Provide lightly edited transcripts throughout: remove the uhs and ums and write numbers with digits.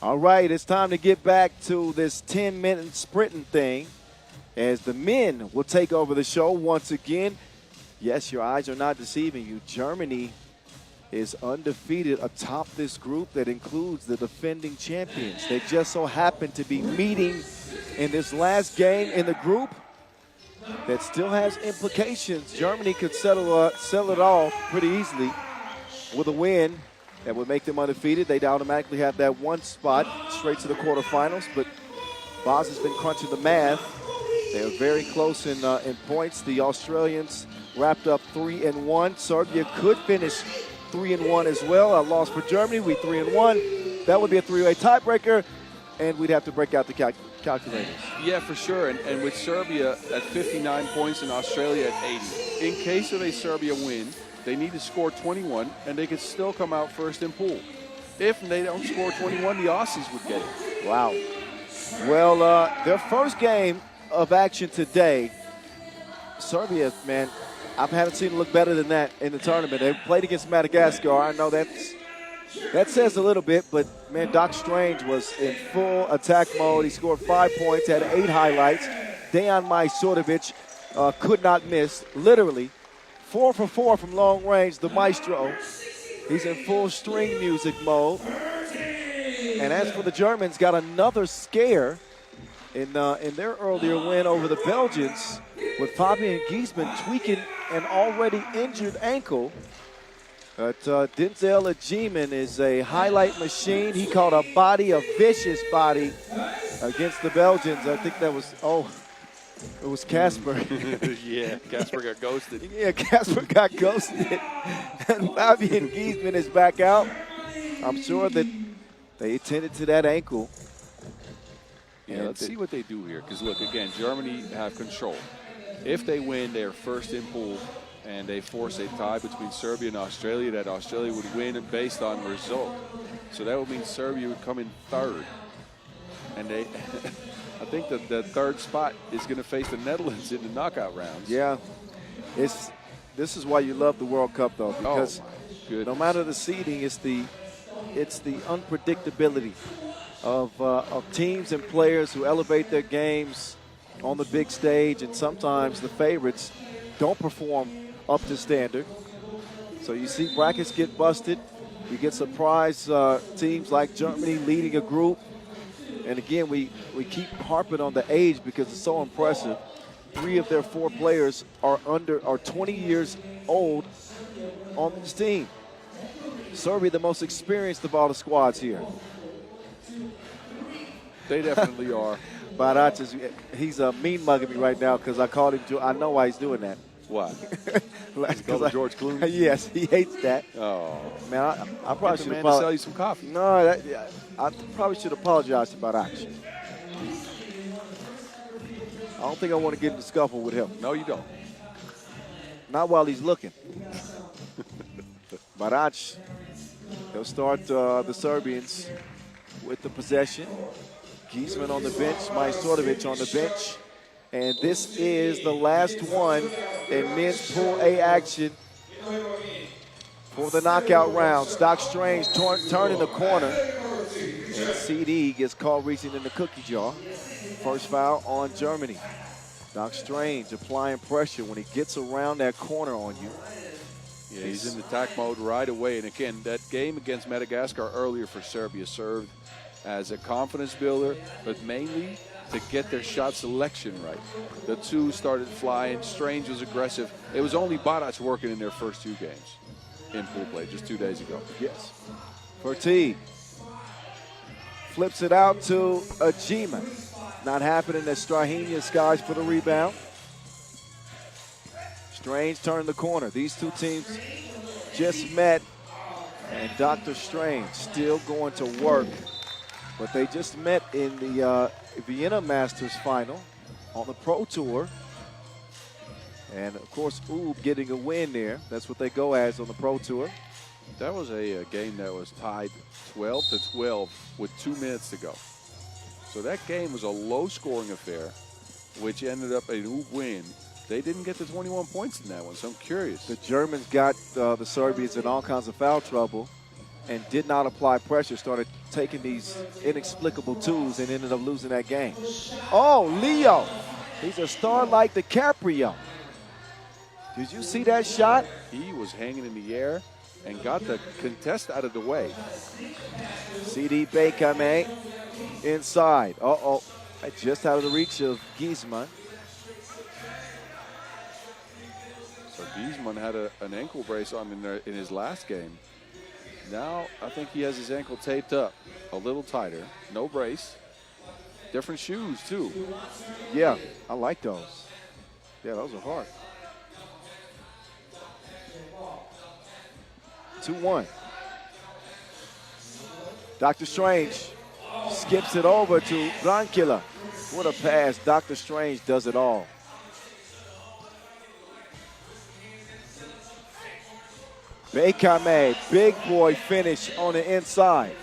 All right, it's time to get back to this 10-minute sprinting thing as the men will take over the show once again. Yes, your eyes are not deceiving you. Germany is undefeated atop this group that includes the defending champions. They just so happen to be meeting in this last game in the group that still has implications. Germany could settle it off pretty easily with a win that would make them undefeated. They'd automatically have that one spot straight to the quarterfinals, but Boz has been crunching the math. They are very close in points. The Australians wrapped up 3-1. Serbia could finish 3-1 as well. A loss for Germany. We 3-1. That would be a three-way tiebreaker, and we'd have to break out the calculators. Yeah, for sure. And with Serbia at 59 points and Australia at 80. In case of a Serbia win, they need to score 21, and they could still come out first in pool. If they don't score 21, the Aussies would get it. Wow. Well, their first game of action today, Serbia, man, I haven't seen them look better than that in the tournament. They played against Madagascar. I know that says a little bit, but, man, Doc Strange was in full attack mode. He scored 5 points, had 8 highlights. Dejan Majsorovic could not miss, literally. 4 for 4 from long range, the maestro. He's in full string music mode. And as for the Germans, got another scare in their earlier win over the Belgians with Fabian Giesman tweaking an already injured ankle. But Denzel Ajiman is a highlight machine. He caught a vicious body against the Belgians. I think that was, it was Casper. Yeah, Casper got ghosted. Yeah, Casper got ghosted. And Fabian Giesman is back out. I'm sure that they attended to that ankle. Yeah, let's see what they do here. Because, look, again, Germany have control. If they win, they are first in pool, and they force a tie between Serbia and Australia, that Australia would win based on result. So that would mean Serbia would come in third. And they... I think that the third spot is going to face the Netherlands in the knockout rounds. Yeah. This is why you love the World Cup, though, because no matter the seeding, it's the unpredictability of teams and players who elevate their games on the big stage, and sometimes the favorites don't perform up to standard. So you see brackets get busted. You get surprise teams like Germany leading a group. And again, we keep harping on the age because it's so impressive. 3 of their 4 players are 20 years old on this team. Serbia, the most experienced of all the squads here. They definitely are. Barac he's mean mugging me right now because I called him. I know why he's doing that. Why? Because George Clooney? Yes, he hates that. Oh. Man, I probably should have sell you some coffee. No, I probably should apologize to Barac. I don't think I want to get in the scuffle with him. No, you don't. Not while he's looking. Barac, he'll start the Serbians with the possession. Giesman on the bench, Majsorovic on the bench. And this is the last one in men's Pool A action for the knockout round. Doc Strange turning the corner, and CD gets caught reaching in the cookie jar. First foul on Germany. Doc Strange applying pressure when he gets around that corner on you. Yeah, he's in attack mode right away. And again, that game against Madagascar earlier for Serbia served as a confidence builder, but mainly to get their shot selection right. The 2 started flying. Strange was aggressive. It was only Barac working in their first 2 games in pool play just 2 days ago. Yes. Fertie flips it out to Ajiman. Not happening as Strahinian skies for the rebound. Strange turned the corner. These 2 teams just met, and Dr. Strange still going to work. But they just met in the Vienna Masters final on the Pro Tour. And, of course, Oob getting a win there. That's what they go as on the Pro Tour. That was a game that was tied 12-12 with 2 minutes to go. So that game was a low-scoring affair, which ended up a win. They didn't get the 21 points in that one, so I'm curious. The Germans got the Serbians in all kinds of foul trouble and did not apply pressure, started taking these inexplicable twos and ended up losing that game. Oh, Leo. He's a star like DiCaprio. Did you see that shot? He was hanging in the air and got the contest out of the way. CD Bekame inside. Uh-oh. Just out of the reach of Giesman. So Giesman had an ankle brace on in his last game. Now I think he has his ankle taped up a little tighter. No brace. Different shoes, too. Yeah, I like those. Yeah, those are hard. 2-1. Dr. Strange skips it over to Brankila. What a pass. Dr. Strange does it all. Bekame, big boy finish on the inside.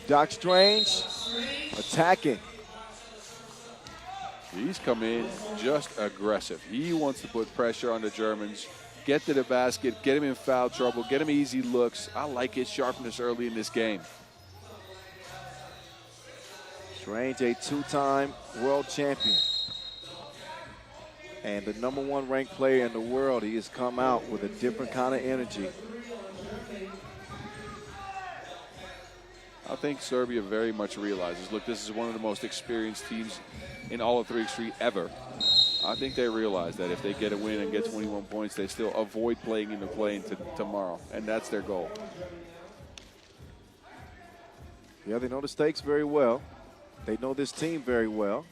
Doc Strange attacking. He's come in just aggressive. He wants to put pressure on the Germans, get to the basket, get him in foul trouble, get him easy looks. I like his sharpness early in this game. Strange, a two-time world champion. And the #1 ranked player in the world. He has come out with a different kind of energy. I think Serbia very much realizes, look, this is one of the most experienced teams in all of 3x3 ever. I think they realize that if they get a win and get 21 points, they still avoid playing in the play-in tomorrow, and that's their goal. Yeah, they know the stakes very well. They know this team very well.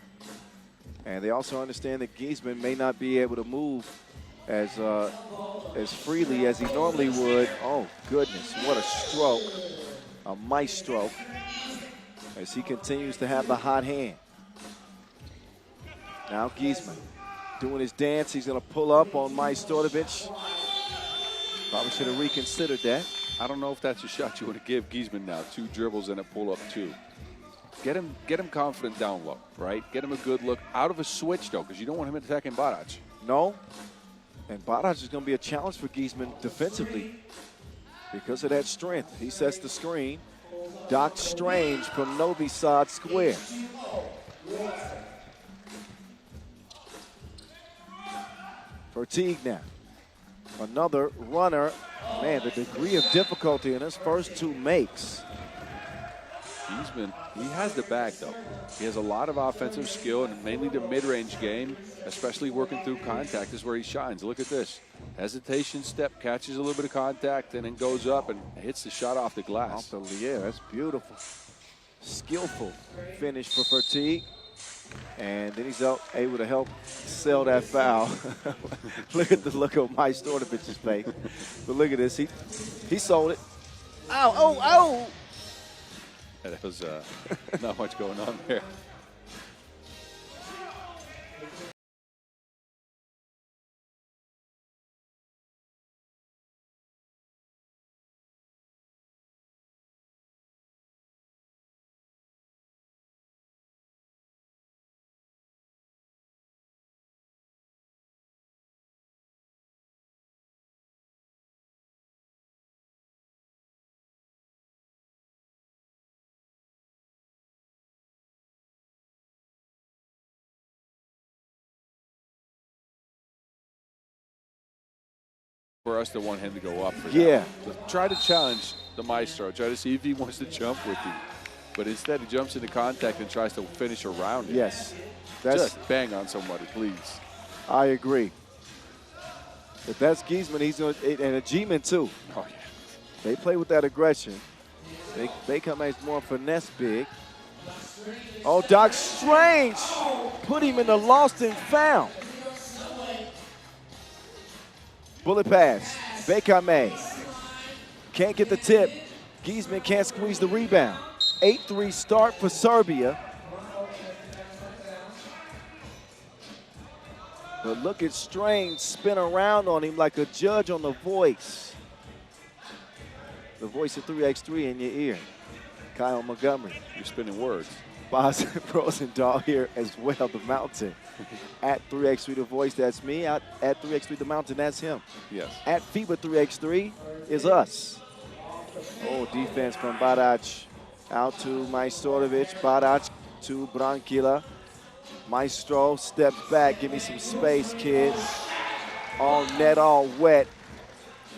And they also understand that Giesman may not be able to move as freely as he normally would. Oh, goodness, what a stroke. A maestro as he continues to have the hot hand. Now Giesman doing his dance. He's going to pull up on Majstorovic. Probably should have reconsidered that. I don't know if that's a shot you want to give Giesman now. 2 dribbles and a pull-up, 2. Get him confident down low, right? Get him a good look out of a switch, though, because you don't want him attacking Barac. No. And Barac is going to be a challenge for Giesman defensively because of that strength. He sets the screen. Doc Strange from Novi Sad square. Vertigue now. Another runner. Man, the degree of difficulty in his first 2 makes. He has the bag, though. He has a lot of offensive skill, and mainly the mid-range game, especially working through contact, is where he shines. Look at this. Hesitation step, catches a little bit of contact, and then goes up and hits the shot off the glass. Yeah, that's beautiful. Skillful finish for Vertigue. And then he's able to help sell that foul. Look at the look on Majstorovic's face. But look at this. He sold it. Ow, oh, oh! That was not much going on there. For us to want him to go up for that. Yeah. So try to challenge the Maestro. Try to see if he wants to jump with you. But instead, he jumps into contact and tries to finish around it. Yes. Just bang on somebody, please. I agree. If that's Giesman, he's going to, and a G-man too. Oh, yeah. They play with that aggression. They come as more finesse big. Oh, Doc Strange put him in the lost and found. Bullet pass. Bekame can't get the tip. Giesman can't squeeze the rebound. 8-3 start for Serbia. But look at Strange spin around on him like a judge on The Voice. The voice of 3x3 in your ear. Kyle Montgomery. You're spinning words. Boz Rosendahl here as well, the Mountain. At 3x3 The Voice, that's me. At 3x3 The Mountain, that's him. Yes. At FIBA 3x3 is us. Oh, defense from Barac. Out to Majstorovic. Barac to Brankila. Maestro steps back. Give me some space, kid. All net, all wet.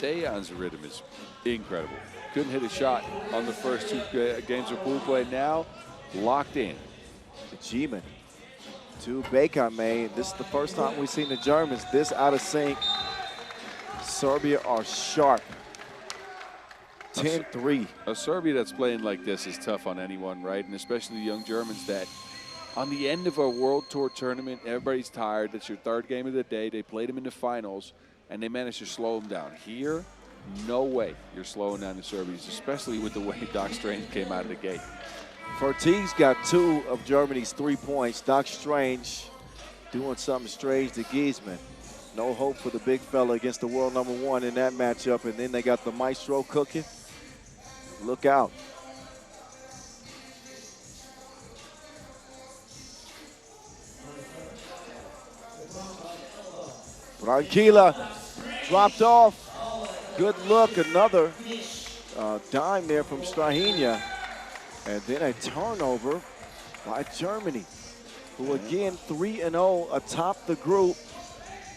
Dejan's rhythm is incredible. Couldn't hit a shot on the first 2 games of pool play. Now, locked in. The G-man to Bekame. This is the first time we've seen the Germans this out of sync. Serbia are sharp. 10-3. A Serbia that's playing like this is tough on anyone, right? And especially the young Germans that on the end of a World Tour tournament, everybody's tired. That's your 3rd game of the day. They played them in the finals, and they managed to slow them down. Here, no way you're slowing down the Serbians, especially with the way Doc Strange came out of the gate. Fortigue's got 2 of Germany's 3 points. Doc Strange doing something strange to Giesman. No hope for the big fella against the world #1 in that matchup. And then they got the Maestro cooking. Look out. Brankila dropped off. Good look, another dime there from Strahinja. And then a turnover by Germany, who again 3-0 atop the group.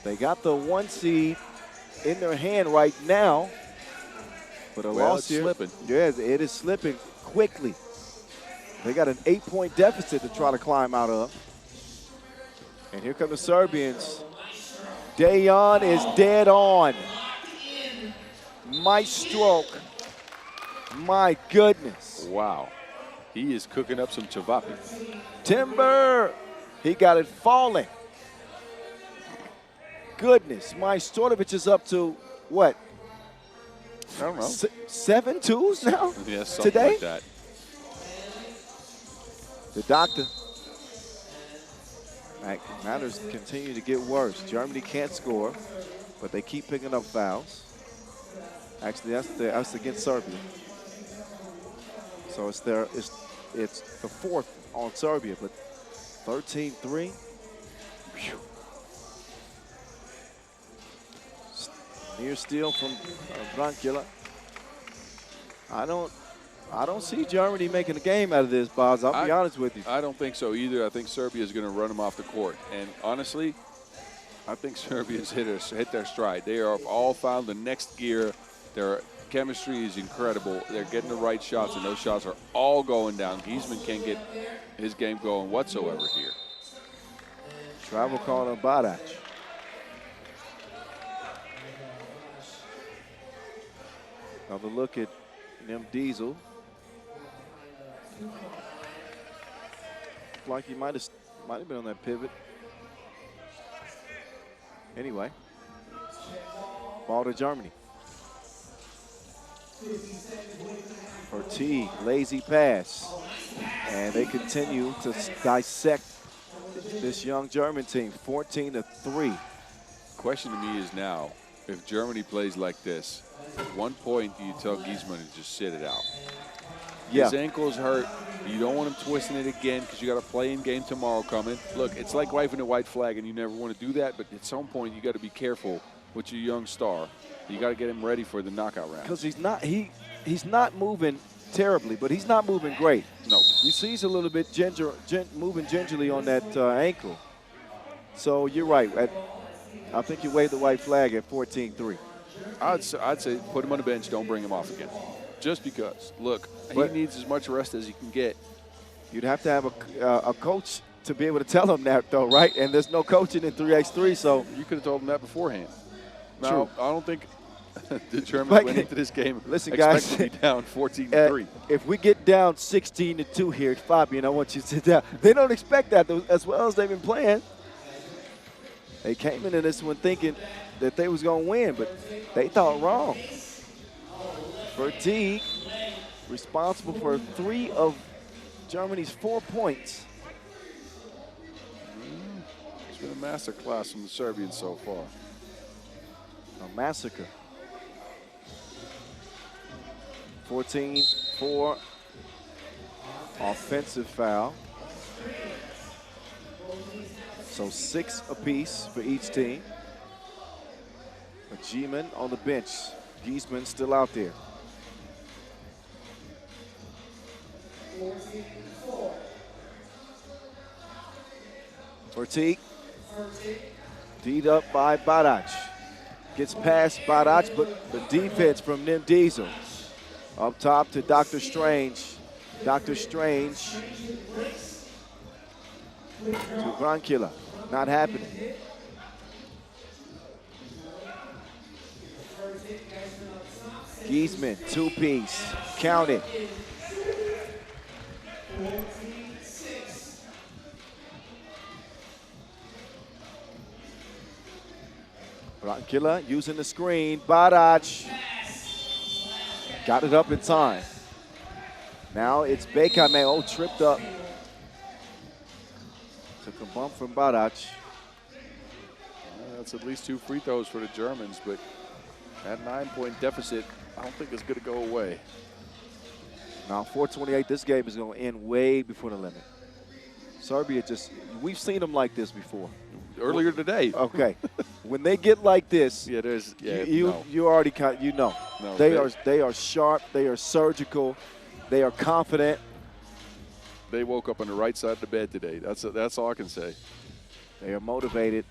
They got the 1 seed in their hand right now. But a loss here. Slipping. Yes, it is slipping quickly. They got an 8-point deficit to try to climb out of. And here come the Serbians. Dejan is dead on. Maestro. My goodness. Wow. He is cooking up some cevapi. Timber. He got it falling. Goodness. Majstorovic is up to what? I don't know. 7 twos now? Yeah, something today? like that. The doctor. Matters continue to get worse. Germany can't score, but they keep picking up fouls. Actually, that's against Serbia. So it's the 4th on Serbia, but 13-3. Near steal from Brankila. I don't see Germany making a game out of this, Boz. I'll be honest with you. I don't think so either. I think Serbia is going to run them off the court. And honestly, I think Serbia's hit their stride. They are all found the next gear. Their chemistry is incredible. They're getting the right shots, and those shots are all going down. Giesman can't get his game going whatsoever here. Travel call on Barac. Another look at them Diesel. Like he might have been on that pivot. Anyway, ball to Germany. Puerto, lazy pass. And they continue to dissect this young German team, 14-3. Question to me is now, if Germany plays like this, at one point do you tell Giesman to just sit it out? Yeah. His ankle's hurt. You don't want him twisting it again because you got a play-in game tomorrow coming. Look, it's like waving a white flag, and you never want to do that, but at some point you got to be careful with your young star. You got to get him ready for the knockout round. Because he's not moving terribly, but he's not moving great. No. You see he's a little bit moving gingerly on that ankle. So you're right. I think you waved the white flag at 14-3. I'd say put him on the bench, don't bring him off again. Just because. Look, he needs as much rest as he can get. You'd have to have a coach to be able to tell him that, though, right? And there's no coaching in 3x3, so. You could have told him that beforehand. Now, True. I don't think the Germans went into this game guys, to be down 14-3. If we get down 16-2 here at Fabian, I want you to sit down. They don't expect that, as well as they've been playing. They came into this one thinking that they was going to win, but they thought wrong. Vertigue, responsible for 3 of Germany's 4 points. He's been a master class from the Serbians so far. A massacre. 14-4 offensive foul. So 6 apiece for each team. G-man on the bench. Giesman still out there. Ortiz. D'd up by Barac. Gets past Barac, but the defense from Nim Diesel. Up top to Dr. Strange. Dr. Strange to Brankila. Not happening. Giesman, 2-piece. Count it. Brankila using the screen. Barac got it up in time. Now it's Bekame. Oh, tripped up. Took a bump from Barac. That's at least 2 free throws for the Germans, but that 9-point deficit, I don't think it's going to go away. Now 4:28, this game is going to end way before the limit. Serbia we've seen them like this before. Earlier today. Okay. When they get like this, yeah, there's you already know. No, they are sharp, they are surgical, they are confident. They woke up on the right side of the bed today. That's all I can say. They are motivated.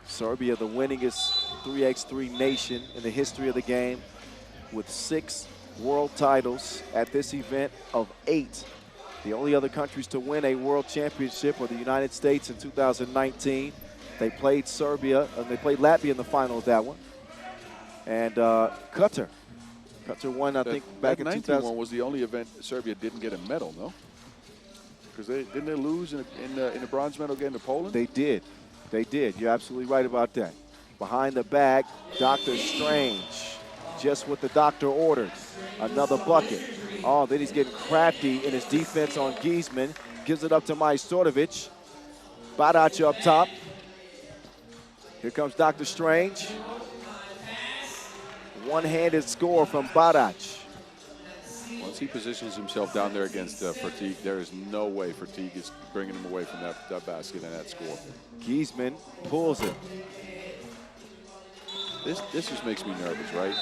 Serbia, the winningest 3x3 nation in the history of the game, with 6 world titles at this event of 8. The only other countries to win a world championship were the United States in 2019. They played Serbia, and they played Latvia in the final of that one. And Qatar. Qatar won, I think, back in 2000. One was the only event Serbia didn't get a medal, no? Because didn't they lose in the bronze medal game to Poland? They did. They did. You're absolutely right about that. Behind the back, Dr. Strange. Just what the doctor ordered. Another bucket. Oh, then he's getting crafty in his defense on Giesman. Gives it up to Majstorovic. Barac up top. Here comes Dr. Strange. One-handed score from Barac. Once he positions himself down there against Fatigue, there is no way Fatigue is bringing him away from that basket and that score. Giesman pulls it. This just makes me nervous, right?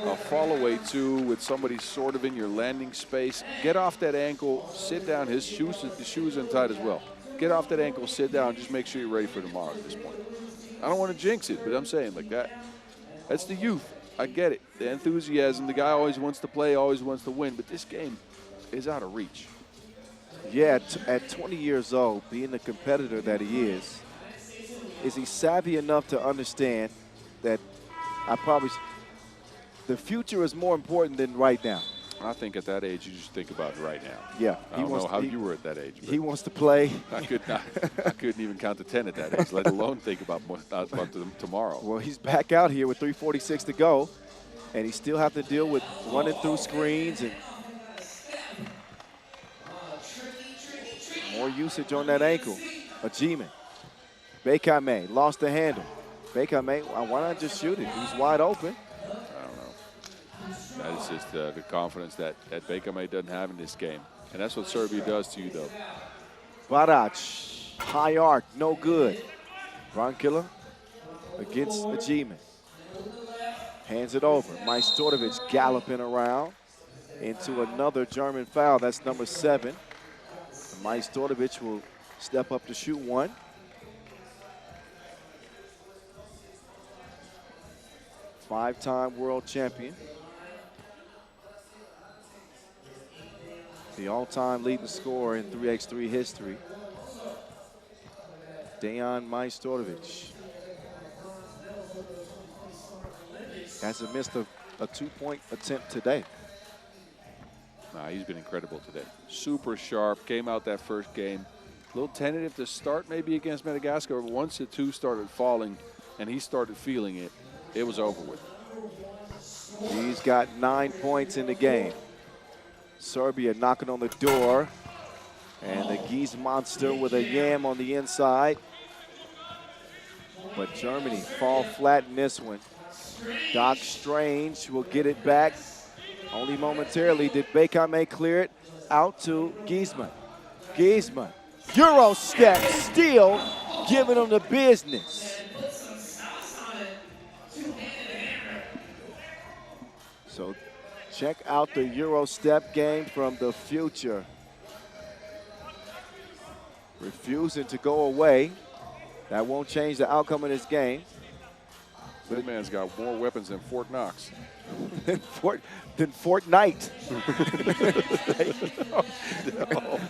A fall away 2 with somebody sort of in your landing space. Get off that ankle, sit down. The shoes untied as well. Get off that ankle, sit down. Just make sure you're ready for tomorrow at this point. I don't want to jinx it, but I'm saying like that. That's the youth. I get it. The enthusiasm. The guy always wants to play, always wants to win. But this game is out of reach. Yeah, at 20 years old, being the competitor that he is he savvy enough to understand that the future is more important than right now? I think at that age, you just think about it right now. Yeah. I don't know how you were at that age. He wants to play. I couldn't even count to 10 at that age, let alone think about tomorrow. Well, he's back out here with 3:46 to go, and he still have to deal with running through screens and more usage on that ankle. Ajiman. Bekame lost the handle. Bekame, why not just shoot it? He's wide open. I don't know. That is just the confidence that Bekame doesn't have in this game. And that's what Serbia does to you, though. Barac, high arc, no good. Brankila against Ajiman. Hands it over. Majstorovic galloping around into another German foul. That's number 7. Majstorovic will step up to shoot one. Five-time world champion. The all-time leading scorer in 3x3 history. Dejan Majstorovic. Hasn't missed a two-point attempt today. Nah, he's been incredible today. Super sharp, came out that first game. A little tentative to start maybe against Madagascar, but once the 2 started falling and he started feeling it, it was over with. He's got 9 points in the game. Serbia knocking on the door. And the Geese monster with a yam on the inside. But Germany fall flat in this one. Doc Strange will get it back. Only momentarily did Bekame clear it out to Giesman. Giesman, Euro step, still giving them the business. So check out the Euro step game from the future. Refusing to go away. That won't change the outcome of this game. That man's got more weapons than Fort Knox. than Fortnite. No.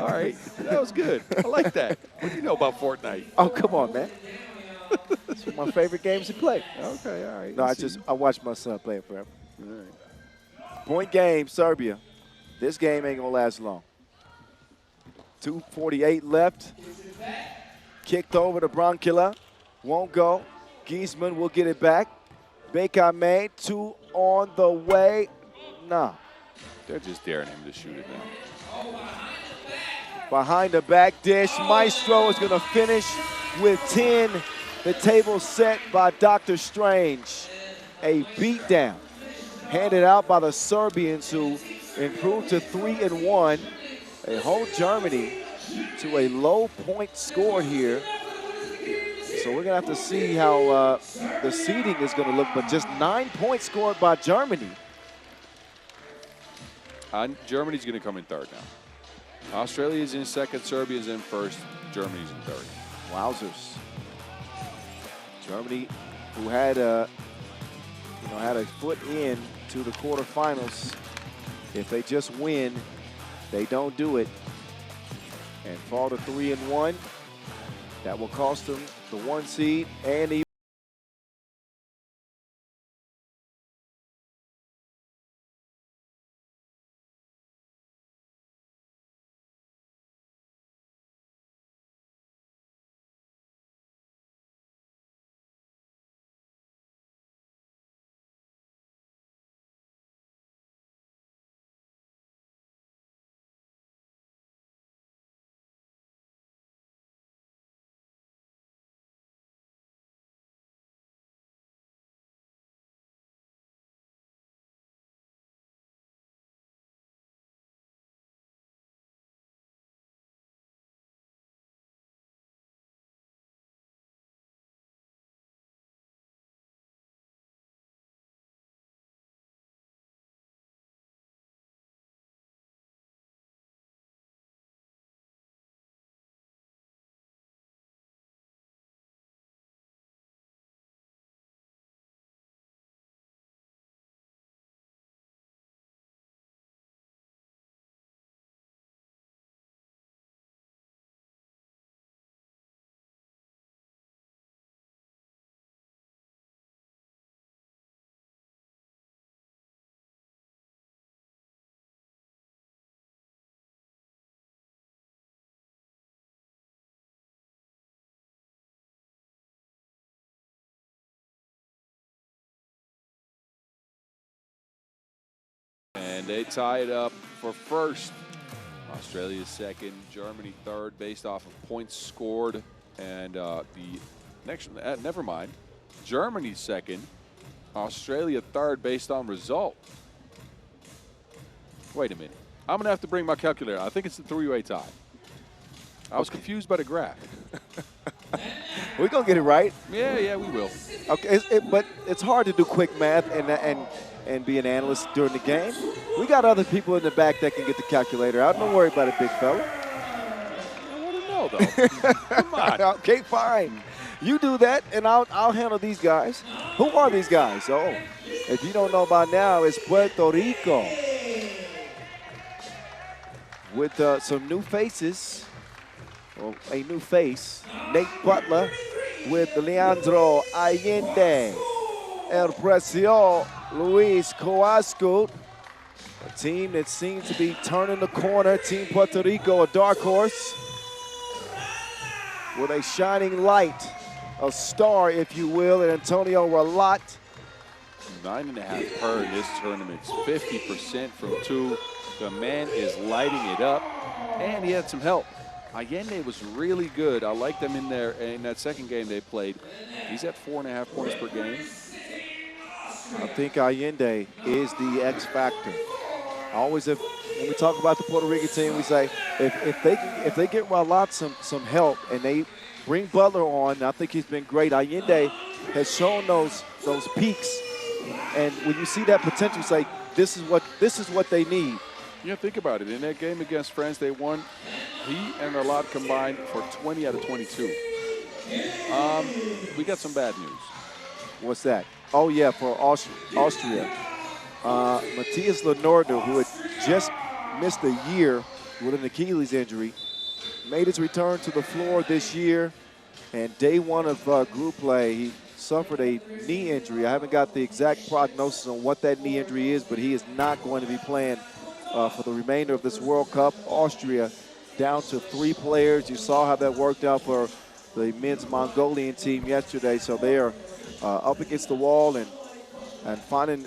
All right, that was good. I like that. What do you know about Fortnite? Oh, come on, man. It's one of my favorite games to play. Okay, all right. No, I watch my son play it forever. All right. Point game, Serbia. This game ain't gonna last long. 2:48 left. Kicked over to Bronkila. Won't go. Giesman will get it back. Bekame, 2 on the way. No. They're just daring him to shoot it now. Behind the back dish. Maestro is going to finish with 10. The table set by Dr. Strange. A beatdown handed out by the Serbians, who improved to 3-1. They hold Germany to a low point score here. So we're going to have to see how the seeding is going to look, but just 9 points scored by Germany. Germany's going to come in third now. Australia's in second, Serbia's in first, Germany's in third. Wowzers. Germany, who had a foot in to the quarterfinals. If they just win, they don't do it and fall to 3-1. That will cost them the 1 seed and the And they tie it up for first. Australia second, Germany third, based off of points scored. And the next, never mind. Germany second, Australia third, based on result. Wait a minute. I'm going to have to bring my calculator. I think it's a 3-way tie. I was confused by the graph. we're going to get it right. Yeah, we will. Okay, but it's hard to do quick math and be an analyst during the game. We got other people in the back that can get the calculator out. Don't worry about it, big fella. I want to know, though. Come on. Okay, fine. You do that, and I'll handle these guys. Who are these guys? Oh, if you don't know by now, it's Puerto Rico with some new faces. Well, a new face. Nate Butler with Leandro Allende. El Precio, Luis Coasco. A team that seems to be turning the corner. Team Puerto Rico, a dark horse with a shining light, a star, if you will, and Antonio Ralat. 9.5 per in this tournament. 50% from 2. The man is lighting it up, and he had some help. Allende was really good. I liked them in there in that second game they played. He's at 4.5 points per game. I think Allende is the X factor. Always, when we talk about the Puerto Rican team, we say if they get Ralat some help and they bring Butler on, I think he's been great. Allende has shown those peaks, and when you see that potential, you say this is what they need. Yeah, think about it. In that game against France, they won. He and Ralat combined for 20 out of 22. We got some bad news. What's that? Oh, yeah, for Austria. Matthias Lenorder, who had just missed a year with an Achilles injury, made his return to the floor this year. And day one of group play, he suffered a knee injury. I haven't got the exact prognosis on what that knee injury is, but he is not going to be playing for the remainder of this World Cup. Austria down to 3 players. You saw how that worked out for the men's Mongolian team yesterday. So they are up against the wall and finding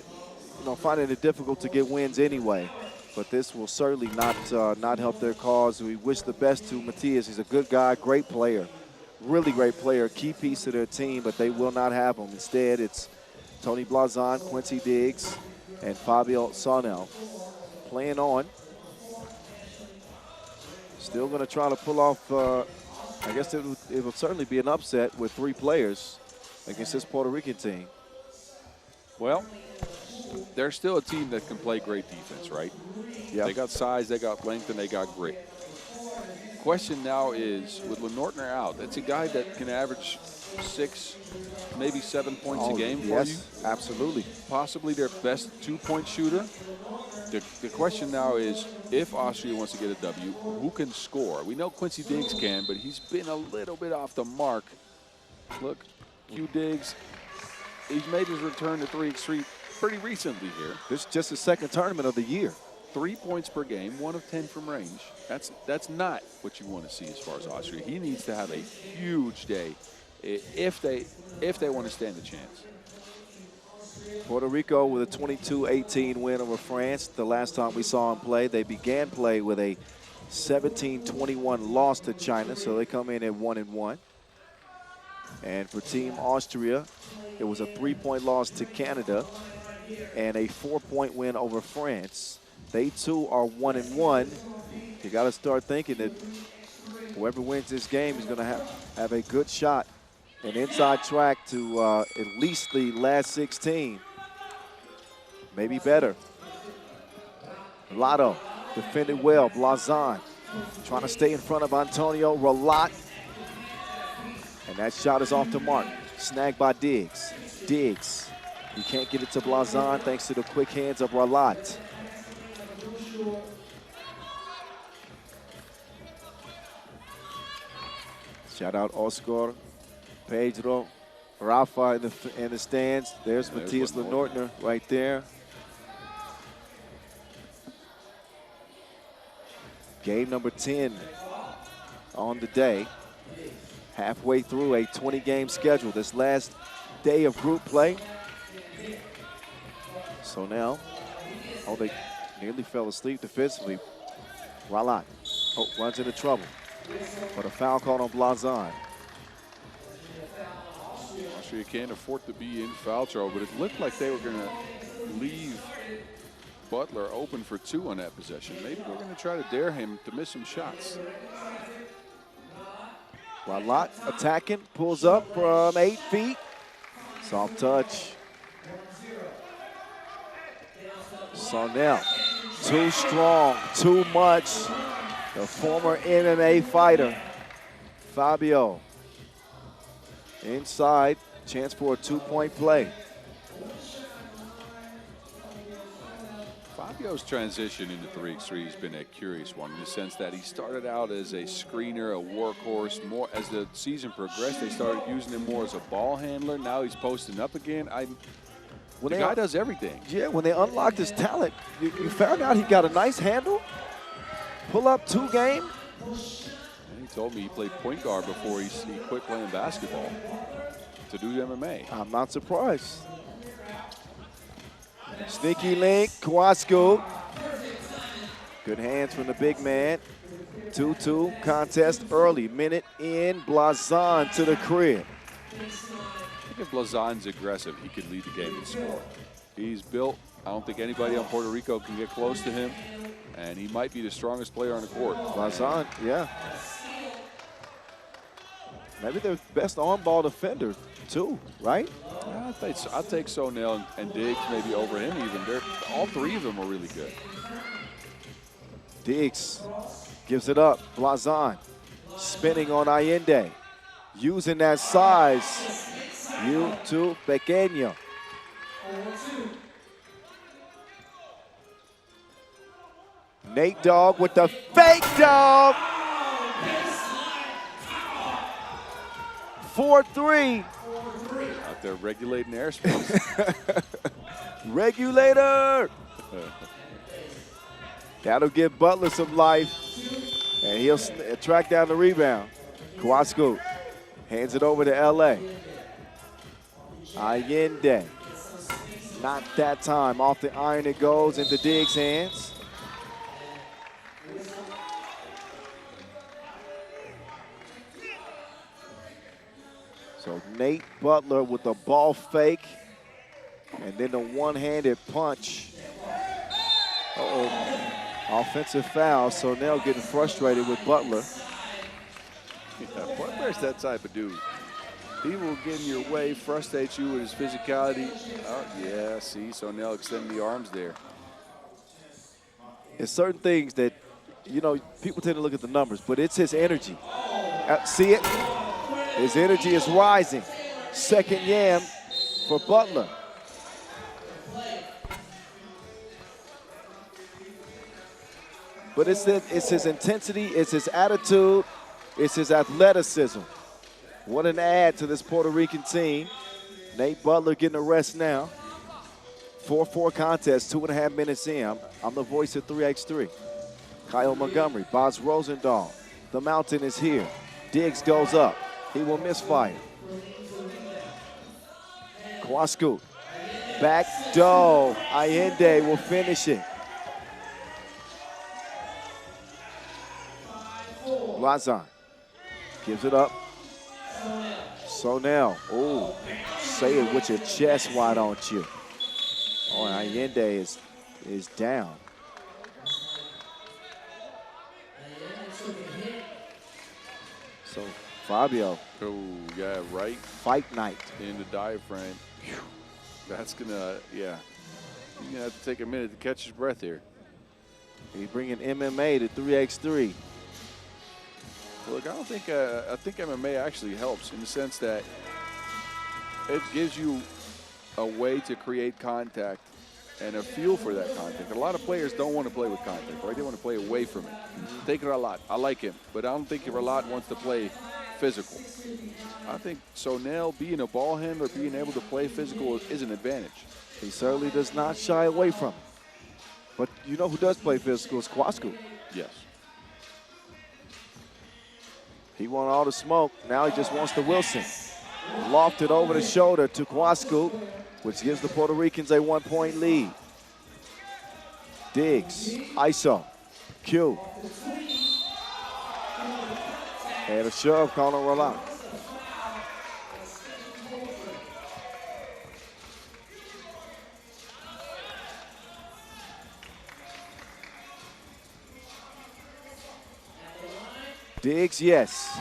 it difficult to get wins anyway. But this will certainly not help their cause. We wish the best to Matthias. He's a good guy, great player, really great player, key piece to their team, but they will not have him. Instead, it's Tony Blazon, Quincy Diggs, and Fabio Sonel playing on. Still going to try to pull off, I guess it will certainly be an upset with 3 players against this Puerto Rican team. Well, they're still a team that can play great defense, right? Yeah. They got size, they got length, and they got grit. Question now is, with Lenortner out, that's a guy that can average 6, maybe 7 points a game for you. Absolutely. Possibly their best 2-point shooter. The question now is, if Austria wants to get a W, who can score? We know Quincy Diggs can, but he's been a little bit off the mark. Look, Q Diggs, he's made his return to 3x3 pretty recently here. This is just his second tournament of the year. 3 points per game, 1 of 10 from range. That's not what you want to see as far as Austria. He needs to have a huge day if they want to stand a chance. Puerto Rico with a 22-18 win over France. The last time we saw them play, they began play with a 17-21 loss to China, so they come in at 1-1. And for Team Austria, it was a 3-point loss to Canada and a 4-point win over France. They too are 1-1. You got to start thinking that whoever wins this game is going to have a good shot, an inside track to at least the last 16. Maybe better. Lotto defended well. Blazon trying to stay in front of Antonio Ralat. And that shot is off the mark. Snagged by Diggs. Diggs. He can't get it to Blazon thanks to the quick hands of Ralat. Shout out Oscar, Pedro, Rafa in the stands. There's Matthias Lenortner right there. Game number 10 on the day. Halfway through a 20-game schedule. This last day of group play. So now, they nearly fell asleep defensively. Ralat runs into trouble. But a foul called on Blazon. Austria can't afford to be in foul trouble, but it looked like they were going to leave Butler open for 2 on that possession. Maybe they're going to try to dare him to miss some shots. Ralat attacking, pulls up from 8 feet. Soft touch. Sonel, too strong, too much. The former MMA fighter, Fabio. Inside, chance for a 2-point play. Fabio's transition into 3x3 has been a curious one in the sense that he started out as a screener, a workhorse. More as the season progressed, they started using him more as a ball handler. Now he's posting up again. The guy does everything. Yeah, when they unlocked his talent, you found out he got a nice handle, pull-up 2 game. And he told me he played point guard before he quit playing basketball to do MMA. I'm not surprised. Sneaky link, Kowasku. Good hands from the big man. 2-2 contest early. Minute in, Blazon to the crib. I think if Blazon's aggressive, he could lead the game and score. He's built. I don't think anybody on Puerto Rico can get close to him, and he might be the strongest player on the court. Blazon, yeah. Maybe the best on-ball defender, too, right? Yeah, I'll take Sonel and Diggs maybe over him even. All three of them are really good. Diggs gives it up. Blazon spinning on Allende. Using that size. You too, pequeño. Nate Dogg with the fake dog. 4-3. Out there regulating airspace. Regulator. That'll give Butler some life, and he'll track down the rebound. Kawasku hands it over to L.A. Allende. Not that time. Off the iron it goes into Diggs' hands. So Nate Butler with the ball fake, and then the one-handed punch. Uh-oh. Offensive foul, so now getting frustrated with Butler. Yeah, Butler's that type of dude. He will get in your way, frustrate you with his physicality. Oh, yeah, see, so now extend the arms there. There's certain things that, you know, people tend to look at the numbers, but it's his energy. See it? His energy is rising. Second yam for Butler. But it's his intensity, it's his attitude, it's his athleticism. What an add to this Puerto Rican team. Nate Butler getting a rest now. 4-4 contest, 2.5 minutes in. I'm the voice of 3x3. Kyle Montgomery, Boz Rosendahl. The mountain is here. Diggs goes up. He will misfire. Kawasku. Back door. Allende will finish it. Blazon gives it up. Sonel. Oh, say it with your chest, why don't you? Oh, Allende is down. So Fabio. Oh, yeah, right. Fight night. In the diaphragm. Whew. That's gonna, yeah. He's gonna have to take a minute to catch his breath here. He's bringing MMA to 3x3. Look, I think MMA actually helps in the sense that it gives you a way to create contact and a feel for that contact. A lot of players don't want to play with contact, right? They want to play away from it. Take it a lot. I like him, but I don't think Ralat wants to play physical. I think Sonel being a ball handler, being able to play physical is an advantage. He certainly does not shy away from it. But you know who does play physical is Kawasku. Yes. He wanted all the smoke. Now he just wants the Wilson. Lofted over the shoulder to Kawasku, which gives the Puerto Ricans a 1-point lead. Diggs, ISO, Q. And a shove called on Ralat. Diggs, yes.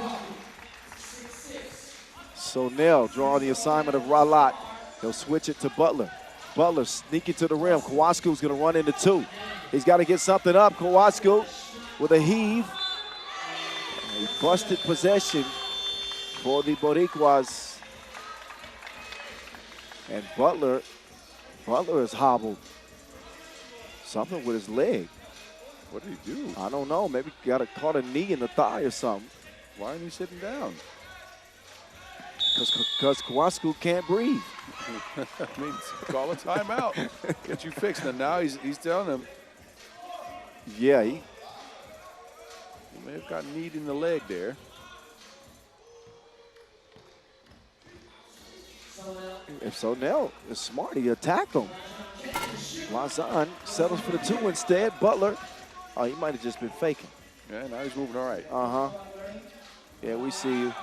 Sonel drawing the assignment of Ralat. He'll switch it to Butler. Butler sneaking to the rim. Kawasku's going to run into two. He's got to get something up. Kawasku with a heave. A busted possession for the Boricuas. And Butler is hobbled. Something with his leg. What did he do? I don't know. Maybe caught a knee in the thigh or something. Why isn't he sitting down? Because Kawasku can't breathe. I mean, call a timeout. Get you fixed. And now he's telling him. Yeah, he may have got kneed in the leg there. If Sonel is smart, he attacked him. Blazon settles for the two instead. Butler, oh, he might have just been faking. Yeah, now he's moving all right. Uh-huh. Yeah, we see you.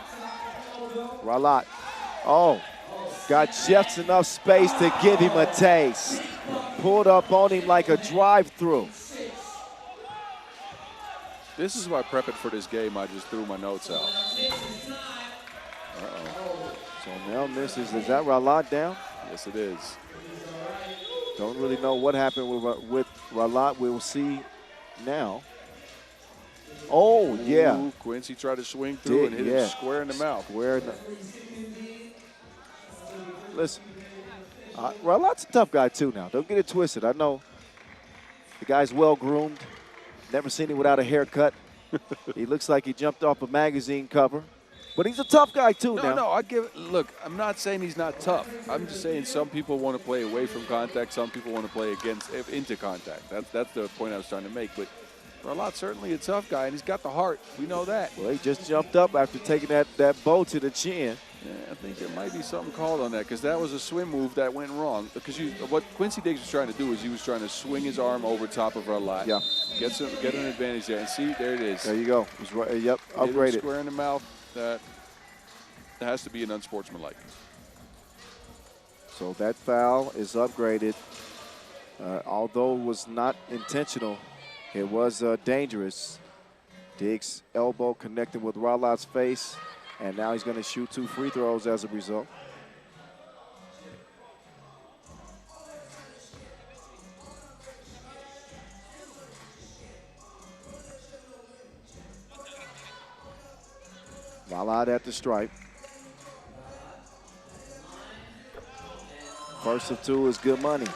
Ralat. Oh, got just enough space to give him a taste. Pulled up on him like a drive-through. This is why prepping for this game, I just threw my notes out. So Nell misses. Is that Ralat down? Yes, it is. Don't really know what happened with Ralat. We'll see now. Oh, yeah. Ooh, Quincy tried to swing through and hit him square in the mouth. Listen, Ralat's a tough guy, too, now. Don't get it twisted. I know the guy's well-groomed. Never seen him without a haircut. He looks like he jumped off a magazine cover. But he's a tough guy, too, now. No, look, I'm not saying he's not tough. I'm just saying some people want to play away from contact. Some people want to play into contact. That's the point I was trying to make. But Ralat's certainly a tough guy, and he's got the heart. We know that. Well, he just jumped up after taking that bow to the chin. Yeah, I think there might be something called on that because that was a swim move that went wrong. Because what Quincy Diggs was trying to do is he was trying to swing his arm over top of Ralat. Yeah. Get an advantage there. And see, there it is. There you go. He's right, yep, upgraded. Square in the mouth. That has to be an unsportsmanlike. So that foul is upgraded. Although it was not intentional, it was dangerous. Diggs' elbow connecting with Ralat's face. And now he's going to shoot 2 free throws as a result. Ralat at the stripe. First of 2 is good money.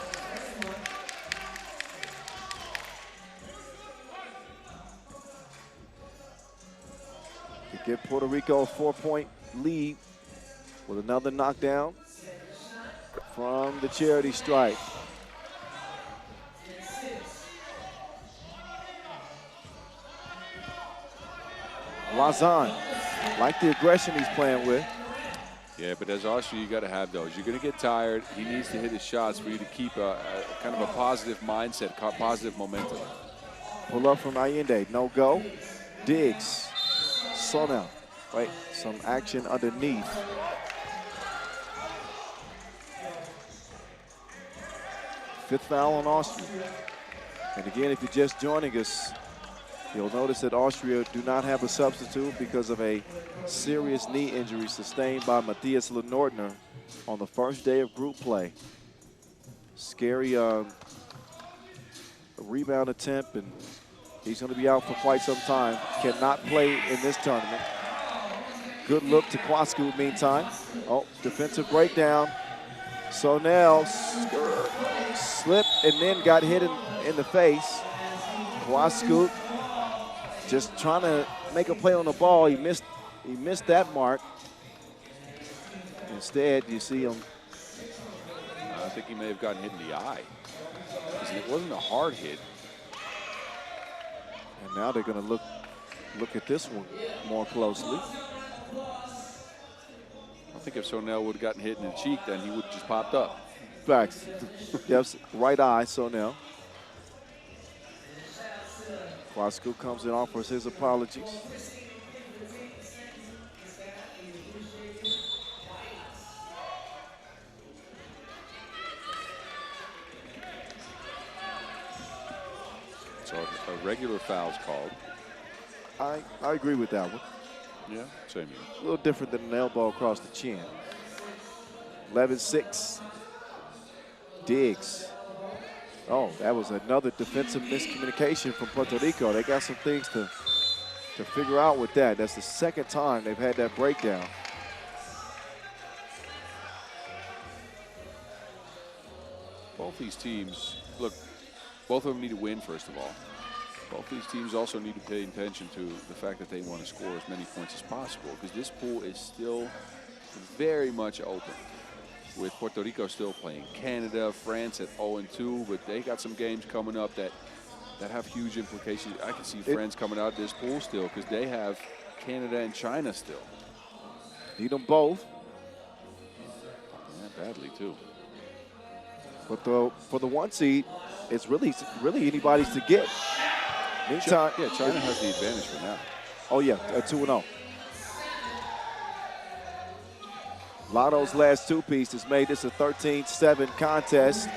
To give Puerto Rico a 4-point lead with another knockdown from the charity stripe. Lazan, like the aggression he's playing with. Yeah, but as Austria, you got to have those. You're going to get tired. He needs to hit his shots for you to keep a kind of a positive mindset, positive momentum. Pull up from Allende, no go. Diggs, slow down. Wait, some action underneath. Fifth foul on Austria. And again, if you're just joining us, you'll notice that Austria do not have a substitute because of a serious knee injury sustained by Matthias Lenordner on the first day of group play. Scary rebound attempt, and he's going to be out for quite some time. Cannot play in this tournament. Good look to Kwasku meantime. Oh, defensive breakdown. Sonel slipped and then got hit in the face. Kwasku just trying to make a play on the ball. He missed that mark. Instead, you see him. I think he may have gotten hit in the eye. It wasn't a hard hit. And now they're going to look at this one more closely. I think if Sonel would have gotten hit in the cheek, then he would have just popped up. Facts. Yes, right eye, Sonel. Kwasku comes and offers his apologies. So a regular foul's called. I agree with that one. Yeah, same here. A little different than an elbow across the chin. 11-6. Diggs. Oh, that was another defensive miscommunication from Puerto Rico. They got some things to figure out with that. That's the second time they've had that breakdown. Both these teams, look, both of them need to win, first of all. Both these teams also need to pay attention to the fact that they want to score as many points as possible, because this pool is still very much open, with Puerto Rico still playing Canada, France at 0-2, but they got some games coming up that have huge implications. I can see France coming out of this pool still, because they have Canada and China still. Need them both. Yeah, badly, too. But for the 1 seed, it's really anybody's to get. Meantime, yeah, China has the advantage for now. Oh, yeah, 2-0. Lotto's last two pieces made this a 13-7 contest.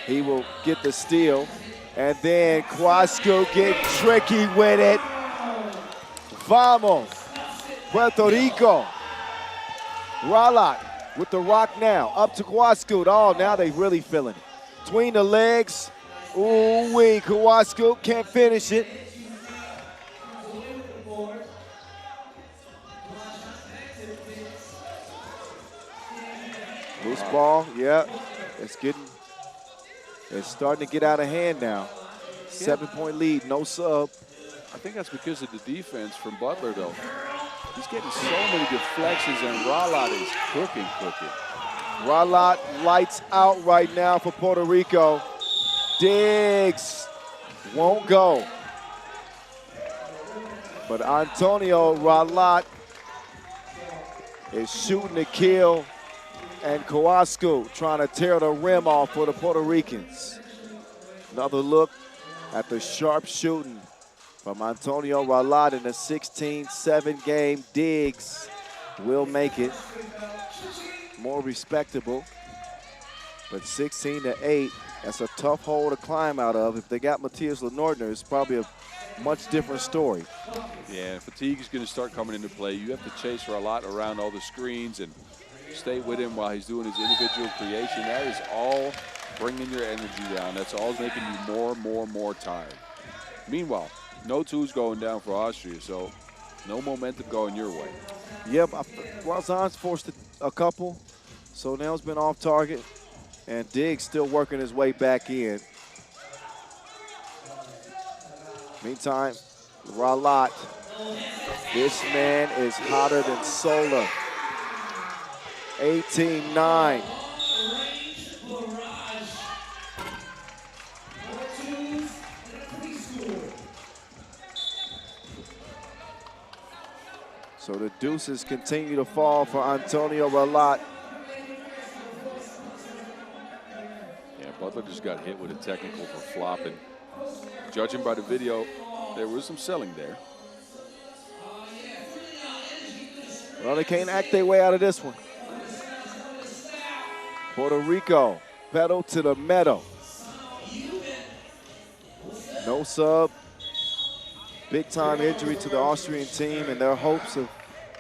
He will get the steal. And then Kwasku get tricky with it. Vamos. Puerto Rico. Ralat with the rock now. Up to Kwasku. Oh, now they really feeling it. Between the legs. Ooh-wee. Kwasku can't finish it. Loose ball, yeah. It's starting to get out of hand now. 7-point lead, no sub. I think that's because of the defense from Butler, though. He's getting so many deflections, and Ralat is cooking. Ralat lights out right now for Puerto Rico. Diggs won't go. But Antonio Ralat is shooting to kill. And Kwasku trying to tear the rim off for the Puerto Ricans. Another look at the sharp shooting from Antonio Ralat in a 16-7 game. Diggs will make it more respectable. But 16-8, that's a tough hole to climb out of. If they got Matthias Lenordner, it's probably a much different story. Yeah, fatigue is going to start coming into play. You have to chase Ralat around all the screens and stay with him while he's doing his individual creation. That is all bringing your energy down. That's all making you more tired. Meanwhile, no twos going down for Austria, so no momentum going your way. Yep, Razan's forced a couple, so now it's been off target, and Diggs still working his way back in. Meantime, Ralat, this man is hotter than solar. 18-9. So the deuces continue to fall for Antonio Ralat. Yeah, Butler just got hit with a technical for flopping. Judging by the video, there was some selling there. Well, they can't act their way out of this one. Puerto Rico, pedal to the metal. No sub. Big time injury to the Austrian team and their hopes of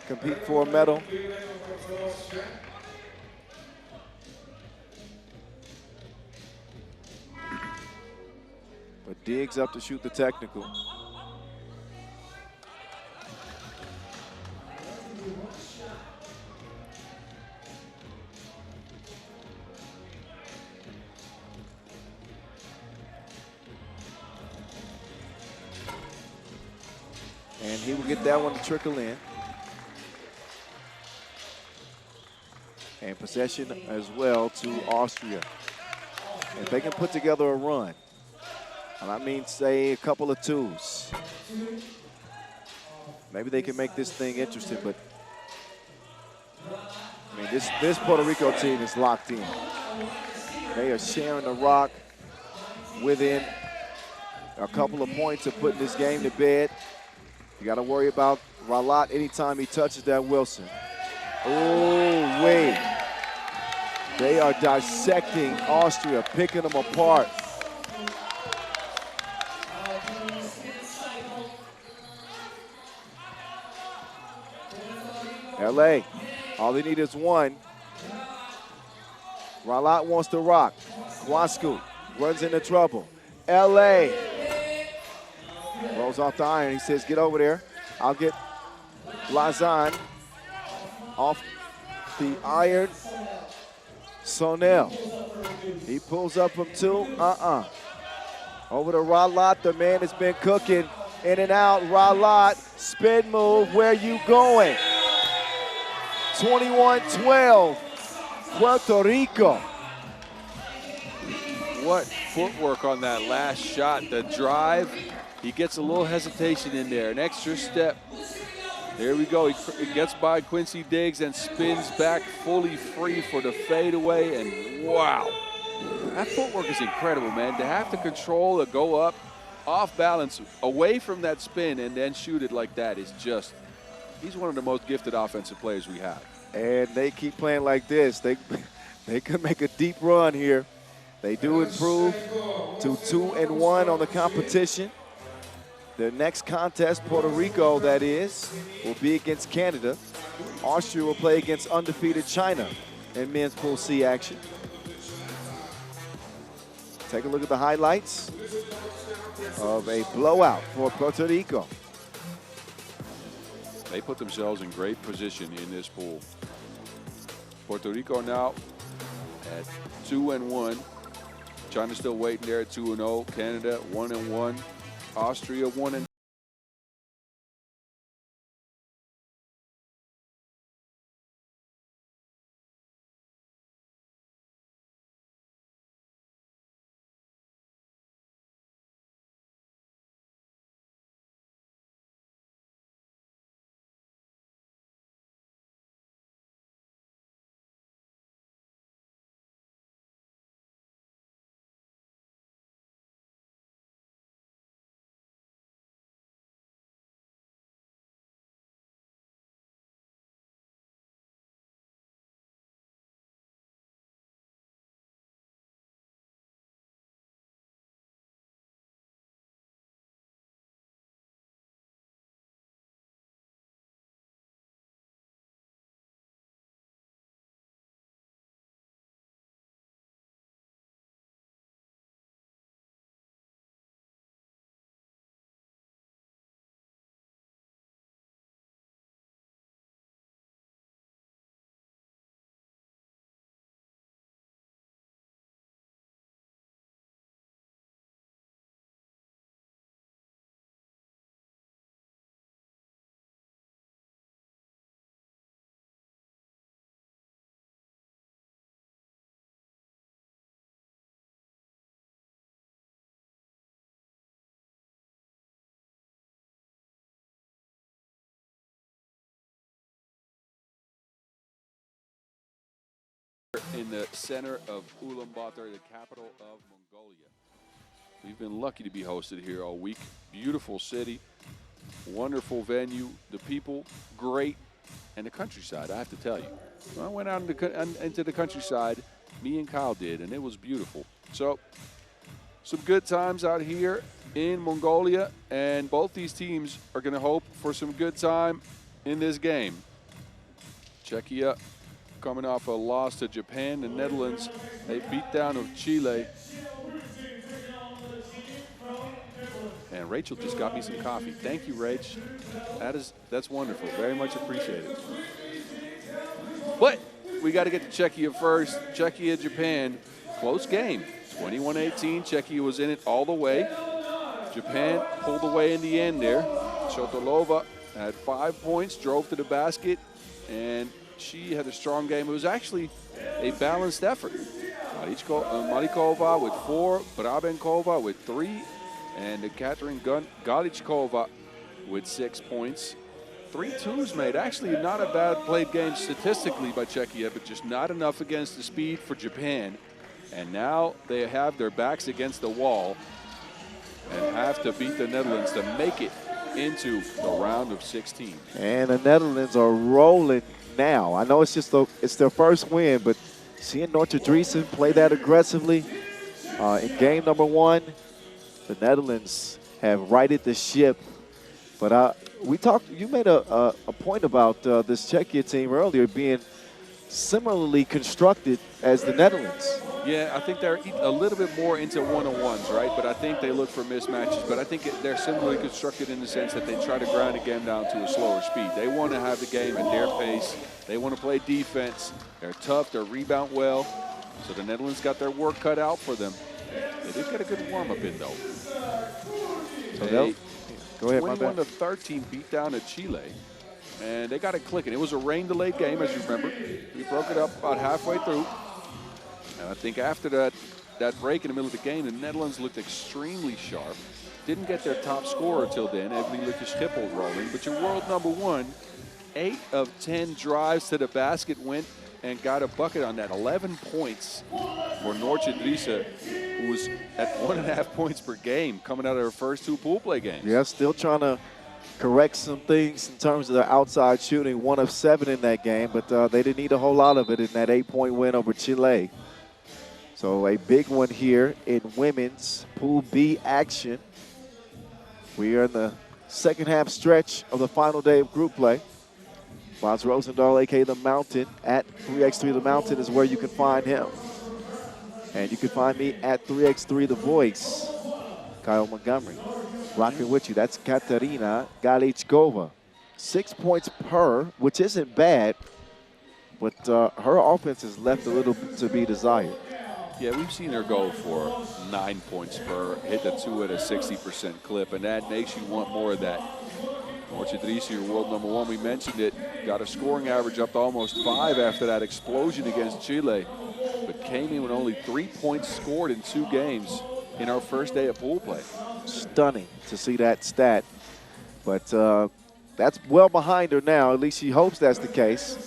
competing for a medal. But Diggs up to shoot the technical. And he will get that one to trickle in. And possession as well to Austria. If they can put together a run, and I mean, say, a couple of twos, maybe they can make this thing interesting, but I mean, this Puerto Rico team is locked in. They are sharing the rock within a couple of points of putting this game to bed. You got to worry about Ralat anytime he touches that Wilson. Oh, wait. They are dissecting Austria, picking them apart. LA, all they need is one. Ralat wants to rock. Kwasku runs into trouble. LA rolls off the iron. He says, get over there. I'll get Lazan off the iron. Sonel. He pulls up from two. Over to Ralat. The man has been cooking. In and out. Ralat. Spin move. Where you going? 21-12. Puerto Rico. What footwork on that last shot. The drive. He gets a little hesitation in there. An extra step. There we go. He gets by Quincy Diggs and spins back fully free for the fadeaway. And wow. That footwork is incredible, man. To have the control to go up off balance, away from that spin, and then shoot it like that is just, he's one of the most gifted offensive players we have. And they keep playing like this. They could make a deep run here. They do improve to 2-1 on the competition. Their next contest, Puerto Rico, that is, will be against Canada. Austria will play against undefeated China in men's Pool C action. Take a look at the highlights of a blowout for Puerto Rico. They put themselves in great position in this pool. Puerto Rico now at 2-1. China still waiting there at 2-0. Canada 1-1. Austria 1-2. In the center of Ulaanbaatar, the capital of Mongolia. We've been lucky to be hosted here all week. Beautiful city, wonderful venue, the people, great, and the countryside, I have to tell you. When I went out into the countryside, me and Kyle did, and it was beautiful. So, some good times out here in Mongolia, and both these teams are going to hope for some good time in this game. Czechia coming off a loss to Japan. The Netherlands, they beat down of Chile. And Rachel just got me some coffee. Thank you, Rach. That's wonderful. Very much appreciated. But we got to get to Czechia first. Czechia, Japan, close game. 21-18. Czechia was in it all the way. Japan pulled away in the end there. Shotolova had 5 points, drove to the basket, and she had a strong game. It was actually a balanced effort. Malikova with 4, Brabenkova with 3, and Katerin Galichkova with 6 points. 3 twos made. Actually not a bad played game statistically by Czechia, but just not enough against the speed for Japan. And now they have their backs against the wall and have to beat the Netherlands to make it into the round of 16. And the Netherlands are rolling now. I know it's their first win, but seeing Nortje Driesen play that aggressively in game number 1, the Netherlands have righted the ship. But you made a point about this Czechia team earlier being similarly constructed as the Netherlands. Yeah, I think they're a little bit more into one-on-ones, right? But I think they look for mismatches. But I think they're similarly constructed in the sense that they try to grind a game down to a slower speed. They want to have the game at their pace. They want to play defense. They're tough. They rebound well. So the Netherlands got their work cut out for them. They did get a good warm-up in, though. So go ahead, 21-13 beat down to Chile. And they got it clicking. It was a rain-delayed game, as you remember. We broke it up about halfway through. And I think after that break in the middle of the game, the Netherlands looked extremely sharp. Didn't get their top scorer till then. Evelyn Lucas-Schiphol rolling. But your world number 1, 8 of 10 drives to the basket went and got a bucket on that. 11 points for Nortje Driesen. who was at 1.5 points per game coming out of her first 2 pool play games. Yeah, still trying to correct some things in terms of their outside shooting. 1 of 7 in that game, but they didn't need a whole lot of it in that 8-point win over Chile. So a big one here in women's Pool B action. We are in the second half stretch of the final day of group play. Mons Rosendahl, a.k.a. The Mountain, at 3x3 The Mountain is where you can find him. And you can find me at 3x3 The Voice. Kyle Montgomery rocking with you. That's Katarina Galichkova. 6 points per, which isn't bad, but her offense has left a little to be desired. Yeah, we've seen her go for 9 points per, hit the 2 at a 60% clip, and that makes you want more of that. Orchidrisi, your world #1, we mentioned it, got a scoring average up to almost 5 after that explosion against Chile, but came in with only 3 points scored in 2 games in our first day of pool play. Stunning to see that stat, but that's well behind her now. At least she hopes that's the case,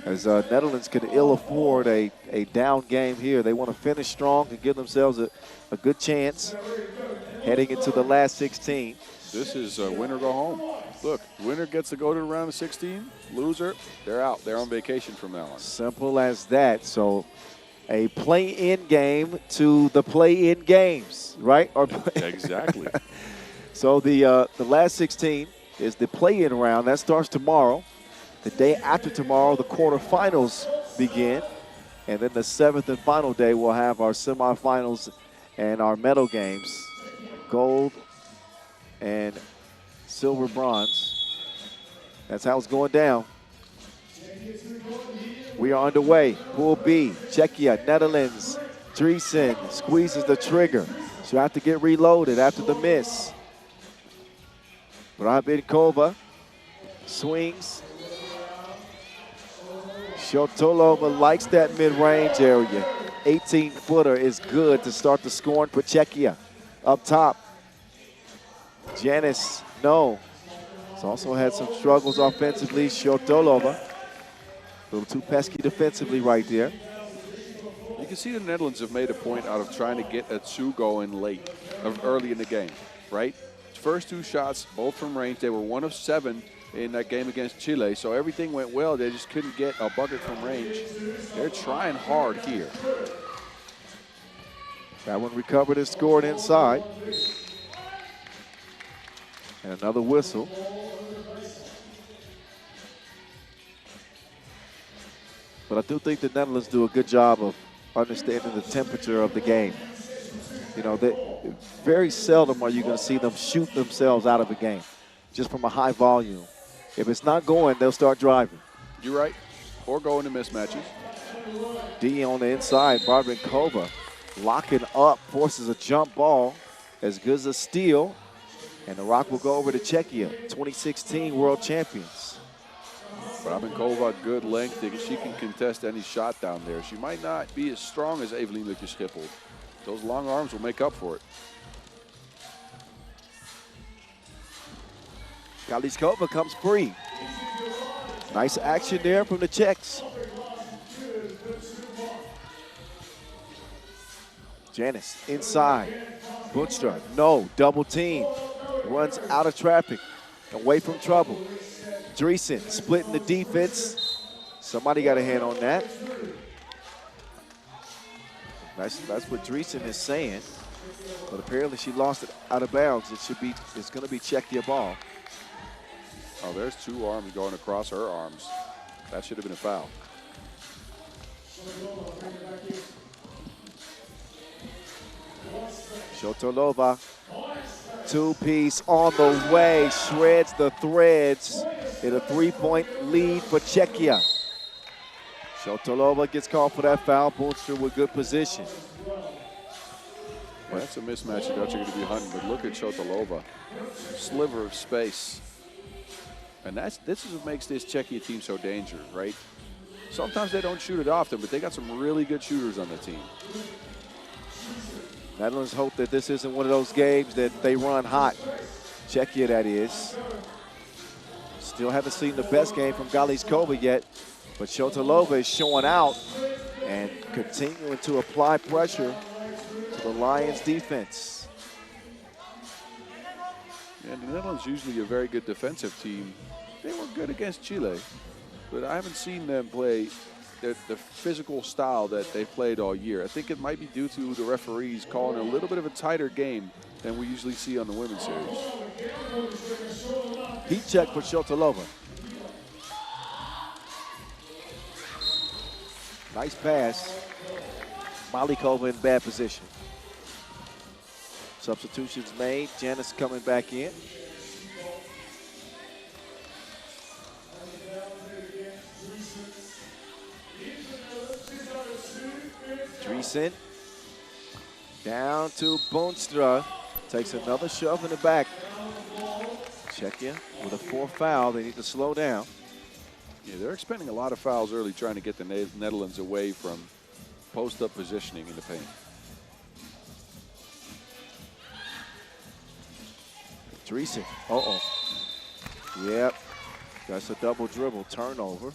as Netherlands could ill afford a down game here. They want to finish strong and give themselves a good chance heading into the last 16. This is win or go home. Look, winner gets to go to the round of 16. Loser, they're out. They're on vacation from now on. Simple as that. So a play-in game to the play-in games, right? Or exactly. So the last 16 is the play-in round. That starts tomorrow. The day after tomorrow, the quarterfinals begin. And then the 7th and final day, we'll have our semifinals and our medal games. Gold and silver, bronze. That's how it's going down. We are underway. Pool B, Czechia, Netherlands. Driesen squeezes the trigger. She'll have to get reloaded after the miss. Brabinkova swings. Shotolova likes that mid-range area. 18-footer is good to start the scoring for Czechia. Up top, Janice, no. She's also had some struggles offensively. Shotolova, a little too pesky defensively right there. You can see the Netherlands have made a point out of trying to get a 2 going late, early in the game, right? First 2 shots, both from range. They were 1 of 7 in that game against Chile, so everything went well. They just couldn't get a bucket from range. They're trying hard here. That one recovered and scored inside. And another whistle. But I do think the Netherlands do a good job of understanding the temperature of the game. You know, very seldom are you going to see them shoot themselves out of a game, just from a high volume. If it's not going, they'll start driving. You're right. Or go into mismatches. D on the inside, Brabinkova locking up, forces a jump ball, as good as a steal. And the rock will go over to Czechia, 2016 world champions. Brabinkova, good length. She can contest any shot down there. She might not be as strong as Evelien Lukke-Schiphol. Those long arms will make up for it. Galichkova comes free. Nice action there from the Czechs. Janice inside. Boonstra, no, double team. Runs out of traffic, away from trouble. Driesen splitting the defense. Somebody got a hand on that. That's what Driesen is saying. But apparently she lost it out of bounds. It's going to be Czechia ball. Oh, there's 2 arms going across her arms. That should have been a foul. Shotolova, 2-piece on the way, shreds the threads in a 3-point lead for Czechia. Shotolova gets called for that foul. Boonstra with good position. Well, that's a mismatch that you're going to be hunting, but look at Shotolova. Sliver of space. And this is what makes this Czechia team so dangerous, right? Sometimes they don't shoot it often, but they got some really good shooters on the team. Netherlands hope that this isn't one of those games that they run hot. Czechia, that is. Still haven't seen the best game from Galichkova yet, but Shotolova is showing out and continuing to apply pressure to the Lions defense. And the Netherlands usually a very good defensive team. They were good against Chile, but I haven't seen them play the physical style that they played all year. I think it might be due to the referees calling a little bit of a tighter game than we usually see on the women's series. Heat check for Shotalova. Nice pass. Malikova in bad position. Substitutions made. Janice coming back in. Driesen down to Boonstra. Takes another shove in the back. Czechia with a 4th foul. They need to slow down. Yeah, they're expending a lot of fouls early trying to get the Netherlands away from post-up positioning in the paint. Driesen. Uh-oh. Yep. That's a double dribble turnover.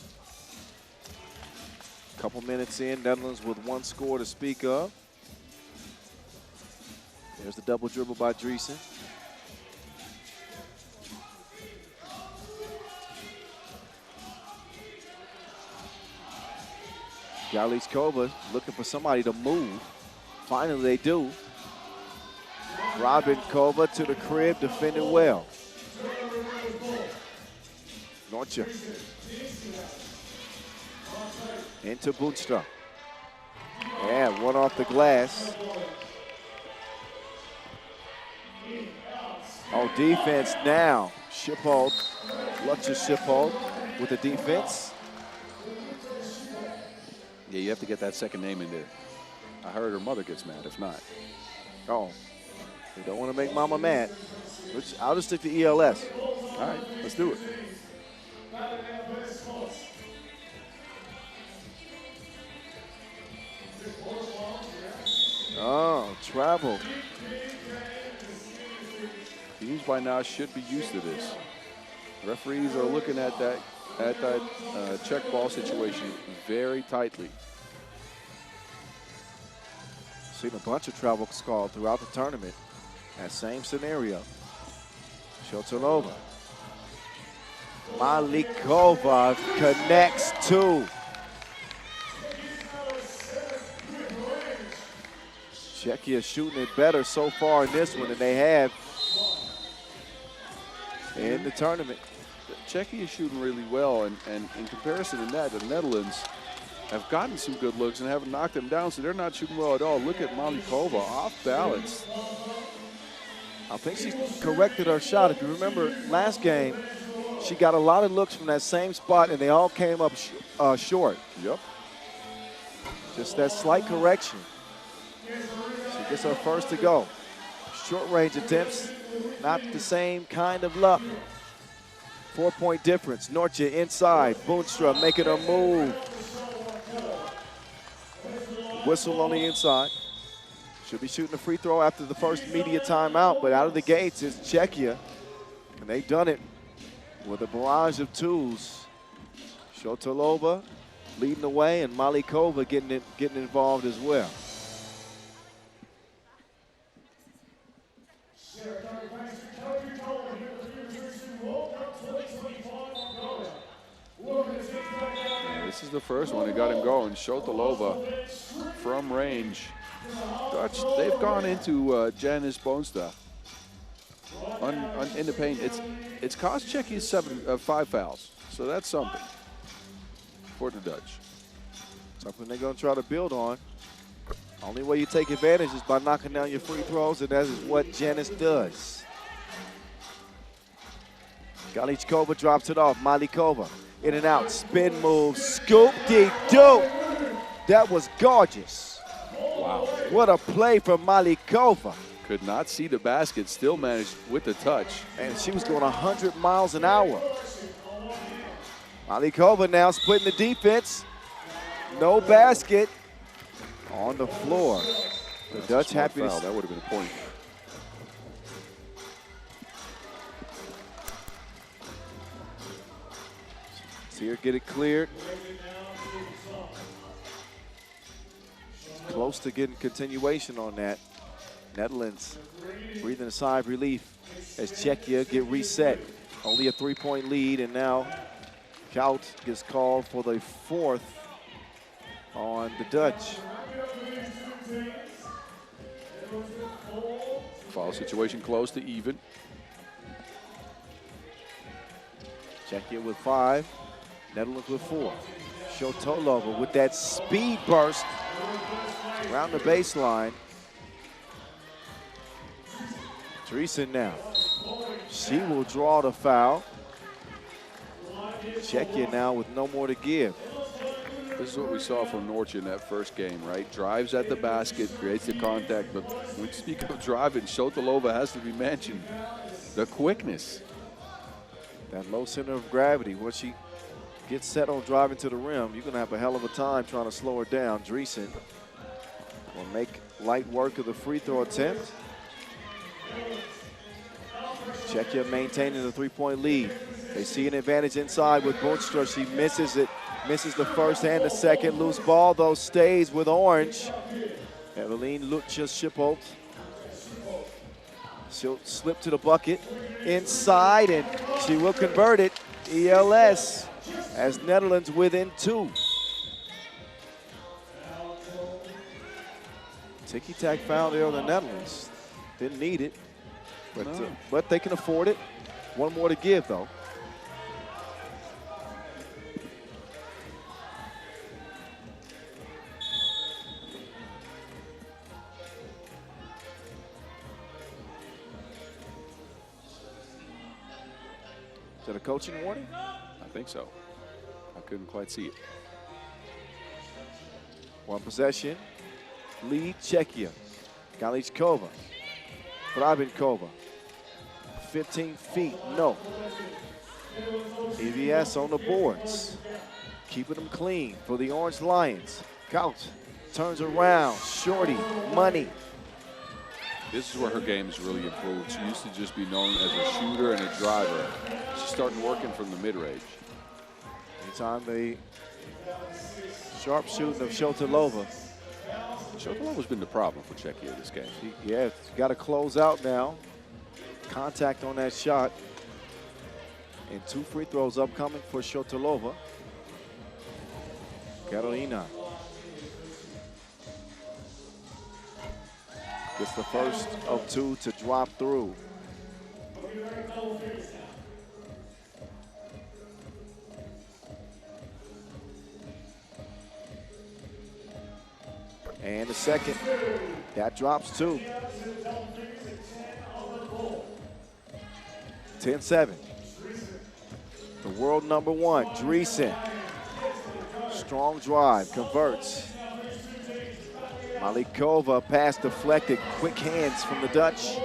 Couple minutes in, Netherlands with 1 score to speak of. There's the double dribble by Driesen. Galichkova looking for somebody to move. Finally they do. Robinkova to the crib, defended well. Nortje. Into Boonstra. Yeah, one off the glass. Oh, defense now. Shiphold, Lutcher Shiphold with the defense. Yeah, you have to get that second name in there. I heard her mother gets mad if not. Oh, they don't want to make Mama mad. I'll just stick to ELS. All right, let's do it. Oh, travel. Teams by now should be used to this. Referees are looking at that check ball situation very tightly. Seen a bunch of travels called throughout the tournament. That same scenario. Shotalova. Malikova connects 2. Czechia shooting it better so far in this one than they have in the tournament. Czechia is shooting really well, and in comparison to that, the Netherlands have gotten some good looks and haven't knocked them down, so they're not shooting well at all. Look at Malikova, off balance. I think she corrected her shot. If you remember last game, she got a lot of looks from that same spot, and they all came up short. Yep. Just that slight correction. She gets her first to go. Short range attempts, not the same kind of luck. 4-point difference. Nortje inside. Boonstra making a move. Whistle on the inside. Should be shooting a free throw after the first media timeout, but out of the gates is Czechia. And they've done it with a barrage of 2s. Shotalova leading the way, and Malikova getting involved as well. This is the first one that got him going. Shotalova from range. Dutch, they've gone into Janice Boonstra in the paint. It's cost Czechia 5 fouls, so that's something for the Dutch. Something they're going to try to build on. Only way you take advantage is by knocking down your free throws, and that is what Janice does. Galichkova drops it off. Malikova in and out, spin move, scoop-de-doo. That was gorgeous. Wow. What a play from Malikova. Could not see the basket, still managed with the touch. And she was going 100 miles an hour. Malikova now splitting the defense. No basket on the floor. The Dutch happy to... That would have been a point. See her get it cleared. Close to getting continuation on that. Netherlands breathing a sigh of relief as Czechia get reset. Only a 3-point lead, and now Kout gets called for the 4th on the Dutch. Foul situation close to even. Czechia with 5, Netherlands with 4. Shotolova with that speed burst around the baseline. Dreesen now. She will draw the foul. Czechia now with no more to give. This is what we saw from Nortje in that first game, right? Drives at the basket, creates the contact, but when you speak of driving, Shotolova has to be mentioned. The quickness. That low center of gravity, once she gets set on driving to the rim, you're going to have a hell of a time trying to slow her down. Dreesen will make light work of the free throw attempt. Czechia maintaining the 3-point lead. They see an advantage inside with Boonstra. She misses it, misses the first and the second. Loose ball, though, stays with Orange. Evelyn Lutja-Schipholt. She'll slip to the bucket inside, and she will convert it. ELS as Netherlands within 2. Ticky-tack foul there on the Netherlands. Didn't need it, but they can afford it. One more to give, though. Is that a coaching warning? I think so. I couldn't quite see it. One possession. Lead Czechia. Galichkova. Brabenkova. 15 feet, no. EVS on the boards. Keeping them clean for the Orange Lions. Kout turns around. Shorty, money. This is where her game has really improved. She used to just be known as a shooter and a driver. She's starting working from the mid-range. Anytime the sharp shooting of Shotolova. Shotolova's been the problem for Czechia this game. Yeah, got to close out now. Contact on that shot. And 2 free throws upcoming for Shotolova. Carolina gets the first of 2 to drop through. And the second, that drops 2. 10-7. The world number 1, Dreesen. Strong drive, converts. Malikova pass deflected, quick hands from the Dutch.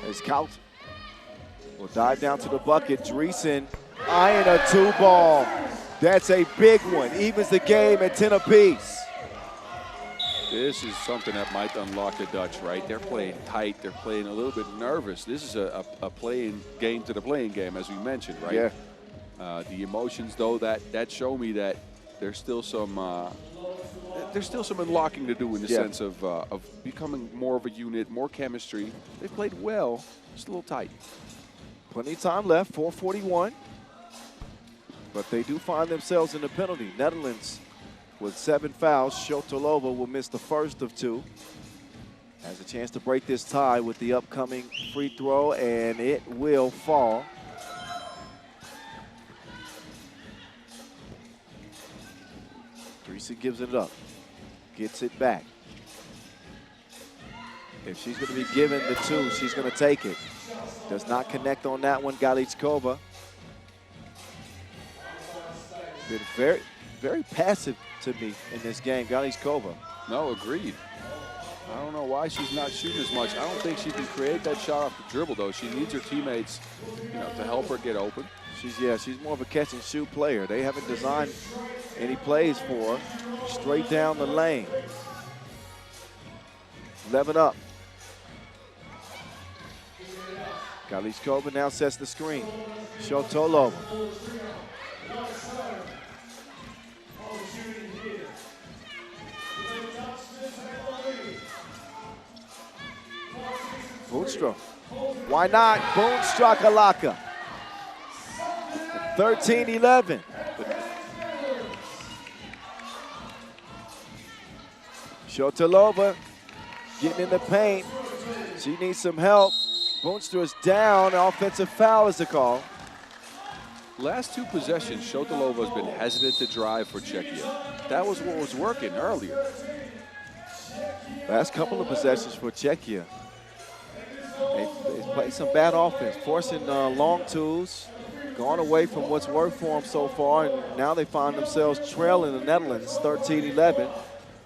As Kout will dive down to the bucket. Dreesen eyeing a 2-ball. That's a big one, evens the game at 10 apiece. This is something that might unlock the Dutch, right? They're playing tight. They're playing a little bit nervous. This is a playing game to the playing game, as we mentioned, right? Yeah. The emotions, though, that show me that there's still some unlocking to do in the sense of becoming more of a unit, more chemistry. They played well, just a little tight. Plenty of time left, 4:41. But they do find themselves in the penalty. Netherlands with 7 fouls. Shotolova will miss the first of 2. Has a chance to break this tie with the upcoming free throw, and it will fall. Dreesen gives it up, gets it back. If she's going to be given the 2, she's going to take it. Does not connect on that one, Galichkova. Been very, very passive to me in this game, Galichkova. No, agreed. I don't know why she's not shooting as much. I don't think she can create that shot off the dribble, though. She needs her teammates, to help her get open. She's more of a catch and shoot player. They haven't designed any plays for her. Straight down the lane. 11 up. Galichkova now sets the screen. Shotolova. Boonstra. Why not? Boonstra Kalaka. 13-11. Shotilova getting in the paint. She needs some help. Boonstra is down. Offensive foul is the call. Last two possessions, Shotilova has been hesitant to drive for Czechia. That was what was working earlier. Last couple of possessions for Czechia. They played some bad offense, forcing long twos, going away from what's worked for them so far, and now they find themselves trailing the Netherlands 13-11.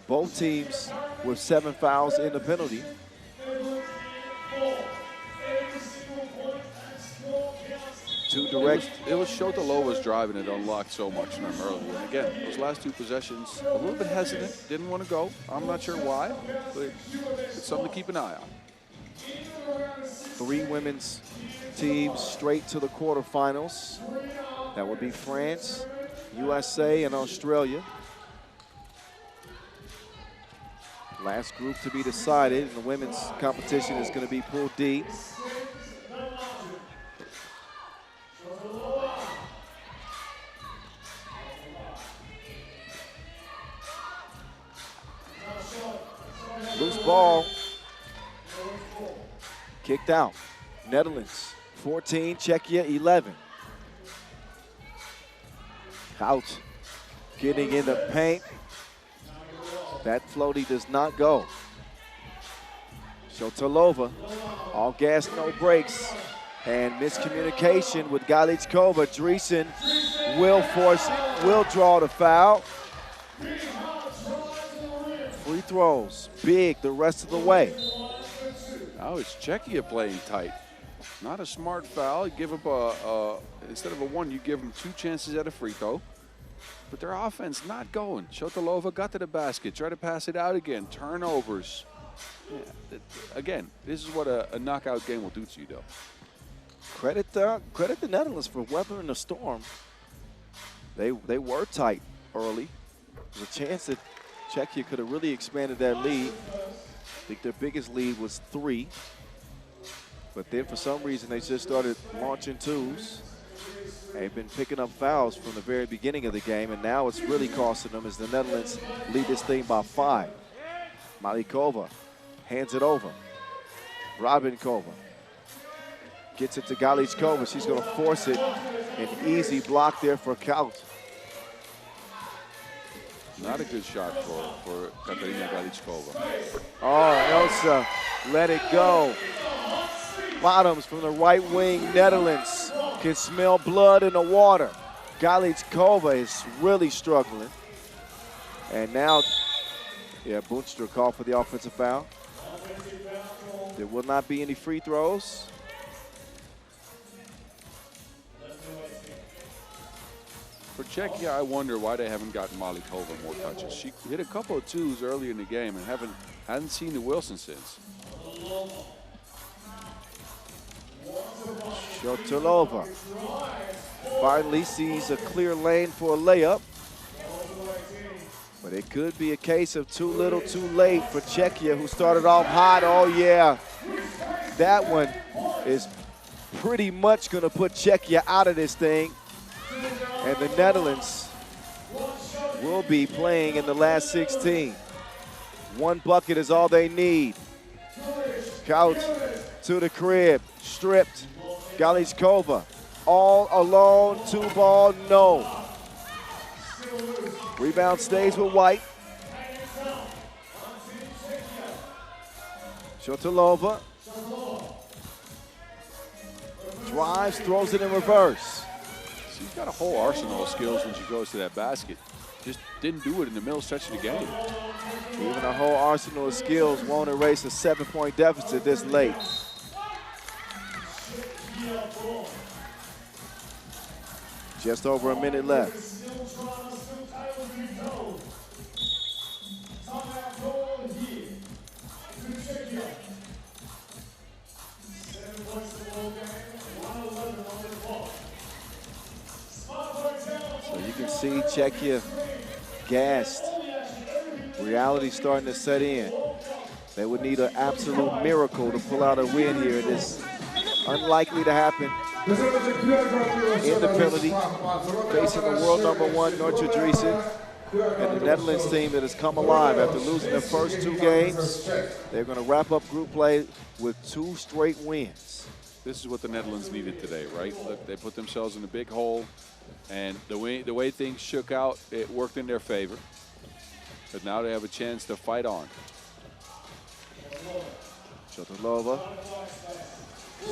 Both teams with 7 fouls in the penalty. Two direct. It was Shotilova's driving that unlocked so much from them earlier. And again, those last two possessions, a little bit hesitant, didn't want to go. I'm not sure why, but it's something to keep an eye on. 3 women's teams straight to the quarterfinals. That would be France, USA, and Australia. Last group to be decided, and the women's competition is going to be Pool D. Loose ball. Kicked out. Netherlands 14, Czechia 11. Out. Getting in the paint. That floaty does not go. Shotilova, all gas, no brakes. And miscommunication with Galichkova. Dreesen will draw the foul. Free throws, big the rest of the way. Now it's Czechia playing tight. Not a smart foul. You give up instead of a 1, you give them 2 chances at a free throw. But their offense not going. Shotilova got to the basket, try to pass it out again. Turnovers. Yeah, again, this is what a knockout game will do to you, though. Credit the Netherlands for weathering the storm. They were tight early. There's a chance that Czechia could have really expanded that lead. I think their biggest lead was 3. But then for some reason they just started launching twos. They've been picking up fouls from the very beginning of the game, and now it's really costing them as the Netherlands lead this thing by 5. Malikova hands it over. Robinkova gets it to Galichkova. She's going to force it. An easy block there for Kaut. Not a good shot for Katarina Galichkova. Oh, Elsa let it go. Bottoms from the right wing, Netherlands can smell blood in the water. Galichkova is really struggling. And now, Boonstra called for the offensive foul. There will not be any free throws. For Czechia, I wonder why they haven't gotten Malikova more touches. She hit a couple of twos earlier in the game and hadn't seen the Wilson since. Shotilova finally sees a clear lane for a layup. But it could be a case of too little, too late for Czechia, who started off hot. Oh, yeah. That one is pretty much going to put Czechia out of this thing. And the Netherlands will be playing in the last 16. 1 bucket is all they need. Kaut to the crib, stripped. Galichkova all alone, 2-ball, no. Rebound stays with White. Shotilova drives, throws it in reverse. She's got a whole arsenal of skills when she goes to that basket. Just didn't do it in the middle stretch of the game. Even a whole arsenal of skills won't erase a 7-point deficit this late. Just over a minute left. So you can see Czechia gassed. Reality starting to set in. They would need an absolute miracle to pull out a win here. It is unlikely to happen in the penalty, facing the world #1 Nortje Driesen and the Netherlands team that has come alive after losing their first 2 games. They're going to wrap up group play with 2 straight wins. This is what the Netherlands needed today, right? Look, they put themselves in a big hole, and the way things shook out, it worked in their favor. But now they have a chance to fight on. Shotilova,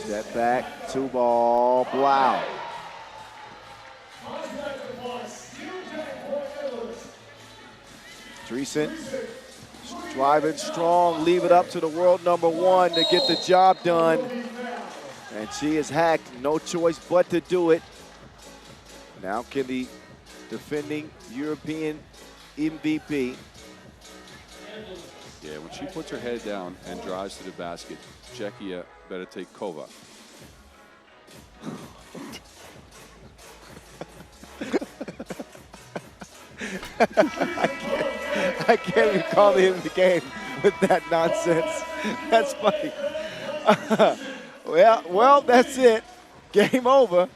step back, 2-ball, Blau. Driesen driving strong, leave it up to the world #1 to get the job done. And she is hacked, no choice but to do it. Now can the defending European MVP. Yeah, when she puts her head down and drives to the basket, Czechia better take Kova. I can't even call the end of the game with that nonsense. That's funny. Well, that's it. Game over.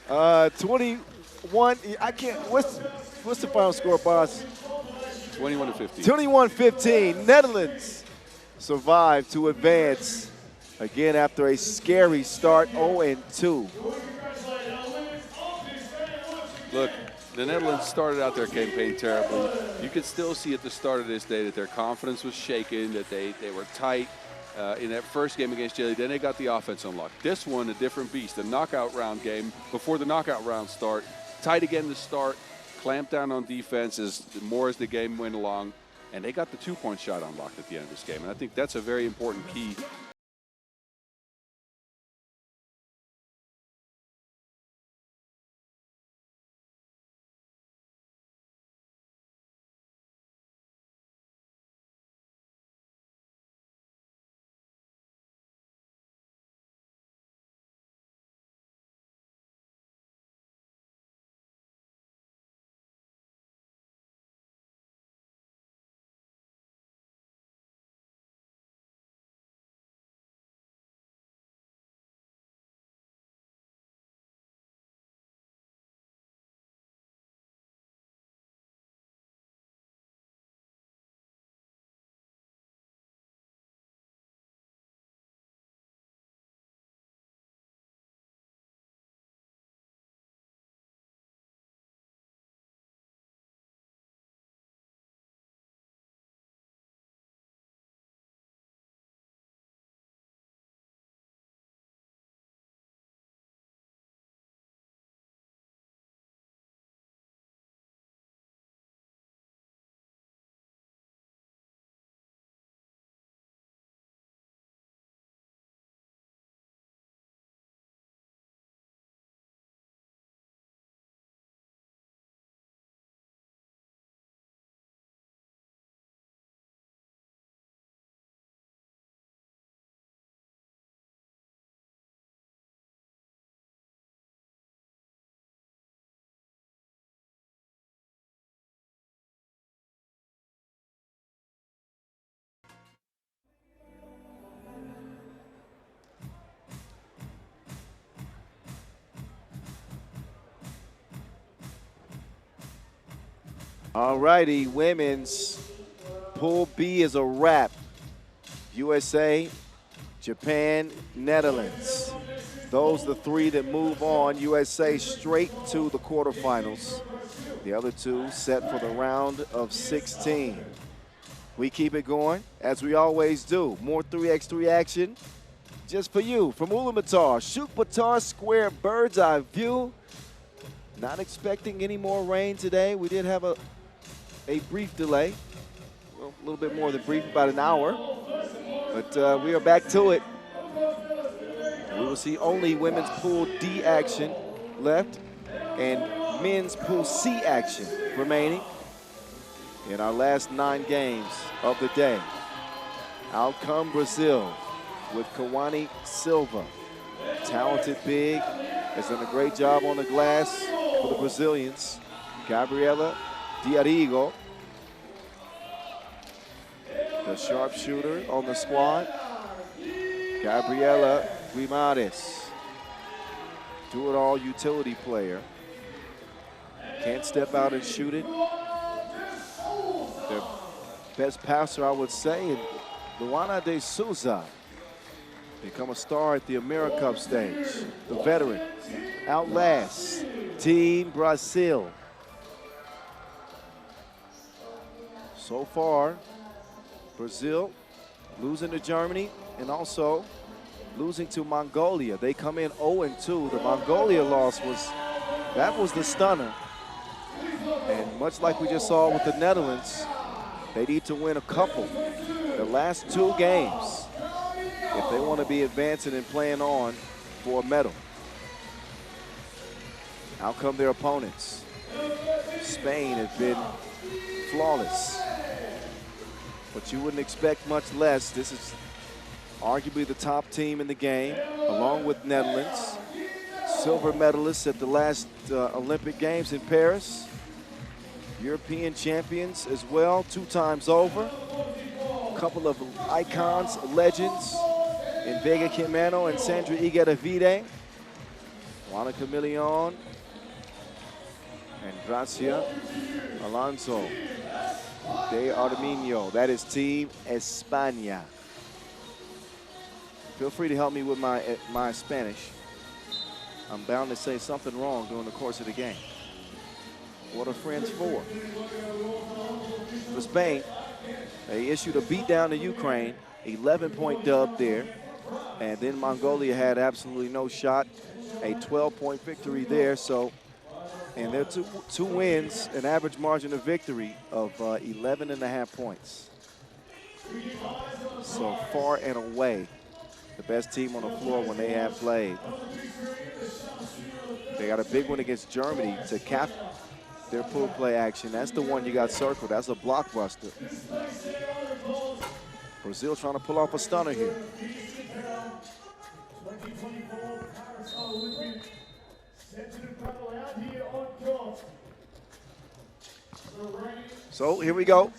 21. I can't. What's the final score, boss? 21-15. 21-15. Netherlands survived to advance again after a scary start, 0-2. Look, the Netherlands started out their campaign terribly. You could still see at the start of this day that their confidence was shaken, that they were tight in that first game against Chile. Then they got the offense unlocked. This one, a different beast, a knockout round game. Before the knockout round start, tight again to start, clamped down on defense as the game went along, and they got the 2-point shot unlocked at the end of this game. And I think that's a very important key. All righty, women's Pool B is a wrap. USA, Japan, Netherlands. Those are the 3 that move on. USA straight to the quarterfinals. The other 2 set for the round of 16. We keep it going, as we always do. More 3x3 action just for you. From Ulaanbaatar, Shoot Square bird's eye view. Not expecting any more rain today. We did have a brief delay. Well, a little bit more than brief, about an hour. But we are back to it. We will see only women's Pool D action left and men's Pool C action remaining in our last 9 games of the day. Out come Brazil with Kawani Silva. Talented big, has done a great job on the glass for the Brazilians. Gabriela Diarigo. the sharpshooter on the squad, Gabriela Guimares. Do-it-all utility player. Can't step out and shoot it. The best passer, I would say, and Luana de Souza become a star at the AmeriCup stage. The veteran outlasts Team Brazil. So far, Brazil losing to Germany and also losing to Mongolia. They come in 0-2. The Mongolia loss was the stunner. And much like we just saw with the Netherlands, they need to win a couple. The last 2 games if they want to be advancing and playing on for a medal. Out come their opponents. Spain has been flawless, but you wouldn't expect much less. This is arguably the top team in the game, along with Netherlands. Silver medalists at the last Olympic Games in Paris. European champions as well, 2 times over. A couple of icons, legends, in Vega Quimeno and Sandra Igueravide. Juana Camilion and Gracia Alonso de Arminio. That is Team España. Feel free to help me with my Spanish. I'm bound to say something wrong during the course of the game. What are friends for? For Spain, they issued a beatdown to Ukraine, 11-point dub there. And then Mongolia had absolutely no shot, a 12-point victory there. So, and their two wins, an average margin of victory of 11.5 points. So far and away, the best team on the floor when they have played. They got a big one against Germany to cap their pool play action. That's the one you got circled. That's a blockbuster. Brazil trying to pull off a stunner here. So here we go.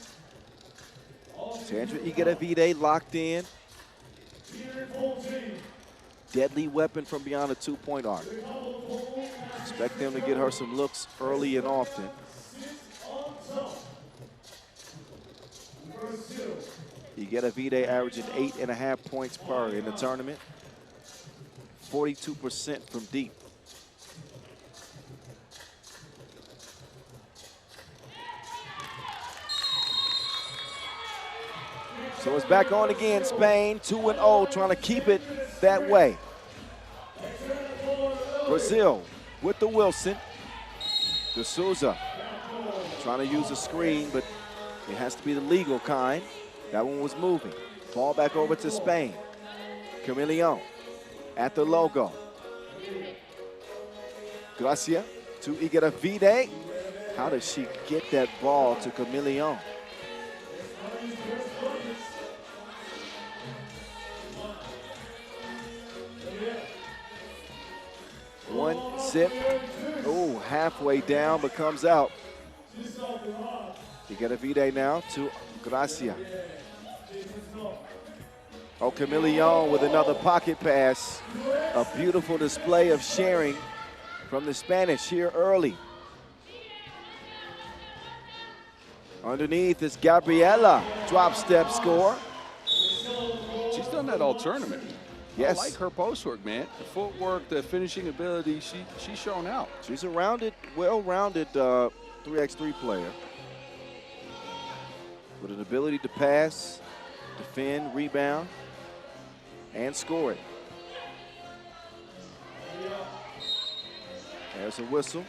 Sandra Igueravide locked in. Deadly weapon from beyond the 2-point arc. Expect them to get her some looks early and often. Igueravide averaging 8.5 points per in the tournament. 42% from deep. So it's back on again. Spain 2-0, trying to keep it that way. Brazil with the Wilson. De Souza trying to use a screen, but it has to be the legal kind. That one was moving. Ball back over to Spain. Camilion at the logo. Gracia to Igueravide. How does she get that ball to Camilion? One zip. Oh, halfway down, but comes out. Igueravide now to Gracia. Oh, Camilion with another pocket pass. A beautiful display of sharing from the Spanish here early. Underneath is Gabriela. Drop step score. She's done that all tournament. Yes. I like her post work, man. The footwork, the finishing ability, she's shown out. She's a well-rounded 3x3 player with an ability to pass, defend, rebound, and score it. There's a whistle.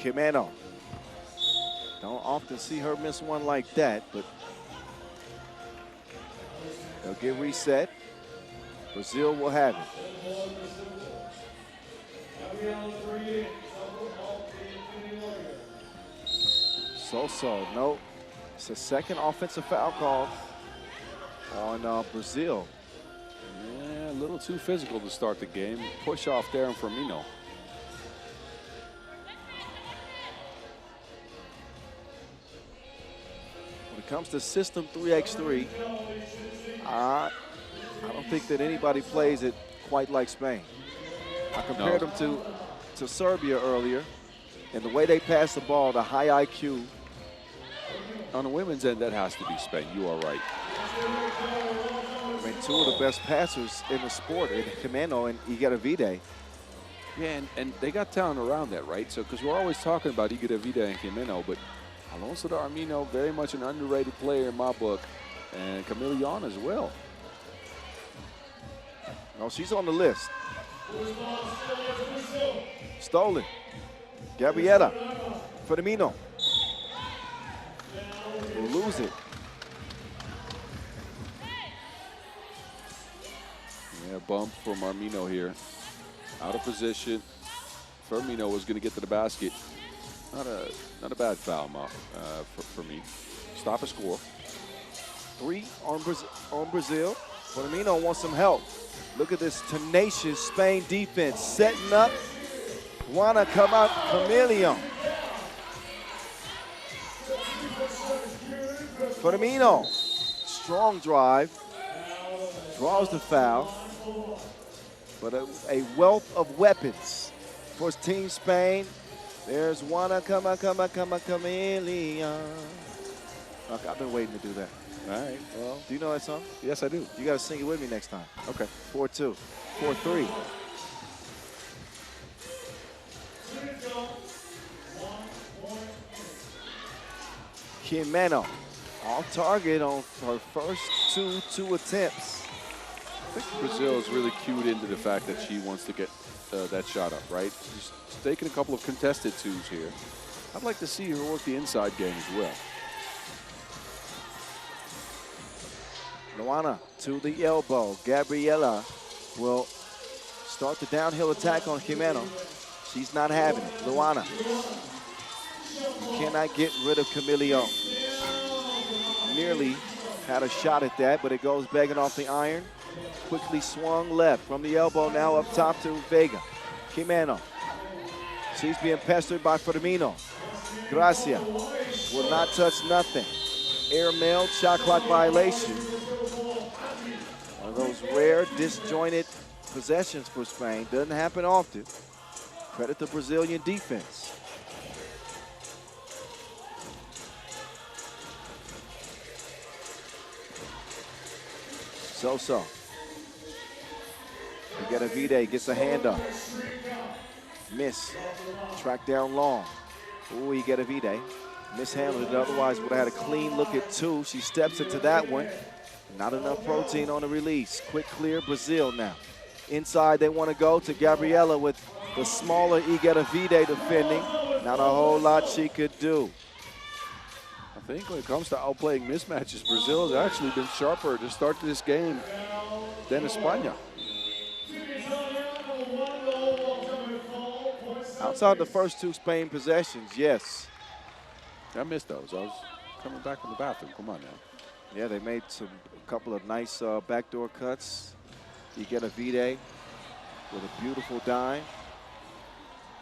Quimeno. Don't often see her miss one like that, but they'll get reset. Brazil will have it. So, no. It's a second offensive foul call on Brazil. Yeah, little too physical to start the game. Push off there and Firmino. When it comes to system 3x3, I don't think that anybody plays it quite like Spain. I compared them to Serbia earlier, and the way they pass the ball, the high IQ. On the women's end, that has to be Spain. You are right. I mean, two of the best passers in the sport, in Jimeno and Igueravide. Yeah, and they got talent around that, right? So, because we're always talking about Igueravide and Jimeno, but Alonso de Armino, very much an underrated player in my book, and Camille as well. No, she's on the list. Stolen. Gabriela. Firmino. Will lose it. Yeah, bump from Armino here. Out of position. Firmino was going to get to the basket. Not a bad foul, for me. Stop a score. 3 on Brazil. Firmino wants some help. Look at this tenacious Spain defense setting up. Wanna come out, Camille. Firmino, strong drive, draws the foul, but a wealth of weapons for Team Spain. There's Wanna come out, Camille. I've been waiting to do that. All right, well. Do you know that song? Yes, I do. You got to sing it with me next time. Okay. 4-2, 4-3. Jimeno off target on her first two attempts. I think Brazil is really cued into the fact that she wants to get that shot up, right? She's taking a couple of contested twos here. I'd like to see her work the inside game as well. Luana to the elbow. Gabriela will start the downhill attack on Jimeno. She's not having it. Luana. You cannot get rid of Camille. Nearly had a shot at that, but it goes begging off the iron. Quickly swung left from the elbow, now up top to Vega. Jimeno. She's being pestered by Firmino. Gracia will not touch nothing. Airmail, shot clock violation. One of those rare disjointed possessions for Spain. Doesn't happen often. Credit the Brazilian defense. So. Igueravide gets a hand up. Miss. Track down long. Ooh, Igueravide mishandled it. Otherwise would have had a clean look at 2. She steps into that one. Not enough protein on the release. Quick clear, Brazil now. Inside they want to go to Gabriela with the smaller Igueravide defending. Not a whole lot she could do. I think when it comes to outplaying mismatches, Brazil has actually been sharper to start this game than España. Outside the first 2 Spain possessions, yes. I missed those. I was coming back from the bathroom. Come on now. Yeah, they made a couple of nice backdoor cuts. Igueravide with a beautiful dime.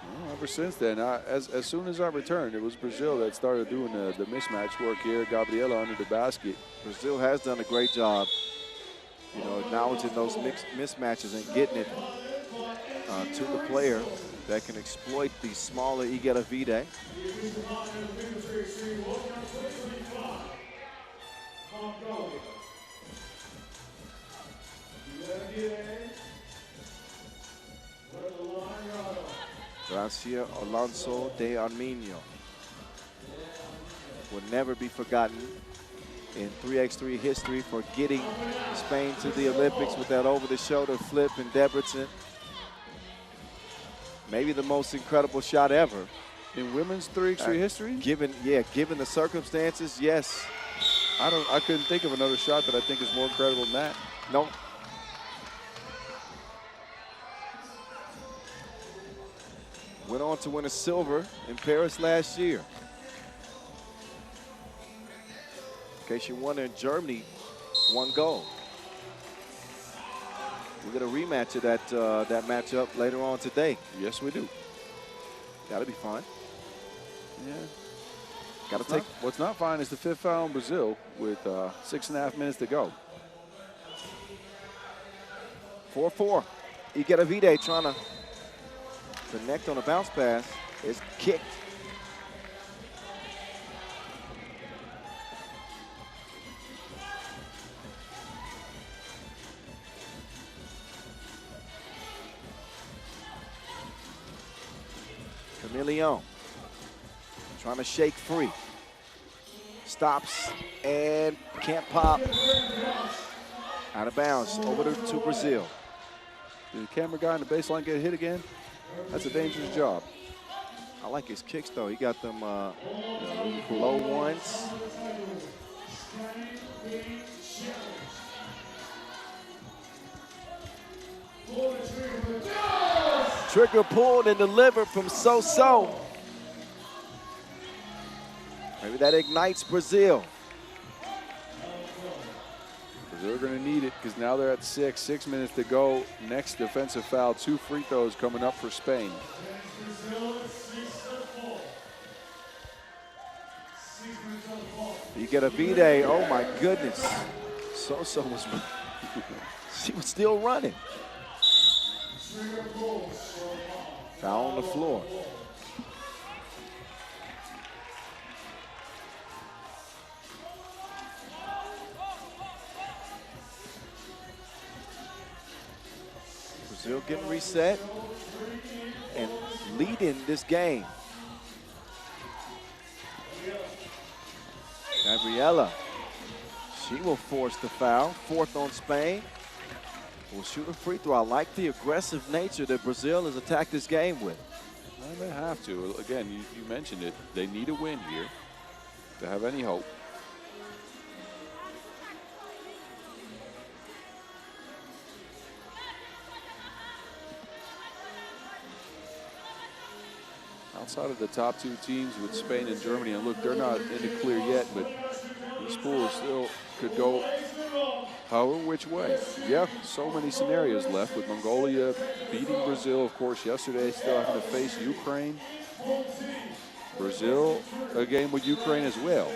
Well, ever since then, as soon as I returned, it was Brazil that started doing the mismatch work here. Gabriela under the basket. Brazil has done a great job, acknowledging those mismatches and getting it to the player that can exploit the smaller Igueravide. Gracia Alonso de Armino will never be forgotten in 3x3 history for getting Spain to the Olympics with that over-the-shoulder flip in Debrecen. Maybe the most incredible shot ever. In women's 3x3 history? Given the circumstances, yes. I couldn't think of another shot that I think is more incredible than that. No. Went on to win a silver in Paris last year. In case you're wondering, Germany won gold. We'll get a rematch of that matchup later on today. Yes, we do. That'll be fun. Yeah. What's not fine is the 5th foul in Brazil with 6.5 minutes to go. 4-4. Ulaanbaatar trying to connect on a bounce pass. It's kicked. Chameleon trying to shake free. Stops and can't pop. Out of bounds, over to Brazil. Did the camera guy in the baseline get hit again? That's a dangerous job. I like his kicks, though. He got them low ones. Trigger pulled and delivered from So-So. Maybe that ignites Brazil. They're going to need it because now they're at 6 minutes to go. Next defensive foul, 2 free throws coming up for Spain. You get a V-Day, oh my goodness. So-So was, she was still running. Foul on the floor. Brazil getting reset and leading this game. Gabriela, she will force the foul. 4th on Spain. Will shoot a free throw. I like the aggressive nature that Brazil has attacked this game with. Well, they have to. Again, you mentioned it. They need a win here to have any hope. Outside of the top 2 teams with Spain and Germany, and look, they're not in the clear yet, but this pool still could go however which way. Yeah, so many scenarios left with Mongolia beating Brazil, of course, yesterday, still having to face Ukraine. Brazil, a game with Ukraine as well.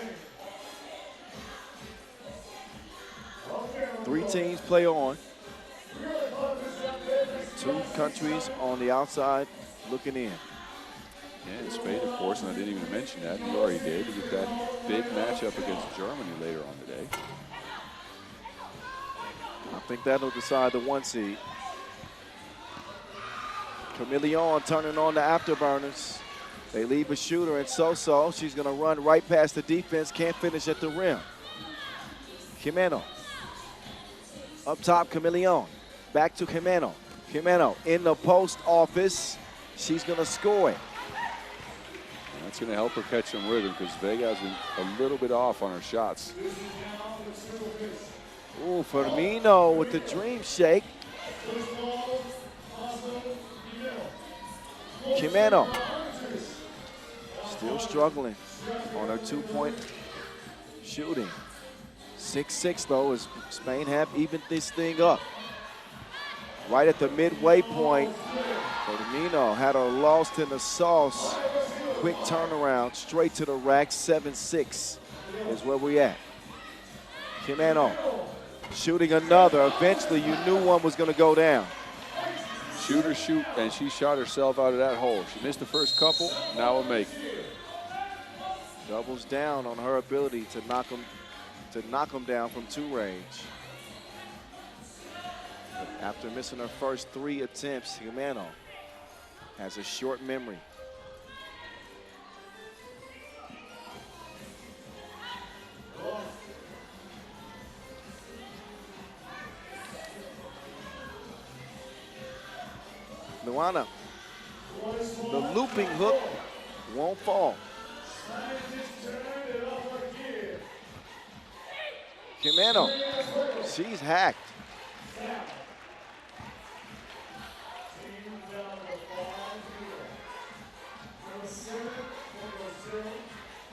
3 teams play on. 2 countries on the outside looking in. Yeah, and Spain, of course, and I didn't even mention that. You already did. With that big matchup against Germany later on today. I think that'll decide the 1 seed. Chameleon turning on the afterburners. They leave a shooter in So-So. She's going to run right past the defense. Can't finish at the rim. Jimeno. Up top, Chameleon. Back to Jimeno. Jimeno in the post office. She's going to score it. That's going to help her catch some rhythm because Vega has been a little bit off on her shots. Ooh, Firmino with the dream shake. Jimeno still struggling on her 2-point shooting. 6-6 though, as Spain have evened this thing up. Right at the midway point, Firmino had her lost in the sauce. Quick turnaround, straight to the rack, 7-6 is where we at. Jimeno shooting another. Eventually, you knew one was going to go down. Shoot her, shoot, and she shot herself out of that hole. She missed the first couple, now a make. Doubles down on her ability to knock them down from 2 range. But after missing her first 3 attempts, Jimeno has a short memory. Luana, the looping hook won't fall. Jimeno, she's hacked.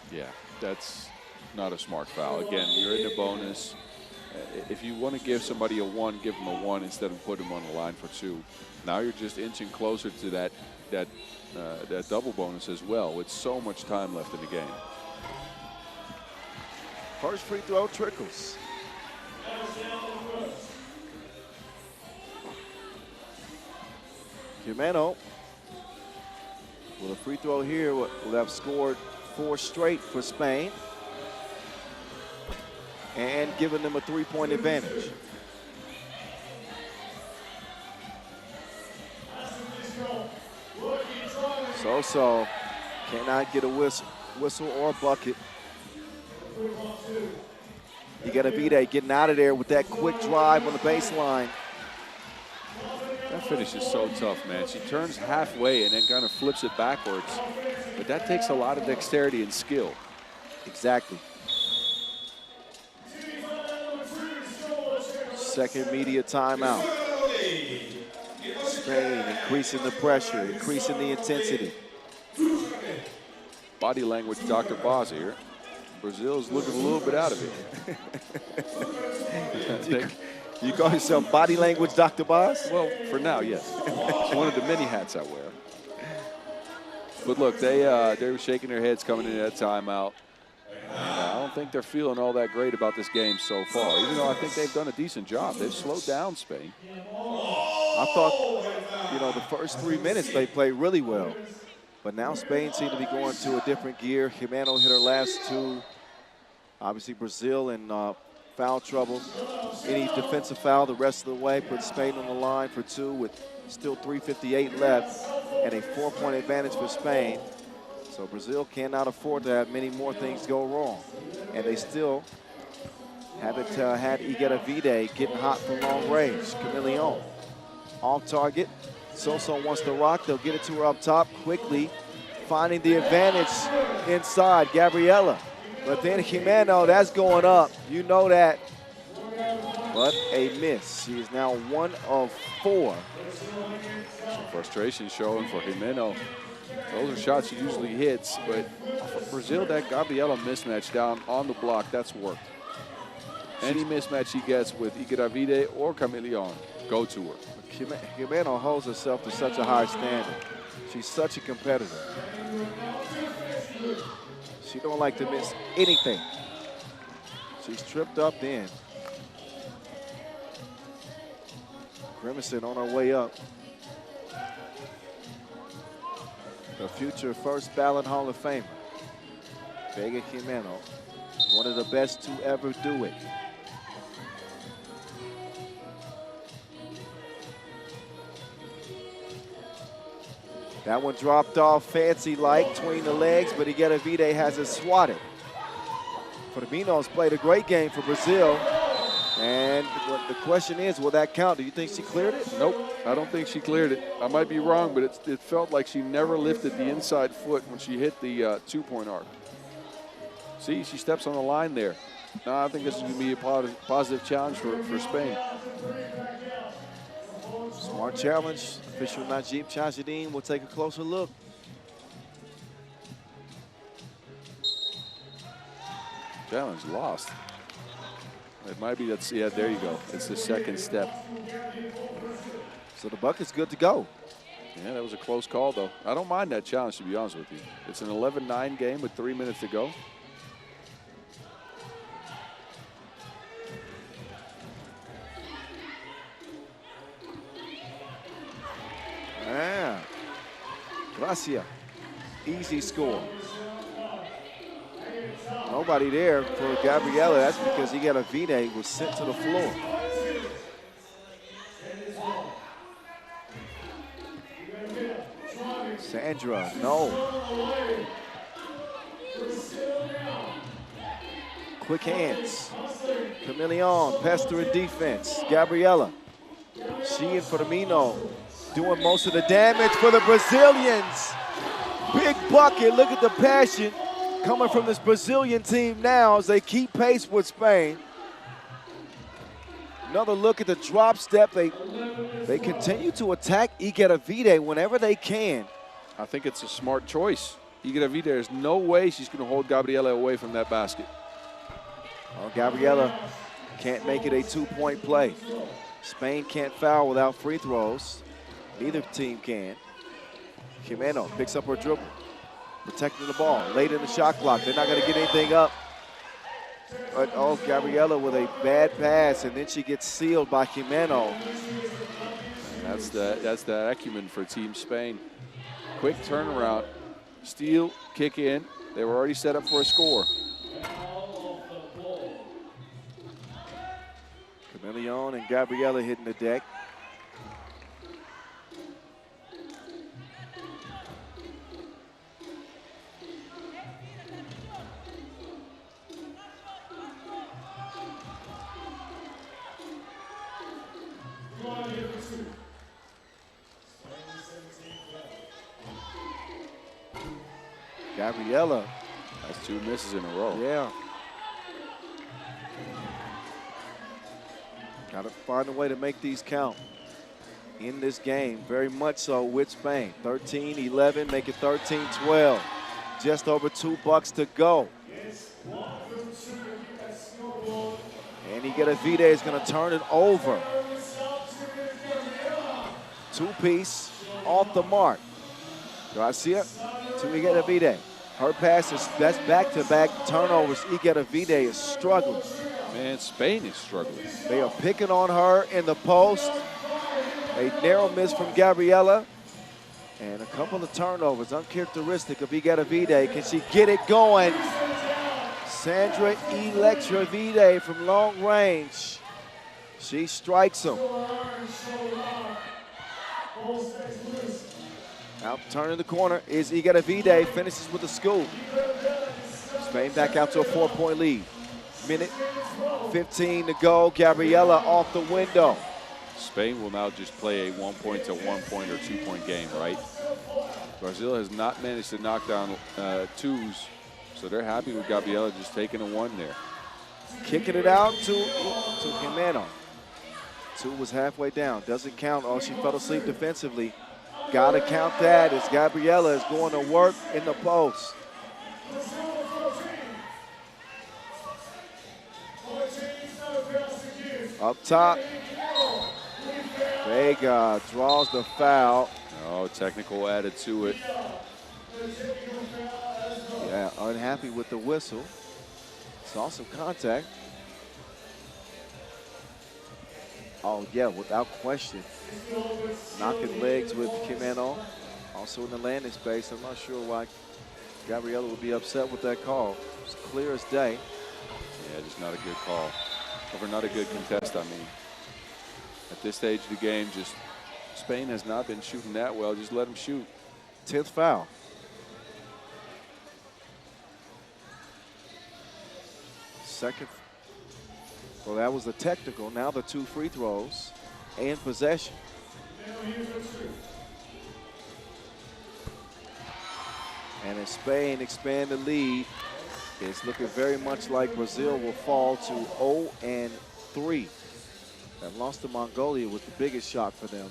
Yeah, that's not a smart foul. Again, you're in the bonus. If you want to give somebody a 1, give them a 1 instead of putting them on the line for 2. Now you're just inching closer to that double bonus as well, with so much time left in the game. First free throw trickles. Jimeno with a free throw here will have scored 4 straight for Spain and given them a 3-point advantage. So cannot get a whistle or a bucket. You got Avide getting out of there with that quick drive on the baseline. That finish is so tough, man. She turns halfway and then kind of flips it backwards. But that takes a lot of dexterity and skill. Exactly. Second media timeout. Spain increasing the pressure, increasing the intensity. Body language, Dr. Boz here. Brazil's looking a little bit out of it. You call yourself body language Dr. Boz? Well, for now, yes. It's one of the many hats I wear. But look, they were shaking their heads coming into that timeout. And I don't think they're feeling all that great about this game so far, even though I think they've done a decent job. They've slowed down Spain. I thought, the first 3 minutes they played really well. But now Spain seemed to be going to a different gear. Jimeno hit her last 2. Obviously, Brazil in foul trouble. Any defensive foul the rest of the way puts Spain on the line for 2 with still 3:58 left and a 4-point advantage for Spain. So Brazil cannot afford to have many more things go wrong. And they still haven't had Ulaanbaatar getting hot from long range. Chameleon off target. Soso wants to rock. They'll get it to her up top quickly, finding the advantage inside. Gabriella. But then Jimeno, that's going up. You know that. But a miss. She is now 1 of 4. Some frustration showing for Jimeno. Those are shots she usually hits, but for Brazil, that Gabriella mismatch down on the block, that's worked. Any mismatch she gets with Ulaanbaatar or Chameleon, go to her. Jimeno holds herself to such a high standard. She's such a competitor. She don't like to miss anything. She's tripped up then. Grimacing on her way up. The future first ballot Hall of Famer. Vega Jimeno, one of the best to ever do it. That one dropped off fancy-like between the legs, but Ulaanbaatar has it swatted. Firmino's played a great game for Brazil. And the question is, will that count? Do you think she cleared it? Nope, I don't think she cleared it. I might be wrong, but it felt like she never lifted the inside foot when she hit the 2-point arc. See, she steps on the line there. No, I think this is going to be a positive challenge for Spain. Smart challenge. Official Najib Chazidin will take a closer look. Challenge lost. It might be that's, yeah, there you go. It's the second step. So the bucket's good to go. Yeah, that was a close call, though. I don't mind that challenge, to be honest with you. It's an 11-9 game with 3 minutes to go. Yeah. Gracia. Easy score. Nobody there for Gabriella. That's because Ulaanbaatar was sent to the floor. Sandra, no. Quick hands. Chameleon, pestering defense. Gabriella. She and Firmino doing most of the damage for the Brazilians. Big bucket, look at the passion coming from this Brazilian team now as they keep pace with Spain. Another look at the drop step. They continue to attack Ulaanbaatar whenever they can. I think it's a smart choice. Ulaanbaatar, there's no way she's going to hold Gabriella away from that basket. Well, Gabriella Can't make it a two-point play. Spain can't foul without free throws. Neither team can. Jimeno picks up her dribble, protecting the ball. Late in the shot clock, they're not going to get anything up. But, oh, Gabriela with a bad pass, and then she gets sealed by Jimeno. That's the acumen for Team Spain. Quick turnaround, steal, kick in. They were already set up for a score. Camillion and Gabriela hitting the deck. Gabriela. That's 2 misses in a row. Yeah. Got to find a way to make these count in this game. Very much so with Spain. 13-11, make it 13-12. Just over $2 to go. And Higuera-Vide is going to turn it over. Two-piece off the mark. Garcia to Higuera-Vide. Her passes, that's back-to-back turnovers. Higuera-Vide is struggling. Man, Spain is struggling. They are picking on her in the post. A narrow miss from Gabriela. And a couple of turnovers, uncharacteristic of Higuera-Vide. Can she get it going? Sandra Electra-Vide from long range. She strikes him. Out turning the corner is Higuera-Vide, finishes with a scoop. Spain back out to a 4-point lead. Minute 15 to go. Gabriela off the window. Spain will now just play a 1-point to 1-point or 2-point game, right? Brazil has not managed to knock down twos, so they're happy with Gabriela just taking a 1 there. Kicking it out to Jimeno. 2 was halfway down. Doesn't count. Oh, she fell asleep defensively. Got to count that as Gabriela is going to work in the post. Up top, Vega draws the foul. Oh, technical added to it. Yeah, unhappy with the whistle. Saw some contact. Oh, yeah, without question. Knocking legs with Jimeno. Also in the landing space. I'm not sure why Gabriela would be upset with that call. It's clear as day. Yeah, just not a good call. Or not a good contest, I mean. At this stage of the game, just Spain has not been shooting that well. Just let them shoot. 10th foul. Second. Well, that was the technical. Now the 2 free throws and possession. And as Spain expand the lead, it's looking very much like Brazil will fall to 0-3. That loss to Mongolia was the biggest shock for them.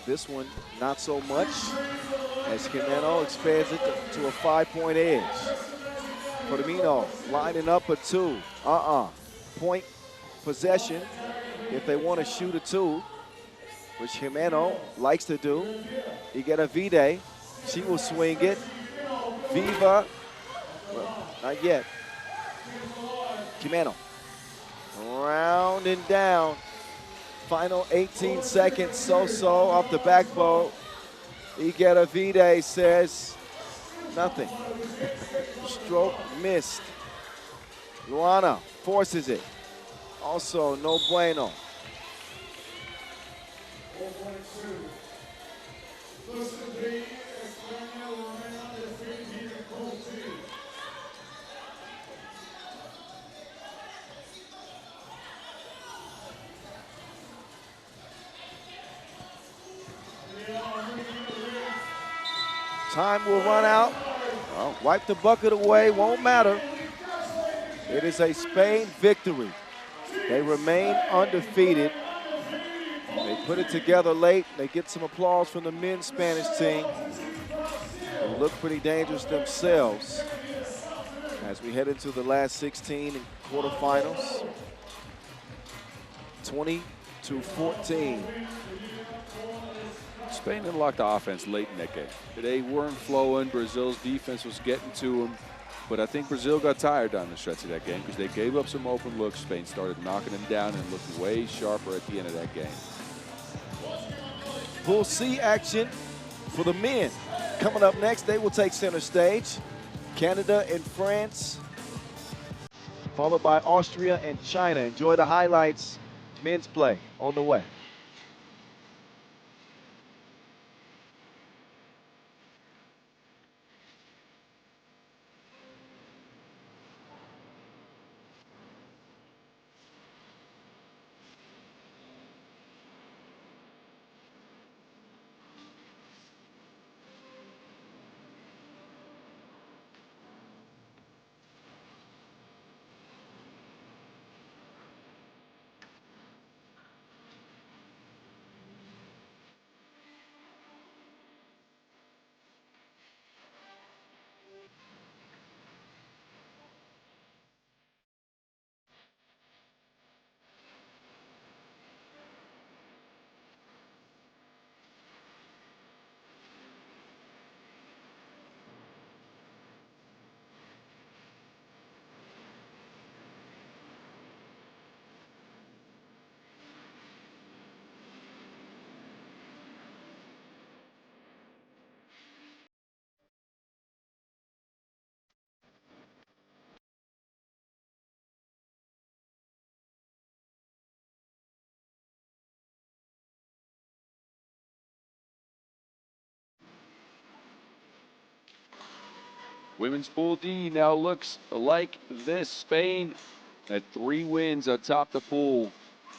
This one, not so much, as Jimeno expands it to a 5-point edge. Firmino lining up a 2. Point possession if they want to shoot a 2, which Jimeno likes to do. Higuera-Vide, she will swing it. Viva. Well, not yet. Jimeno. Round and down. Final 18 seconds. So-so off the backbone. Higuera-Vide says nothing. Stroke missed. Luana forces it. Also, no bueno. Time will run out. Well, wipe the bucket away, won't matter. It is a Spain victory. They remain undefeated. They put it together late. They get some applause from the men's Spanish team. They look pretty dangerous themselves. as we head into the last 16 in quarterfinals. 20-14. Spain unlocked the offense late in that game. They weren't flowing. Brazil's defense was getting to them. But I think Brazil got tired down the stretch of that game because they gave up some open looks. Spain started knocking them down and looked way sharper at the end of that game. Pool C action for the men. Coming up next, they will take center stage. Canada and France, followed by Austria and China. Enjoy the highlights. Men's play on the way. Women's Pool D now looks like this. Spain at 3 wins atop the pool.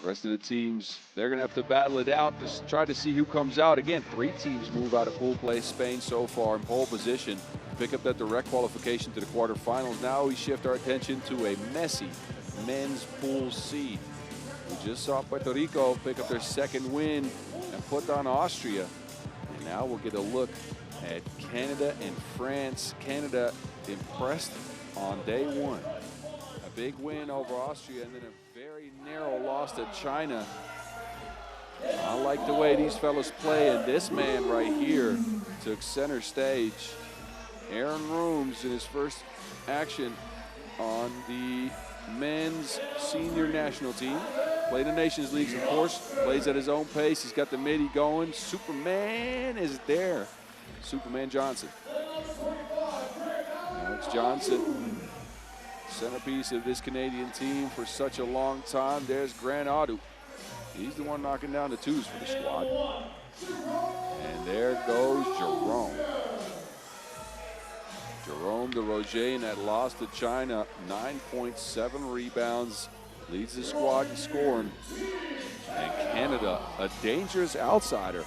The rest of the teams, they're going to have to battle it out to try to see who comes out. Again, 3 teams move out of pool play. Spain so far in pole position. Pick up that direct qualification to the quarterfinals. Now we shift our attention to a messy men's Pool C. We just saw Puerto Rico pick up their 2nd win and put down Austria. And now we'll get a look at Canada and France. Canada impressed on day 1. A big win over Austria and then a very narrow loss to China. I like the way these fellas play, and this man right here took center stage. Aaron Rooms in his first action on the men's senior national team. Played in Nations Leagues, of course. Plays at his own pace. He's got the midi going. Superman is there. Superman Johnson. Alex Johnson, centerpiece of this Canadian team for such a long time. There's Grant Audu. He's the one knocking down the 2s for the squad. And there goes Jerome. Jerome de Roger in that loss to China, 9.7 rebounds, leads the squad in scoring. And Canada, a dangerous outsider.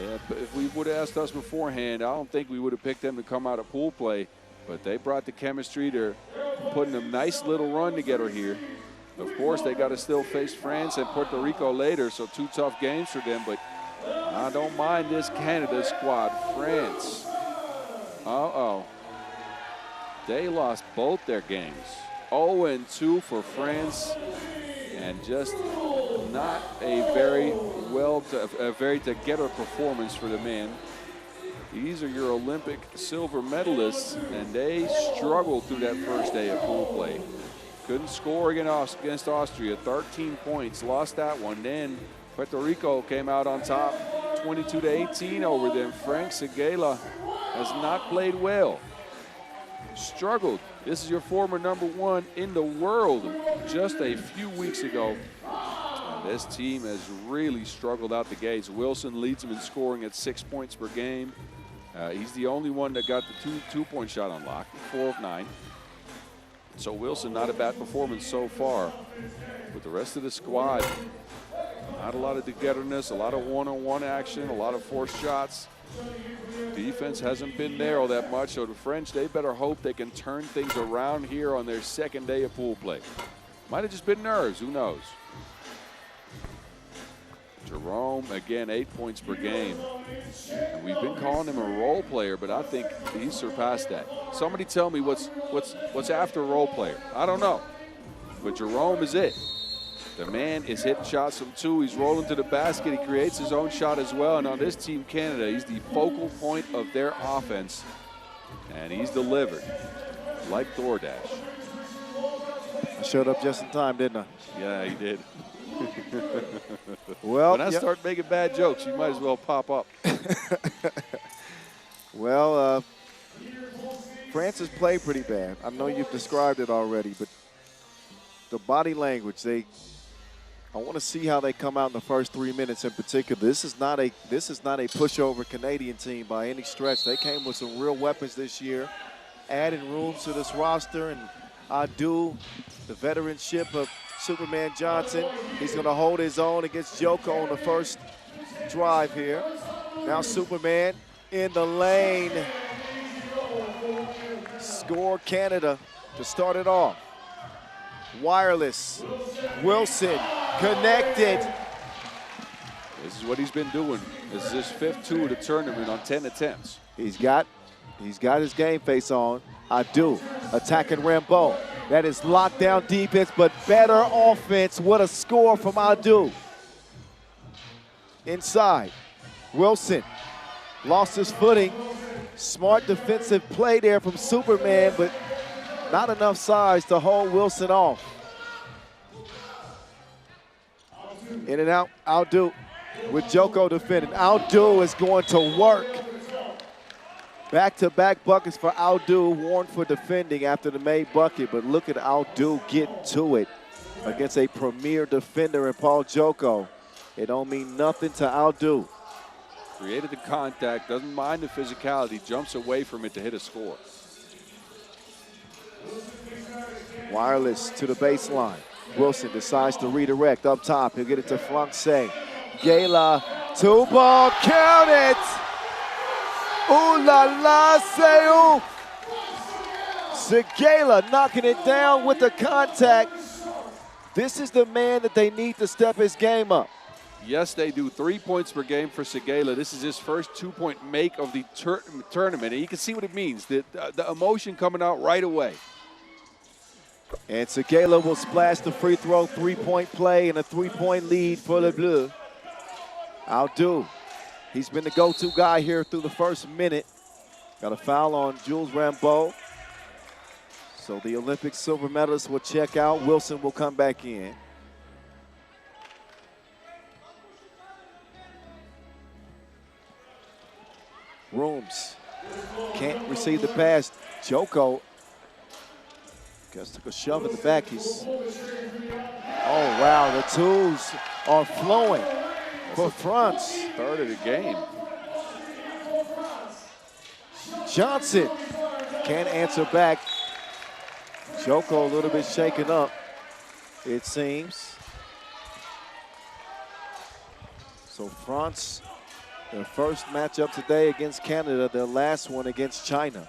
Yeah, but if we would have asked us beforehand, I don't think we would have picked them to come out of pool play. But they brought the chemistry. They're putting a nice little run together here. Of course, they got to still face France and Puerto Rico later, so 2 tough games for them. But I don't mind this Canada squad. France. They lost both their games. 0-2 for France, and just not a very together performance for the men. These are your Olympic silver medalists, and they struggled through that first day of pool play. Couldn't score against Austria, 13 points, lost that one. Then Puerto Rico came out on top, 22-18 over them. Frank Seguela has not played well. Struggled. This is your former #1 in the world just a few weeks ago. And this team has really struggled out the gates. Wilson leads them in scoring at 6 points per game. He's the only one that got the two-point shot unlocked, 4 of 9. So Wilson, not a bad performance so far. But the rest of the squad, not a lot of togetherness, a lot of one-on-one action, a lot of forced shots. Defense hasn't been there all that much, so the French, they better hope they can turn things around here on their 2nd day of pool play. Might have just been nerves, who knows? Jerome, again, 8 points per game. And we've been calling him a role player, but I think he's surpassed that. Somebody tell me what's after a role player. I don't know. But Jerome is it. The man is hitting shots from 2. He's rolling to the basket. He creates his own shot as well. And on this Team Canada, he's the focal point of their offense. And he's delivered like DoorDash. I showed up just in time, didn't I? Yeah, he did. Well, when I start making bad jokes, you might as well pop up. Well, France has played pretty bad. I know you've described it already, but the body language, I want to see how they come out in the first 3 minutes in particular. This is not a pushover Canadian team by any stretch. They came with some real weapons this year, adding rooms to this roster, and Adu, the veteranship of Superman Johnson, he's going to hold his own against Joko on the first drive here. Now Superman in the lane. Score Canada to start it off. Wireless. Wilson connected. This is what he's been doing. This is his 5th 2 of the tournament on 10 attempts. He's got his game face on. Adu attacking Rambo. That is lockdown defense, but better offense. What a score from Adu. Inside. Wilson lost his footing. Smart defensive play there from Superman, but not enough size to hold Wilson off. In and out, Adu with Joko defending. Adu is going to work. Back-to-back buckets for Adu, warned for defending after the made bucket, but look at Adu get to it against a premier defender in Paul Joko. It don't mean nothing to Adu. Created the contact, doesn't mind the physicality, jumps away from it to hit a score. Wireless to the baseline. Wilson decides to redirect up top. He'll get it to Francais. Gala, 2-ball, count it! Ooh la la, say ooh! Segala knocking it down with the contact. This is the man that they need to step his game up. Yes, they do. 3 points per game for Segala. This is his first 2-point make of the tournament, and you can see what it means. The emotion coming out right away. And Segala will splash the free throw, 3-point play, and a 3-point lead for Le Bleu. Adu. He's been the go-to guy here through the first minute. Got a foul on Jules Rambeau. So the Olympic silver medalist will check out. Wilson will come back in. Rooms can't receive the pass. Joko just took a shove in the back. Oh, wow, the twos are flowing for France. 3rd of the game. Johnson can't answer back. Joko a little bit shaken up, it seems. So France, their first matchup today against Canada, their last one against China.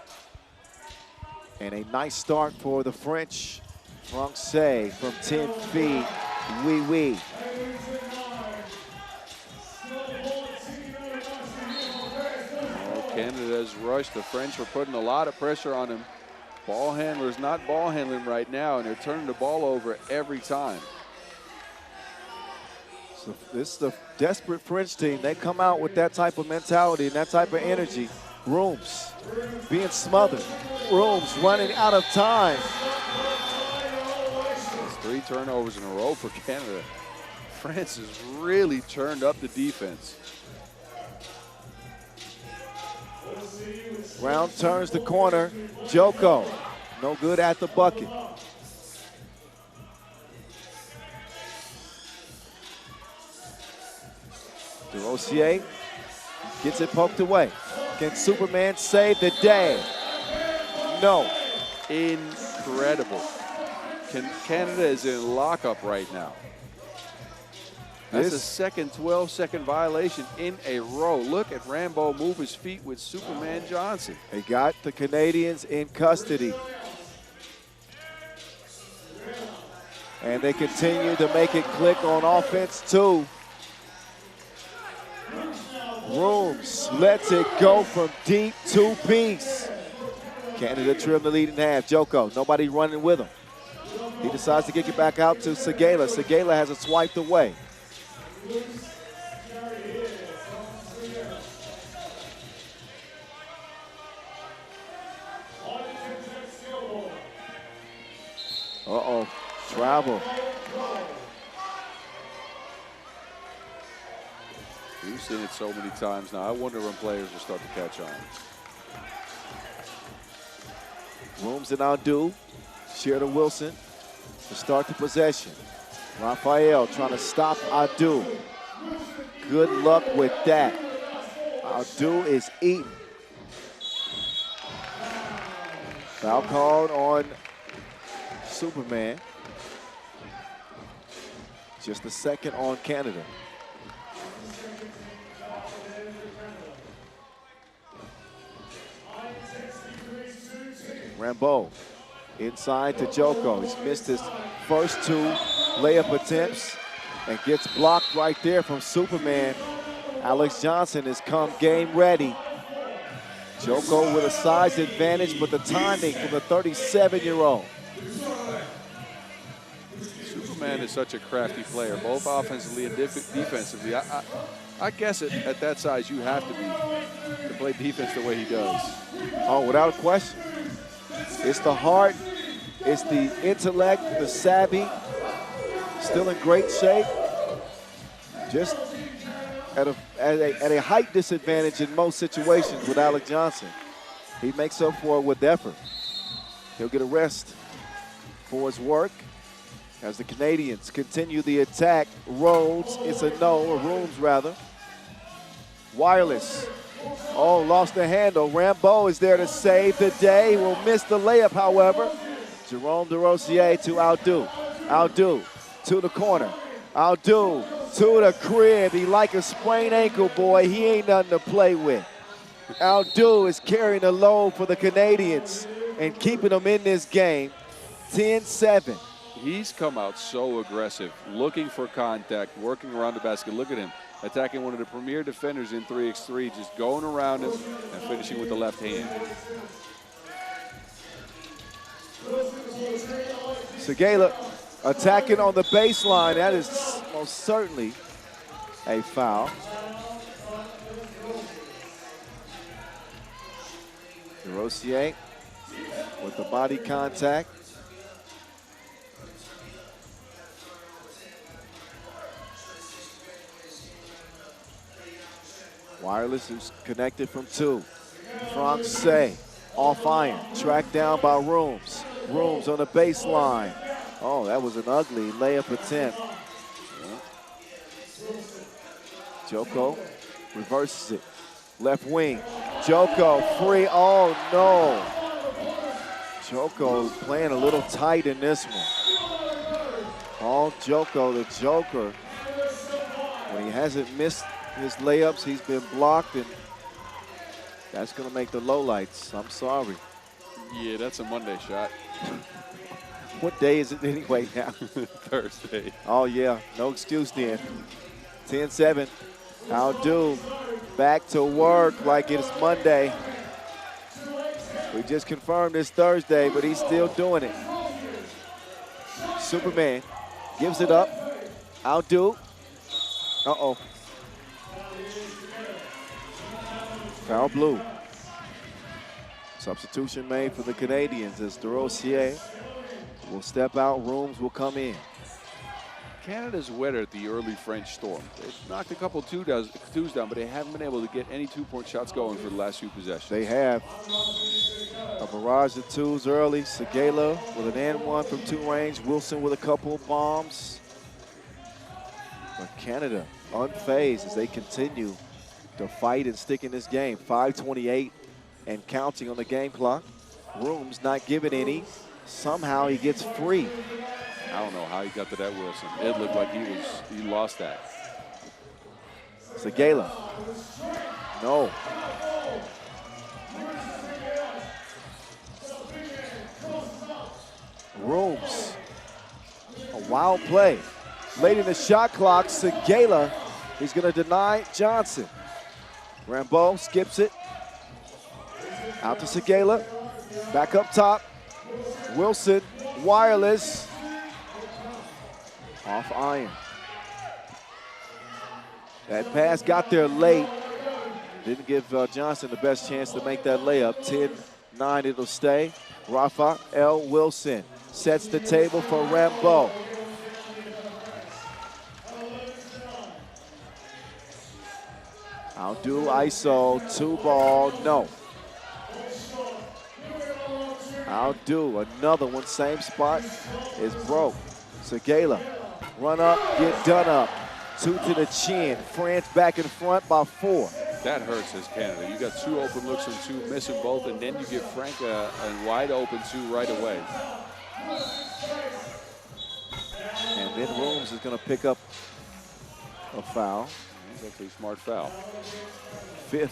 And a nice start for the French. Francais from 10 feet. Oui. Canada's rushed. The French were putting a lot of pressure on him. Ball handlers not ball handling right now, and they're turning the ball over every time. So this is the desperate French team. They come out with that type of mentality and that type of energy. Rooms being smothered. Rooms running out of time. That's 3 turnovers in a row for Canada. France has really turned up the defense. Brown turns the corner. Joko, no good at the bucket. DeRosier gets it poked away. Can Superman save the day? No. Incredible. Canada is in lockup right now. That's the second 12-second violation in a row. Look at Rambeau move his feet with Superman Johnson. They got the Canadians in custody. And they continue to make it click on offense too. Rooms lets it go from deep, two-piece. Canada trimmed the lead in half. Joko, nobody running with him. He decides to kick it back out to Segala. Segala has it swiped away. Uh-oh, travel. We've seen it so many times now. I wonder when players will start to catch on. Rooms and Adu share to Wilson to start the possession. Raphael trying to stop Adu. Good luck with that. Adu is eating. Foul called on Superman. Just the second on Canada. Rambeau inside to Joko. He's missed his first two layup attempts and gets blocked right there from Superman. Alex Johnson has come game ready. Joko with a size advantage, but the timing from the 37-year-old. Superman is such a crafty player, both offensively and defensively. I guess at that size you have to be to play defense the way he does. Oh, without a question. It's the heart, it's the intellect, the savvy. Still in great shape. Just at a height disadvantage in most situations with Alex Johnson. He makes up for it with effort. He'll get a rest for his work as the Canadians continue the attack. Rhodes, it's a no, or Rooms rather. Wireless. Oh, lost the handle. Rambeau is there to save the day. Will miss the layup, however. Jerome DeRosier to Adu. Adu to the corner. Adu to the crib. He like a sprained ankle, boy. He ain't nothing to play with. Adu is carrying the load for the Canadians and keeping them in this game. 10-7. He's come out so aggressive, looking for contact, working around the basket. Look at him, attacking one of the premier defenders in 3x3, just going around him and finishing with the left hand. Segala attacking on the baseline. That is most certainly a foul. DeRosier with the body contact. Wireless who's connected from two. Francais off iron, tracked down by Rooms. Rooms on the baseline. Oh, that was an ugly layup attempt. Joko reverses it. Left wing. Joko free. Oh no. Joko playing a little tight in this one. Paul Joko, the Joker. When he hasn't missed his layups, he's been blocked, and that's going to make the lowlights. I'm sorry. Yeah, that's a Monday shot. What day is it anyway now? Thursday. Oh, yeah. No excuse then. 10-7. Adu back to work like it's Monday. We just confirmed it's Thursday, but he's still doing it. Superman gives it up. Adu. Uh-oh. Foul blue. Substitution made for the Canadians as DeRosier will step out. Rooms will come in. Canada's weathered the early French storm. They've knocked a couple twos down, but they haven't been able to get any two-point shots going for the last few possessions. They have a barrage of twos early. Segala with an and one from two range. Wilson with a couple of bombs. But Canada unfazed as they continue to fight and stick in this game. 5:28 and counting on the game clock. Rooms not giving any. Somehow he gets free. I don't know how he got to that Wilson. It looked like he lost that. Segala. No. Rooms. A wild play. Late in the shot clock, Segala is going to deny Johnson. Rambo skips it. Out to Segala. Back up top. Wilson, wireless. Off iron. That pass got there late. Didn't give Johnson the best chance to make that layup. 10-9 it'll stay. Rafa L. Wilson sets the table for Rambo. Outdo ISO, 2-ball, no. Outdo, another one, same spot is broke. Segala, run up, get done up. 2 to the chin. France back in front by 4. That hurts as Canada. You got 2 open looks and 2 missing both, and then you give Frank a wide open 2 right away. And then Rooms is going to pick up a foul. That's actually a smart foul. 5th.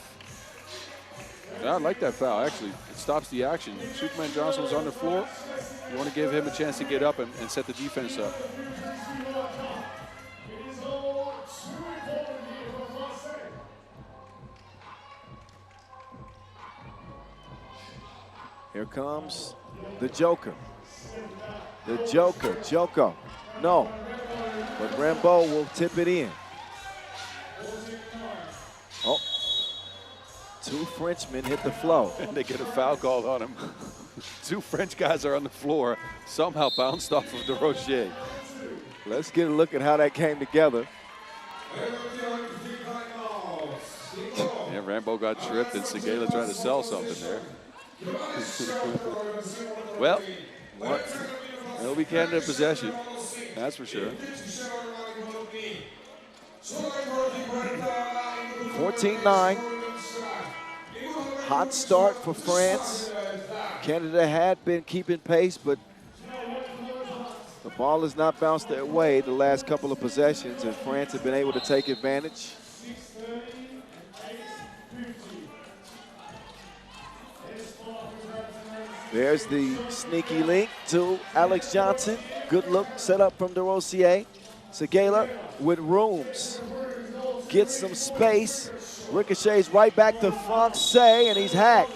Yeah, I like that foul. Actually, it stops the action. Superman Johnson was on the floor. You want to give him a chance to get up and set the defense up. Here comes the Joker. The Joker, Joko. No, but Rambo will tip it in. Oh, 2 Frenchmen hit the flow. And they get a foul called on him. 2 French guys are on the floor, somehow bounced off of the Rocher. Let's get a look at how that came together. Yeah, Rambo got tripped and Segala tried to sell something there. Well, it'll be Canada possession, that's for sure. 14-9. Hot start for France. Canada had been keeping pace, but the ball has not bounced their way the last couple of possessions, and France have been able to take advantage. There's the sneaky link to Alex Johnson. Good look set up from DeRosier. Segala with Rooms. Gets some space. Ricochets right back to Francais, and he's hacked.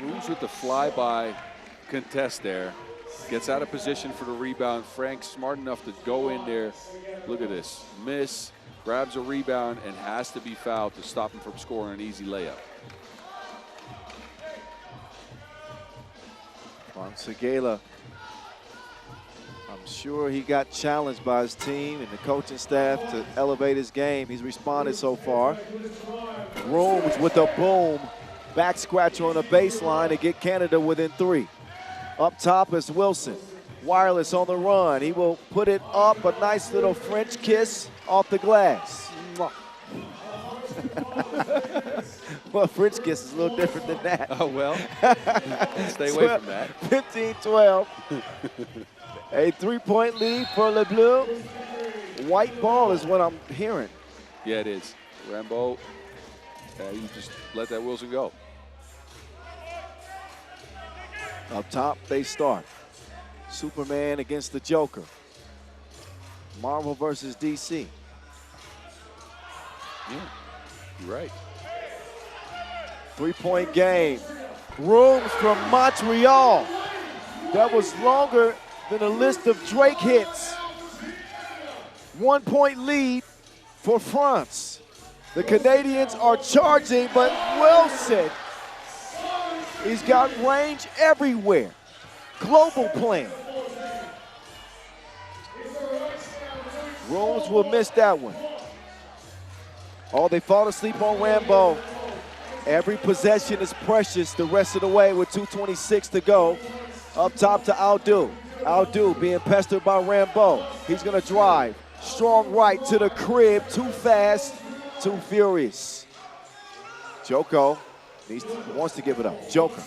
Rooms with the flyby contest there. Gets out of position for the rebound. Frank's smart enough to go in there. Look at this. Miss, grabs a rebound, and has to be fouled to stop him from scoring an easy layup. Segala, I'm sure he got challenged by his team and the coaching staff to elevate his game. He's responded so far. Rooms with a boom. Back scratcher on the baseline to get Canada within 3. Up top is Wilson. Wireless on the run. He will put it up. A nice little French kiss off the glass. Well, French kiss is a little different than that. Oh, well, stay away from that. 15-12. A 3-point lead for Le Bleu. White ball is what I'm hearing. Yeah, it is. Rambo, you just let that Wilson go. Up top, they start. Superman against the Joker. Marvel versus DC. Yeah, you're right. 3-point game. Rooms from Montreal. That was longer than a list of Drake hits. 1-point lead for France. The Canadians are charging, but Wilson, he's got range everywhere. Global plan. Rooms will miss that one. Oh, they fall asleep on Rambo. Every possession is precious the rest of the way with 2:26 to go. Up top to Outdo. Outdo being pestered by Rambo. He's going to drive. Strong right to the crib. Too fast, too furious. Joko wants to give it up. Joker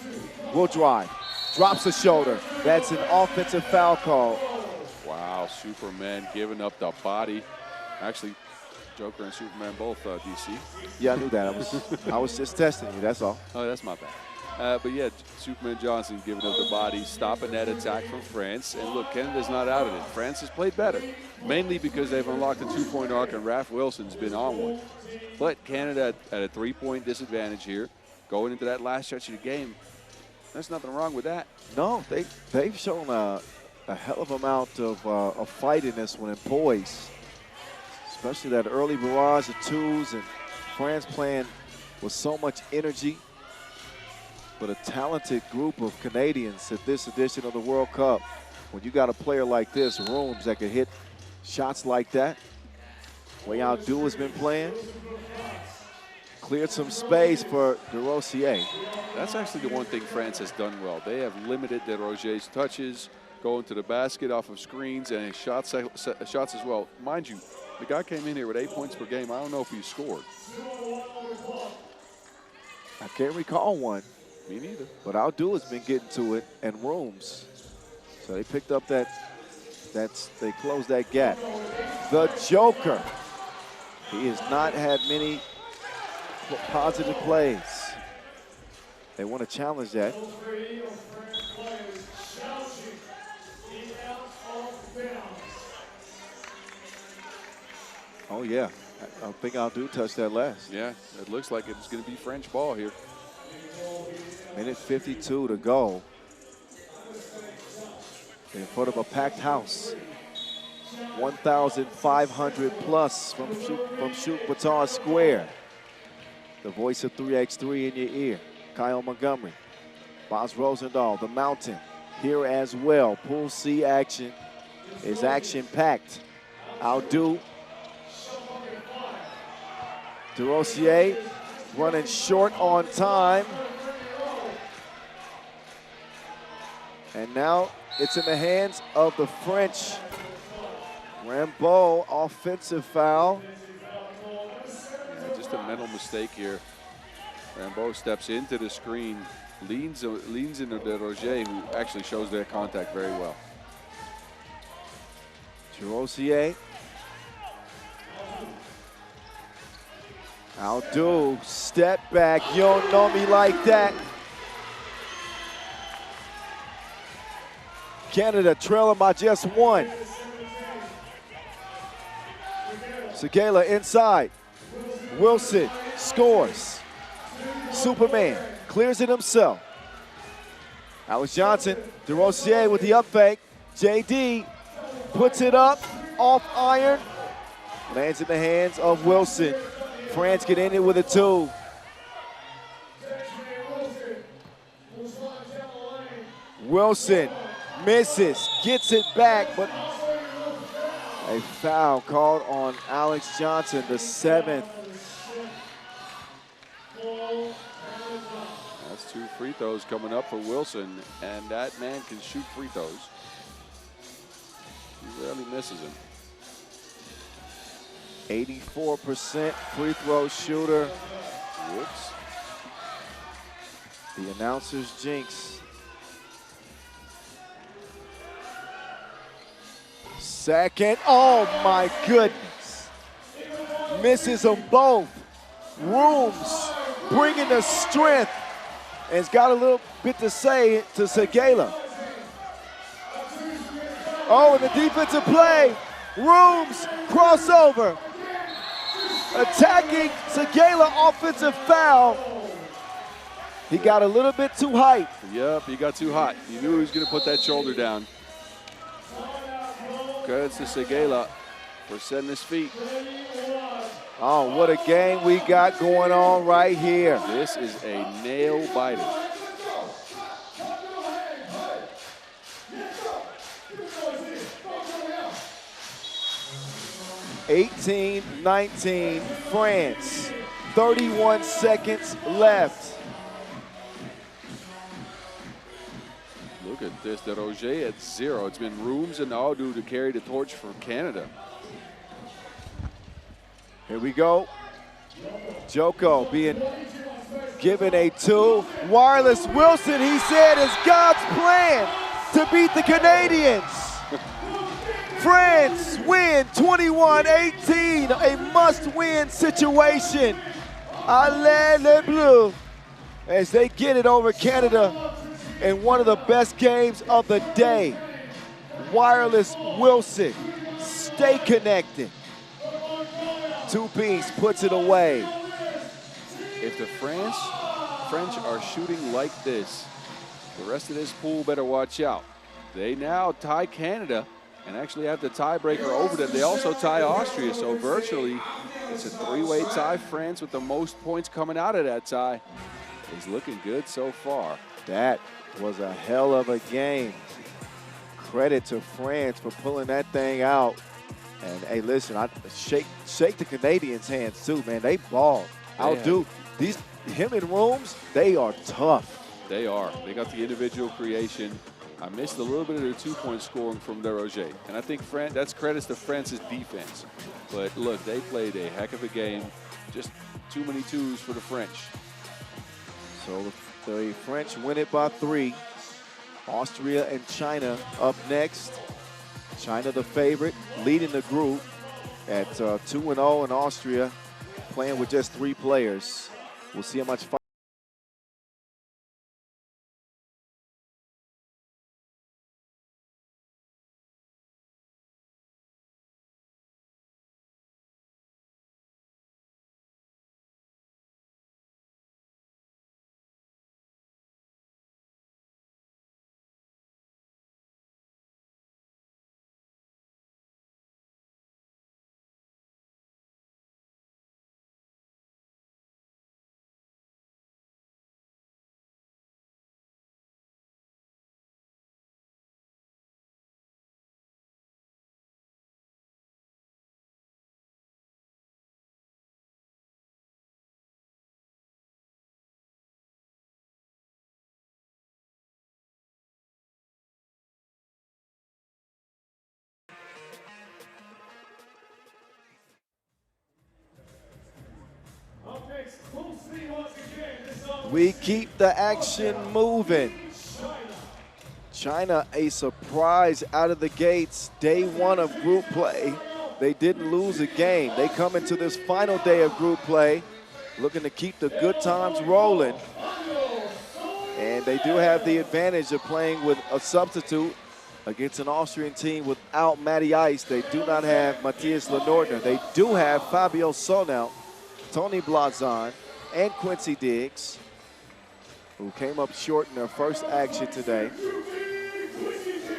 will drive. Drops the shoulder. That's an offensive foul call. Wow, Superman giving up the body. Actually, Joker and Superman both DC. Yeah, I knew that. I was just testing you, that's all. Oh, that's my bad. But yeah, Superman Johnson giving up the body, stopping that attack from France. And look, Canada's not out of it. France has played better, mainly because they've unlocked a two-point arc and Raph Wilson's been on one. But Canada at a three-point disadvantage here, going into that last stretch of the game. There's nothing wrong with that. No, they've shown a hell of amount of fight in this one and poise, especially that early barrage of twos and France playing with so much energy. But a talented group of Canadians at this edition of the World Cup. When you got a player like this, Rooms, that can hit shots like that, way Aldu has been playing, cleared some space for De Rozier. That's actually the one thing France has done well. They have limited De Rozier's touches, going to the basket off of screens, and his shots as well. Mind you, the guy came in here with 8 points per game. I don't know if he scored. I can't recall one. Me neither. But Aldu has been getting to it, and Rooms. So they picked up they closed that gap. The Joker. He has not had many positive plays. They want to challenge that. Oh, yeah. I think Aldu touched that last. Yeah, it looks like it's going to be French ball here. Minute 52 to go. In front of a packed house. 1,500 plus from Ulaanbaatar Square. The voice of 3x3 in your ear. Kyle Montgomery. Boz Rosendahl, the Mountain, here as well. Pool C action is action-packed. Aldu. De Rozier running short on time. And now it's in the hands of the French. Rambeau, offensive foul. Yeah, just a mental mistake here. Rambeau steps into the screen, leans into De Rozier, who actually shows their contact very well. De Rozier. Aldu, step back. You don't know me like that. Canada trailing by just one. Segela inside. Wilson scores. Superman clears it himself. Alex Johnson, De Rozier with the up fake. JD puts it up, off iron. Lands in the hands of Wilson. France get in it with a two. Wilson misses, gets it back, but a foul called on Alex Johnson, the 7th. That's 2 free throws coming up for Wilson, and that man can shoot free throws. He rarely misses them. 84% free throw shooter. Whoops. The announcer's jinx. Second, oh my goodness. Misses them both. Rooms bringing the strength, and it's got a little bit to say to Segela. Oh, and the defensive play. Rooms crossover. Attacking Segela, offensive foul. He got a little bit too high. Yep, he got too hot. He knew he was going to put that shoulder down. Credits to Segela for setting his feet. Oh, what a game we got going on right here. This is a nail biter. (18-19) France. 31 seconds left. Look at this, De Rozier at 0. It's been Rooms and Aldu to carry the torch for Canada. Here we go. Joko being given a 2. Wireless Wilson, he said, is God's plan to beat the Canadians. France win 21-18, a must-win situation. Allez les Bleus. as they get it over Canada in one of the best games of the day. Wireless Wilson, stay connected. Two-piece puts it away. If the French are shooting like this, the rest of this pool better watch out. They now tie Canada and actually have the tiebreaker over them. They also tie Austria, so virtually it's a three-way tie. France, with the most points coming out of that tie, is looking good so far. That was a hell of a game. Credit to France for pulling that thing out. And hey, listen, I shake the Canadians' hands too, man. They balled. These him in rooms, they are tough. They are. They got the individual creation. I missed a little bit of their two-point scoring from DeRoger. And I think that's credits to France's defense. But look, they played a heck of a game. Just too many twos for the French. So the French win it by 3. Austria and China up next. China the favorite, leading the group at 2-0, and Austria playing with just 3 players. We'll see how much fight. We keep the action moving. China, a surprise out of the gates. Day 1 of group play. They didn't lose a game. They come into this final day of group play looking to keep the good times rolling. And they do have the advantage of playing with a substitute against an Austrian team without Matty Ice. They do not have Matthias Lenordner. They do have Fabio Sonel, Tony Blazon, and Quincy Diggs, who came up short in their first action today.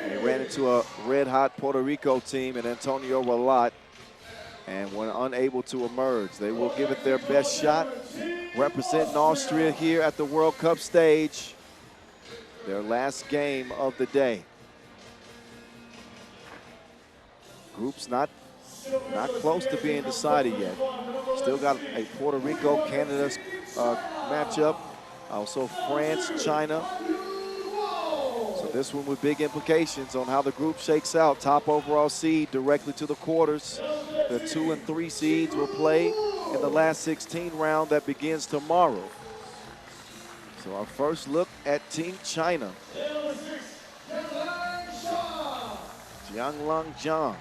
They ran into a red-hot Puerto Rico team and Antonio Ralat and were unable to emerge. They will give it their best shot, representing Austria here at the World Cup stage, their last game of the day. Group's not close to being decided yet. Still got a Puerto Rico-Canada matchup. Also France, China. So this one with big implications on how the group shakes out. Top overall seed directly to the quarters. The 2 and 3 seeds will play in the last 16 round that begins tomorrow. So our first look at Team China. Jianglang Zhang,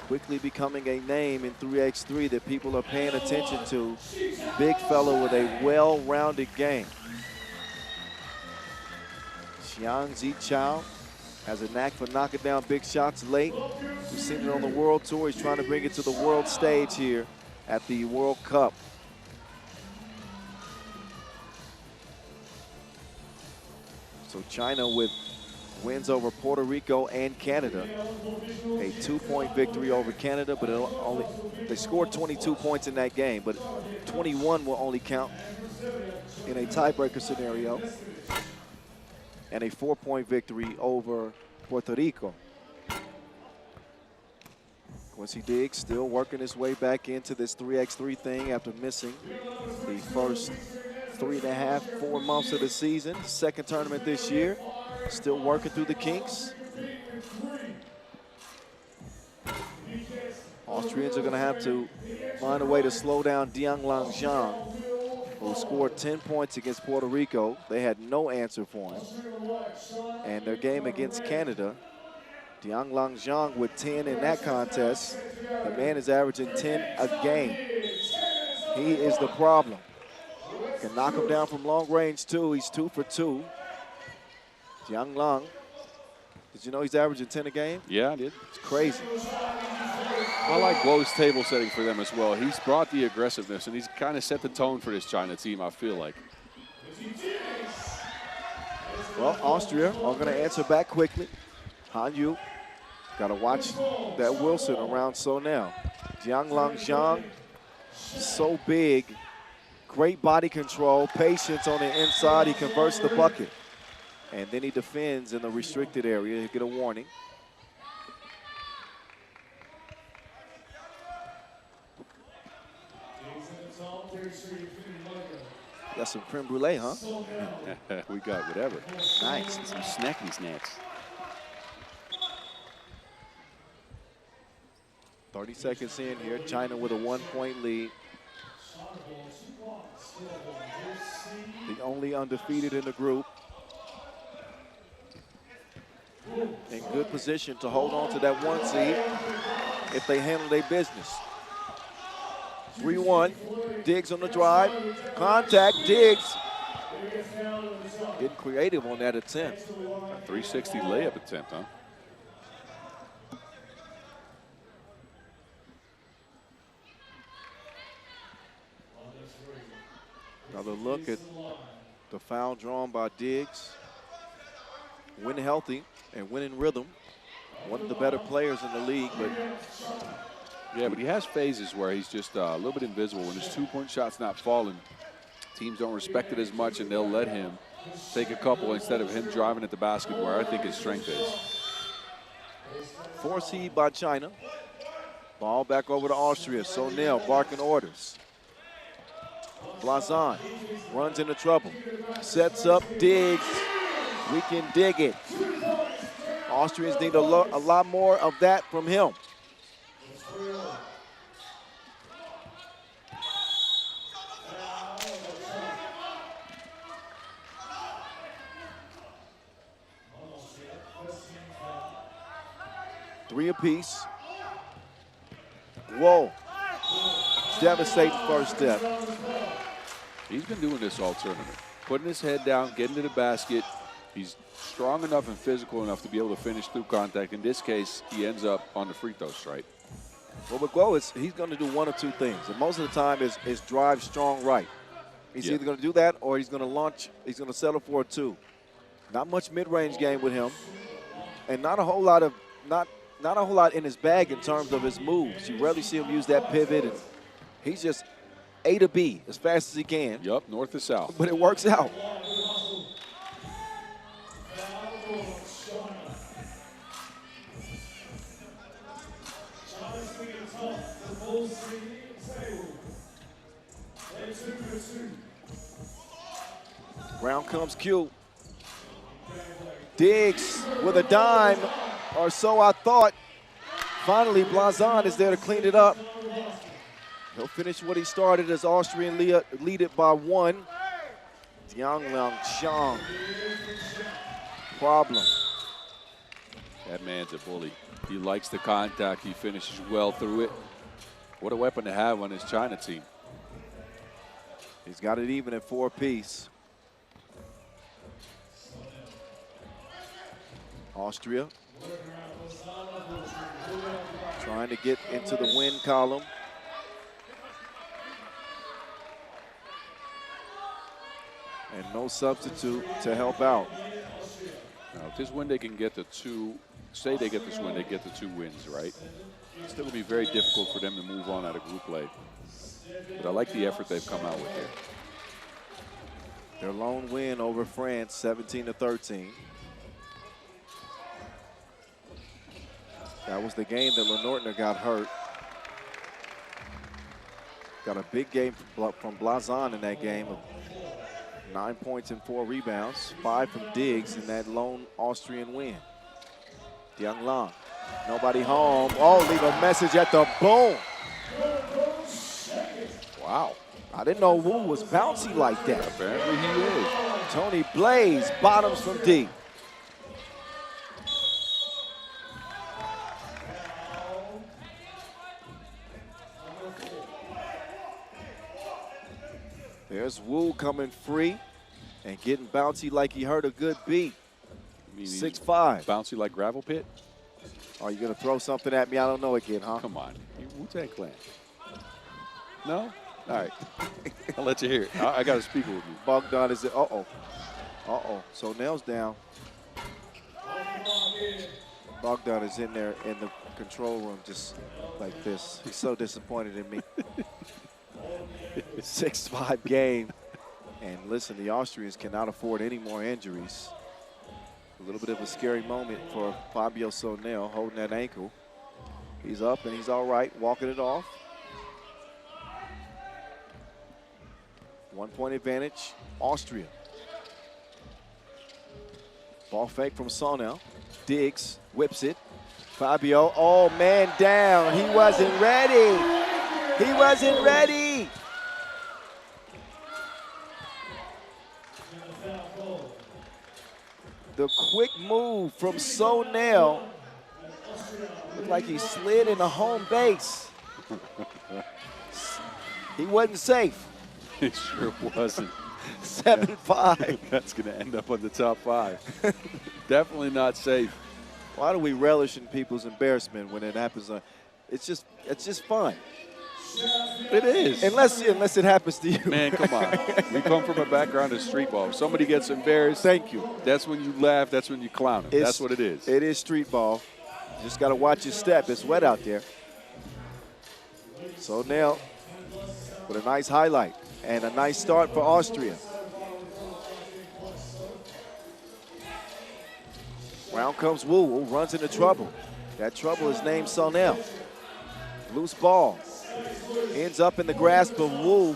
quickly becoming a name in 3x3 that people are paying attention to. Big fellow with a well-rounded game. Xiang Zichao has a knack for knocking down big shots late. We've seen it on the World Tour. He's trying to bring it to the world stage here at the World Cup. So China with wins over Puerto Rico and Canada. A 2-point victory over Canada, but they scored 22 points in that game, but 21 will only count in a tiebreaker scenario. And a 4-point victory over Puerto Rico. Quincy Diggs still working his way back into this 3x3 thing after missing the first 3.5, 4 months of the season. Second tournament this year. Still working through the kinks. Austrians are going to have to find a way to slow down Jianglang Zhang, who scored 10 points against Puerto Rico. They had no answer for him. And their game against Canada, Jianglang Zhang with 10 in that contest. The man is averaging 10 a game. He is the problem. Can knock him down from long range, too. He's 2 for 2. Jiang Lang. Did you know he's averaging 10 a game? Yeah, I did. It's crazy. I like Guo's table setting for them as well. He's brought the aggressiveness, and he's kind of set the tone for this China team, I feel like. Well, Austria are going to answer back quickly. Han Yu. Got to watch that Wilson around so now. Jiang Lang Zhang, so big. Great body control, patience on the inside. He converts the bucket. And then he defends in the restricted area. He'll get a warning. Got some creme brulee, huh? We got whatever. Nice. Some snacky snacks. 30 seconds in here. China with a 1-point lead. The only undefeated in the group. In good position to hold on to that 1 seed if they handle their business. 3-1. Diggs on the drive. Contact. Diggs. Getting creative on that attempt. 360 layup attempt, huh? Another look at the foul drawn by Diggs. When healthy and when in rhythm. One of the better players in the league, but yeah, but he has phases where he's just a little bit invisible. When his 2-point shot's not falling, teams don't respect it as much, and they'll let him take a couple instead of him driving at the basket, where I think his strength is. 4 seed by China. Ball back over to Austria. Sonel barking orders. Blazon runs into trouble. Sets up, Diggs. We can dig it. Austrians need a lot more of that from him. Three apiece. Whoa. Devastating first step. He's been doing this all tournament. Putting his head down, getting to the basket. He's strong enough and physical enough to be able to finish through contact. In this case, he ends up on the free throw stripe. Well, with Guo, he's going to do one of two things. And most of the time is drive strong right. He's either going to do that or he's going to launch. He's going to settle for a 2. Not much mid-range game with him. And not a whole lot in his bag in terms of his moves. You rarely see him use that pivot. And he's just A to B as fast as he can. Yup, north to south. But it works out. Round comes Q. Diggs with a dime, or so I thought. Finally, Blazon is there to clean it up. He'll finish what he started as Austrian lead it by 1. Jiang Xiang. Problem. That man's a bully. He likes the contact. He finishes well through it. What a weapon to have on his China team. He's got it even at 4 apiece. Austria trying to get into the win column. And no substitute to help out. Now, if this win they can get the 2, say they get this win, they get the 2 wins, right? It's still going to be very difficult for them to move on out of group play. But I like the effort they've come out with here. Their lone win over France, 17-13. That was the game that Lenortner got hurt. Got a big game from Blazon in that game. 9 points and 4 rebounds. 5 from Diggs in that lone Austrian win. Jiang Lang. Nobody home. Oh, leave a message at the boom. Wow. I didn't know Wu was bouncy like that. Apparently he is. Tony Blaze bottoms from deep. There's Wu coming free and getting bouncy like he heard a good beat. 6'5". Bouncy like gravel pit? Are you going to throw something at me? I don't know again, huh? Come on. Wu-Tang Clan. No? All right. I'll let you hear it. I got a speaker with me. Bogdan is it? Uh-oh. Uh-oh. So Nell's down. Bogdan is in there in the control room just like this. He's so disappointed in me. 6-5 game. And listen, the Austrians cannot afford any more injuries. A little bit of a scary moment for Fabio Sonel holding that ankle. He's up and he's all right, walking it off. 1 point advantage, Austria. Ball fake from Sonel. Diggs, whips it. Fabio, oh man down. He wasn't ready. He wasn't ready. The quick move from Sonel. Looked like he slid into home base. He wasn't safe. It sure wasn't. 7-5. That's going to end up on the top 5. Definitely not safe. Why do we relish in people's embarrassment when it happens? It's just fun. It is. Unless it happens to you. Man, come on. We come from a background of street ball. If somebody gets embarrassed, thank you. That's when you laugh. That's when you clown them. That's what it is. It is street ball. You just got to watch your step. It's wet out there. So Nell with a nice highlight and a nice start for Austria. Round comes Wu. Wu runs into trouble. That trouble is named Sonel. Loose ball. Ends up in the grasp of Wu.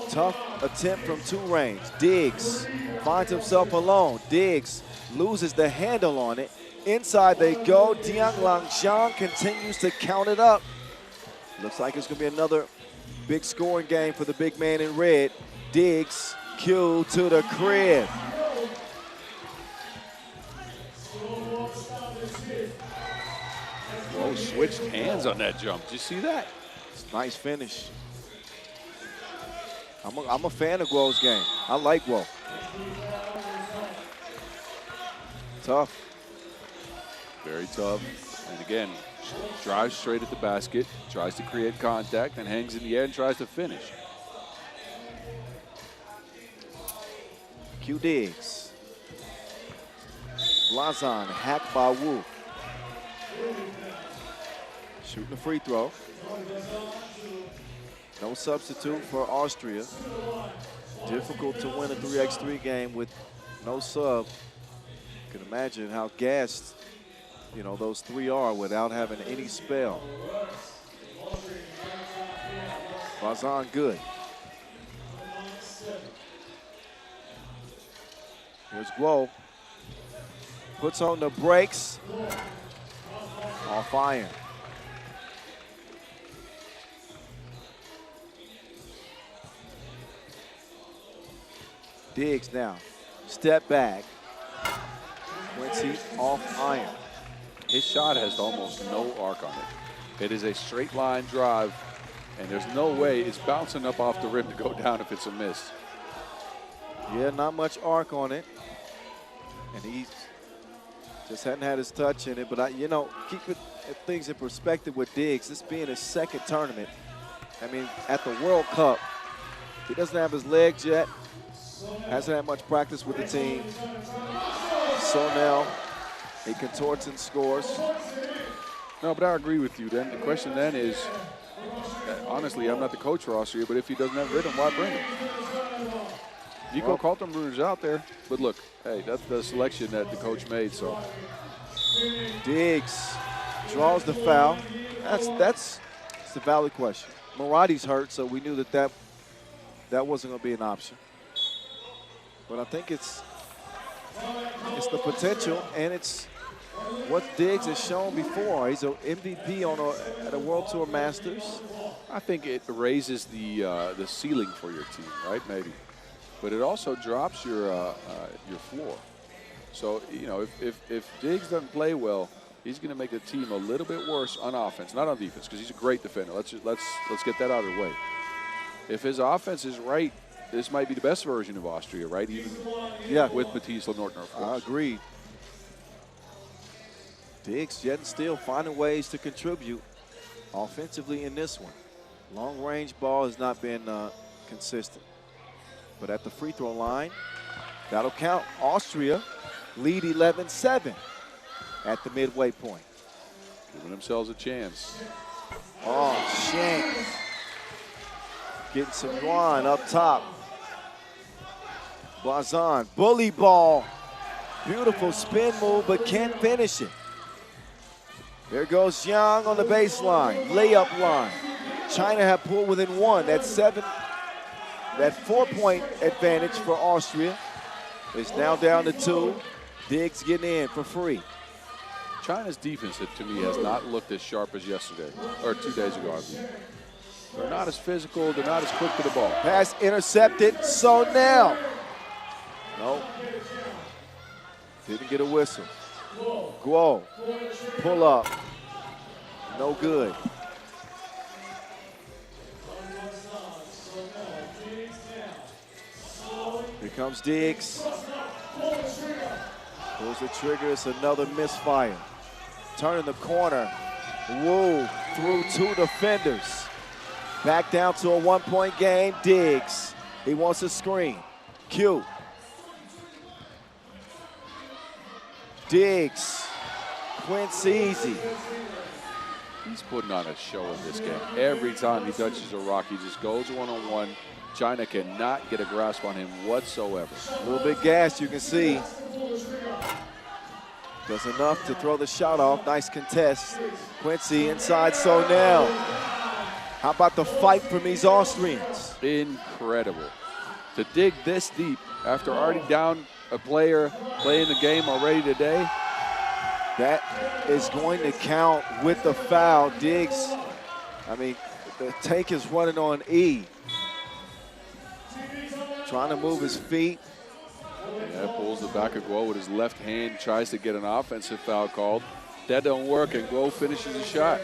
Tough attempt from 2 range. Diggs finds himself alone. Diggs loses the handle on it. Inside they go. Diang Langjiang continues to count it up. Looks like it's going to be another big scoring game for the big man in red. Diggs, Q to the crib. Whoa, switched hands on that jump. Did you see that? Nice finish. I'm a fan of Guo's game. I like Guo. Tough. Very tough. And again, drives straight at the basket, tries to create contact, and hangs in the air and tries to finish. Q Diggs. Blazon hacked by Wu. Shooting a free throw. No substitute for Austria. Difficult to win a 3x3 game with no sub. You can imagine how gassed, those 3 are without having any spell. Blazon good. Here's Guo. Puts on the brakes. Off iron. Diggs now. Step back. Quincy off iron. His shot has almost no arc on it. It is a straight line drive, and there's no way it's bouncing up off the rim to go down if it's a miss. Yeah, not much arc on it. And he just hadn't had his touch in it. But, keep things in perspective with Diggs. This being his 2nd tournament. I mean, at the World Cup, he doesn't have his legs yet. Hasn't had much practice with the team. Sonel, he contorts and scores. No, but I agree with you. Then the question then is, honestly, I'm not the coach for Austria, but if he doesn't have rhythm, why bring him? Nico Kaltenbrunner's out there, but look, hey, that's the selection that the coach made. So Diggs draws the foul. That's a valid question. Marati's hurt, so we knew that wasn't going to be an option. But I think it's the potential, and it's what Diggs has shown before. He's an MVP at a World Tour Masters. I think it raises the ceiling for your team, right? Maybe, but it also drops your floor. So if Diggs doesn't play well, he's going to make the team a little bit worse on offense, not on defense, because he's a great defender. Let's get that out of the way. If his offense is right, this might be the best version of Austria, right? Even with Matthijs Nortner, of course. I agree. Diggs yet and still finding ways to contribute offensively in this one. Long range ball has not been consistent. But at the free throw line, that'll count. Austria lead 11-7 at the midway point. Giving themselves a chance. Oh, Shank. Getting some Yuan up top. Blazon, bully ball. Beautiful spin move, but can't finish it. There goes Yang on the baseline, layup line. China have pulled within one. That 4-point advantage for Austria is now down to 2. Diggs getting in for free. China's defense, to me, has not looked as sharp as yesterday, or 2 days ago, I mean. They're not as physical. They're not as quick to the ball. Pass intercepted. So now. Nope. Didn't get a whistle. Guo. Pull up. No good. Here comes Diggs. Pulls the trigger. It's another misfire. Turning the corner. Whoa. Through 2 defenders. Back down to a 1-point game. Diggs. He wants a screen. Q. Diggs. Quincy easy. He's putting on a show in this game. Every time he touches a rock, he just goes one-on-one. China cannot get a grasp on him whatsoever. A little bit gassed, you can see. Does enough to throw the shot off. Nice contest. Quincy inside, so now. How about the fight from these Austrians? Incredible. To dig this deep after already down a player playing the game already today. That is going to count with the foul. Diggs, I mean, the tank is running on E. Trying to move his feet. Yeah, pulls the back of Guo with his left hand, tries to get an offensive foul called. That don't work, and Guo finishes the shot.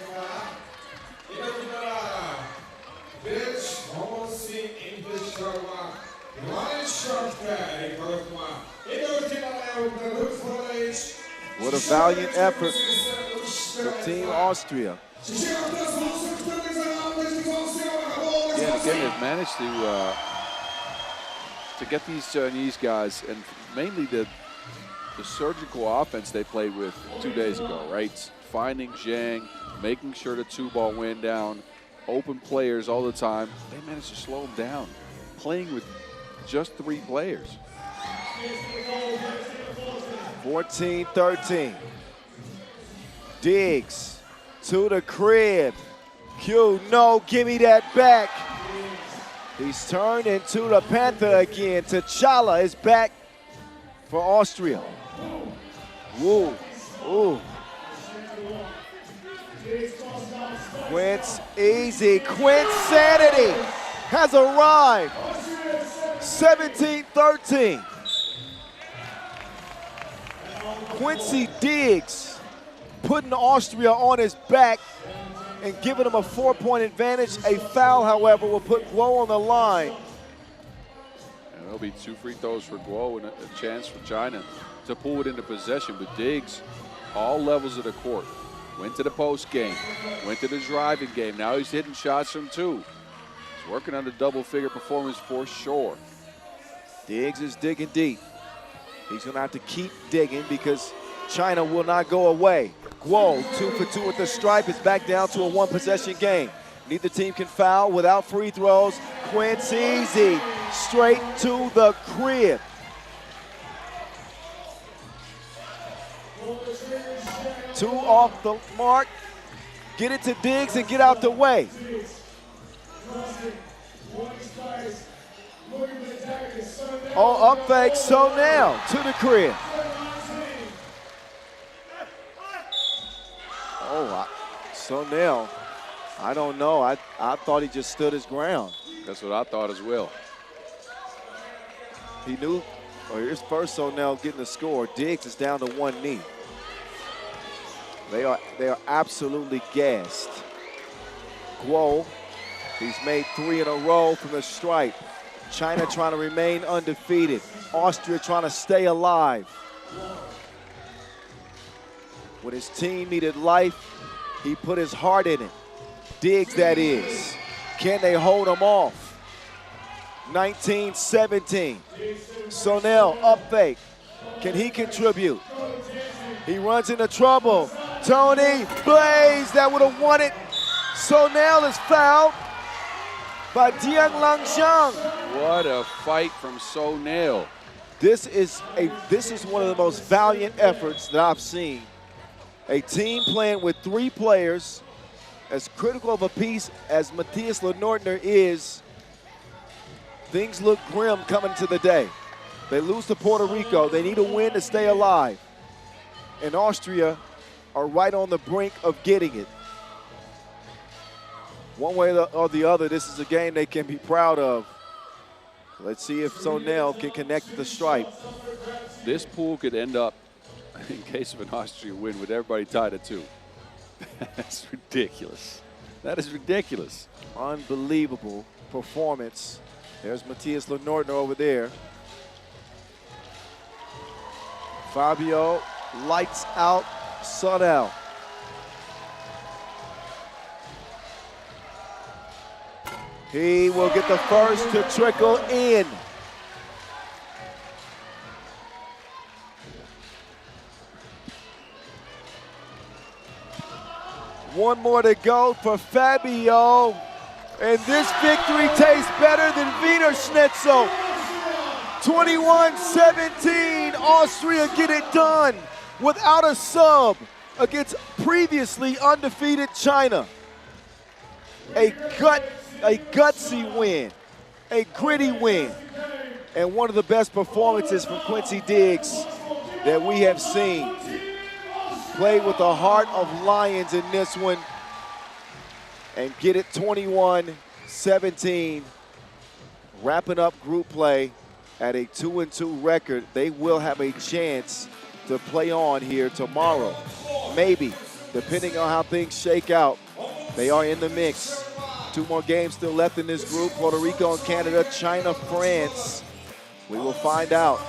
What a valiant effort for Team Austria. Yeah, again, they've managed to get these Chinese guys, and mainly the surgical offense they played with 2 days ago, right? Finding Zhang, making sure the 2-ball went down, open players all the time. They managed to slow them down, playing with just 3 players. 14-13. Diggs to the crib. Q, no, give me that back. He's turned into the Panther again. T'Challa is back for Austria. Woo, ooh. Quint's easy. Quint's sanity has arrived. 17-13. Quincy Diggs putting Austria on his back and giving him a 4-point advantage. A foul, however, will put Guo on the line. And there'll be 2 free throws for Guo and a chance for China to pull it into possession. But Diggs, all levels of the court, went to the post game, went to the driving game. Now he's hitting shots from 2. He's working on a double-figure performance for sure. Diggs is digging deep. He's going to have to keep digging because China will not go away. Guo, 2 for 2 with the stripe, is back down to a 1-possession game. Neither team can foul without free throws. Quint's easy, straight to the crib. Two off the mark. Get it to Diggs and get out the way. Oh, up fake, so now to the crib. Oh, so now, I don't know. I thought he just stood his ground. That's what I thought as well. He knew, here's first so now getting the score. Diggs is down to 1 knee. They are absolutely gassed. Guo, he's made 3 in a row from the stripe. China trying to remain undefeated. Austria trying to stay alive. When his team needed life, he put his heart in it. Diggs, that is. Can they hold him off? 19-17. Sonel up fake. Can he contribute? He runs into trouble. Tony Blaze, that would have won it. Sonel is fouled by Diang Langzhang. What a fight from Sonel. This is one of the most valiant efforts that I've seen. A team playing with 3 players, as critical of a piece as Matthias Lenortner is, things look grim coming to the day. They lose to Puerto Rico. They need a win to stay alive. And Austria are right on the brink of getting it. One way or the other, this is a game they can be proud of. Let's see if Sonel can connect the stripe. This pool could end up, in case of an Austria win, with everybody tied at 2. That's ridiculous. That is ridiculous. Unbelievable performance. There's Matthias Lenortner over there. Fabio, lights out, sun out. He will get the first to trickle in. One more to go for Fabio. And this victory tastes better than Wiener Schnitzel. 21-17, Austria get it done without a sub against previously undefeated China. A gutsy win, a gritty win, and one of the best performances from Quincy Diggs that we have seen. Played with the heart of lions in this one and get it 21-17, wrapping up group play at a 2-2 record. They will have a chance to play on here tomorrow. Maybe, depending on how things shake out. They are in the mix. 2 more games still left in this group. Puerto Rico and Canada, China, France. We will find out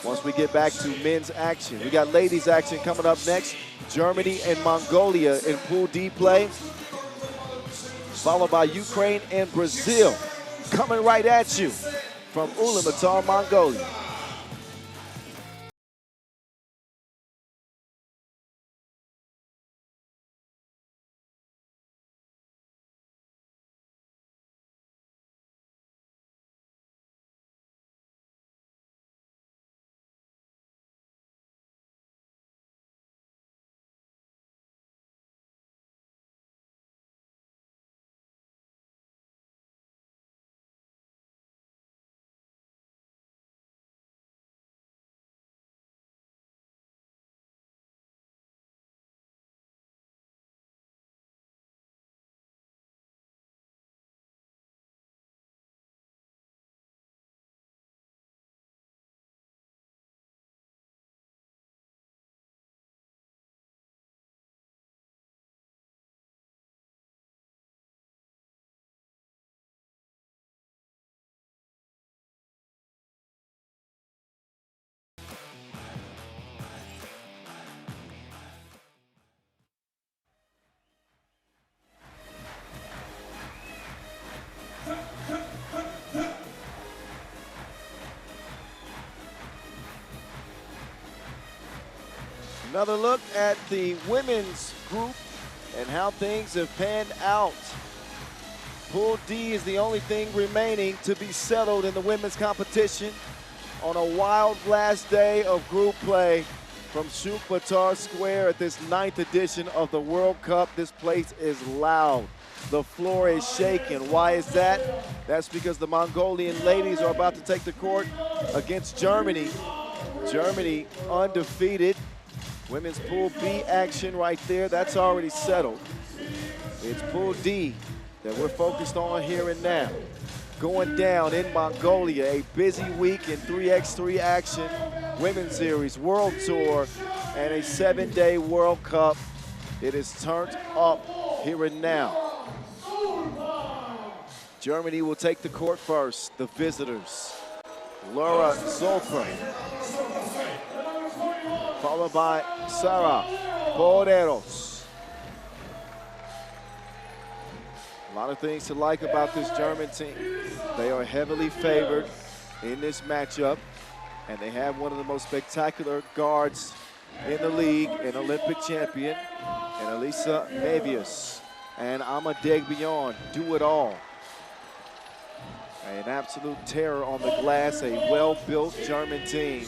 once we get back to men's action. We got ladies action coming up next. Germany and Mongolia in Pool D play, followed by Ukraine and Brazil. Coming right at you from Ulaanbaatar, Mongolia. Another look at the women's group and how things have panned out. Pool D is the only thing remaining to be settled in the women's competition on a wild last day of group play from Ulaanbaatar Square at this 9th edition of the World Cup. This place is loud. The floor is shaking. Why is that? That's because the Mongolian ladies are about to take the court against Germany. Germany undefeated. Women's Pool B action right there. That's already settled. It's Pool D that we're focused on here and now. Going down in Mongolia, a busy week in 3x3 action, Women's Series, World Tour, and a 7-day World Cup. It is turned up here and now. Germany will take the court first, the visitors. Laura Zolper, followed by Sara Boreros. A lot of things to like about this German team. They are heavily favored in this matchup, and they have one of the most spectacular guards in the league, an Olympic champion, and Elisa Mevius and Ama Degbion do it all. An absolute terror on the glass, a well-built German team.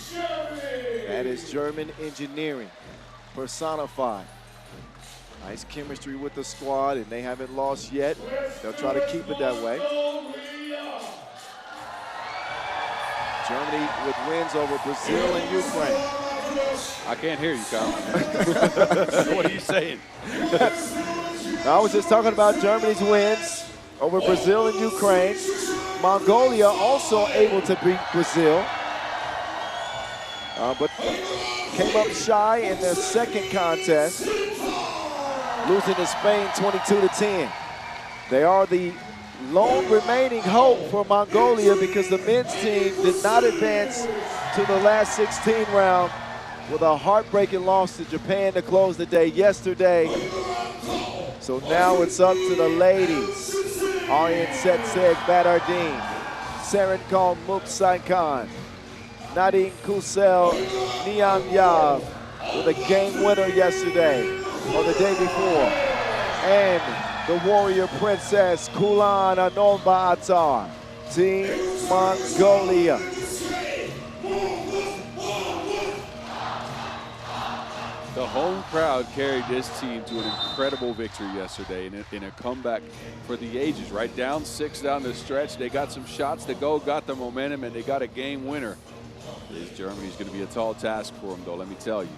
That is German engineering personified. Nice chemistry with the squad, and they haven't lost yet. They'll try to keep it that way. Germany with wins over Brazil and Ukraine. I can't hear you, Kyle. What are you saying? I was just talking about Germany's wins over Brazil and Ukraine. Mongolia also able to beat Brazil, but came up shy in their second contest, losing to Spain 22-10. They are the lone remaining hope for Mongolia because the men's team did not advance to the last 16 round with a heartbreaking loss to Japan to close the day yesterday. So now it's up to the ladies. Aryan Setseg Badardine, Serenkon Muksankan, Nadine Kusel Niamyav with a game winner yesterday or the day before. And the warrior princess Ulaanbaatar, Team Mongolia. The home crowd carried this team to an incredible victory yesterday in a comeback for the ages, right? Down 6 down the stretch. They got some shots to go, got the momentum, and they got a game winner. This Germany's going to be a tall task for them, though, let me tell you.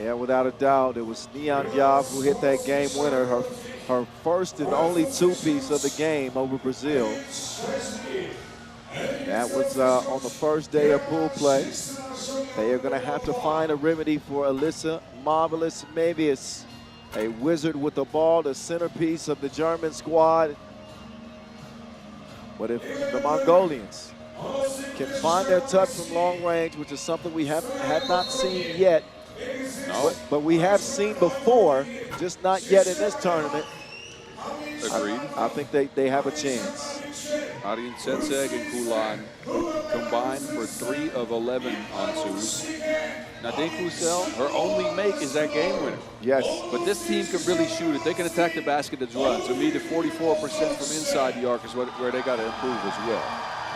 Yeah, without a doubt. It was Nian Yav who hit that game winner, her first and only two-piece of the game over Brazil. That was on the first day of pool play. They are going to have to find a remedy for Elisa Marvelous Mevius, a wizard with the ball, the centerpiece of the German squad. But if the Mongolians can find their touch from long range, which is something we have not seen yet, but we have seen before, just not yet in this tournament. Agreed. I think they have a chance. Aryan Setseg and Kulan combined for 3 of 11 on twos. Nadine Kusel, her only make is that game winner. Yes. But this team can really shoot it. They can attack the basket as well. To me, the 44% from inside the arc is where they got to improve as well.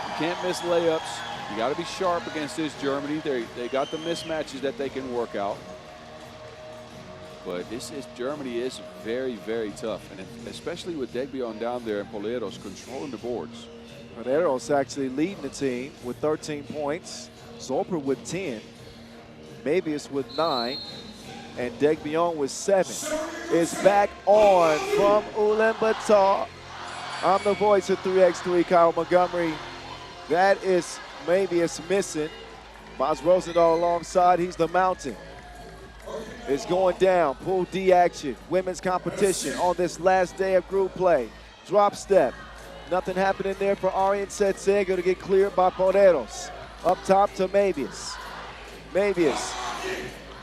You can't miss layups. You got to be sharp against this Germany. They got the mismatches that they can work out. But Germany is very, very tough, and especially with Degbion down there and Poleros controlling the boards. Poleros actually leading the team with 13 points. Zolper with 10. Mevius with 9. And Degbion with 7. Is back on from Ulaanbaatar. I'm the voice of 3x3, Kyle Montgomery. That is Mevius missing. Bas Rosendahl alongside, he's the mountain. It's going down, pool D action, women's competition on this last day of group play. Drop step, nothing happening there for Aryan Setseg, to get cleared by Poreros. Up top to Mevius. Mevius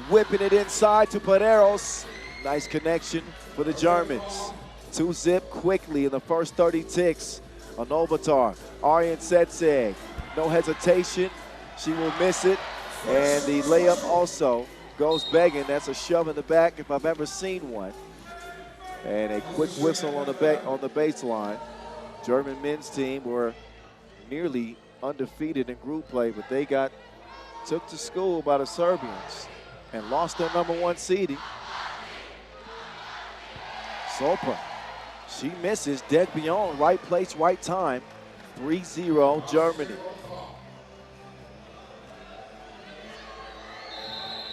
whipping it inside to Poreros. Nice connection for the Germans. 2-zip quickly in the first 30 ticks. Ulaanbaatar, Aryan Setseg, no hesitation, she will miss it. And the layup also goes begging. That's a shove in the back if I've ever seen one. And a quick whistle on the baseline. German men's team were nearly undefeated in group play, but they got took to school by the Serbians and lost their #1 seeding. Zolper, she misses. Degbion, right place, right time. 3-0 Germany.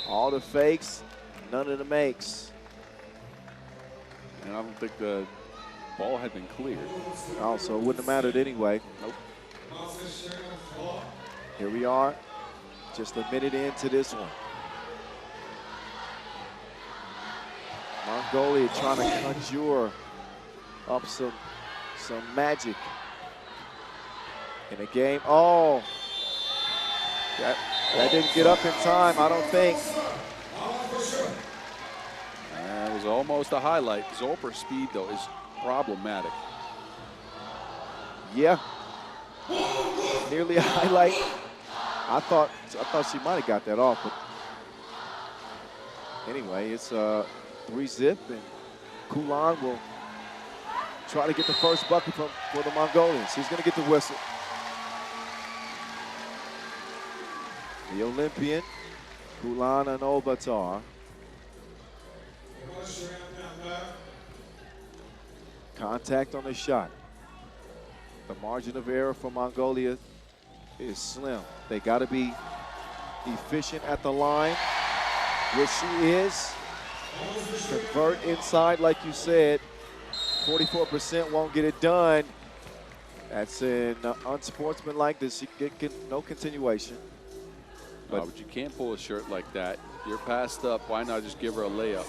All the fakes, none of the makes. And I don't think the ball had been cleared. Also, it wouldn't have mattered anyway. Nope. Here we are, just a minute into this one. Mongolia trying to conjure up some magic in a game. Oh, that didn't get up in time, I don't think. That was almost a highlight. Zolper's speed, though, is problematic. Yeah, nearly a highlight. I thought she might have got that off, but anyway, it's 3-zip, and Kulan will try to get the first bucket for the Mongolians. He's going to get the whistle. The Olympian, Ulaanbaatar. Contact on the shot. The margin of error for Mongolia is slim. They got to be efficient at the line, which she is. Convert inside, like you said. 44% won't get it done. That's an unsportsmanlike. This no continuation. But you can't pull a shirt like that. You're passed up. Why not just give her a layup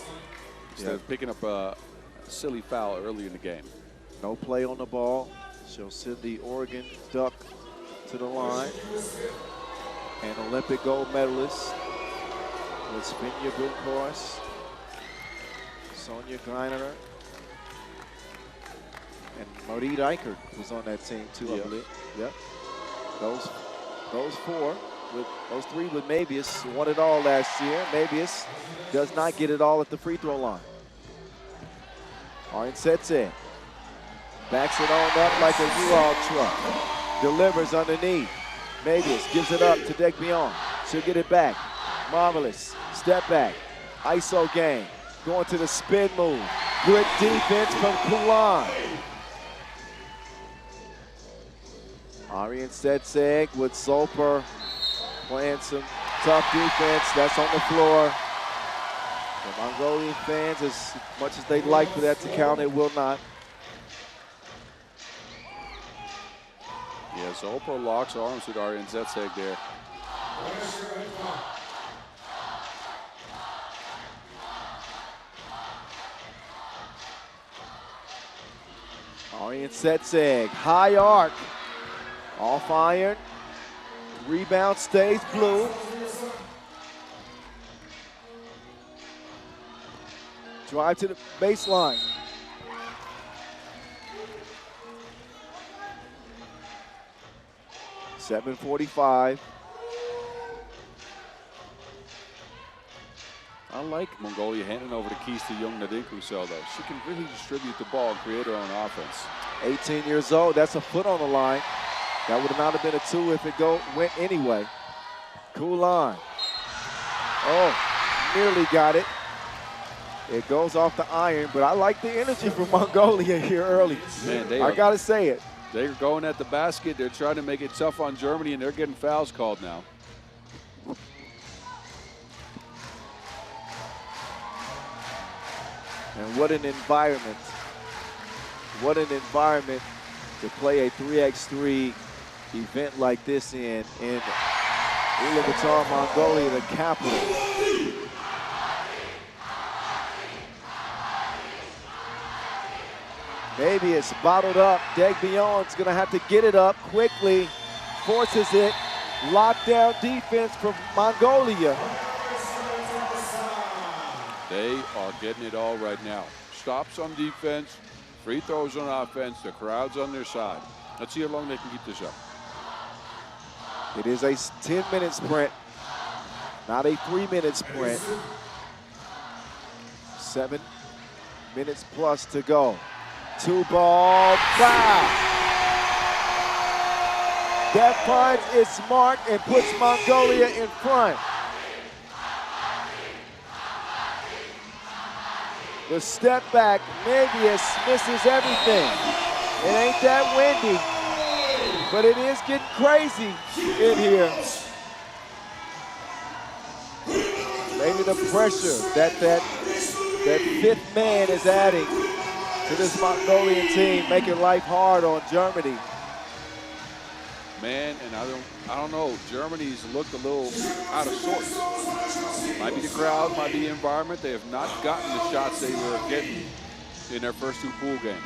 instead of picking up a silly foul early in the game? No play on the ball. She'll send the Oregon Duck to the line. An Olympic gold medalist with Svenja Bunkors, Sonia Greiner, and Marie Reichert was on that team too, I believe. Yep. Those four. Those three with Mabius won it all last year. Mabius does not get it all at the free throw line. Arjen Setse backs it on up like a U-Haul truck. Delivers underneath. Mabius gives it up to Degbion. She'll get it back. Marvelous. Step back. ISO game. Going to the spin move. Good defense from Kulan. Arjen Setse with Zolper playing some tough defense. That's on the floor. The Mongolian fans, as much as they'd like for that to count, it will not. Yeah, Zolper locks arms with Arjen Setse there. Arjen Setse, high arc. Off iron. Rebound stays blue. Drive to the baseline. .745. I like Mongolia handing over the keys to young Nadinkusel, though. She can really distribute the ball and create her own offense. 18 years old, that's a foot on the line. That would not have been a two if it went anyway. Kulan. Oh, nearly got it. It goes off the iron, but I like the energy from Mongolia here early. Man, I got to say it. They're going at the basket. They're trying to make it tough on Germany, and they're getting fouls called now. And what an environment. What an environment to play a 3x3 event like this in Ulaanbaatar, Mongolia, the capital. Maybe it's bottled up. Degbion's gonna have to get it up quickly. Forces it. Lockdown defense from Mongolia. They are getting it all right now. Stops on defense, free throws on offense, the crowd's on their side. Let's see how long they can keep this up. It is a 10-minute sprint, not a 3-minute sprint. 7 minutes plus to go. 2-ball foul. That finds its mark and puts Mongolia in front. The step back, Mabius misses everything. It ain't that windy, but it is getting crazy in here. Maybe the pressure that fifth man is adding to this Mongolian team, making life hard on Germany. Man, and I don't know, Germany's looked a little out of sorts. Might be the crowd, might be the environment. They have not gotten the shots they were getting in their first two pool games.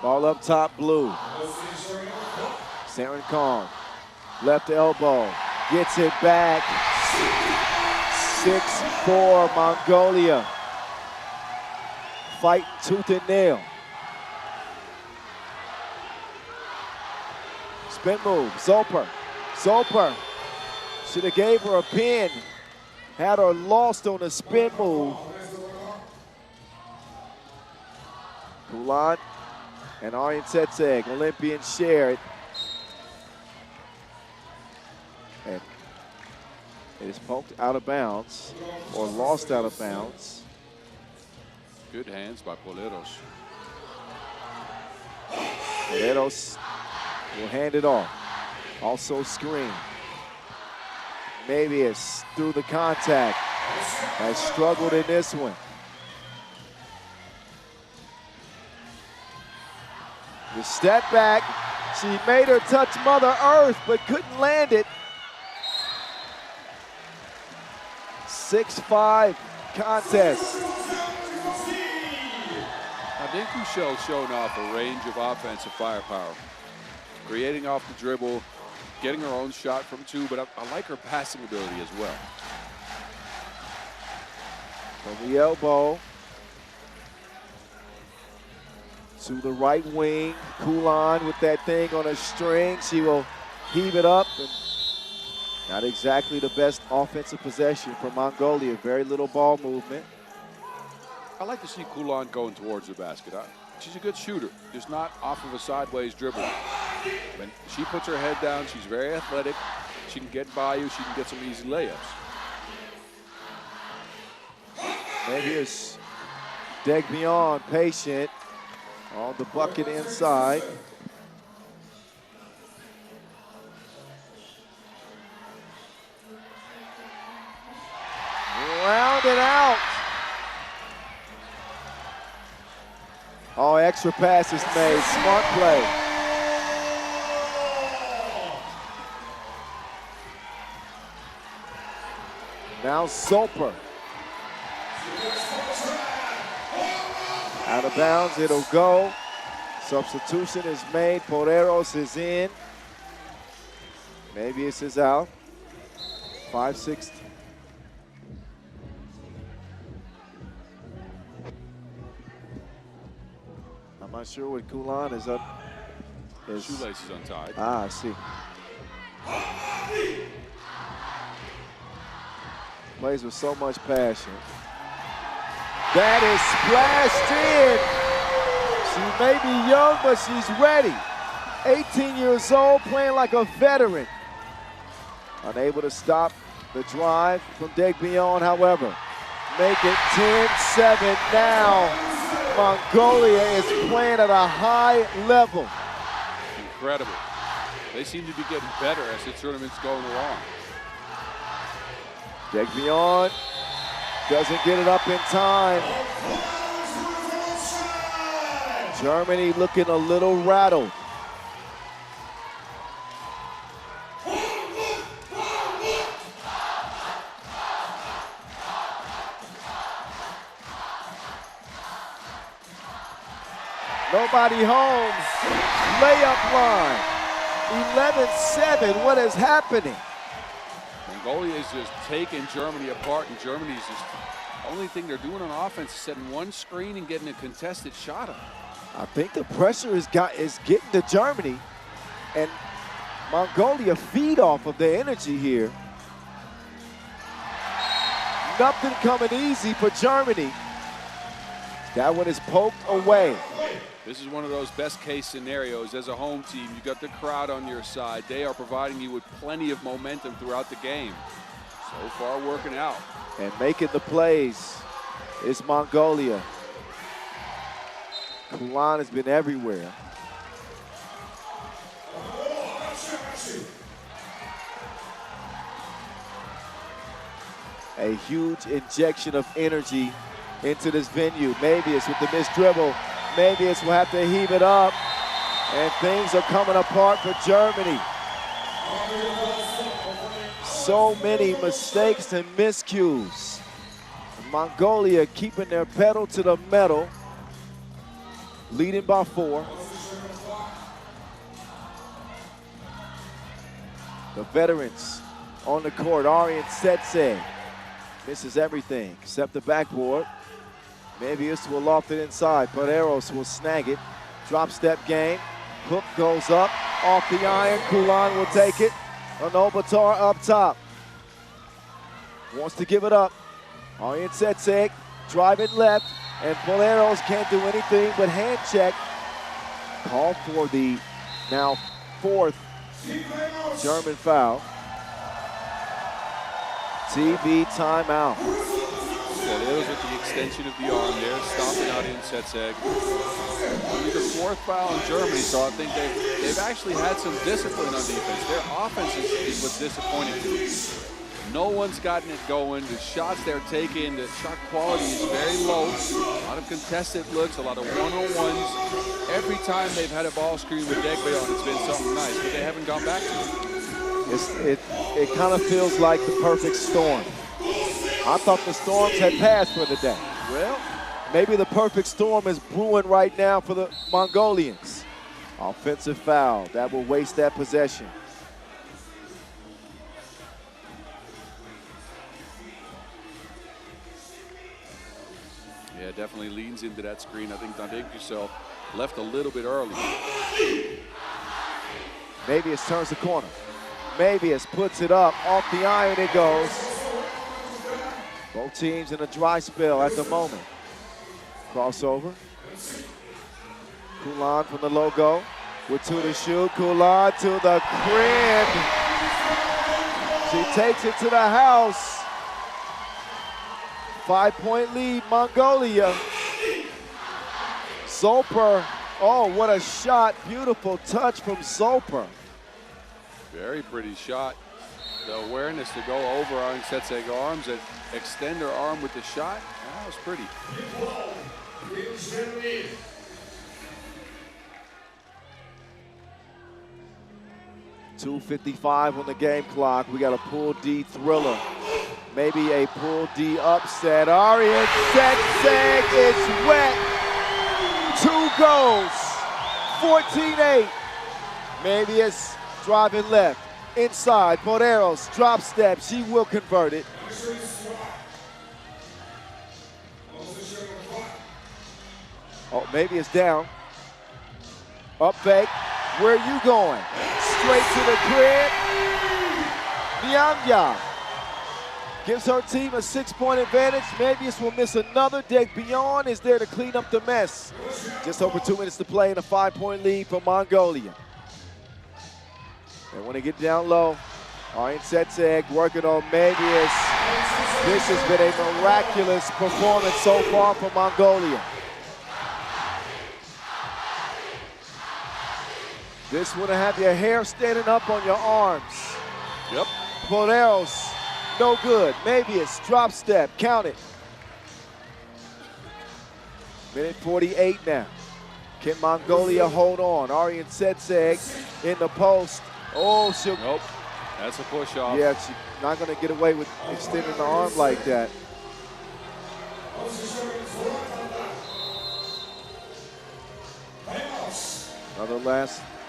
Ball up top, blue. Saren Kong, left elbow, gets it back. 6-4 Mongolia. Fighting tooth and nail. Spin move, Zoper. Zoper should have gave her a pin. Had her lost on a spin move. Ulan and Arjen Tsetseg, Olympian, share it. And it is poked out of bounds or lost out of bounds. Good hands by Poleros. Poleros will hand it off. Also screen. Maybe it's through the contact. Has struggled in this one. The step back. She made her touch Mother Earth, but couldn't land it. 6-5 contest. I think Michelle's showing off a range of offensive firepower. Creating off the dribble, getting her own shot from two, but I like her passing ability as well. From the elbow to the right wing. Ulan with that thing on a string. She will heave it up. And not exactly the best offensive possession for Mongolia. Very little ball movement. I like to see Ulan going towards the basket. She's a good shooter, just not off of a sideways dribble. When she puts her head down, she's very athletic. She can get by you. She can get some easy layups. And here's Degbion, patient on the bucket inside. Rounded out. Oh, extra pass is made. Smart play. Now Zoper. Out of bounds, it'll go. Substitution is made. Poleros is in. Maybe this is out. 5-6. I'm not sure what Ulan is up. His shoelace is untied. Ah, I see. Plays with so much passion. That is splashed in. She may be young, but she's ready. 18 years old, playing like a veteran. Unable to stop the drive from Degbion, however. Make it 10-7 now. Mongolia is playing at a high level. Incredible. They seem to be getting better as the tournament's going along. Degbion doesn't get it up in time. Germany looking a little rattled. Nobody home. Layup line. 11-7. What is happening? Mongolia is just taking Germany apart, and Germany's just the only thing they're doing on offense is setting one screen and getting a contested shot up. I think the pressure is getting to Germany, and Mongolia feed off of their energy here. Nothing coming easy for Germany. That one is poked away. This is one of those best case scenarios. As a home team, you got the crowd on your side. They are providing you with plenty of momentum throughout the game. So far working out. And making the plays is Mongolia. Ulan has been everywhere. A huge injection of energy into this venue. Maybe it's with the missed dribble. Maybe it's we'll have to heave it up. And things are coming apart for Germany. So many mistakes and miscues. Mongolia keeping their pedal to the metal. Leading by 4. The veterans on the court. Arian Setse misses everything except the backboard. Mevius will loft it inside. Paderos will snag it. Drop step game. Hook goes up. Off the iron. Kulan will take it. Ulaanbaatar up top. Wants to give it up. Arian Setse drive it left. And Paderos can't do anything but hand check. Call for the now 4th German foul. TV timeout. Yeah, there was with the extension of the arm there, stopping out in Setseg. Only the 4th foul in Germany, so I think they've actually had some discipline on defense. Their offense is what's disappointing to me. No one's gotten it going. The shots they're taking, the shot quality is very low. A lot of contested looks, a lot of one-on-ones. Every time they've had a ball screen with Degbe on, it's been something nice, but they haven't gone back to it. It kind of feels like the perfect storm. I thought the storms had passed for the day. Well, maybe the perfect storm is brewing right now for the Mongolians. Offensive foul. That will waste that possession. Yeah, definitely leans into that screen. I think yourself left a little bit early. Mevius turns the corner. Mevius puts it up. Off the iron it goes. Both teams in a dry spell at the moment. Crossover. Kulan from the logo with 2 to shoot. Kulan to the crib. She takes it to the house. 5-point lead, Mongolia. Zolper, oh, what a shot. Beautiful touch from Zolper. Very pretty shot. The awareness to go over on Setseg arms and extend her arm with the shot. That was pretty. .255 on the game clock. We got a Pool D thriller. Maybe a Pool D upset. Arian Setseg is wet. 2 goals. 14-8. Mevius driving left. Inside. Paderos drop step. She will convert it. Oh, maybe it's down. Up fake. Where are you going? Straight to the crib. Nyanga gives her team a 6-point advantage. Mevius will miss another. Degbe is there to clean up the mess. Just over 2 minutes to play in a 5-point lead for Mongolia. They want to get down low. Arian Setseg working on Mevius. This has been a miraculous performance so far for Mongolia. This would have your hair standing up on your arms. Yep. Paderos, no good. Mevius, drop step, count it. Minute 48 now. Can Mongolia hold on? Arian Setseg in the post. Oh, she'll... Nope, that's a push off. Yeah, she's not going to get away with extending the arm like that.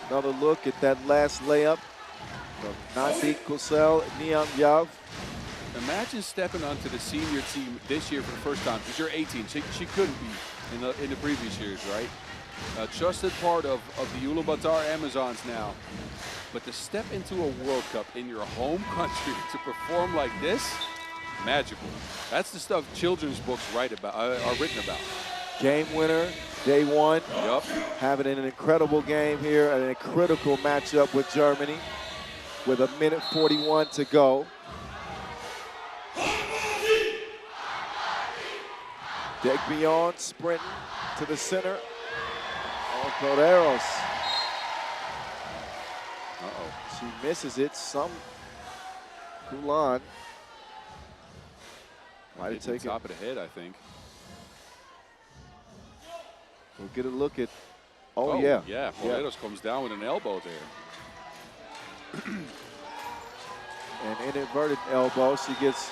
Another look at that last layup from Nandi Kusel, Niam Yav. Imagine stepping onto the senior team this year for the first time, because you're 18. She couldn't be in the previous years, right? A trusted part of the Ulaanbaatar Amazons now. But to step into a World Cup in your home country to perform like this, magical. That's the stuff children's books are written about. Game winner, day 1. Yep. Having an incredible game here and a critical matchup with Germany with a minute 41 to go. Degbe sprinting to the center. Oh, Paderos. She misses it. Kulan might have taken top of the head, I think. We'll get a look at. Oh yeah. Yeah. Paderos comes down with an elbow there. An inverted elbow. She gets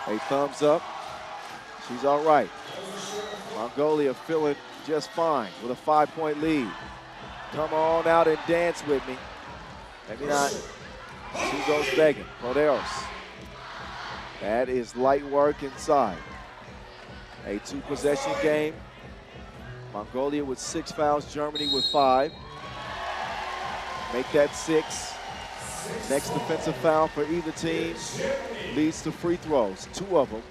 a thumbs up. She's all right. Mongolia feeling just fine with a 5-point lead. Come on out and dance with me. Maybe not She goes begging. Poderos. That is light work inside. A 2-possession game. Mongolia with 6 fouls, Germany with 5. Make that 6. Next defensive foul for either team leads to free throws, 2 of them.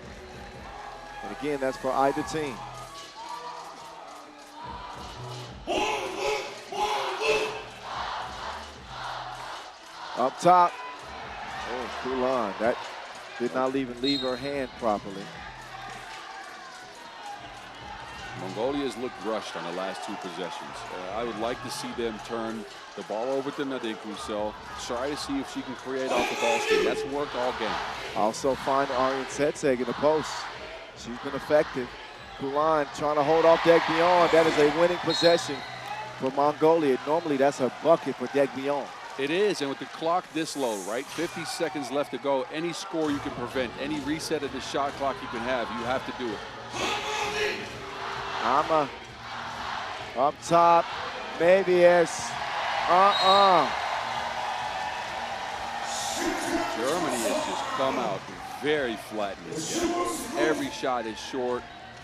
And again, that's for either team. Up top. Oh, Ulaanbaatar. That did not even leave her hand properly. Mongolia's looked rushed on the last 2 possessions. I would like to see them turn the ball over to Nadine Roussel, try to see if she can create off the ball screen. That's worked all game. Also find Arjen Setseg in the post. She's been effective. Ulaanbaatar trying to hold off Degbion. That is a winning possession for Mongolia. Normally that's a bucket for Degbion. It is, and with the clock this low, right? 50 seconds left to go. Any score you can prevent, any reset of the shot clock you can have, you have to do it. Ama up top, maybe it's Germany has just come out very flat in this game. Every shot is short.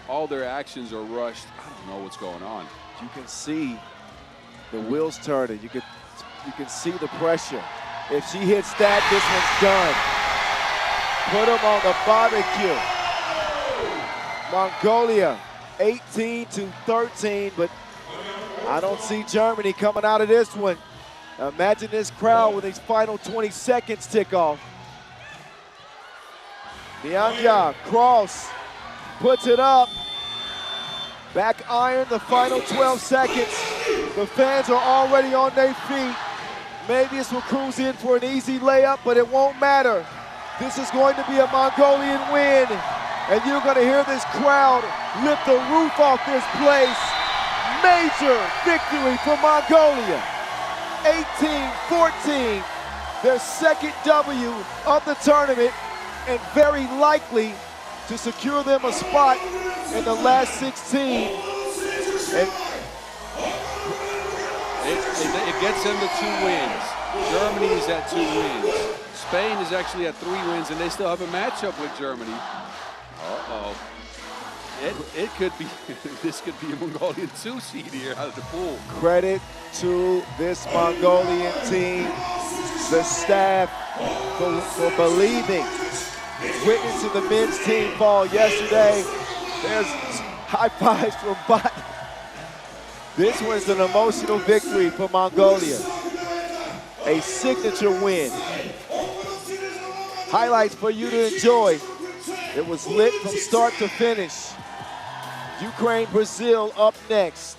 All their actions are rushed. I don't know what's going on. You can see the wheels turning. You can see the pressure. If she hits that, this one's done. Put them on the barbecue. Mongolia 18-13, but I don't see Germany coming out of this one. Imagine this crowd with these final 20 seconds tick off. Nyanja, cross, puts it up. Back iron, the final 12 seconds. The fans are already on their feet. Maybe this will cruise in for an easy layup, but it won't matter. This is going to be a Mongolian win, and you're going to hear this crowd lift the roof off this place. Major victory for Mongolia. 18-14, their second W of the tournament, and very likely to secure them a spot in the last 16. And it gets them to 2 wins. Germany is at 2 wins. Spain is actually at 3 wins, and they still have a matchup with Germany. Uh-oh. It could be, this could be a Mongolian 2 seed here out of the pool. Credit to this Mongolian team, the staff for believing. Witnessing the men's team fall yesterday. There's high fives from Bot. This was an emotional victory for Mongolia. A signature win. Highlights for you to enjoy. It was lit from start to finish. Ukraine, Brazil up next.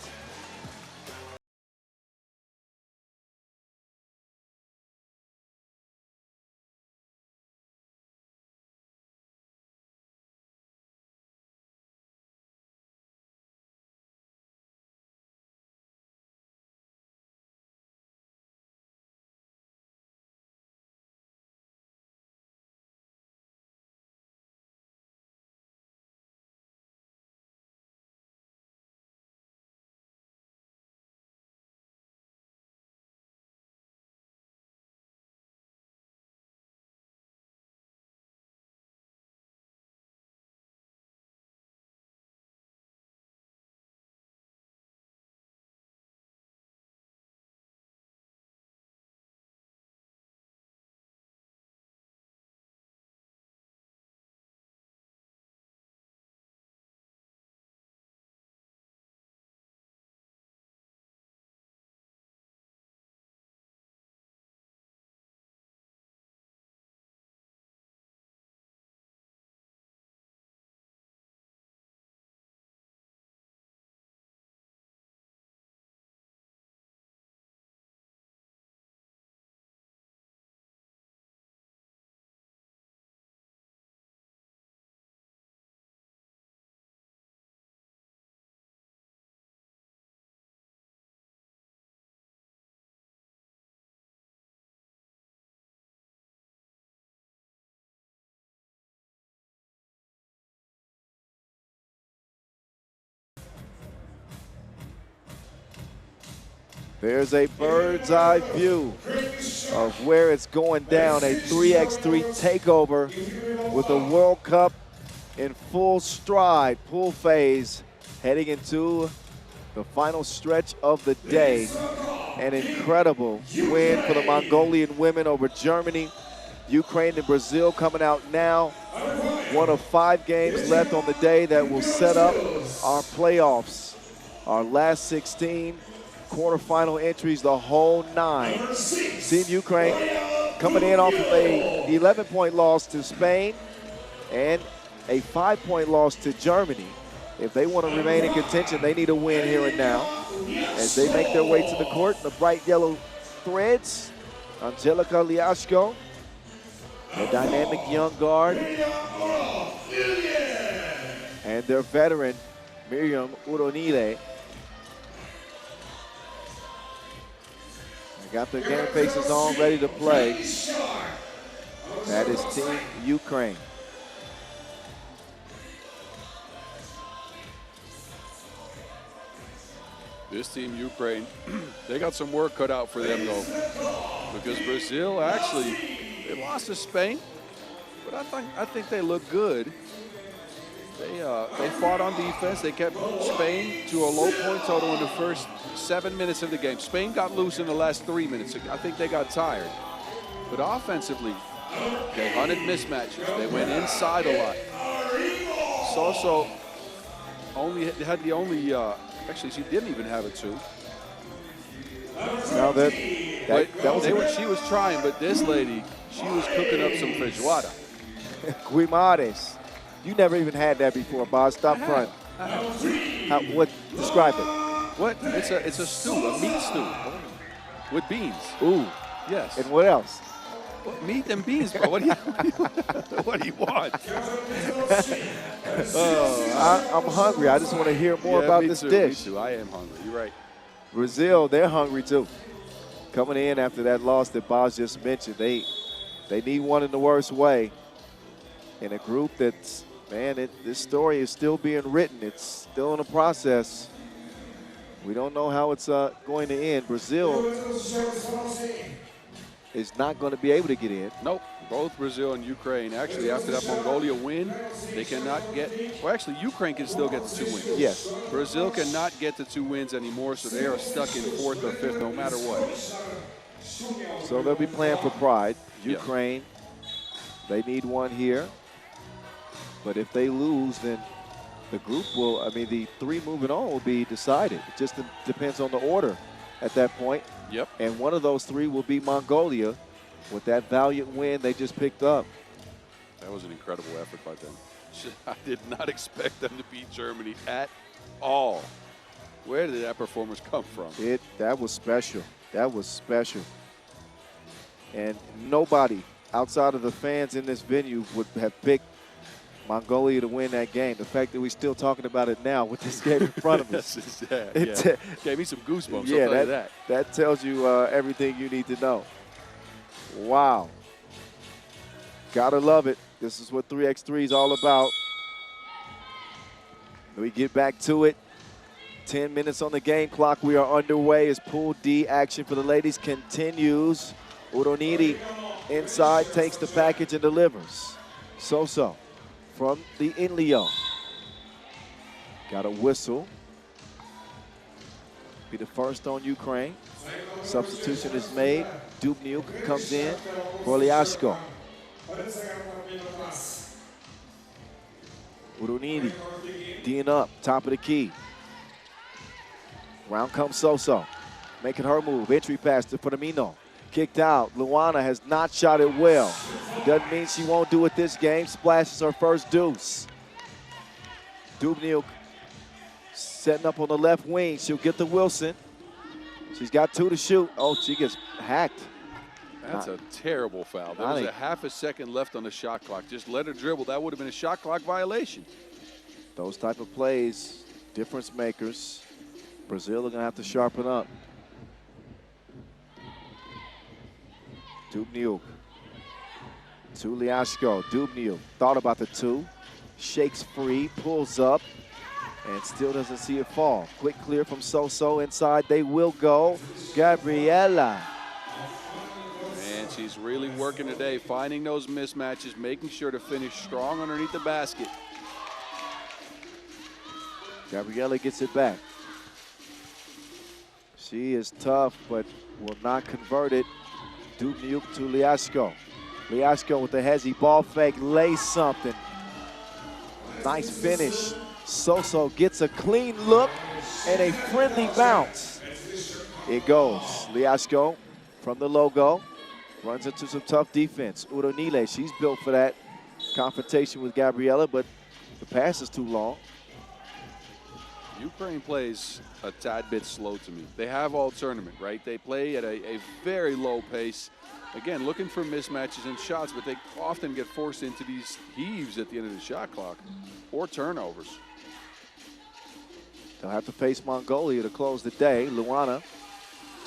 There's a bird's eye view of where it's going down. A 3x3 takeover with the World Cup in full stride, pool phase, heading into the final stretch of the day. An incredible win for the Mongolian women over Germany. Ukraine and Brazil coming out now. One of 5 games left on the day that will set up our playoffs. Our last 16 quarterfinal entries, the whole 9. Team Ukraine coming in off of a 11-point loss to Spain and a 5-point loss to Germany. If they want to remain in contention, they need a win here and now. As they make their way to the court, the bright yellow threads, Angelica Liashko, the dynamic young guard, and their veteran, Miriam Uronile. They got their game faces on, ready to play. That is Team Ukraine. This Team Ukraine, they got some work cut out for them though, because Brazil actually, they lost to Spain, but I think they look good. They fought on defense. They kept Spain to a low point total in the first 7 minutes of the game. Spain got loose in the last 3 minutes. I think they got tired. But offensively, they hunted mismatches. They went inside a lot. Soso had the only. Actually, she didn't even have a 2. Now she was trying, but this lady, she was cooking up some feijoada. Guimares. You never even had that before, Boz. Stop front. What? Describe it. What? It's a stew, a meat stew with beans. Ooh. Yes. And what else? Well, meat and beans, bro. What do you want? I'm hungry. I just want to hear more about this dish. Me too. I am hungry. You're right. Brazil, they're hungry too. Coming in after that loss that Boz just mentioned, they need one in the worst way. In a group that's, man, this story is still being written. It's still in a process. We don't know how it's going to end. Brazil is not going to be able to get in. Nope. Both Brazil and Ukraine, actually, after that Mongolia win, they cannot get, well, actually, Ukraine can still get the 2 wins. Yes. Brazil cannot get the 2 wins anymore, so they are stuck in 4th or 5th no matter what. So they'll be playing for pride. Ukraine, they need one here. But if they lose, then the group will, the 3 moving on will be decided. It just depends on the order at that point. Yep. And one of those 3 will be Mongolia with that valiant win they just picked up. That was an incredible effort by them. I did not expect them to beat Germany at all. Where did that performance come from? That was special. That was special. And nobody outside of the fans in this venue would have picked Mongolia to win that game. The fact that we're still talking about it now with this game in front of us. Gave me some goosebumps, yeah, I'll tell you that. That tells you everything you need to know. Wow. Gotta love it. This is what 3x3 is all about. We get back to it. 10 minutes on the game clock. We are underway as Pool D action for the ladies continues. Uroniri inside takes the package and delivers. Soso from the Inleo. Got a whistle. Be the first on Ukraine. Substitution is made. Dubnyuk comes in for Liashko. Uroniri D'ing up, top of the key. Round comes Soso, making her move. Entry pass to Firmino. Kicked out. Luana has not shot it well. Doesn't mean she won't do it this game. Splashes her first deuce. Dubnyuk setting up on the left wing. She'll get to Wilson. She's got 2 to shoot. Oh, she gets hacked. That's a terrible foul. There was a half a second left on the shot clock. Just let her dribble. That would have been a shot clock violation. Those type of plays, difference makers. Brazil are going to have to sharpen up. Dubnyuk to Liashko. Dubnyuk thought about the 2. Shakes free, pulls up, and still doesn't see it fall. Quick clear from So-So inside. They will go. Gabriela. And she's really working today, finding those mismatches, making sure to finish strong underneath the basket. Gabriela gets it back. She is tough, but will not convert it. Dubnyuk to Liashko. Liashko with the hezzy ball fake, lays something. Nice finish. So-So gets a clean look and a friendly bounce. It goes. Liashko from the logo runs into some tough defense. Uronile, she's built for that confrontation with Gabriela, but the pass is too long. Ukraine plays a tad bit slow to me. They have all tournament, right? They play at a very low pace. Again, looking for mismatches and shots, but they often get forced into these heaves at the end of the shot clock or turnovers. They'll have to face Mongolia to close the day. Luana,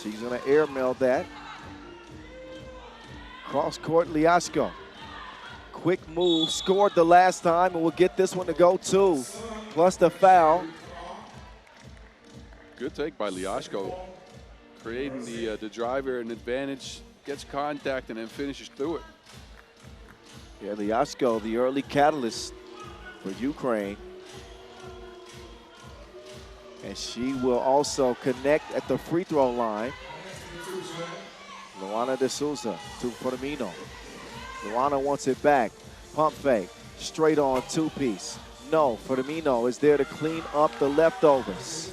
she's going to airmail that. Cross court, Liashko. Quick move, scored the last time, and we'll get this one to go too. Plus the foul. Good take by Liashko, creating the driver an advantage, gets contact, and then finishes through it. Yeah, Liashko, the early catalyst for Ukraine. And she will also connect at the free throw line. Luana de Souza to Firmino. Luana wants it back. Pump fake, straight on two-piece. No, Firmino is there to clean up the leftovers.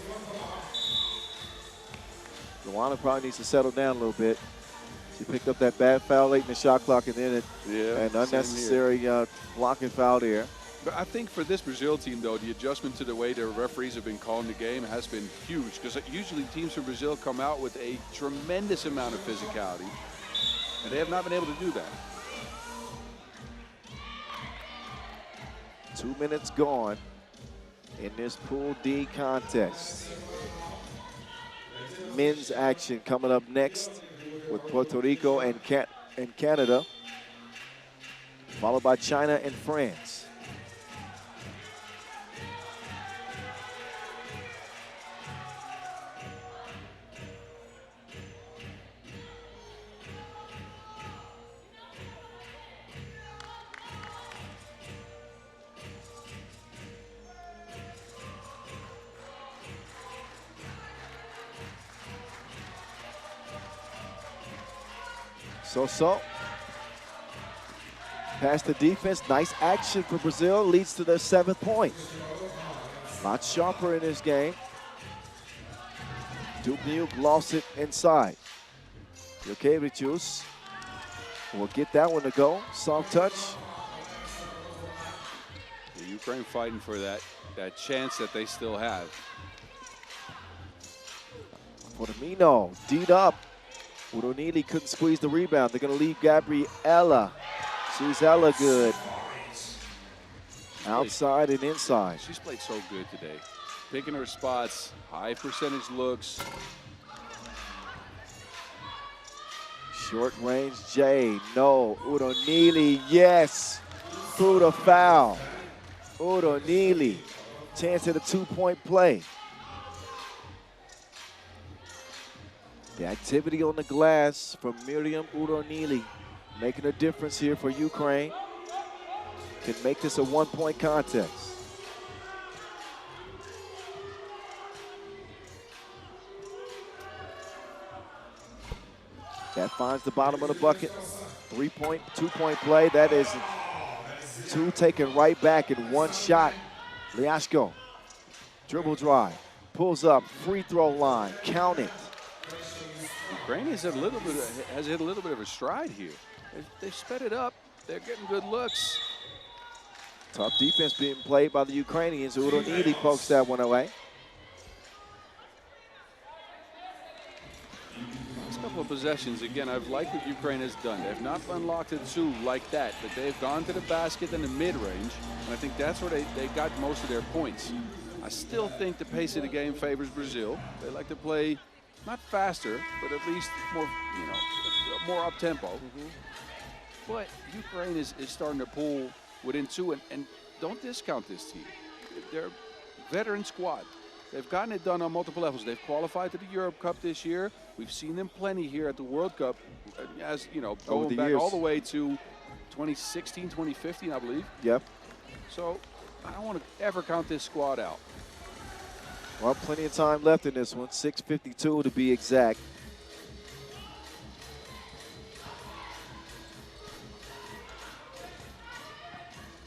Luana probably needs to settle down a little bit. She picked up that bad foul late in the shot clock and then an unnecessary blocking foul there. But I think for this Brazil team, though, the adjustment to the way the referees have been calling the game has been huge, because usually teams from Brazil come out with a tremendous amount of physicality, and they have not been able to do that. 2 minutes gone in this Pool D contest. Men's action coming up next with Puerto Rico and Canada, followed by China and France. So-So. Past the defense. Nice action for Brazil. Leads to their 7th point. A lot sharper in this game. Dubnyuk lost it inside. Jokevicius will get that one to go. Soft touch. The Ukraine fighting for that chance that they still have. Firmino, D'd up. Uronili couldn't squeeze the rebound. They're going to leave Gabriela. She's hella good. Outside and inside. She's played so good today. Picking her spots, high percentage looks. Short range J, no. Uronili, yes. Through the foul. Uronili, chance at a 2-point play. The activity on the glass from Miriam Uronili making a difference here for Ukraine. Can make this a 1-point contest. That finds the bottom of the bucket. 3-point, 2-point play. That is 2 taken right back in 1 shot. Liashko, dribble drive, pulls up, free throw line, count it. Ukraine has hit a little bit of a stride here. They've sped it up. They're getting good looks. Tough defense being played by the Ukrainians. Uronili pokes that one away. Last couple of possessions, again, I've liked what Ukraine has done. They've not unlocked it too like that, but they've gone to the basket and the mid-range, and I think that's where they got most of their points. I still think the pace of the game favors Brazil. They like to play not faster, but at least more, more up-tempo. But Ukraine is starting to pull within 2, and don't discount this team. They're veteran squad. They've gotten it done on multiple levels. They've qualified to the Europe Cup this year. We've seen them plenty here at the World Cup, as you know, going back all the way to 2016, 2015, I believe. Yep. So I don't want to ever count this squad out. Well, plenty of time left in this one, 6:52 to be exact.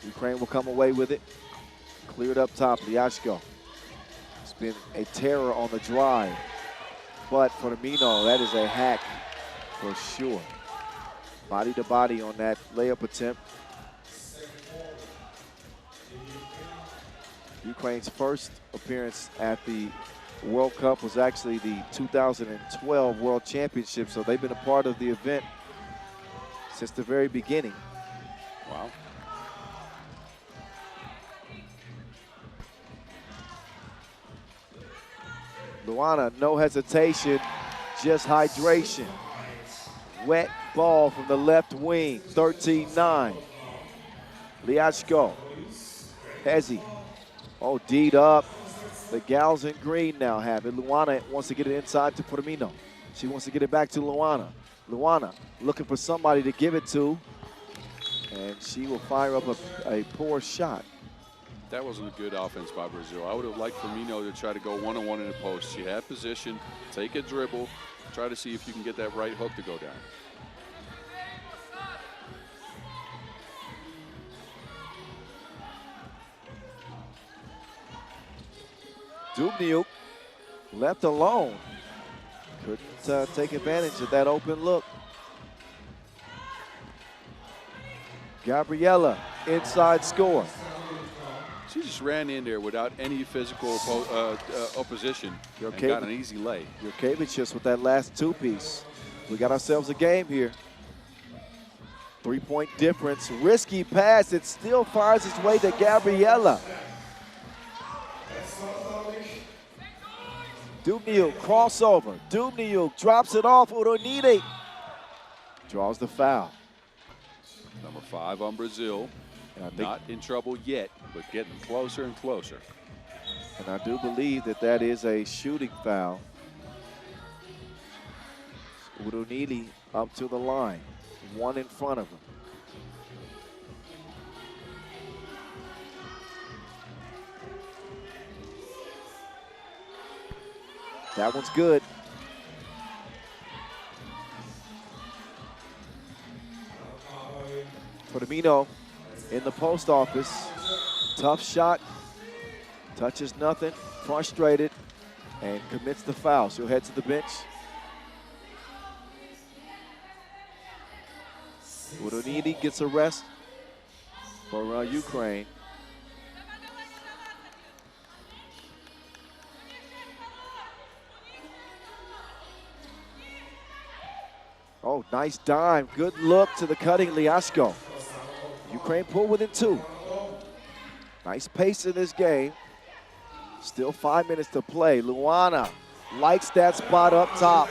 Ukraine will come away with it. Cleared up top, Liashko. It's been a terror on the drive. But for Firmino, that is a hack for sure. Body to body on that layup attempt. Ukraine's first appearance at the World Cup was actually the 2012 World Championship, so they've been a part of the event since the very beginning. Wow. Luana, no hesitation, just hydration. Wet ball from the left wing, 13-9. Liashko, Hezi, oh, D'd up. The gals in green now have it. Luana wants to get it inside to Firmino. She wants to get it back to Luana. Luana looking for somebody to give it to, and she will fire up a poor shot. That wasn't a good offense by Brazil. I would have liked Firmino to try to go one-on-one in the post. She had position, take a dribble, try to see if you can get that right hook to go down. Dubnyuk left alone. Couldn't take advantage of that open look. Gabriella, inside score. She just ran in there without any physical opposition and got an easy lay. Jurkevicius with that last two-piece. We got ourselves a game here. 3-point difference. Risky pass. It still finds its way to Gabriella. Dubnyuk, crossover. Dubnyuk drops it off. Uronide draws the foul. Number 5 on Brazil. Not in trouble yet, but getting closer and closer. And I do believe that that is a shooting foul. Uronide up to the line. One in front of him. That one's good. Firmino in the post office. Tough shot. Touches nothing. Frustrated. And commits the foul. She'll head to the bench. Uronide gets a rest for Ukraine. Oh, nice dime. Good look to the cutting Liashko. Ukraine pulled within 2. Nice pace in this game. Still 5 minutes to play. Luana likes that spot up top.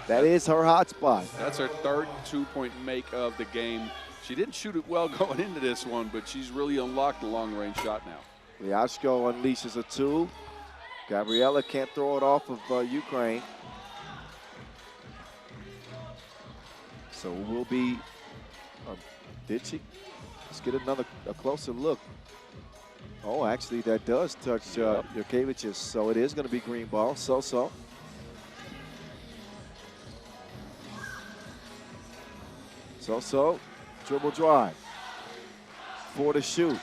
That is her hot spot. That's her third 2-point make of the game. She didn't shoot it well going into this one, but she's really unlocked the long-range shot now. Liashko unleashes a 2. Gabriella can't throw it off of Ukraine. So we'll be, did she? Let's get a closer look. Oh, actually that does touch Jurkevicius, so it is going to be green ball. So. Dribble drive. 4 to shoot.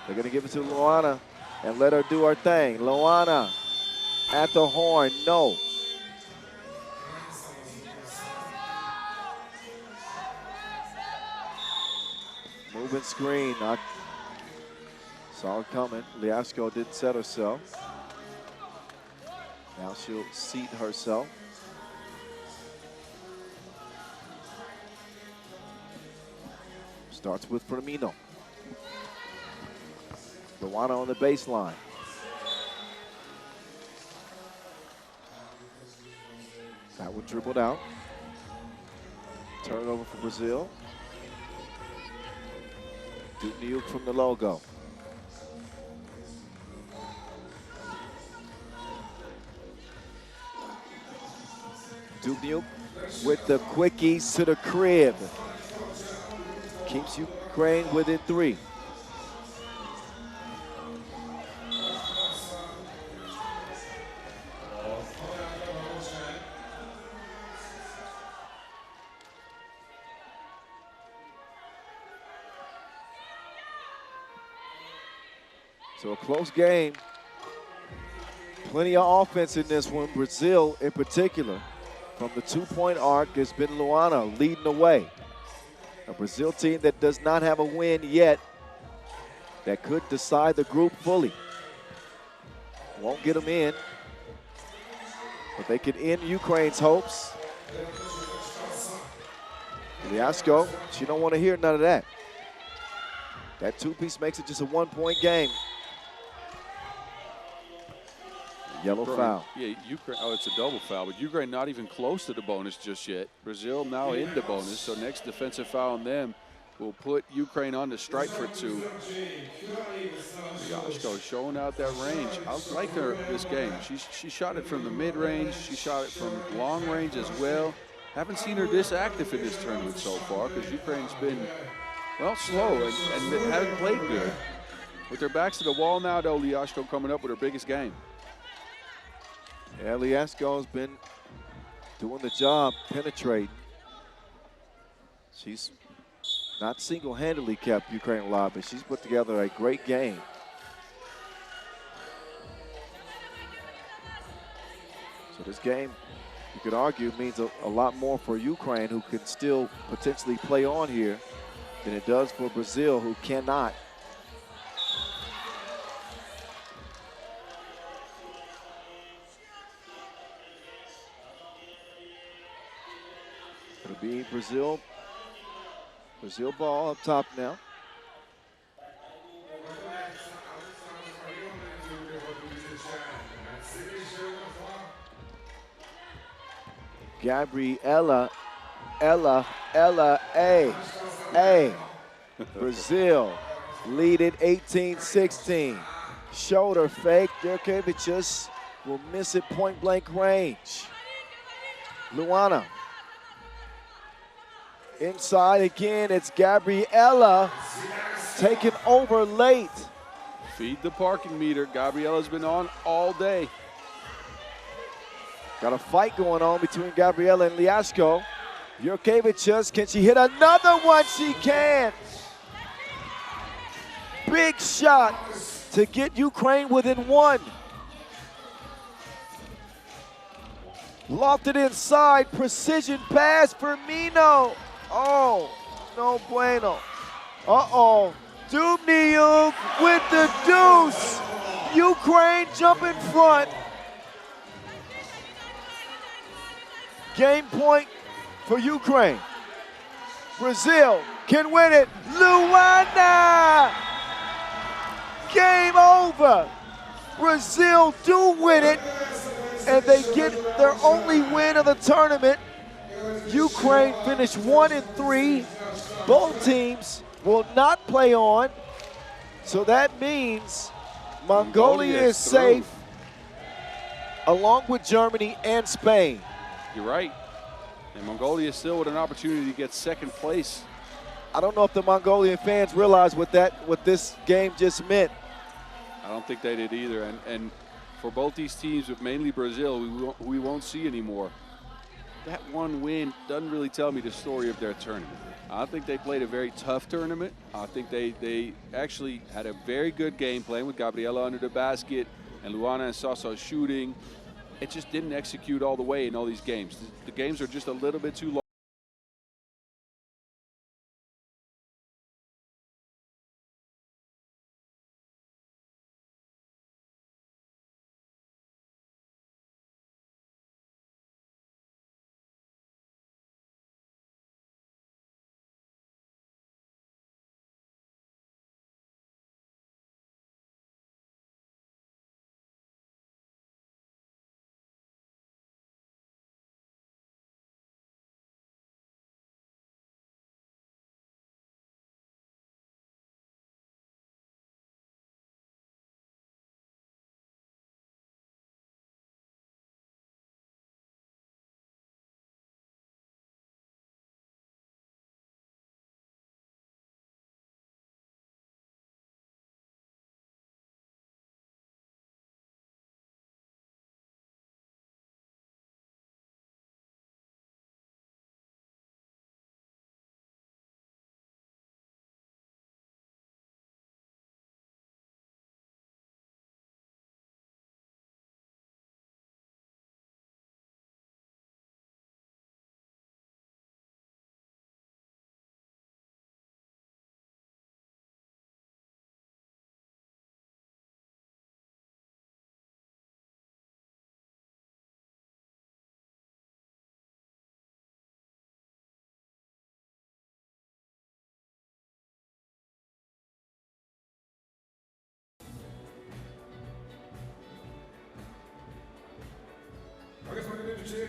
They're going to give it to Luana and let her do her thing. Luana at the horn, no. Moving screen. I saw it coming. Liashko didn't set herself. Now she'll seat herself. Starts with Firmino. Luana on the baseline. That one dribbled out. Turnover for Brazil. Dubnyuk from the logo. Dubnyuk with the quickies to the crib. Keeps Ukraine within 3. So a close game. Plenty of offense in this one. Brazil in particular. From the 2-point arc has been Luana leading the way. A Brazil team that does not have a win yet that could decide the group fully. Won't get them in, but they could end Ukraine's hopes. Liasko, she don't want to hear none of that. That 2-piece makes it just a 1-point game. Yellow foul. Yeah, Ukraine. Oh, it's a double foul, but Ukraine not even close to the bonus just yet. Brazil now in the bonus, so next defensive foul on them will put Ukraine on the strike for 2. Yashko showing out that range. I like her this game. She shot it from the mid-range. She shot it from long range as well. Haven't seen her this active in this tournament so far because Ukraine's been, well, slow and they haven't played good. With their backs to the wall now, though, Liashko coming up with her biggest game. Yeah, Liasko's been doing the job, penetrating. She's not single-handedly kept Ukraine alive, but she's put together a great game. So this game, you could argue, means a lot more for Ukraine, who can still potentially play on here, than it does for Brazil, who cannot. It'll be Brazil ball up top now. Gabriela, A. Brazil lead it 18-16. Shoulder fake. Jurkevicius will miss it point blank range. Luana. Inside again, it's Gabriela taken over late. Feed the parking meter. Gabriela's been on all day. Got a fight going on between Gabriela and Liashko. Jurkevicius, can she hit another one? She can. Big shot to get Ukraine within 1. Lofted inside, precision pass for Mino. Oh, no bueno. Uh-oh. Dubnyuk with the deuce. Ukraine jump in front. Game point for Ukraine. Brazil can win it. Luana! Game over. Brazil do win it, and they get their only win of the tournament. Ukraine finished 1-3. Both teams will not play on. So that means Mongolia is safe, along with Germany and Spain. You're right. And Mongolia still with an opportunity to get second place. I don't know if the Mongolian fans realize what this game just meant. I don't think they did either. And for both these teams, but mainly Brazil, we won't see anymore. That one win doesn't really tell me the story of their tournament. I think they played a very tough tournament. I think they actually had a very good game playing with Gabriela under the basket and Luana and Sasa shooting. It just didn't execute all the way in all these games. The games are just a little bit too long. Right.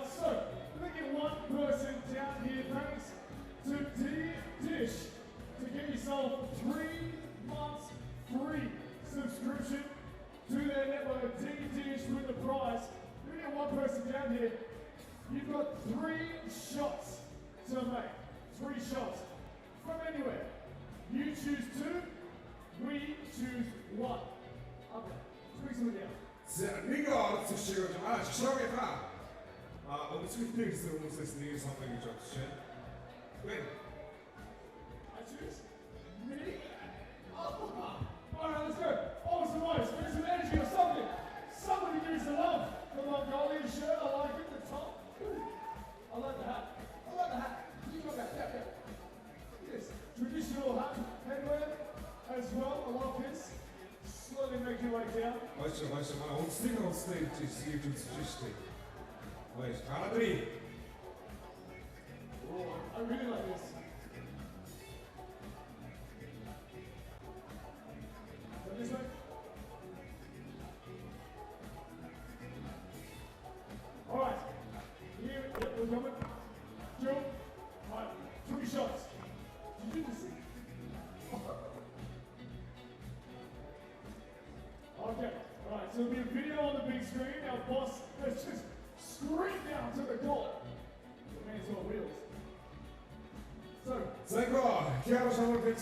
So, let me get one person down here, thanks to D-Dish, to get yourself 3 months free subscription to their network. D-Dish with the prize. Let me get one person down here. You've got 3 shots to make. 3 shots from anywhere. You choose 2, we choose 1. Okay, squeeze them down. 자, 리거 주시고 좀 시작하겠다. 오늘 스위트에서 무슨 상황이 좋지? 왜? I choose me. Alright, let's go. Oh, some ice. Bring some energy or something. Somebody needs the love. The Mongolian shirt, I like it. The top. I like the hat. You got that. Yeah. Yes. Traditional hat, headwear as well. I love this. Slowly make your way down. 맞죠. 오늘 스티커 스테이지 시즌 스테이지. 맞죠. 하나들이. I really like this. Go this way. All right. Here, we're coming. Joe. All right. 3 shots. Did you do this? Okay. All right. So there'll be a video on the big screen. Our boss has just screamed down to the goal. The man's on wheels. So, Zajko, Chiaro Szanowni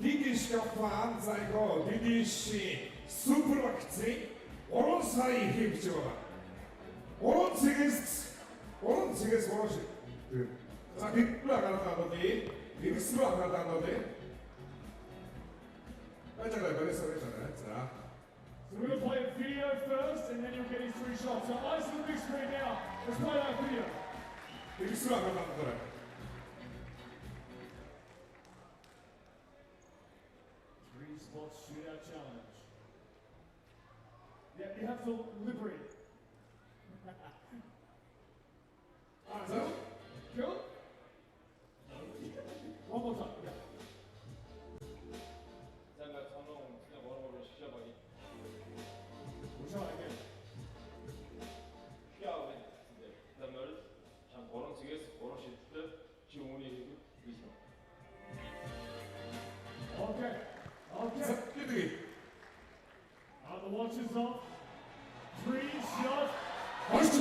DDC가 포함한 Zajko, DDC super akcji, 오른사이 힘줘라. 오른쪽에서 오른쪽. 자, 빗불 나간다 너디, 빗불 나간다 너디. 괜찮아요. 자. So we're going to play a video first, and then you'll get his 3 shots. So eyes on the big screen now. Let's play that video. 빗불 나간다 너디. 3 spots shootout challenge. Yeah, you have to liberate. Alright, go. One more time. Yeah. We'll try it again. Okay. The watch is off. 3 shots. 맛있죠?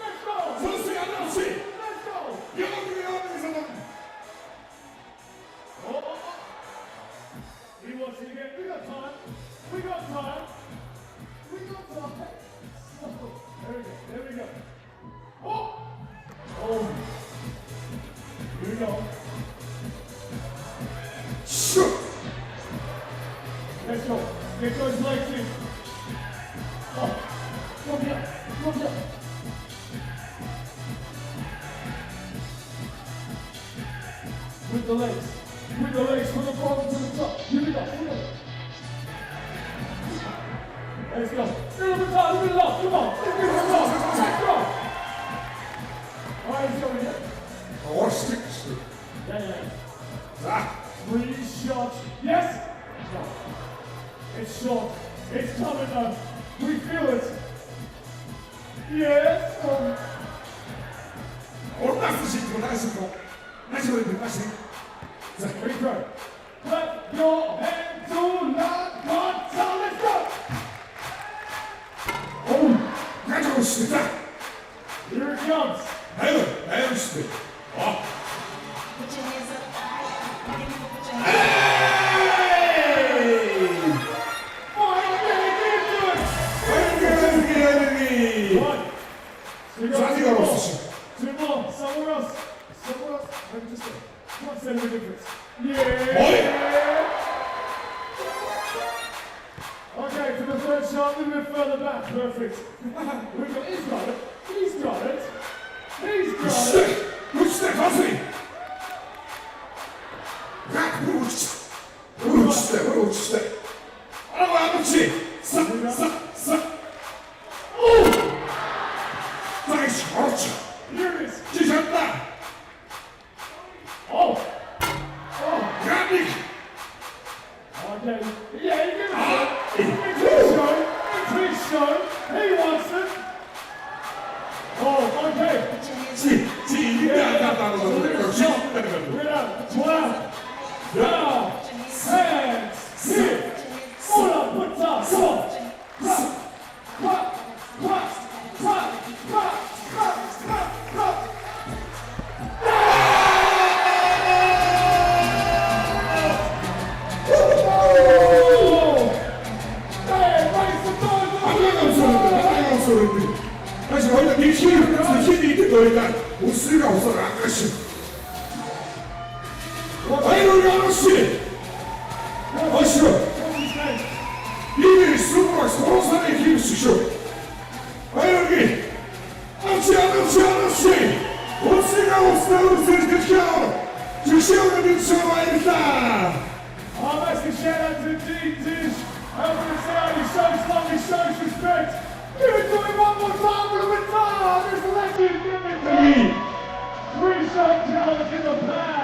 Let's go! 선수의 아저씨! Let's go! 영웅에서는 He wants it again. We got time. There we go. Oh! Here we go. Let's go. Get those legs in. Come here. With the legs, from the bottom to the top. Here we go. Let's go. Little bit off. Come on. Let's go. All right, let's go again. Yeah. 3 shots. Yes. No. It's short. It's coming though. We feel it. Yes. Free throw. Clap your hands to Ulaanbaatar. Let's go. Here it comes. Hey! Two more. Somewhere else. Maybe just one cent of the difference. Yeah. Okay, for the 3rd shot, a little bit further back. Perfect. He's got it. Now, hands here. Ulaanbaatar, come on. Rock, rock, rock, rock, rock, rock, rock, rock. 다시 거기다 네 힘을 가서 힘이 있게 너희가 우스가 없어라 안 가시. 아이고 아저씨, 아시오. 이들이 수고와 서로서로의 힘을 주시오. 아이고 아저씨, 우스가 없어 우스를 지켜 주시오는 민수와입니다. Massive shout out to Deep Dish, helping us out. He shows love, he shows respect. Give it to him one more time, Ulaanbaatar! This legend, give it to me! 3-shot challenge in the bag!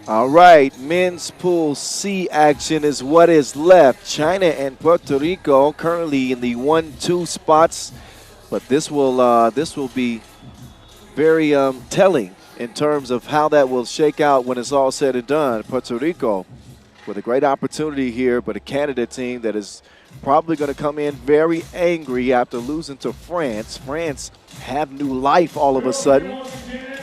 All right, men's pool C action is what is left. China and Puerto Rico currently in the 1-2 spots, but this will be very telling in terms of how that will shake out when it's all said and done. Puerto Rico with a great opportunity here, but a Canada team that is probably going to come in very angry after losing to France. France have new life all of a sudden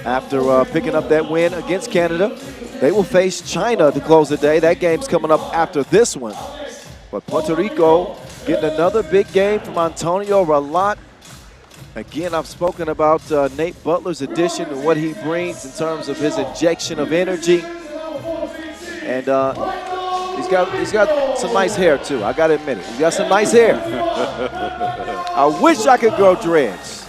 after picking up that win against Canada. They will face China to close the day. That game's coming up after this one. But Puerto Rico getting another big game from Antonio Ralat. Again, I've spoken about Nate Butler's addition and what he brings in terms of his injection of energy. And he's got some nice hair, too. I got to admit it. He's got some nice hair. I wish I could grow dreads.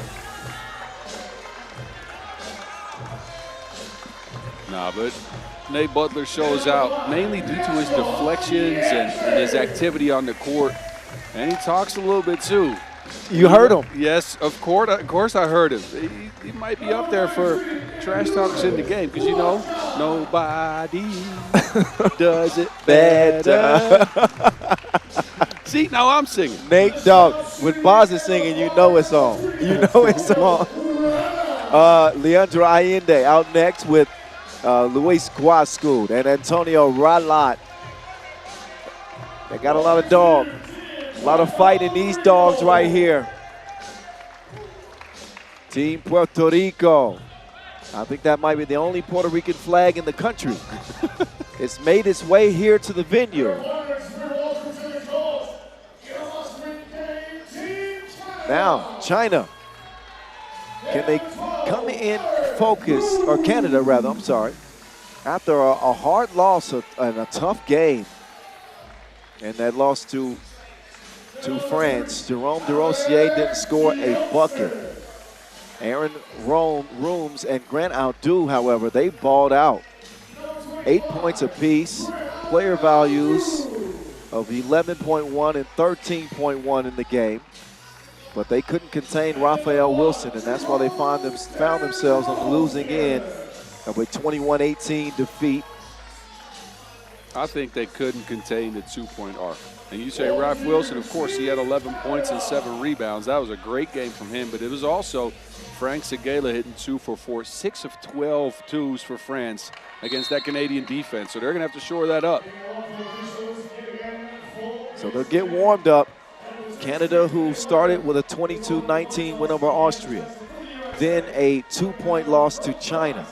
Nah, but Nate Butler shows out mainly due to his deflections and his activity on the court. And he talks a little bit, too. You heard him. Yes, of course I heard him. He might be up there for trash talks in the game because, you know, nobody does it better. See, now I'm singing. Nate, dog, when Boz is singing, you know it's on. You know it's on. Leandro Allende out next with Luis Guascud and Antonio Ralat. They got a lot of dog. A lot of fight in these dogs right here. Team Puerto Rico. I think that might be the only Puerto Rican flag in the country. It's made its way here to the venue. Now, China. Can they come in focus, or Canada rather, I'm sorry, after a hard loss and a tough game. And that loss to France. Jerome DeRosier didn't score a bucket. Aaron Rooms and Grant Outdo, however, they balled out. 8 points apiece, player values of 11.1 and 13.1 in the game. But they couldn't contain Raphael Wilson, and that's why they found themselves on the losing end of a 21-18 defeat. I think they couldn't contain the two-point arc. And you say Raph Wilson, of course, he had 11 points and 7 rebounds. That was a great game from him, but it was also Frank Seguela hitting 2 for 4, 6 of 12 twos for France against that Canadian defense. So they're going to have to shore that up. So they'll get warmed up. Canada, who started with a 22-19 win over Austria, then a 2-point loss to China,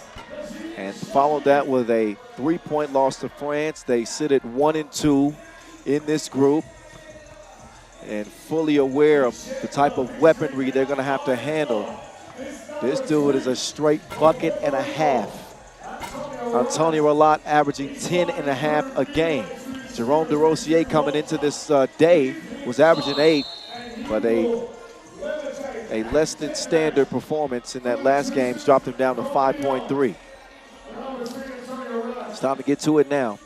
and followed that with a 3-point loss to France. They sit at 1-2 in this group, and fully aware of the type of weaponry they're going to have to handle. This dude is a straight bucket and a half. Antonio Ralat averaging 10 and a half a game. Jerome DeRosier coming into this day was averaging 8, but a less than standard performance in that last game dropped him down to 5.3. It's time to get to it now.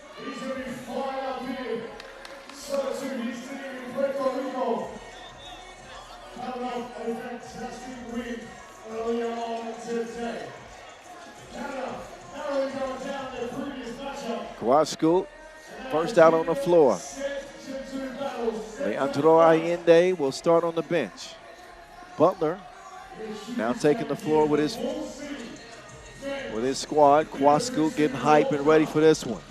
Guascud, first out on the floor. Leandro Allende will start on the bench. Butler now taking the floor with his squad. Guascud getting hype and ready for this one.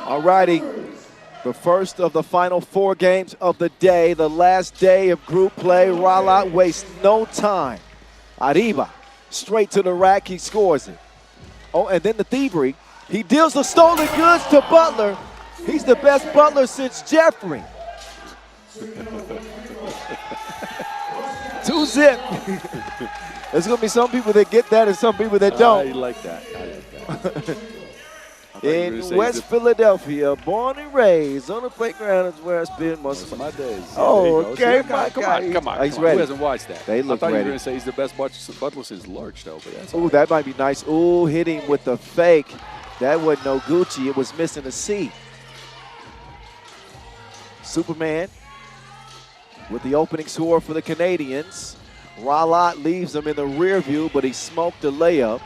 All righty, the first of the final 4 games of the day, the last day of group play. Ralat wastes no time. Arriba, straight to the rack, he scores it. Oh, and then the thievery. He deals the stolen goods to Butler. He's the best Butler since Jeffrey. 2-zip. There's going to be some people that get that and some people that don't. I like that. I like that. In West Philadelphia, born and raised on the playground is where I spend most of my days. Oh, okay. Come on. He's ready. Who hasn't watched that? They look I thought ready. you were going to say he's the best butler since Lurch, though. But that's Ooh, that might be nice. Ooh, hit him with the fake. That wasn't no Gucci. It was missing a C. Superman with the opening score for the Canadians. Ralot leaves him in the rear view, but he smoked a layup.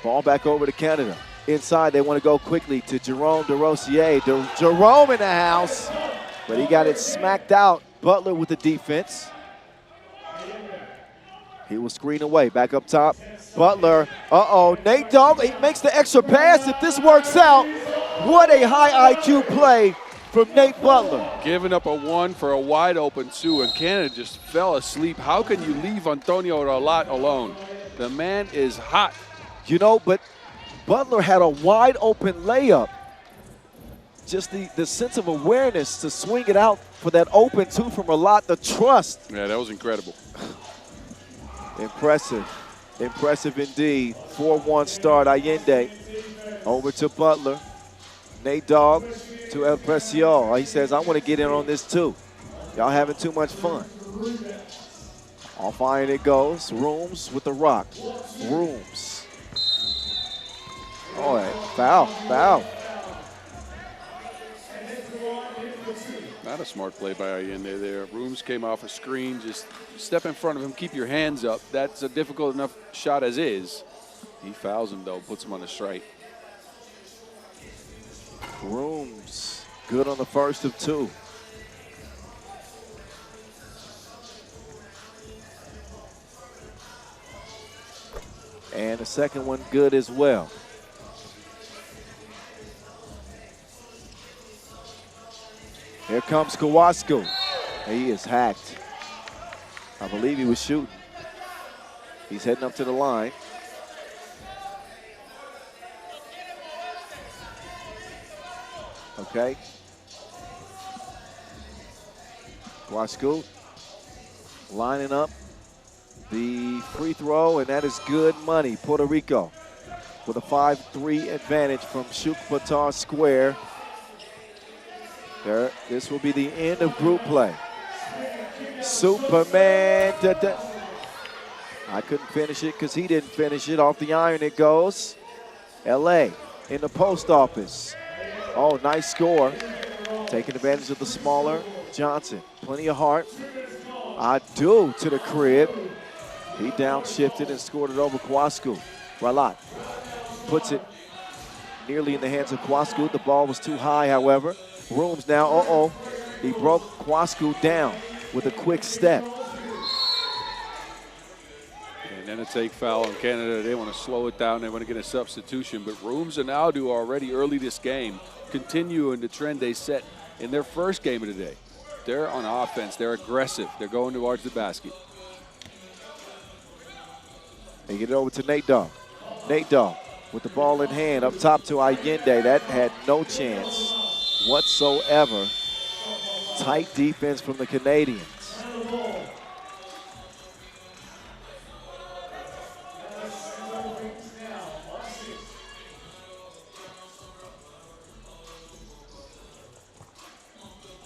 Ball back over to Canada. Inside, they want to go quickly to Jerome DeRosier. Jerome in the house, but he got it smacked out. Butler with the defense. He will screen away. Back up top. Butler. Nate Dogg, he makes the extra pass. If this works out, what a high IQ play from Nate Butler. Giving up a 1 for a wide open 2, and Canada just fell asleep. How can you leave Antonio Ralot alone? The man is hot. You know, but Butler had a wide open layup. Just the sense of awareness to swing it out for that open 2 from Ralot, the trust. Yeah, that was incredible. Impressive. Impressive indeed. 4-1 start. Allende over to Butler. Nate Dogg to El Precio. He says, I want to get in on this too. Y'all having too much fun. Off iron it goes. Rooms with the rock. Rooms. All right, foul. Not a smart play by Allende there. Rooms came off a screen. Just step in front of him, keep your hands up. That's a difficult enough shot as is. He fouls him, though, puts him on the strike. Rooms, good on the first of 2. And the second one good as well. Here comes Kowalski. He is hacked. I believe he was shooting. He's heading up to the line. Okay. Kowalski lining up the free throw, and that is good money. Puerto Rico with a 5-3 advantage from Ulaanbaatar Square. This will be the end of group play. Superman. I couldn't finish it because he didn't finish it. Off the iron it goes. LA in the post office. Oh, nice score. Taking advantage of the smaller Johnson. Plenty of heart. I do to the crib. He downshifted and scored it over Kowalski. Ralot puts it nearly in the hands of Kowalski. The ball was too high, however. Rooms now, he broke Kowalski down with a quick step. And then a take foul on Canada. They want to slow it down. They want to get a substitution. But Rooms and Aldu already early this game continuing the trend they set in their first game of the day. They're on offense. They're aggressive. They're going towards the basket. They get it over to Nate Dogg. Nate Dogg with the ball in hand up top to Allende. That had no chance whatsoever. Tight defense from the Canadians.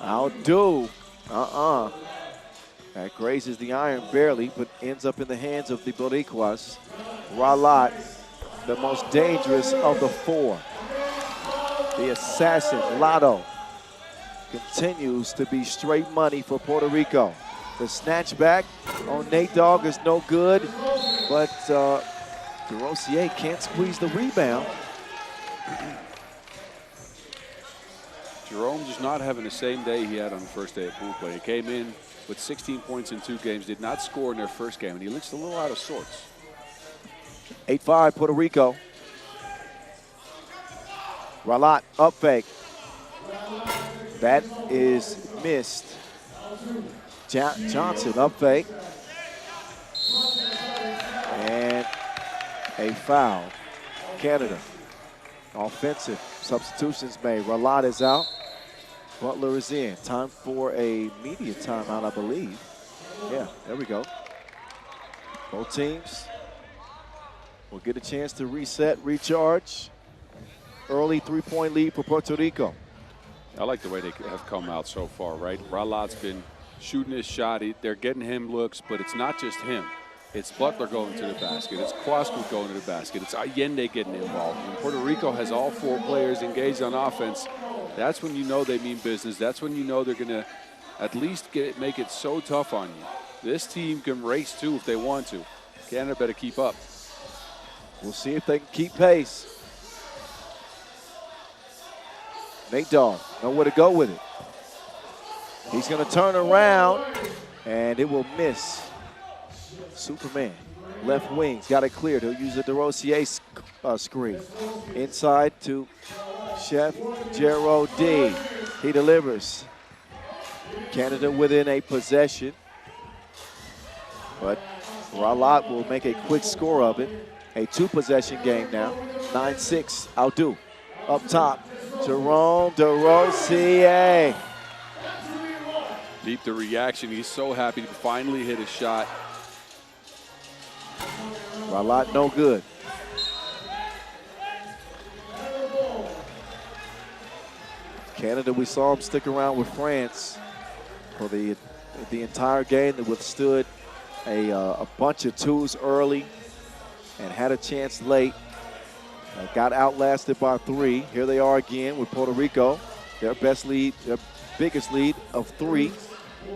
Outdo. That grazes the iron barely, but ends up in the hands of the Boricuas. Ralot, the most dangerous of the 4. The assassin, Lotto, continues to be straight money for Puerto Rico. The snatch back on Nate Dogg is no good, but DeRosier can't squeeze the rebound. Jerome just not having the same day he had on the first day of pool play. He came in with 16 points in 2 games, did not score in their first game, and he looks a little out of sorts. 8-5 Puerto Rico. Ralot up fake. That is missed. Johnson up fake. And a foul. Canada. Offensive substitutions made. Ralot is out. Butler is in. Time for a media timeout, I believe. Yeah, there we go. Both teams will get a chance to reset, recharge. Early three-point lead for Puerto Rico. I like the way they have come out so far, right? Ralat's been shooting his shot. They're getting him looks, but it's not just him. It's Butler going to the basket. It's Kwasku going to the basket. It's Allende getting involved. When Puerto Rico has all 4 players engaged on offense, that's when you know they mean business. That's when you know they're going to at least make it so tough on you. This team can race too if they want to. Canada better keep up. We'll see if they can keep pace. Nate Dogg, know where to go with it. He's going to turn around, and it will miss. Superman, left wing's got it cleared. He'll use a DeRosier screen. Inside to Chef Jero D. He delivers. Canada within a possession. But Ralat will make a quick score of it. A 2-possession game now. 9-6, outdo. Up top, Jerome DeRosier. Deep the reaction. He's so happy to finally hit a shot. Ralat no good. Canada, we saw him stick around with France for the entire game. They withstood a bunch of 2s early and had a chance late. Got outlasted by 3. Here they are again with Puerto Rico. Their best lead, their biggest lead of 3.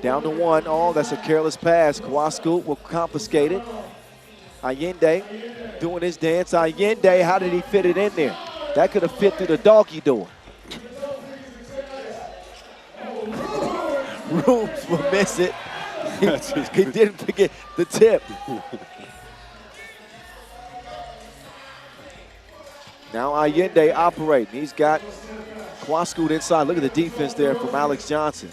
Down to 1. Oh, that's a careless pass. Kwasku will confiscate it. Allende doing his dance. Allende, how did he fit it in there? That could have fit through the doggy door. Rooms will miss it. He didn't forget the tip. Now Allende operating. He's got Kwasku inside. Look at the defense there from Alex Johnson.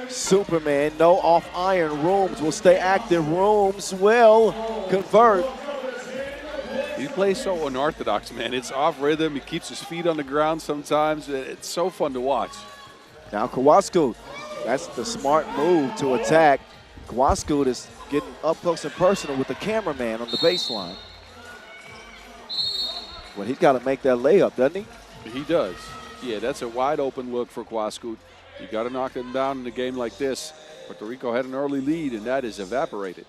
Superman, no off iron. Rooms will stay active. Rooms will convert. He plays so unorthodox, man. It's off rhythm. He keeps his feet on the ground sometimes. It's so fun to watch. Now Kwasku, that's the smart move to attack. Kwasku is getting up close and personal with the cameraman on the baseline. Well, he's got to make that layup, doesn't he? He does. Yeah, that's a wide open look for Kwasku. You got to knock them down in a game like this. Puerto Rico had an early lead, and that is evaporated.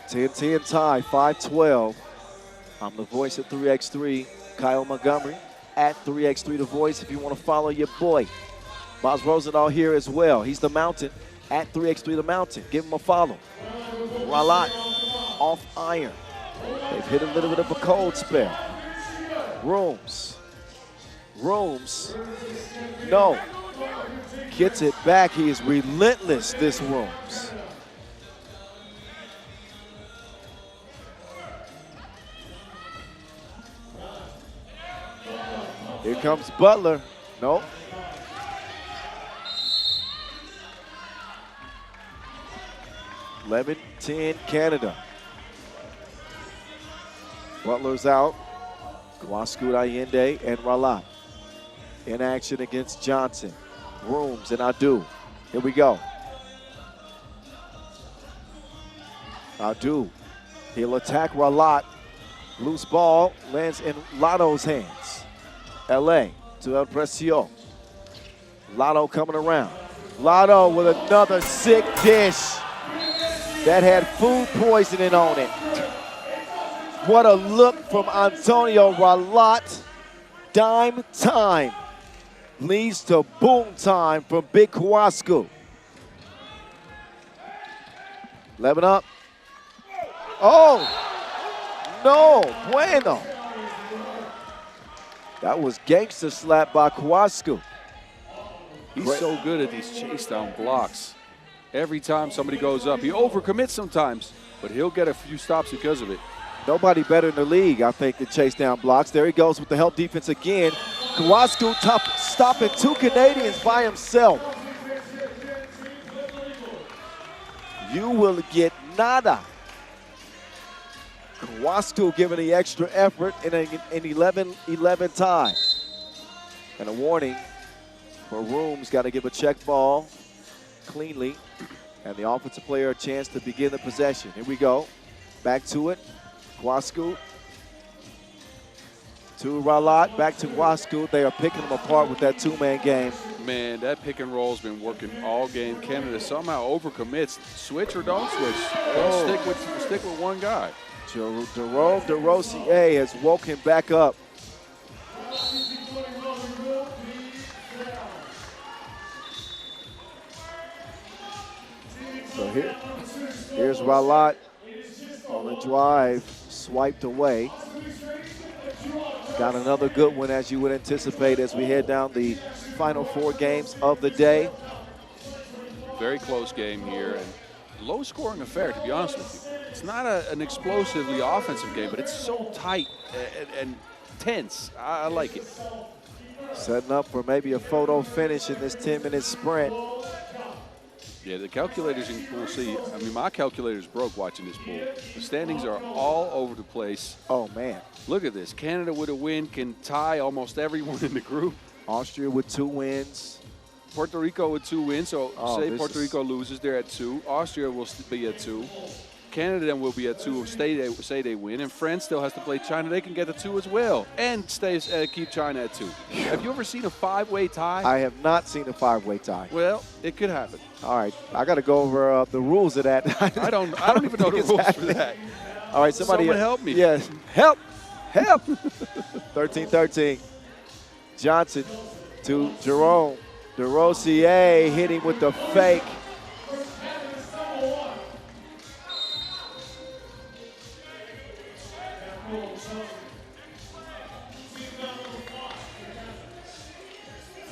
TNT and tie, 5-12. I'm the voice at 3x3, Kyle Montgomery. At 3x3 The Voice if you want to follow your boy. Boz Rosendahl here as well. He's the Mountain. At 3x3 The Mountain. Give him a follow. Ralat off iron. They've hit a little bit of a cold spell. Rooms. No. Gets it back. He is relentless, this Rooms. Here comes Butler. Nope. Eleven, 10, Canada. Butler's out. Kwasku, Allende, and Ralat. In action against Johnson. Rooms and Adu. Here we go. Adu. He'll attack Ralat. Loose ball lands in Lotto's hands. LA to El Precio. Lotto coming around. Lotto with another sick dish that had food poisoning on it. What a look from Antonio Ralat. Dime time leads to boom time from Big Kwasku. 11 up. Oh, no, bueno. That was gangster slap by Kwasku. He's so good at these chase down blocks. Every time somebody goes up, he overcommits sometimes, but he'll get a few stops because of it. Nobody better in the league, I think, than chase down blocks. There he goes with the help defense again. Kwasku stopping 2 Canadians by himself. You will get nada. Kwasku giving the extra effort in an 11-11 tie. And a warning for Rooms, got to give a check ball cleanly. And the offensive player a chance to begin the possession. Here we go. Back to it. Guascoot. To Ralat. Back to Guascoot. They are picking them apart with that two-man game. Man, that pick and roll has been working all game. Canada somehow overcommits. Switch or don't switch. Don't stick with one guy. Jerome DeRosier has woke him back up. So here's Ralat on the drive, swiped away. Got another good one, as you would anticipate, as we head down the final 4 games of the day. Very close game here, and low-scoring affair, to be honest with you. It's not an explosively offensive game, but it's so tight and tense. I like it. Setting up for maybe a photo finish in this 10-minute sprint. Yeah, the calculators in Pool C, I mean, my calculator's broke watching this pool. The standings are all over the place. Oh, man. Look at this. Canada with a win can tie almost everyone in the group. Austria with 2 wins. Puerto Rico with 2 wins, so say Puerto Rico loses, they're at 2. Austria will be at 2. Canada then will be at 2 if say they win, and France still has to play China. They can get to 2 as well, and keep China at 2. Have you ever seen a 5-way tie? I have not seen a 5-way tie. Well, it could happen. All right, I got to go over the rules of that. I don't even know the rules for that. All right, someone help me. Yes, help. 13-13. Johnson to Jerome. DeRosier hitting with the fake.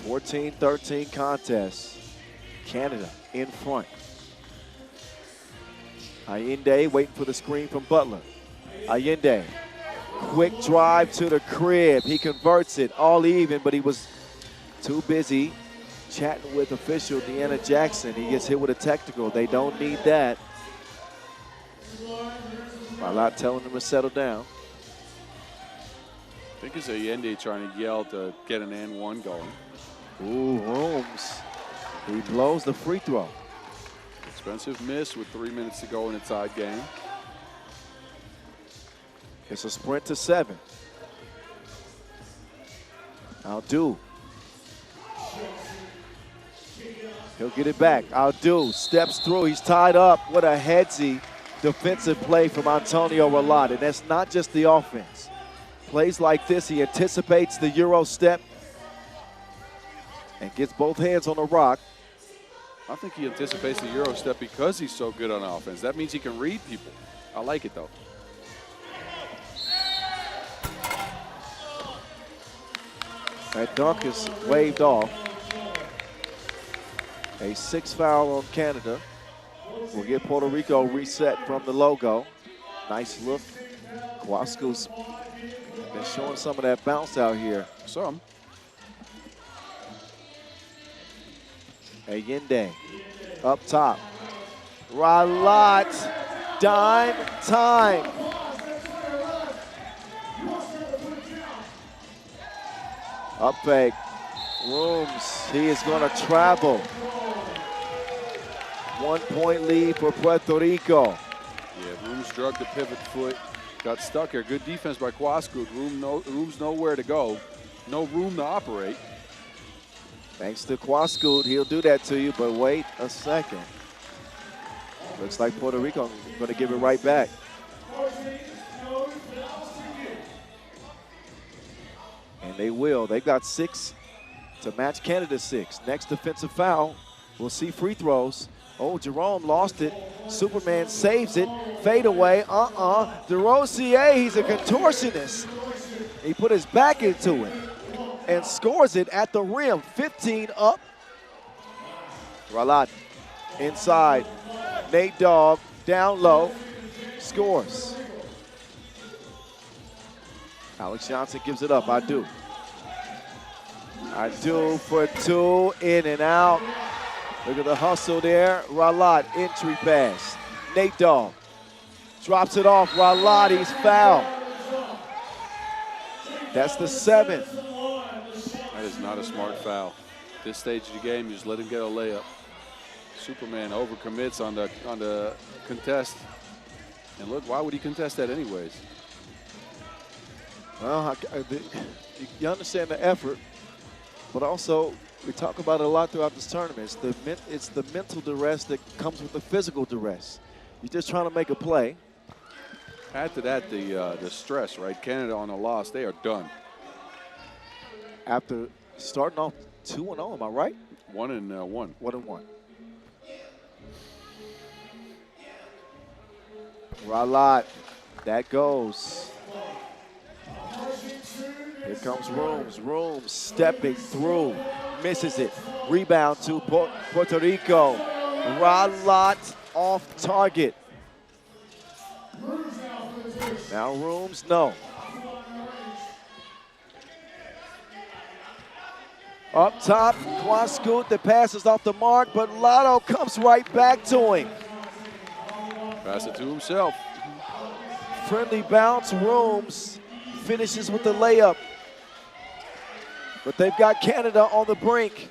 (14-13) contest. Canada in front. Allende waiting for the screen from Butler. Allende, quick drive to the crib. He converts it, all even, but he was too busy chatting with official Deanna Jackson. He gets hit with a technical. They don't need that. Ralat telling him to settle down. I think it's Allende trying to yell to get an and one going. Ooh, Holmes. He blows the free throw. Expensive miss with 3 minutes to go in a tied game. It's a sprint to 7. Aldu. He'll get it back. Aldu steps through. He's tied up. What a headsy defensive play from Antonio Ralat. And that's not just the offense. Plays like this, he anticipates the Euro step and gets both hands on the rock. I think he anticipates the Euro step because he's so good on offense. That means he can read people. I like it, though. That dunk is waved off. A 6 foul on Canada. We'll get Puerto Rico reset from the logo. Nice look. Guasco's been showing some of that bounce out here. Some. Allende up top. Ralat, dime time. Up fake. Rooms, he is going to travel. 1 point lead for Puerto Rico. Yeah, Rooms drug the pivot foot. Got stuck here. Good defense by Guasco. Rooms nowhere to go. No room to operate. Thanks to Guasco, he'll do that to you, but wait a second. Looks like Puerto Rico going to give it right back. And they will. They've got 6 to match Canada's 6. Next defensive foul. We'll see free throws. Oh, Jerome lost it. Superman saves it. Fade away. DeRosier, he's a contortionist. He put his back into it and scores it at the rim. 15 up. Ralat inside. Nate Dogg down low. Scores. Alex Johnson gives it up. I do for 2. In and out. Look at the hustle there. Ralat, entry pass. Nate Dogg drops it off. Ralat, he's fouled. That's the 7th. That is not a smart foul. This stage of the game, you just let him get a layup. Superman overcommits on the contest. And look, why would he contest that anyways? Well, you understand the effort, but also we talk about it a lot throughout this tournament. It's the mental duress that comes with the physical duress. You're just trying to make a play. Add to that the stress, right? Canada on a loss, they are done. After starting off 2-0, am I right? 1-1. 1-1. Ralat, that goes. Here comes Rooms stepping through, misses it. Rebound to Puerto Rico. Ralat off target. Now Rooms, no. Up top, Quascoot, the pass is off the mark, but Lotto comes right back to him. Pass it to himself. Friendly bounce, Rooms finishes with the layup. But they've got Canada on the brink.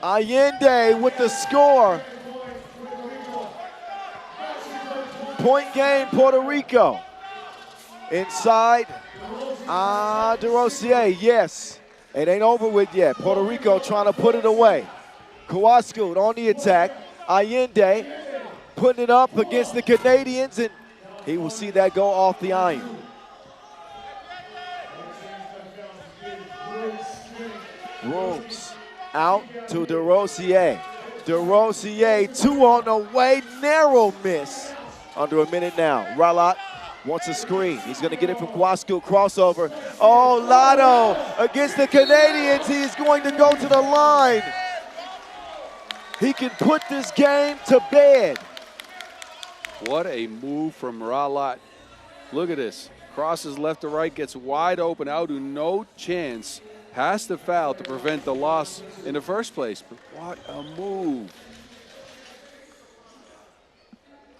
Allende with the score. Point game, Puerto Rico. Inside, DeRosier, yes. It ain't over with yet. Puerto Rico trying to put it away. Kawascoot on the attack. Allende putting it up against the Canadians, and he will see that go off the iron. Rooms out to DeRosier. DeRosier, 2 on the way, narrow miss. Under a minute now. Ralat wants a screen. He's going to get it from Quascoot, crossover. Oh, Lotto against the Canadians. He's going to go to the line. He can put this game to bed. What a move from Ralat. Look at this. Crosses left to right, gets wide open. Audu, no chance. Has to foul to prevent the loss in the first place. But what a move.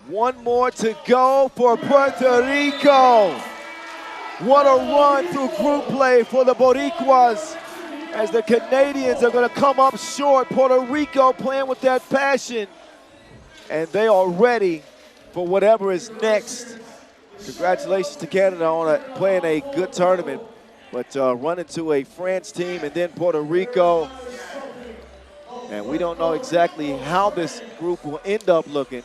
One more to go for Puerto Rico. What a run through group play for the Boricuas as the Canadians are going to come up short. Puerto Rico playing with that passion, and they are ready for whatever is next. Congratulations to Canada on playing a good tournament, but running to a France team and then Puerto Rico. And we don't know exactly how this group will end up looking,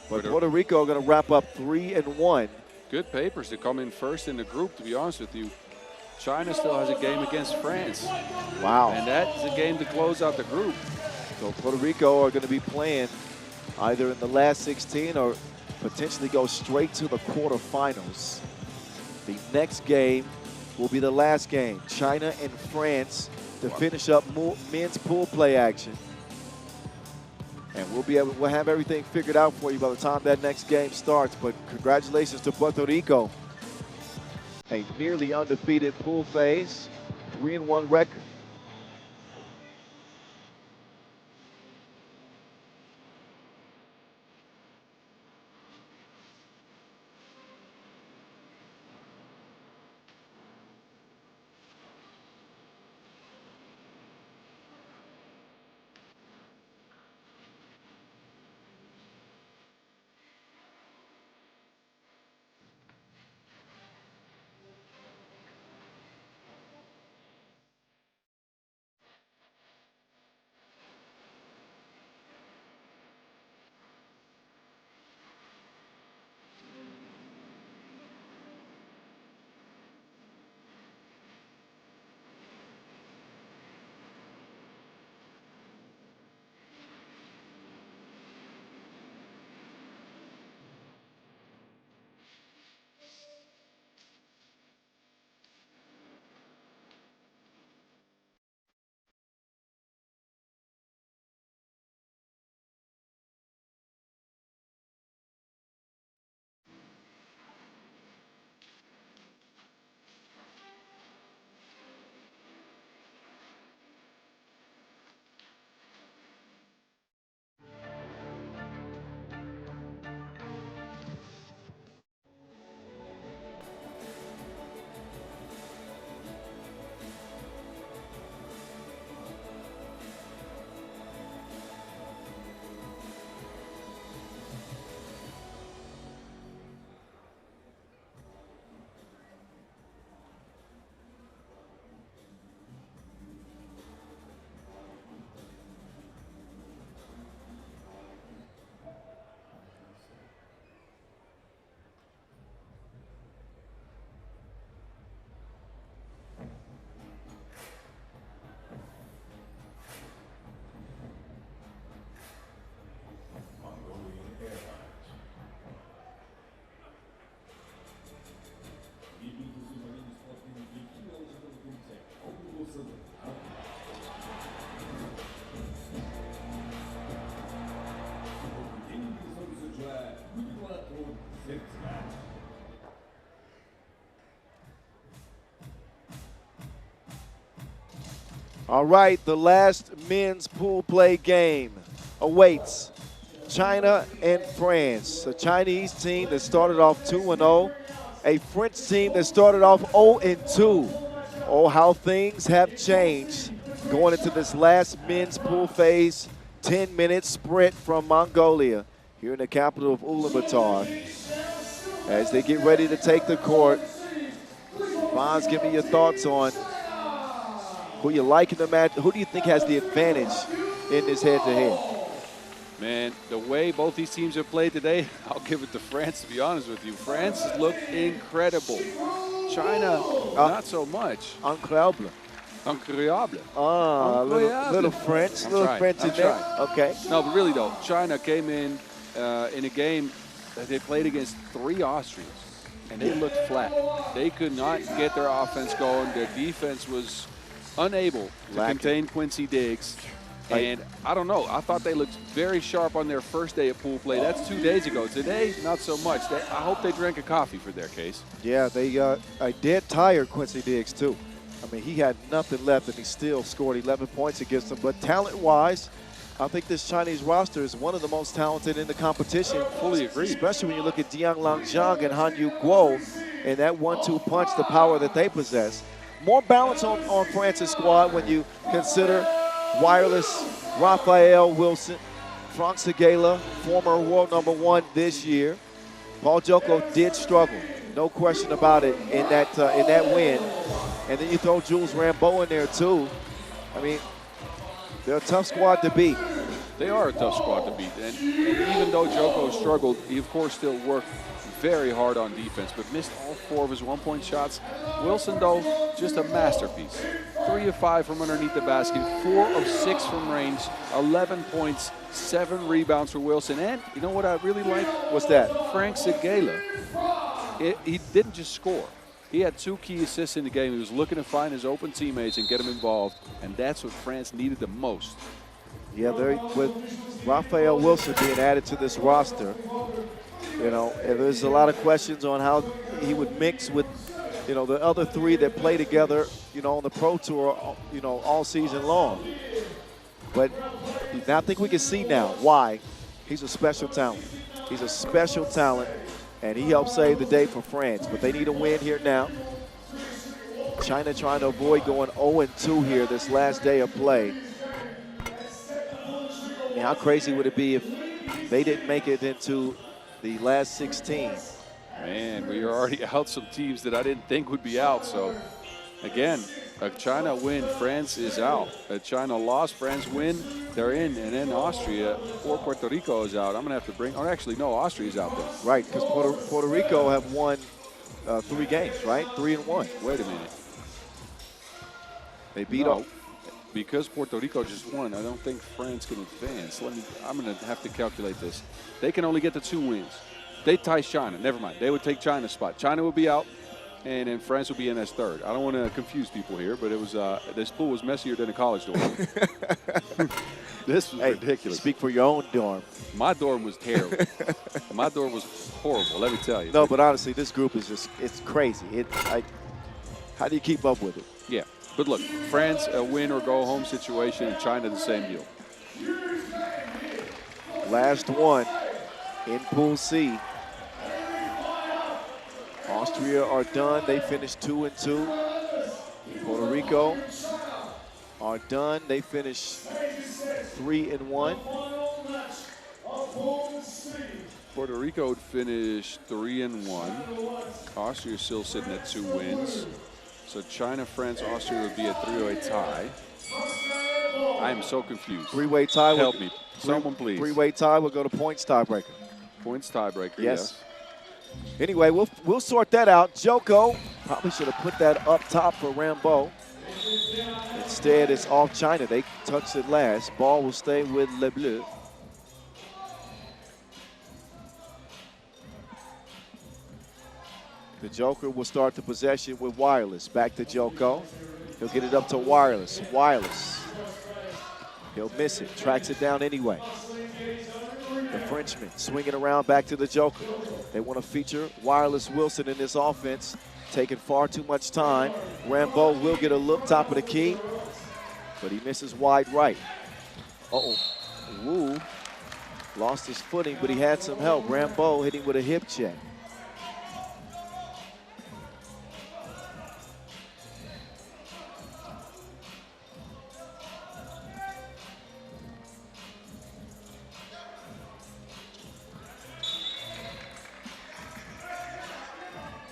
but Puerto Rico are going to wrap up 3-1. Good papers to come in first in the group, to be honest with you. China still has a game against France. Wow. And that's a game to close out the group. So Puerto Rico are going to be playing either in the last 16 or potentially go straight to the quarterfinals. The next game will be the last game, China and France, to finish up men's pool play action. And we'll have everything figured out for you by the time that next game starts. But congratulations to Puerto Rico. A nearly undefeated pool phase, 3-1 record. All right, the last men's pool play game awaits China and France. A Chinese team that started off 2-0, a French team that started off 0-2. Oh, how things have changed going into this last men's pool phase 10-minute sprint from Mongolia here in the capital of Ulaanbaatar. As they get ready to take the court, Bonds, give me your thoughts on who you like in the match. Who do you think has the advantage in this head-to-head? Man, the way both these teams have played today, I'll give it to France, to be honest with you. France has looked incredible. China, not so much. Incroyable. Incroyable. Ah, little French, French in there. Okay. No, but really though, China came in a game that they played against 3 Austrians, and they looked flat. They could not get their offense going. Their defense was unable to contain Quincy Diggs. And I don't know, I thought they looked very sharp on their first day of pool play. That's 2 days ago. Today, not so much. I hope they drank a coffee for their case. Yeah, they dead tired Quincy Diggs too. I mean, he had nothing left and he still scored 11 points against them. But talent-wise, I think this Chinese roster is one of the most talented in the competition. Fully agree. Especially when you look at Diang Langjiang and Han Yu Guo and that 1-2 punch, the power that they possess. More balance on France's squad when you consider Wireless, Raphael Wilson, Frank Segala, former world #1 this year. Paul Joko did struggle, no question about it, in that win. And then you throw Jules Rambeau in there too. I mean, they're a tough squad to beat. They are a tough squad to beat. And even though Joko struggled, he of course still worked very hard on defense, but missed all 4 of his 1-point shots. Wilson, though, just a masterpiece. 3 of 5 from underneath the basket, 4 of 6 from range, 11 points, 7 rebounds for Wilson. And you know what I really like? What's that? Frank Segala. He didn't just score. He had 2 key assists in the game. He was looking to find his open teammates and get them involved, and that's what France needed the most. Yeah, with Raphael Wilson being added to this roster, you know, and there's a lot of questions on how he would mix with, you know, the other 3 that play together, you know, on the Pro Tour, you know, all season long. But I think we can see now why he's a special talent. He's a special talent, and he helped save the day for France. But they need a win here now. China trying to avoid going 0-2 here this last day of play. I mean, how crazy would it be if they didn't make it into the last 16? Man, we are already out some teams that I didn't think would be out. So, again, a China win, France is out. A China loss, France win, they're in. And then Austria or Puerto Rico is out. I'm going to have to bring – or actually, no, Austria is out there. Right, because Puerto Rico have won 3 games, right? 3-1. Wait a minute. They beat up. Because Puerto Rico just won, I don't think France can advance. I'm going to have to calculate this. They can only get the 2 wins. They tie China. Never mind. They would take China's spot. China would be out, and then France would be in as 3rd. I don't want to confuse people here, but it was this pool was messier than a college dorm. This was ridiculous. Speak for your own dorm. My dorm was terrible. My dorm was horrible, let me tell you. No, but honestly, this group is it's crazy. How do you keep up with it? Yeah. But look, France, a win or go home situation, and China, the same deal. Last one in Pool C. Austria are done. They finished 2-2. Puerto Rico are done. They finished 3-1. Puerto Rico finished 3-1. Austria is still sitting at 2 wins. So China, France, Austria would be a 3-way tie. I am so confused. 3-way tie. Help me. Someone please. 3-way tie. We'll go to points tiebreaker. Points tiebreaker, yes. Anyway, we'll sort that out. Joko probably should have put that up top for Rambeau. Instead, it's off China. They touched it last. Ball will stay with Les Bleus. The Joker will start the possession with Wireless. Back to Joko. He'll get it up to Wireless. Wireless. He'll miss it. Tracks it down anyway. The Frenchman swinging around back to the Joker. They want to feature Wireless Wilson in this offense. Taking far too much time. Rambeau will get a look top of the key. but he misses wide right. Uh-oh. Wu lost his footing, but he had some help. Rambo hitting with a hip check.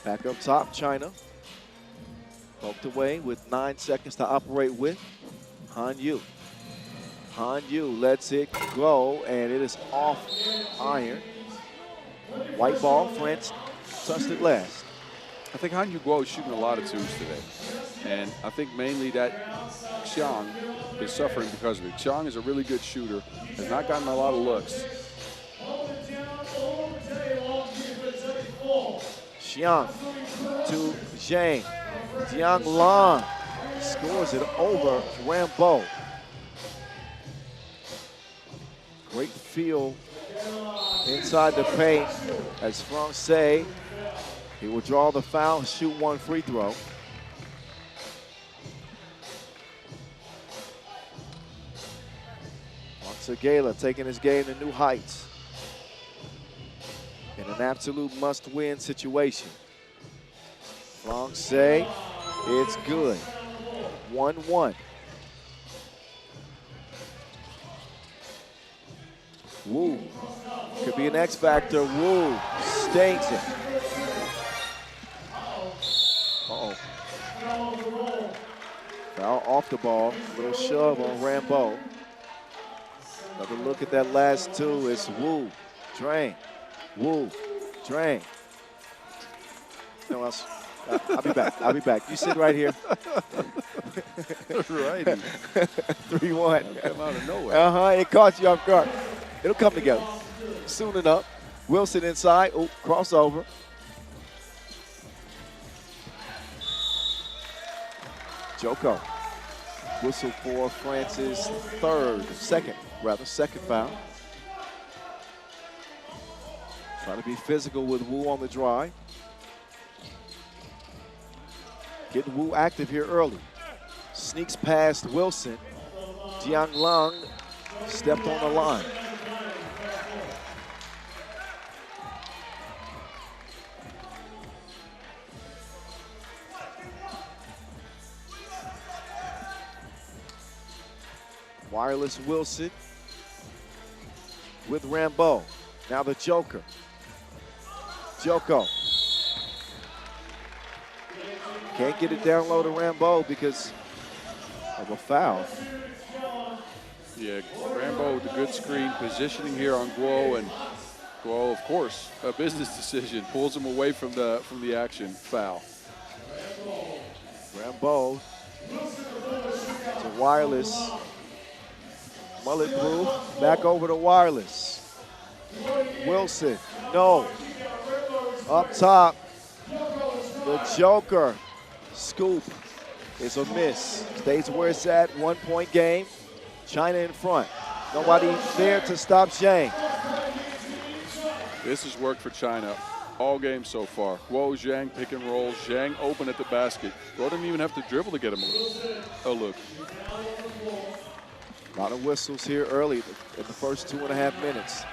Back up top, China. Poked away with 9 seconds to operate with. Han Yu. Han Yu lets it go, and it is off iron. White ball, France touched it last. I think Han Yu Guo is shooting a lot of twos today. And I think mainly that Xiang is suffering because of it. Xiang is a really good shooter, has not gotten a lot of looks. Xiang to Zhang. Jiang Lang scores it over Rambo. Great feel inside the paint as Francais. He will draw the foul, shoot 1 free throw. Gala taking his game to new heights in an absolute must-win situation. Francais, it's good. 1-1. Wu could be an X factor. Wu stains it. Uh-oh. Foul off the ball. Little shove on Rambo. Another look at that last two. It's Wu, drain, Wu, drain. No else. I'll be back. I'll be back. You sit right here. Righty. 3-1. Come out of nowhere. It caught you off guard. It'll come together soon enough. Wilson inside. Oh, crossover. Joko. Whistle for France's second foul. Trying to be physical with Wu on the drive. Getting Wu active here early. Sneaks past Wilson. Jiang Lang stepped on the line. Wireless Wilson with Rambo. Now the Joker. Joko. Can't get it down low to Rambo because of a foul. Yeah, Rambo with a good screen, positioning here on Guo, and Guo, of course, a business decision, pulls him away from the action. Foul. Rambo to Wireless. Mullet move, back over to Wireless. Wilson, no. Up top, the Joker. Scoop is a miss. Stays where it's at, 1-point game. China in front. Nobody there to stop Zhang. This has worked for China all game so far. Guo, Zhang, pick and roll. Zhang open at the basket. Guo didn't even have to dribble to get him a look. A lot of whistles here early in the first 2.5 minutes.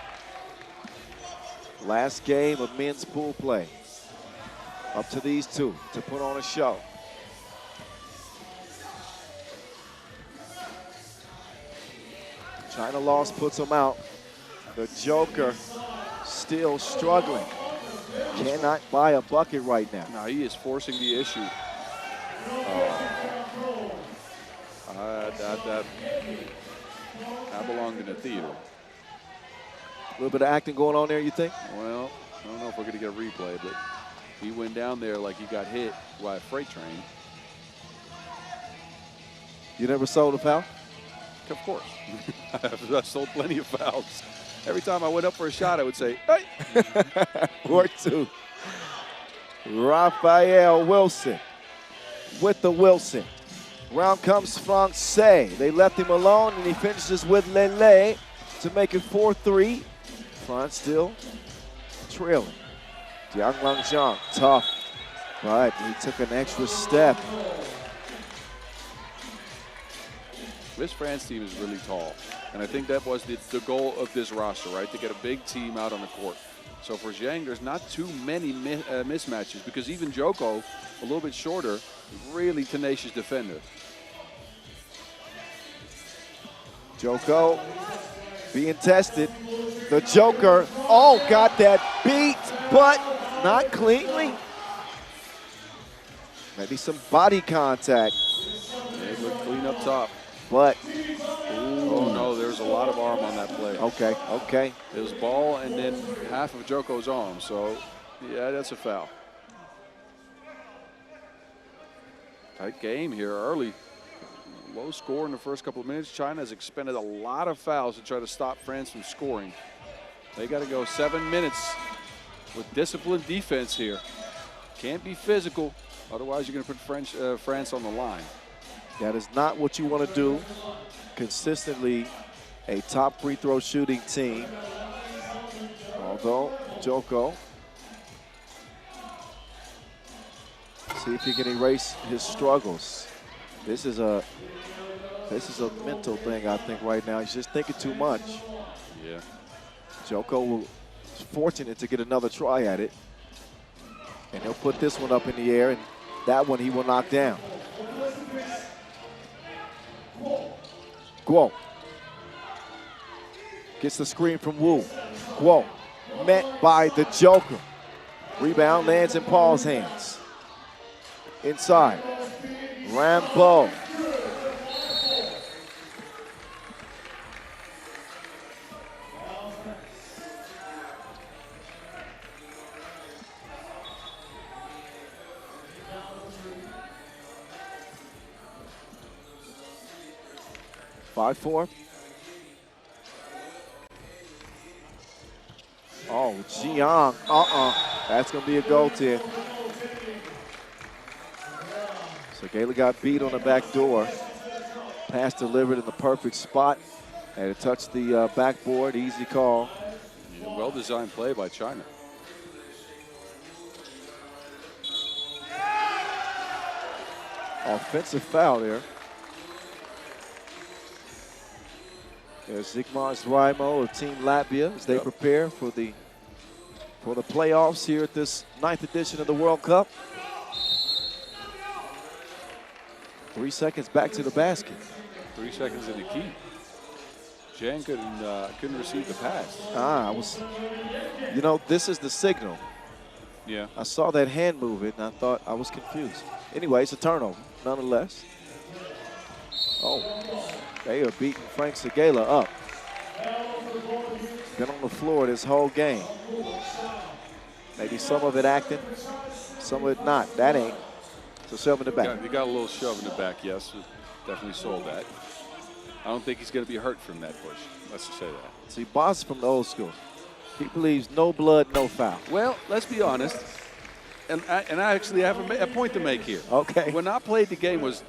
Last game of men's pool play. Up to these two to put on a show. China loss puts them out. The Joker still struggling. Cannot buy a bucket right now. Now he is forcing the issue. That belonged in a theater. A little bit of acting going on there, you think? Well, I don't know if we're going to get a replay, but he went down there like he got hit by a freight train. You never sold a foul? Of course. I've sold plenty of fouls. Every time I went up for a shot, I would say, hey. Court 2. Raphael Wilson with the Wilson. Round comes Francais. They left him alone, and he finishes with Lele to make it 4-3. France still trailing. Jiang Langzhang, tough, but he took an extra step. This France team is really tall, and I think that was the goal of this roster, right? To get a big team out on the court. So for Zhang, there's not too many mismatches because even Joko, a little bit shorter, really tenacious defender. Joko being tested. The Joker, oh, got that beat, but not cleanly. Maybe some body contact. Yeah, it looked clean up top. But, oh no, there's a lot of arm on that play. Okay, okay. It was ball and then half of Joko's arm, so yeah, that's a foul. Tight game here early. Low score in the first couple of minutes. China has expended a lot of fouls to try to stop France from scoring. They got to go 7 minutes with disciplined defense here. Can't be physical, otherwise you're going to put France on the line. That is not what you want to do. Consistently a top free throw shooting team. Although Joko, see if he can erase his struggles. This is a mental thing, I think, right now. He's just thinking too much. Yeah. Joko was fortunate to get another try at it. And he'll put this one up in the air, and that one he will knock down. Guo gets the screen from Wu. Guo met by the Joker. Rebound lands in Paul's hands. Inside, Rambo. Five, 4. Oh, Jiang. That's going to be a goaltend. So Gayla got beat on the back door. Pass delivered in the perfect spot. And it touched the backboard. Easy call. Yeah, well-designed play by China. Offensive foul there. There's Zigmar Zwaimo of Team Latvia as they prepare for the playoffs here at this 9th edition of the World Cup. 3 seconds back to the basket. 3 seconds in the key. Zhang couldn't receive the pass. This is the signal. Yeah. I saw that hand movement and I thought I was confused. Anyway, it's a turnover, nonetheless. Oh, they are beating Frank Segala up. Been on the floor this whole game. Maybe some of it acting, some of it not. That ain't. So shove in the back. He got a little shove in the back, yes. Definitely sold that. I don't think he's going to be hurt from that push. Let's just say that. See, Boss from the old school. He believes no blood, no foul. Well, let's be honest. And I actually have a point to make here. Okay. When I played, the game was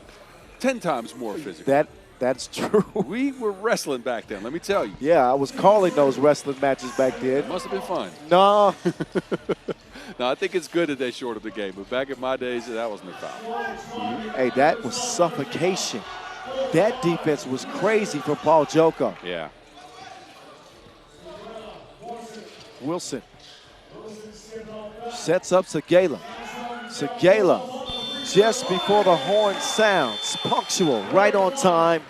10 times more physical. That's true. We were wrestling back then, let me tell you. Yeah, I was calling those wrestling matches back then. It must have been fun. No. No, I think it's good that they shortened the game, but back in my days, that wasn't a foul. Hey, that was suffocation. That defense was crazy for Paul Joko. Yeah. Wilson sets up Segala. Segala, just before the horn sounds, punctual, right on time,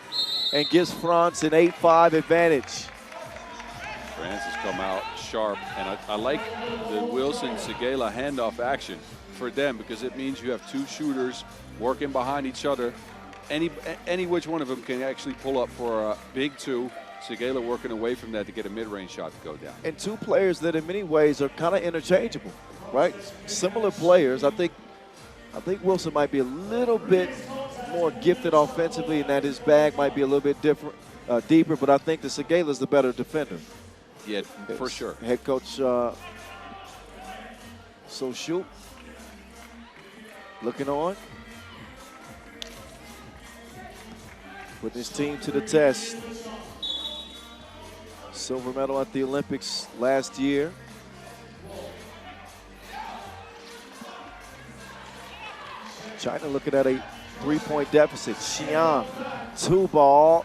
and gives France an 8-5 advantage. France has come out sharp, and I like the Wilson-Segala handoff action for them because it means you have two shooters working behind each other. Any which one of them can actually pull up for a big two. Segala working away from that to get a mid-range shot to go down. And two players that in many ways are kind of interchangeable, right? Similar players. I think Wilson might be a little bit more gifted offensively and that his bag might be a little bit different, deeper, but I think the Segala's the better defender. Yeah, for sure. Head coach Sochuk looking on. Putting his team to the test. Silver medal at the Olympics last year. China looking at a 3-point deficit. Xiang, 2-ball,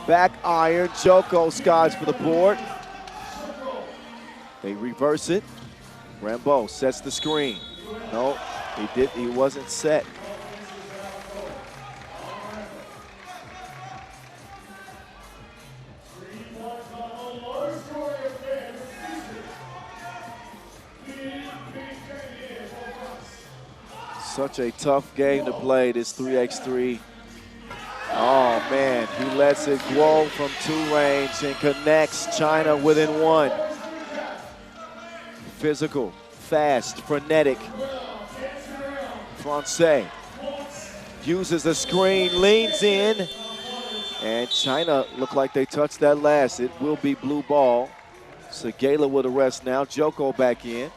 back iron. Joko skies for the board. They reverse it. Rambo sets the screen. No, he wasn't set. Such a tough game to play, this 3x3. Oh, man, he lets it go from 2 range and connects China within 1. Physical, fast, frenetic. Francais uses the screen, leans in, and China look like they touched that last. It will be blue ball. Segala with a rest now. Joko back in.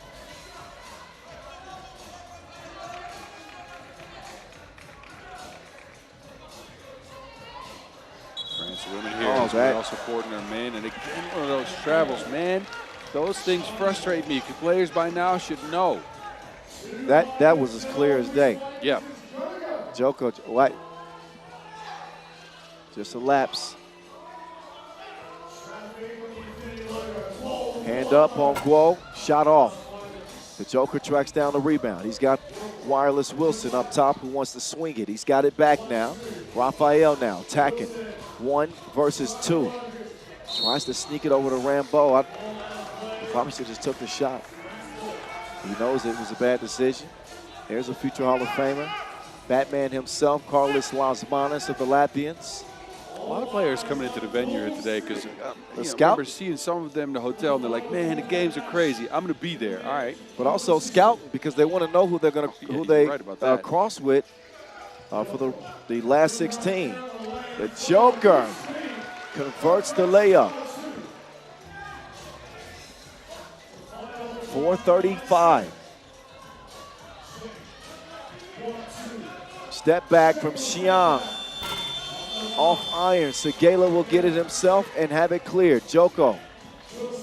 Women here as well supporting their men, and again one of those travels, man. Those things frustrate me. Players by now should know. That was as clear as day. Yeah. Joko, what? Just a lapse. Hand up on Guo, shot off. The Joker tracks down the rebound. He's got Wireless Wilson up top who wants to swing it. He's got it back now. Raphael now attacking. 1 versus 2. Tries to sneak it over to Rambo. He probably should have just took the shot. He knows it was a bad decision. There's a future Hall of Famer. Batman himself, Carlos Lasmanis of the Latvians. A lot of players coming into the venue here today because I remember seeing some of them in the hotel and they're like, man, the games are crazy. I'm going to be there. All right. But also scouting because they want to know who they're going to cross with for the last 16. The Joker converts the layup. 4:35. Step back from Xiang. Off iron. Segala will get it himself and have it cleared. Joko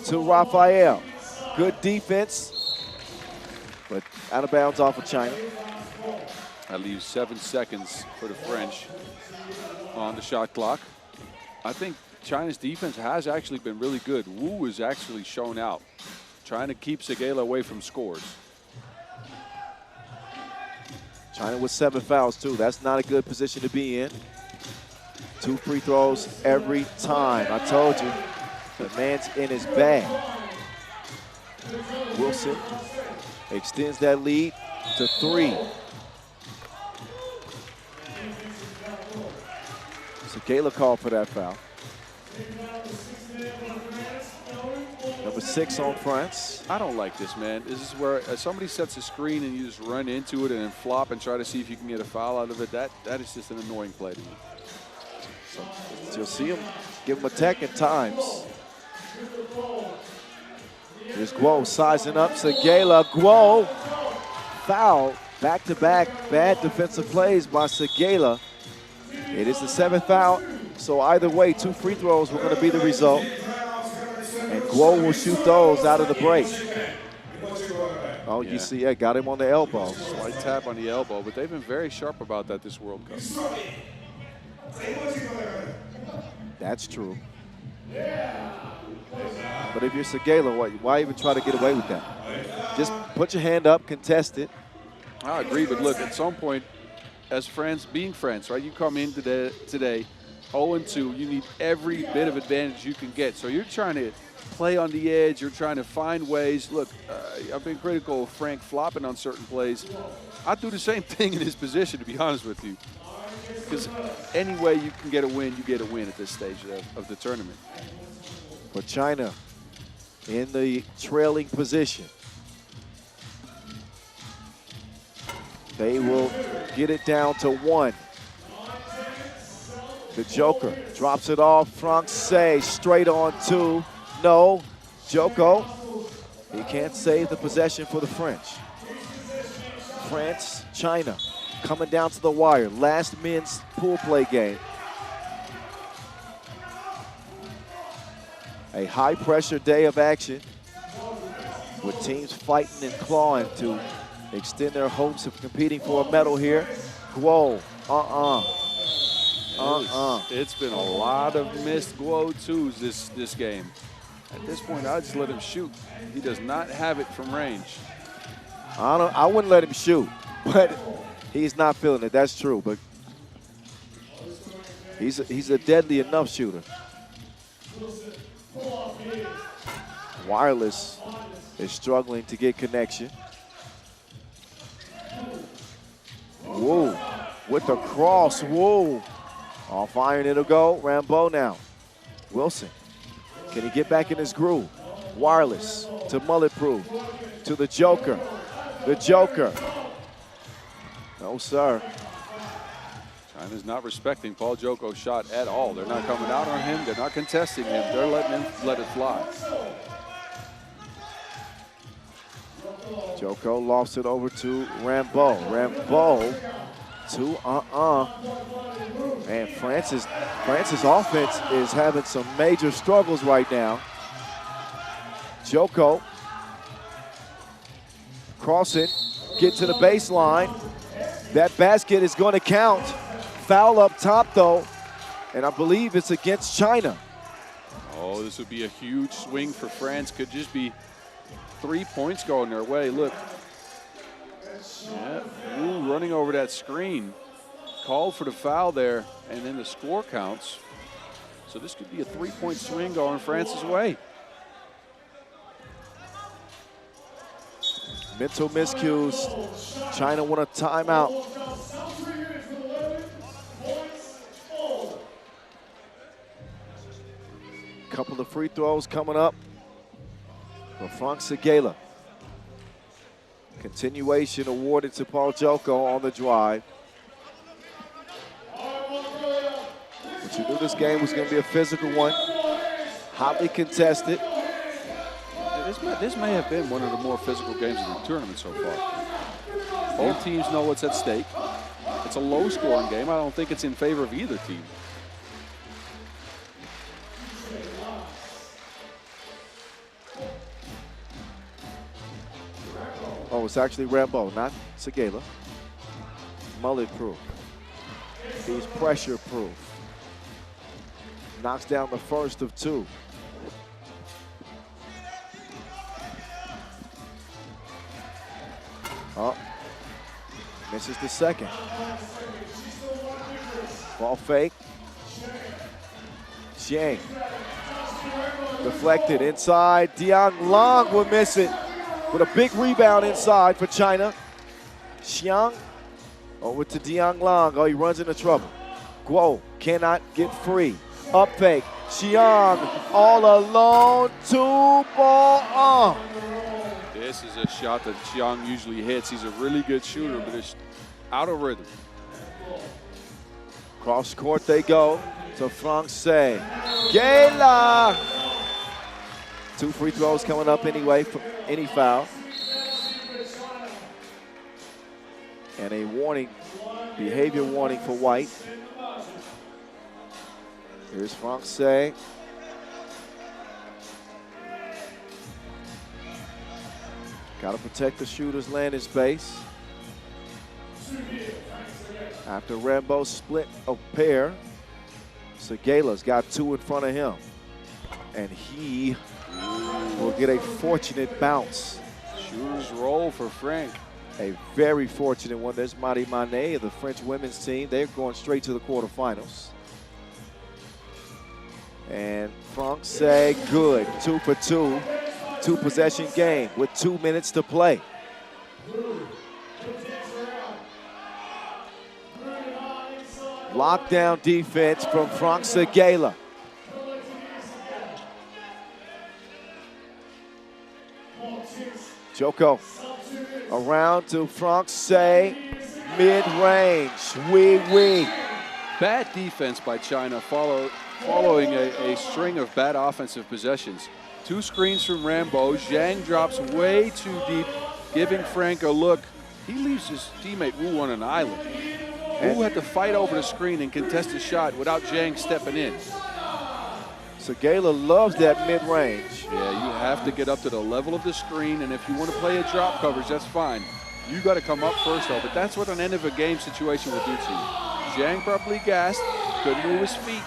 to Raphael. Good defense, but out of bounds off of China. That leaves 7 seconds for the French on the shot clock. I think China's defense has actually been really good. Wu is actually shown out, trying to keep Segala away from scores. China with 7 fouls too. That's not a good position to be in. 2 free throws every time. I told you, the man's in his bag. Wilson extends that lead to 3. Segala called for that foul. Number 6 on France. I don't like this, man. This is where somebody sets a screen and you just run into it and then flop and try to see if you can get a foul out of it. That is just an annoying play to me. So you'll see him give him a tech at times. Here's Guo sizing up Segala. Guo foul, back-to-back bad defensive plays by Segala. It is the 7th foul, so either way, 2 free throws were going to be the result. And Guo will shoot those out of the break. Oh, yeah. You see, got him on the elbow. Slight tap on the elbow, but they've been very sharp about that this World Cup. That's true. But if you're Segala, why even try to get away with that? Just put your hand up, contest it. I agree, but look, at some point, as friends, being friends, right? You come in today 0-2. You need every bit of advantage you can get. So you're trying to play on the edge. You're trying to find ways. Look, I've been critical of Frank flopping on certain plays. I'd do the same thing in his position, to be honest with you. Because any way you can get a win, you get a win at this stage of the tournament. For China in the trailing position. They will get it down to 1. The Joker drops it off. Francais straight on 2. No. Joko. He can't save the possession for the French. France, China coming down to the wire. Last men's pool play game. A high pressure day of action with teams fighting and clawing to extend their hopes of competing for a medal here. Guo It's been a lot of missed Guo 2s this game. At this point, I just let him shoot. He does not have it from range. I wouldn't let him shoot, but he's not feeling it. That's true, but he's a deadly enough shooter. Wireless is struggling to get connection. Whoa, with the cross, whoa. Off iron it'll go, Rambo now. Wilson, can he get back in his groove? Wireless to Mulletproof, to the Joker. The Joker. No, sir. China's not respecting Paul Joko's shot at all. They're not coming out on him. They're not contesting him. They're letting him let it fly. Joko lost it over to Rambo. Rambo to And France's offense is having some major struggles right now. Joko crossing, get to the baseline. That basket is going to count. Foul up top though, and I believe it's against China. Oh, this would be a huge swing for France. Could just be 3 points going their way. Look. Yeah, Wu running over that screen. Called for the foul there, and then the score counts. So this could be a 3-point swing going France's way. Mental miscues. China want a timeout. Couple of free throws coming up for Frank Segala. Continuation awarded to Paul Joko on the drive. But you knew this game was going to be a physical one. Hotly contested. This may have been one of the more physical games of the tournament so far. Both teams know what's at stake. It's a low-scoring game. I don't think it's in favor of either team. Oh, it's actually Rambo, not Segala. Mullet-proof. He's pressure-proof. Knocks down the first of two. Oh, misses the second. Ball fake. Xiang. Deflected inside. Diang Long will miss it with a big rebound inside for China. Xiang over to Diang Long. Oh, he runs into trouble. Guo cannot get free. Up fake. Xiang all alone. Two ball. This is a shot that Xiang usually hits. He's a really good shooter, but it's out of rhythm. Cross court they go to Frank Segala. 2 free throws coming up anyway for any foul. And a warning, behavior warning for White. Here's Frank Segala. Got to protect the shooter's landing space. After Rambo split a pair, Segala's got 2 in front of him. And he will get a fortunate bounce. Shooter's roll for Frank. A very fortunate one. There's Marie Manet of the French women's team. They're going straight to the quarterfinals. And Frank Segala, good. 2 for 2. 2-possession game with 2 minutes to play. Lockdown defense from Frank Segala. Joko around to Frank Segala, mid-range. Wee. Bad defense by China following a string of bad offensive possessions. 2 screens from Rambo. Zhang drops way too deep, giving Frank a look. He leaves his teammate Wu on an island. Wu had to fight over the screen and contest the shot without Zhang stepping in. Segala loves that mid-range. Yeah, you have to get up to the level of the screen, and if you want to play a drop coverage, that's fine. You got to come up first, though, but that's what an end-of-a-game situation will do to you. Zhang properly gassed, couldn't move his feet.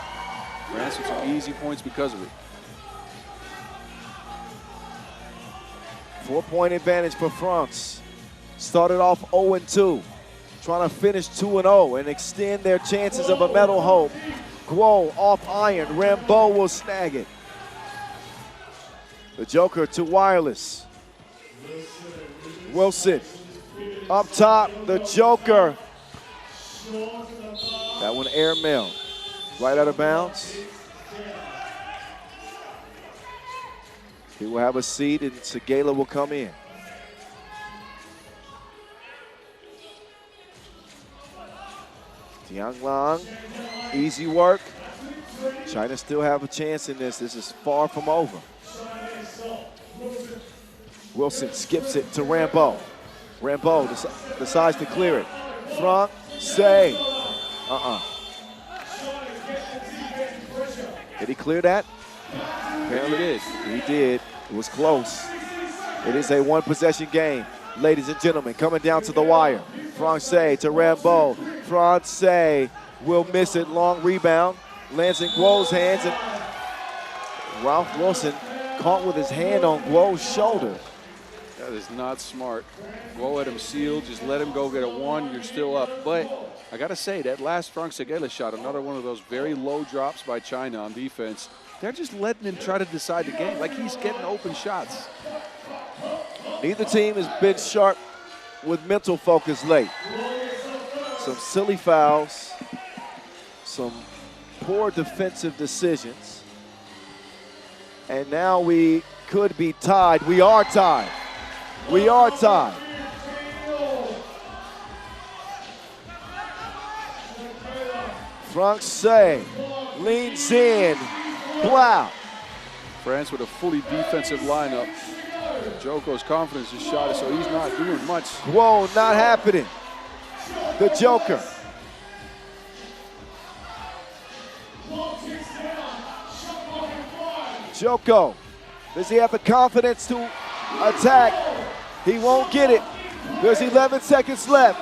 France with some easy points because of it. 4-point advantage for France. Started off 0-2, trying to finish 2-0 and extend their chances of a medal home. Guo off iron, Rambeau will snag it. The Joker to wireless. Wilson up top, the Joker. That one airmail, right out of bounds. He will have a seat and Segala will come in. Tianglang, easy work. China still have a chance in this. This is far from over. Wilson skips it to Rambeau. Rambeau decides to clear it. Franck, say. Did he clear that? Apparently did. He did. It was close. It is a one-possession game. Ladies and gentlemen, coming down to the wire. Francais to Rambeau. Francais will miss it. Long rebound. Lands in Guo's hands. And Ralph Wilson caught with his hand on Guo's shoulder. That is not smart. Guo had him sealed. Just let him go get a one. You're still up. But I got to say, that last Franck Segala shot, another one of those very low drops by China on defense. They're just letting him try to decide the game. Like he's getting open shots. Neither team has been sharp with mental focus late. Some silly fouls, some poor defensive decisions. And now we could be tied. We are tied. We are tied. Francais leans in. Wow. France with a fully defensive lineup. Joko's confidence is shot, so he's not doing much. Guo not happening. The Joker. Joko, does he have the confidence to attack? He won't get it. There's 11 seconds left.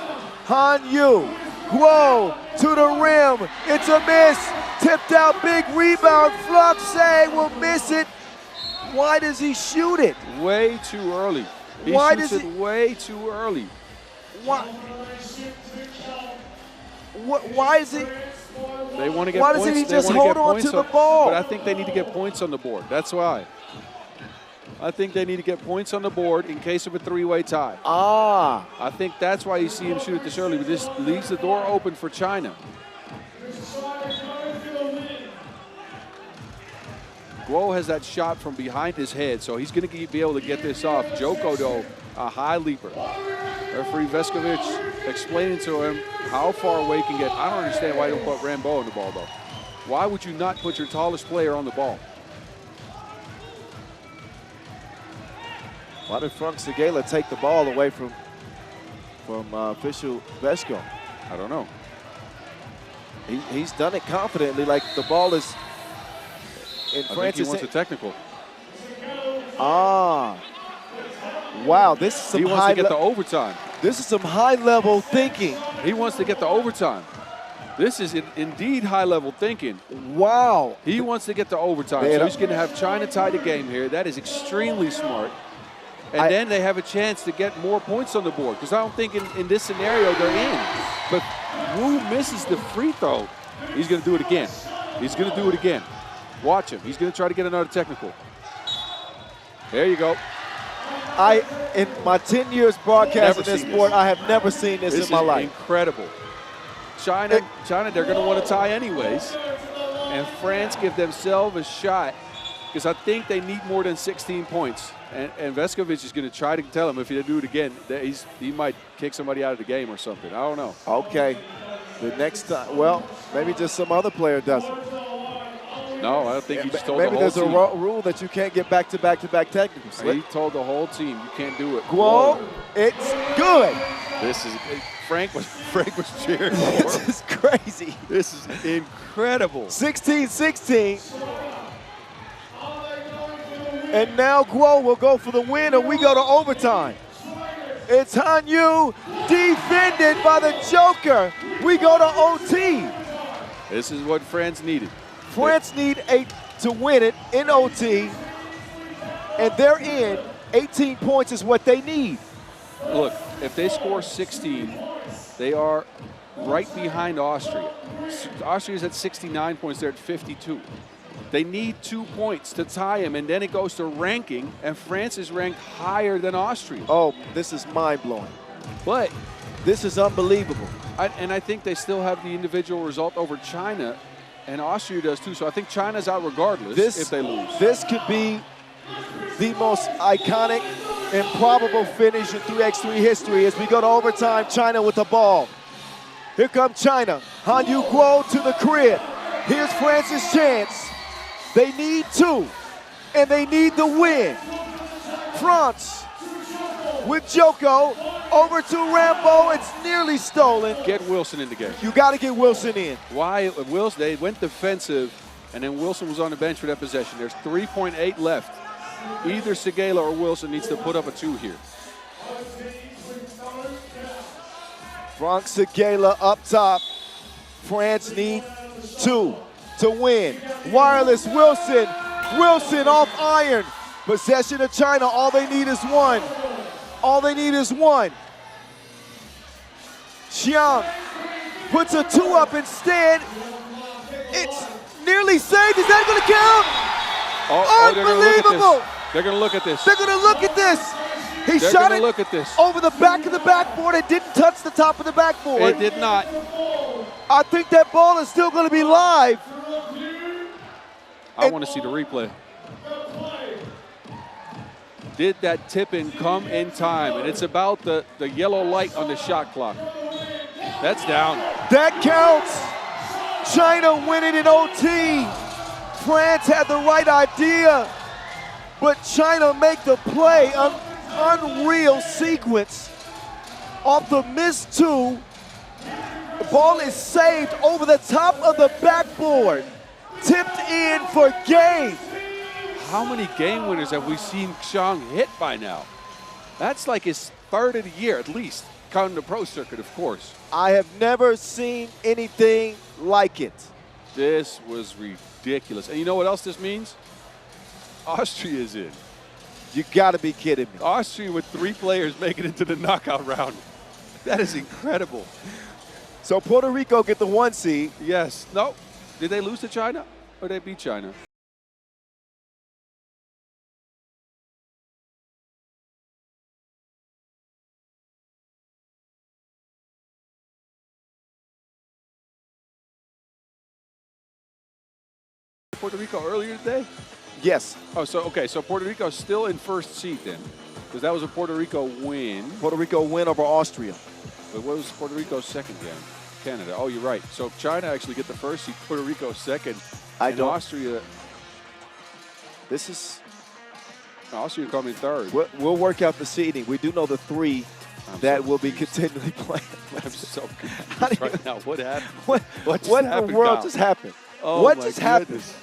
Han Yu, Guo to the rim. It's a miss. Tipped out, big rebound. Francais will miss it. Why does he shoot it? Way too early. He shoots it way too early. Why is he? They want to get Why points. doesn't he just hold on to the ball? But I think they need to get points on the board. That's why. I think they need to get points on the board in case of a three-way tie. Ah. I think that's why you see him shoot it this early, but this leaves the door open for China. Guo has that shot from behind his head, so he's going to be able to get this off. Joko, though, a high leaper. Referee Veskovic explaining to him how far away he can get. I don't understand why you don't put Rambeau on the ball, though. Why would you not put your tallest player on the ball? Why did Franck Segala take the ball away from official Vesko? I don't know. He's done it confidently, like the ball is in I think France's he wants a technical. Ah. Wow, this is some he wants to get the overtime. This is some high-level thinking. He wants to get the overtime. This is indeed high-level thinking. Wow. He wants to get the overtime, so he's going to have China tie the game here. That is extremely smart. And then they have a chance to get more points on the board, because I don't think in this scenario they're in. But Wu misses the free throw. He's going to do it again. He's going to do it again. Watch him. He's going to try to get another technical. There you go. In my 10 years broadcasting this sport, I have never seen this in my life. Incredible. China, they're going to want to tie anyways. And France give themselves a shot, because I think they need more than 16 points. And Veskovic is going to try to tell him if he do it again, that he might kick somebody out of the game or something. I don't know. Okay. The next time, well, maybe just some other player does it. No, I don't think he just told the whole team. Maybe there's a rule that you can't get back-to-back technicals. He told the whole team, you can't do it. Guo, it's good. This is Frank was cheering for. This is crazy. This is incredible. 16-16. And now Guo will go for the win, and we go to overtime. It's Hanyu defended by the Joker. We go to OT. This is what France needed. France need 8 to win it in OT, and they're in. 18 points is what they need. Look, if they score 16, they are right behind Austria. Austria's at 69 points, they're at 52. They need 2 points to tie them, and then it goes to ranking, and France is ranked higher than Austria. Oh, this is mind-blowing. But this is unbelievable. and I think they still have the individual result over China, and Austria does too. So I think China's out regardless if they lose. This could be the most iconic and probable finish in 3x3 history as we go to overtime. China with the ball. Here comes China. Hanyu Guo to the crib. Here's France's chance. They need 2, and they need the win. France with Joko over to Rambo. It's nearly stolen. Get Wilson in the game. You got to get Wilson in. Why Wilson? They went defensive, and then Wilson was on the bench for that possession. There's 3.8 left. Either Segala or Wilson needs to put up a 2 here. Franck Segala up top. France need 2 to win. Wireless Wilson. Wilson off iron. Possession of China. All they need is 1. All they need is 1. Xiang puts a 2 up instead. It's nearly saved. Is that going to count? Unbelievable. They're going to look at this. They're going to look at this. He They're shot gonna it look at this. over the back of the backboard. It didn't touch the top of the backboard. It did not. I think that ball is still going to be live. I want to see the replay. Did that tip-in come in time? And it's about the yellow light on the shot clock. That's down. That counts. China winning in OT. France had the right idea, but China make the play. An unreal sequence off the missed 2. The ball is saved over the top of the backboard. Tipped in for game. How many game winners have we seen Xiang hit by now? That's like his 3rd of the year at least, counting the pro circuit, of course. I have never seen anything like it. This was ridiculous. And you know what else this means? Austria is in. You gotta be kidding me. Austria with 3 players making it to the knockout round. That is incredible. So Puerto Rico get the 1 seed. Yes. No. Did they lose to China or did they beat China? Puerto Rico earlier today? Yes. Oh, so okay, so Puerto Rico's still in 1st seed then, because that was a Puerto Rico win. Puerto Rico win over Austria. But what was Puerto Rico's 2nd game? Canada. Oh, you're right. So China actually get the 1st seed, Puerto Rico 2nd, and Austria. This is. Austria coming 3rd. We'll work out the seeding. We do know the 3 that will be continually playing. I'm so confused right now. What happened? What in the world just happened? Oh, what my just goodness. happened?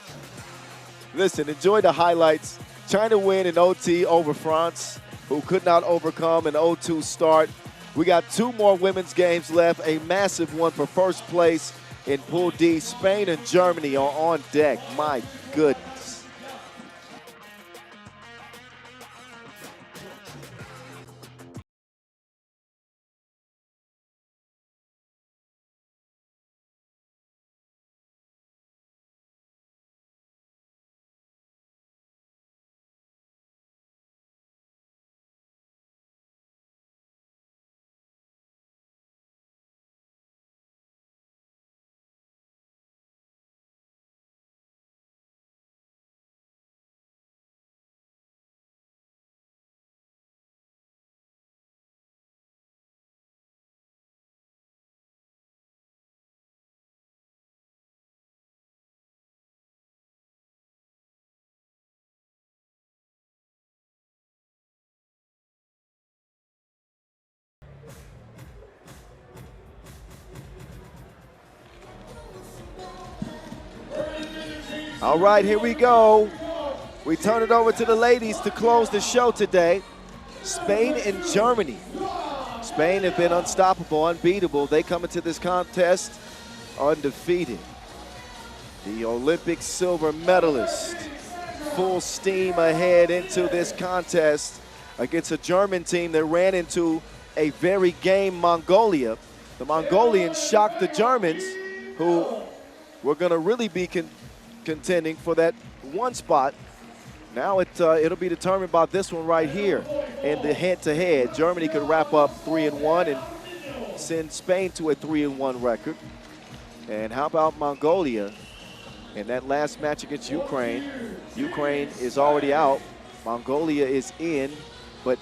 Listen, enjoy the highlights. China win in OT over France, who could not overcome an 0-2 start. We got 2 more women's games left, a massive one for 1st place in Pool D. Spain and Germany are on deck. My goodness. All right, here we go. We turn it over to the ladies to close the show today. Spain and Germany. Spain have been unstoppable, unbeatable. They come into this contest undefeated. The Olympic silver medalist, full steam ahead into this contest against a German team that ran into a very game Mongolia. The Mongolians shocked the Germans, who were going to really be contending for that one spot. Now it'll be determined by this one right here in the head-to-head. Germany could wrap up 3-1 and send Spain to a 3-1 record. And how about Mongolia in that last match against Ukraine? Ukraine is already out. Mongolia is in, but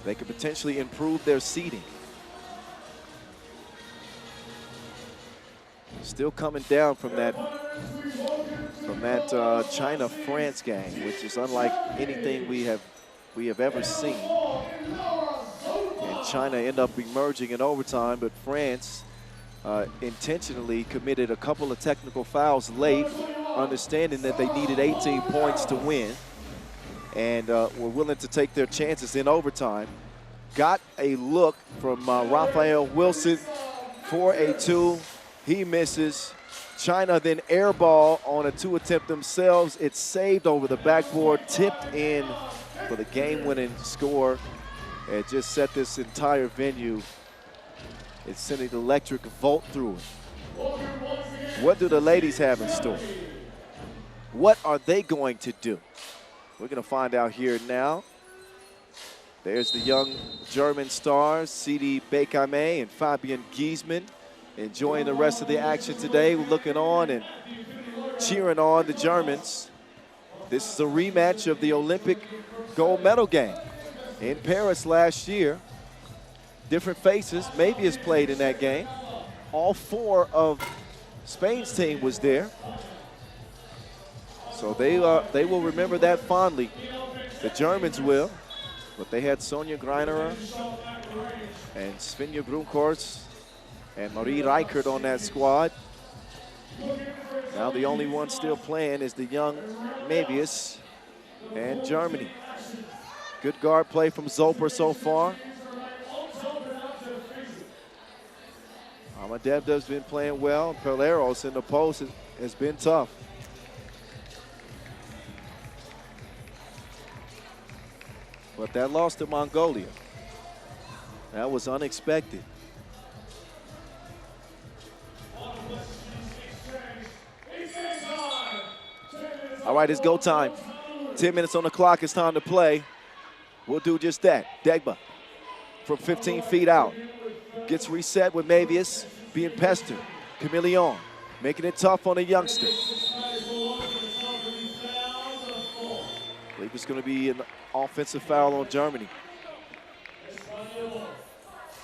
they could potentially improve their seeding. Still coming down from that China-France game, which is unlike anything we have ever seen. And China end up emerging in overtime, but France intentionally committed a couple of technical fouls late, understanding that they needed 18 points to win, and were willing to take their chances in overtime. Got a look from Raphael Wilson for a 2. He misses. China then airball on a 2 attempt themselves. It's saved over the backboard, tipped in for the game-winning score. It just set this entire venue. It sent an electric volt through it. What do the ladies have in store? What are they going to do? We're going to find out here now. There's the young German stars, Sidi Bekame and Fabian Giesmann, enjoying the rest of the action today, looking on and cheering on the Germans. This is a rematch of the Olympic gold medal game in Paris last year. Different faces. Maybe has played in that game. All 4 of Spain's team was there. So they will remember that fondly. The Germans will. But they had Sonja Greinerer and Svenja Brunkhorst and Marie Reichert on that squad. Now the only one still playing is the young Mevius and Germany. Good guard play from Zoper so far. Amadevda's been playing well. Peleros in the post has been tough. But that loss to Mongolia, that was unexpected. All right, it's go time. 10 minutes on the clock, it's time to play. We'll do just that. Degba from 15 feet out. Gets reset with Mevius being pestered. Chameleon making it tough on the youngster. I believe it's going to be an offensive foul on Germany.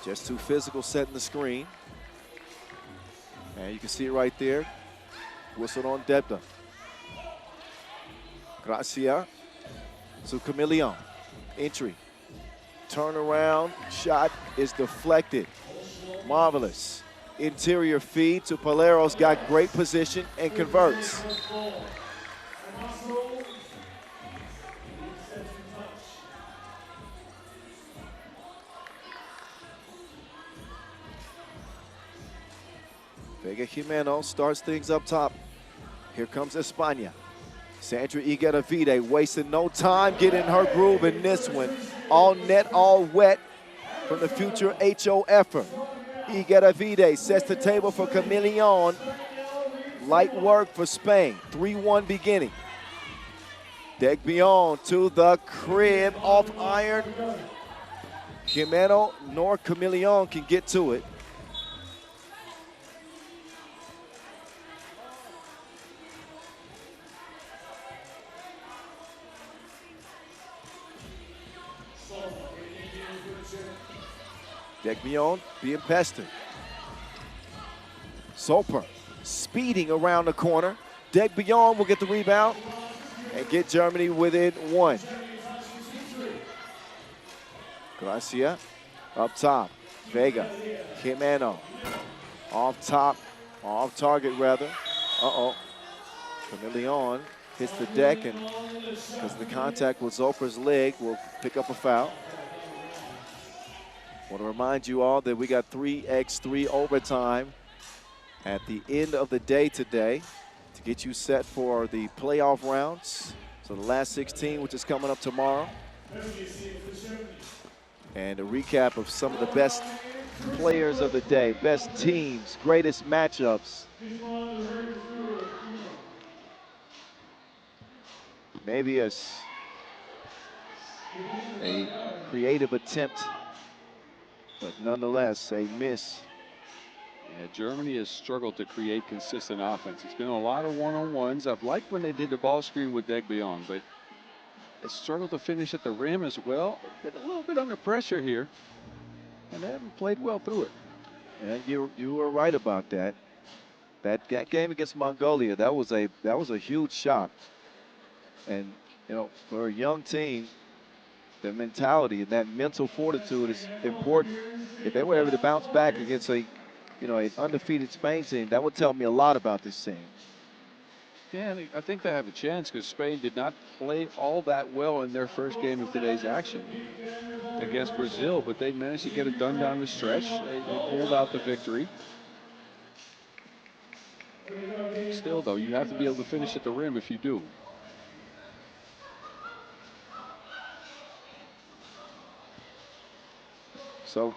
Just too physical setting the screen. And you can see it right there. Whistled on Debda. Gracia to Chameleon. Entry. Turnaround. Shot is deflected. Marvelous. Interior feed to Peleros. Got great position and converts. Vega Jimeno starts things up top. Here comes España. Sandra Igueravide wasting no time getting her groove in this one. All net, all wet from the future HOFer. Igueravide sets the table for Chameleon. Light work for Spain. 3-1 beginning. Degbion to the crib off iron. Jimeno nor Chameleon can get to it. Degbion being pestered. Soper speeding around the corner. Degbion will get the rebound and get Germany within 1. Gracia up top. Vega, Jimeno off top, off target rather. Chameleon hits the deck, and because the contact with Zopra's leg, will pick up a foul. Want to remind you all that we got 3x3 overtime at the end of the day today to get you set for the playoff rounds. So the last 16, which is coming up tomorrow. And a recap of some of the best players of the day, best teams, greatest matchups. Maybe a creative attempt, but nonetheless a miss. Yeah, Germany has struggled to create consistent offense. It's been a lot of one-on-ones. I've liked when they did the ball screen with Degbion, but they struggled to finish at the rim as well. Been a little bit under pressure here, and they haven't played well through it. Yeah, you were right about that. That game against Mongolia, that was a huge shock. And you know, for a young team, the mentality and that mental fortitude is important. If they were able to bounce back against an undefeated Spain team, that would tell me a lot about this team. Yeah, and I think they have a chance because Spain did not play all that well in their first game of today's action against Brazil, but they managed to get it done down the stretch. They pulled out the victory. Still, though, you have to be able to finish at the rim if you do. So,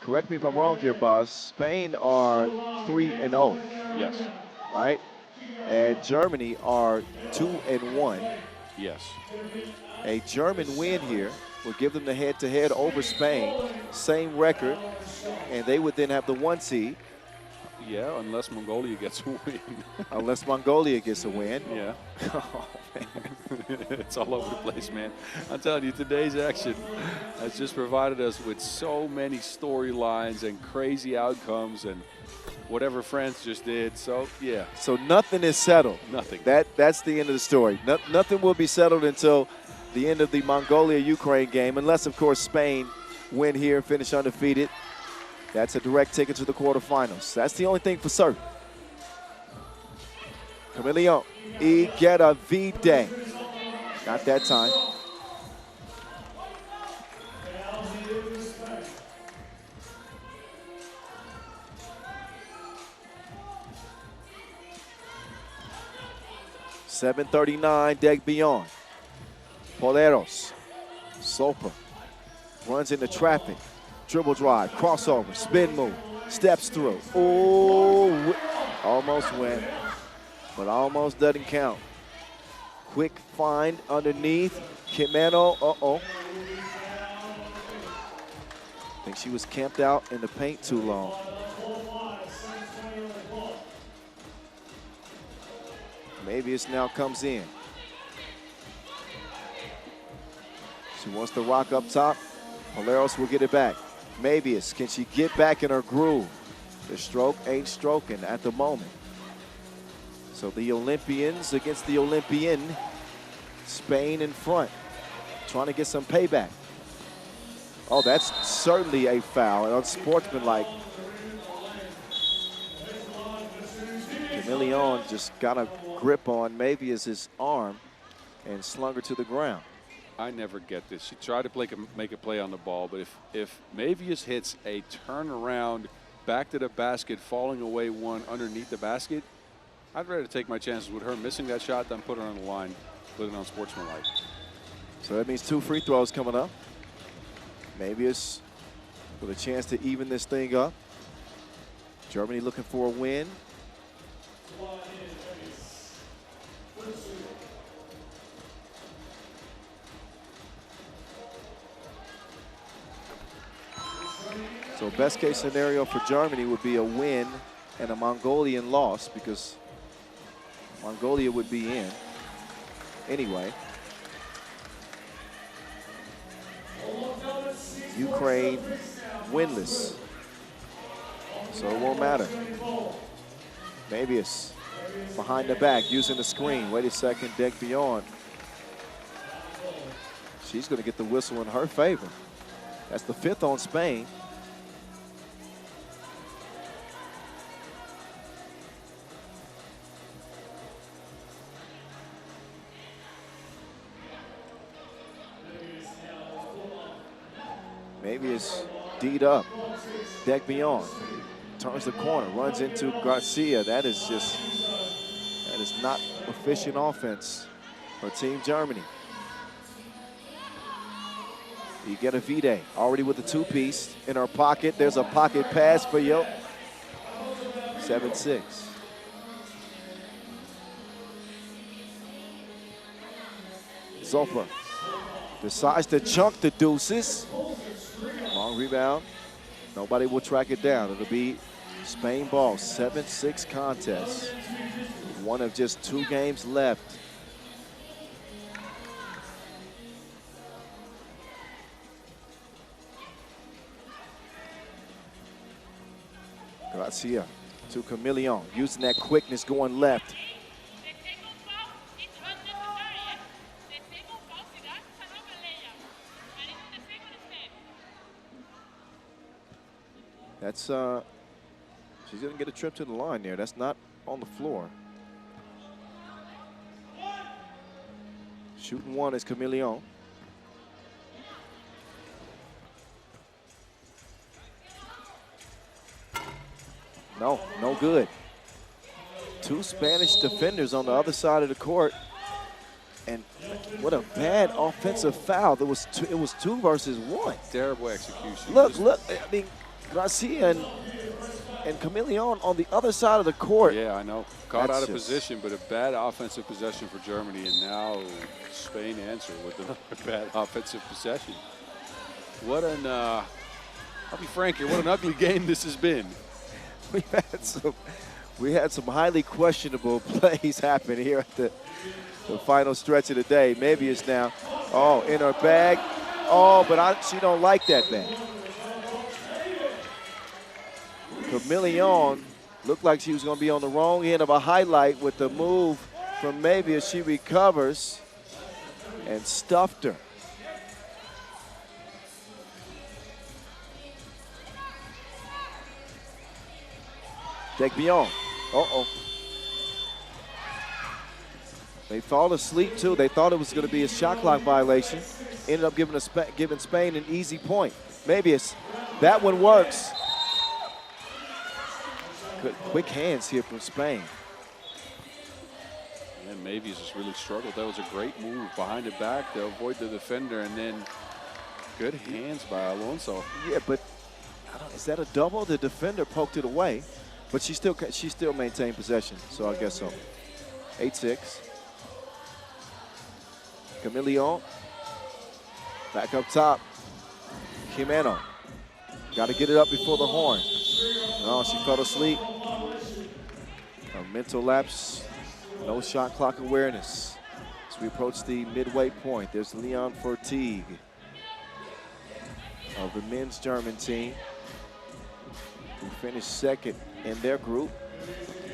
correct me if I'm wrong here, boss. Spain are 3-0. Yes. Right? And Germany are 2-1. Yes. A German win here will give them the head-to-head over Spain. Same record, and they would then have the 1 seed. Yeah, unless Mongolia gets a win. Unless Mongolia gets a win. Yeah. Oh, man. It's all over the place, man. I'm telling you, today's action has just provided us with so many storylines and crazy outcomes and whatever France just did. So, yeah. So nothing is settled. Nothing. That's the end of the story. Nothing will be settled until the end of the Mongolia-Ukraine game, unless, of course, Spain win here, finish undefeated. That's a direct ticket to the quarterfinals. That's the only thing for certain. Chameleon, y get a V-Day. Not that time. .739, Degbion. Poleros. Soper. Runs into traffic. Dribble drive, crossover, spin move, steps through. Oh, almost went, but almost doesn't count. Quick find underneath. Kimeno, I think she was camped out in the paint too long. Maybe it's now comes in. She wants to rock up top. Poleros will get it back. Mabius, can she get back in her groove? The stroke ain't stroking at the moment. So the Olympians against the Olympian. Spain in front, trying to get some payback. Oh, that's certainly a foul, and unsportsmanlike. Chameleon just got a grip on Mabius' arm and slung her to the ground. I never get this. She tried to make a play on the ball, but if Mavius hits a turnaround back to the basket, falling away one underneath the basket, I'd rather take my chances with her missing that shot than put her on the line with an unsportsmanlike. So that means 2 free throws coming up. Mavius with a chance to even this thing up. Germany looking for a win. So best case scenario for Germany would be a win and a Mongolian loss, because Mongolia would be in anyway. Ukraine winless, so it won't matter. Mabius behind the back using the screen. Wait a second, Degbion. She's going to get the whistle in her favor. That's the 5th on Spain. Maybe it's D'd up. Deck beyond. Turns the corner, runs into Garcia. That is not efficient offense for Team Germany. You get a Vide already with the two-piece in her pocket. There's a pocket pass for you. 7-6. Zofa decides to chunk the deuces. Long rebound. Nobody will track it down. It'll be Spain ball, 7-6 contest. One of just 2 games left. Garcia to Chameleon, using that quickness going left. That's, she's gonna get a trip to the line there. That's not on the floor. Shooting one is Chameleon. No, no good. 2 Spanish defenders on the other side of the court. And what a bad offensive foul. It was 2 versus 1. Terrible execution. Look. I mean, Garcia and Chameleon on the other side of the court. Yeah, I know. Caught out of position, but a bad offensive possession for Germany, and now Spain answered with a bad offensive possession. What an, I'll be frank here, what an ugly game this has been. We had some highly questionable plays happen here at the final stretch of the day. Maybe it's now, in her bag. But she don't like that bag. Chameleon looked like she was going to be on the wrong end of a highlight with the move from maybe as she recovers and stuffed her. Deck beyond. They fall asleep too. They thought it was going to be a shot clock violation. Ended up giving Spain an easy point. Maybe that one works. Good, quick hands here from Spain. And Mavies just really struggled. That was a great move behind the back to avoid the defender, and then good hands by Alonso. Yeah, but is that a double? The defender poked it away, but she still maintained possession. So I guess so. 8-6. Chameleon back up top. Jimeno got to get it up before the horn. No, she fell asleep. A mental lapse, no shot clock awareness. As we approach the midway point, there's Leon Fortigue of the men's German team, who finished second in their group.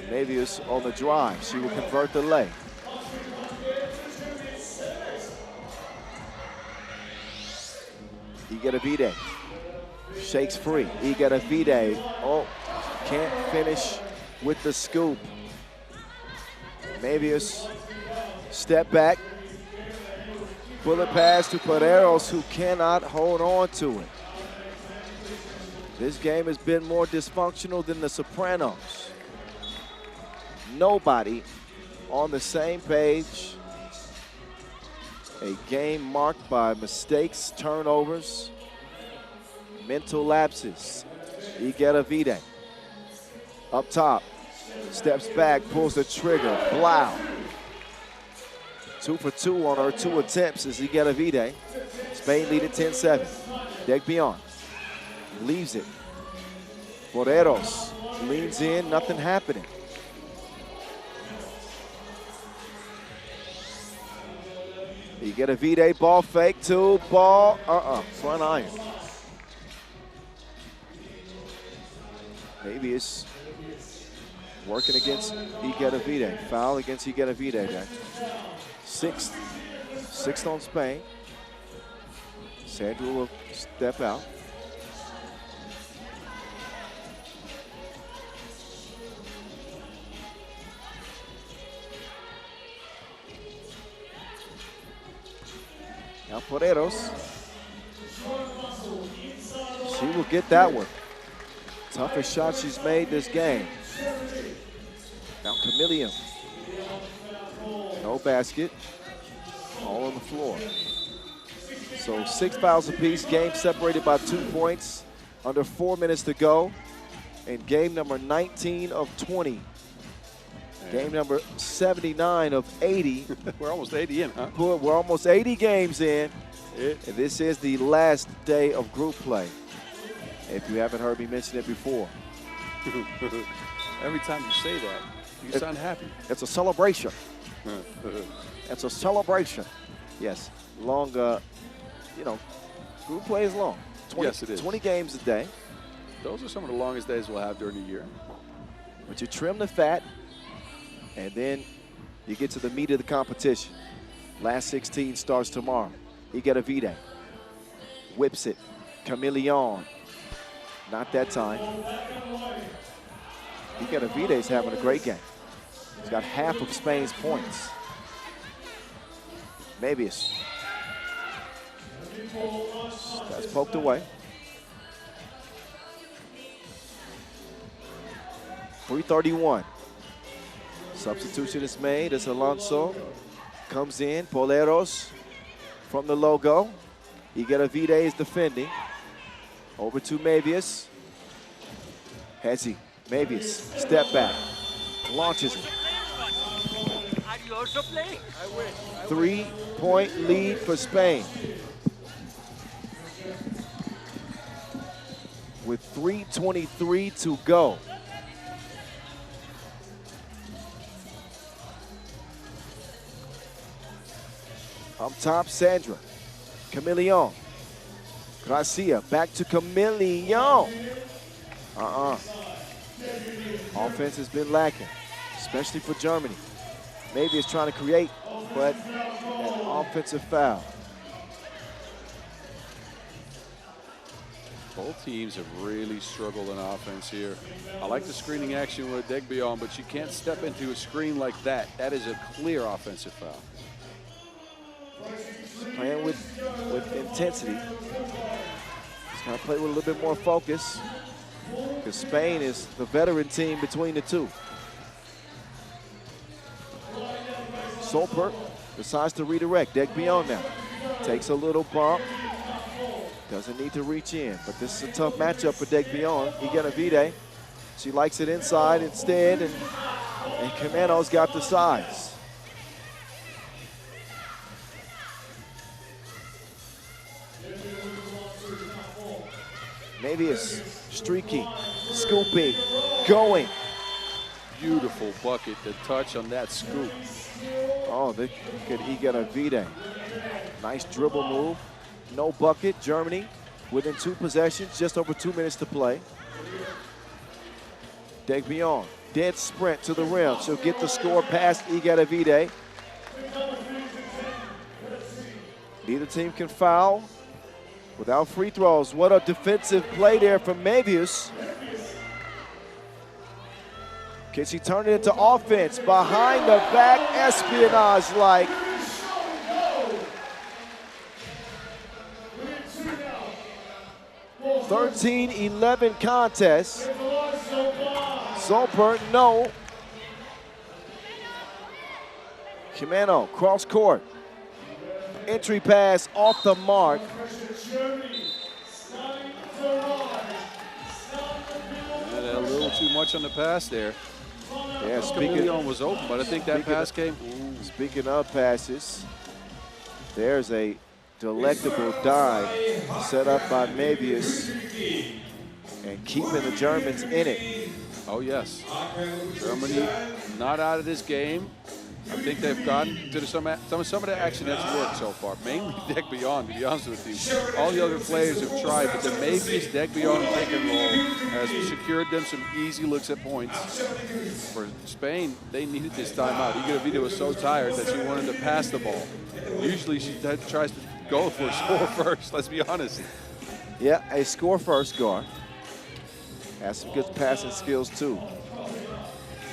Maybe it's on the drive. She will convert the lay. Ulaanbaatar shakes free. Ulaanbaatar, can't finish with the scoop. Maybe it's step back. Bullet pass to Puerto, who cannot hold on to it. This game has been more dysfunctional than the Sopranos. Nobody on the same page. A game marked by mistakes, turnovers, mental lapses. Ulaanbaatar up top, steps back, pulls the trigger, blow. 2 for 2 on her 2 attempts as Ulaanbaatar. Spain lead at 10-7. Deck beyond, leaves it. Porteros leans in, nothing happening. Ulaanbaatar, ball fake, 2, ball, front iron. Maybe it's working against Ulaanbaatar. Foul against Ulaanbaatar there. Sixth on Spain. Sandra will step out. Now Porteros. She will get that one. Toughest shot she's made this game. Now Chameleon. No basket. All on the floor. So 6 fouls apiece. Game separated by 2 points. Under 4 minutes to go. And game number 19 of 20. Game number 79 of 80. We're almost 80 in, huh? We're almost 80 games in. And this is the last day of group play. If you haven't heard me mention it before. Every time you say that, you sound happy. It's a celebration. It's a celebration. Yes. Long, group play is long. 20, yes, it is. 20 games a day. Those are some of the longest days we'll have during the year. But you trim the fat, and then you get to the meat of the competition. Last 16 starts tomorrow. Ulaanbaatar whips it. Chameleon. Not that time. Ulaanbaatar is having a great game. He's got half of Spain's points. Mebius. That's poked away. 3:31. Substitution is made as Alonso comes in. Poleros from the logo. Ulaanbaatar is defending. Over to Mebius. Hezi. Mebius. Step back. Launches it. Are you also playing? 3-point lead for Spain. With 3:23 to go. Up top, Sandra. Chameleon. Gracia, back to Chameleon. Offense has been lacking, especially for Germany. Maybe it's trying to create, but an offensive foul. Both teams have really struggled in offense here. I like the screening action with Degbion, but you can't step into a screen like that. That is a clear offensive foul. Playing with intensity. He's going to play with a little bit more focus because Spain is the veteran team between the two. Solper decides to redirect. Degbion now takes a little bump. Doesn't need to reach in, but this is a tough matchup for Degbion. Ulaanbaatar, she likes it inside instead, and Kameno's got the size. Maybe it's streaky, scooping, going. Beautiful bucket, the touch on that scoop. Oh, they could Ulaanbaatar. Nice dribble move. No bucket. Germany within 2 possessions, just over 2 minutes to play. Degbion, dead sprint to the rim. She'll get the score past Ulaanbaatar. Neither team can foul without free throws. What a defensive play there from Mebius. Can she turn it into offense? Behind the back, espionage-like. (13-11) contest. Solper, no. Kameno, cross court. Entry pass off the mark. A little too much on the pass there. Yeah, Chameleon was open, but I think that pass came. Speaking of passes, there's a delectable dive set up by Mebius and keeping the Germans in it. Oh, yes. Germany not out of this game. I think they've gotten to some of the action that's worked so far. Mainly Degbion, to be honest with you. All the other players have tried, but the Mebius Degbion pick and roll has secured them some easy looks at points. For Spain, they needed this timeout. Ulaanbaatar was so tired that she wanted to pass the ball. Usually she tries to go for a score first, let's be honest. Yeah, a score first guard. Has some good passing skills too.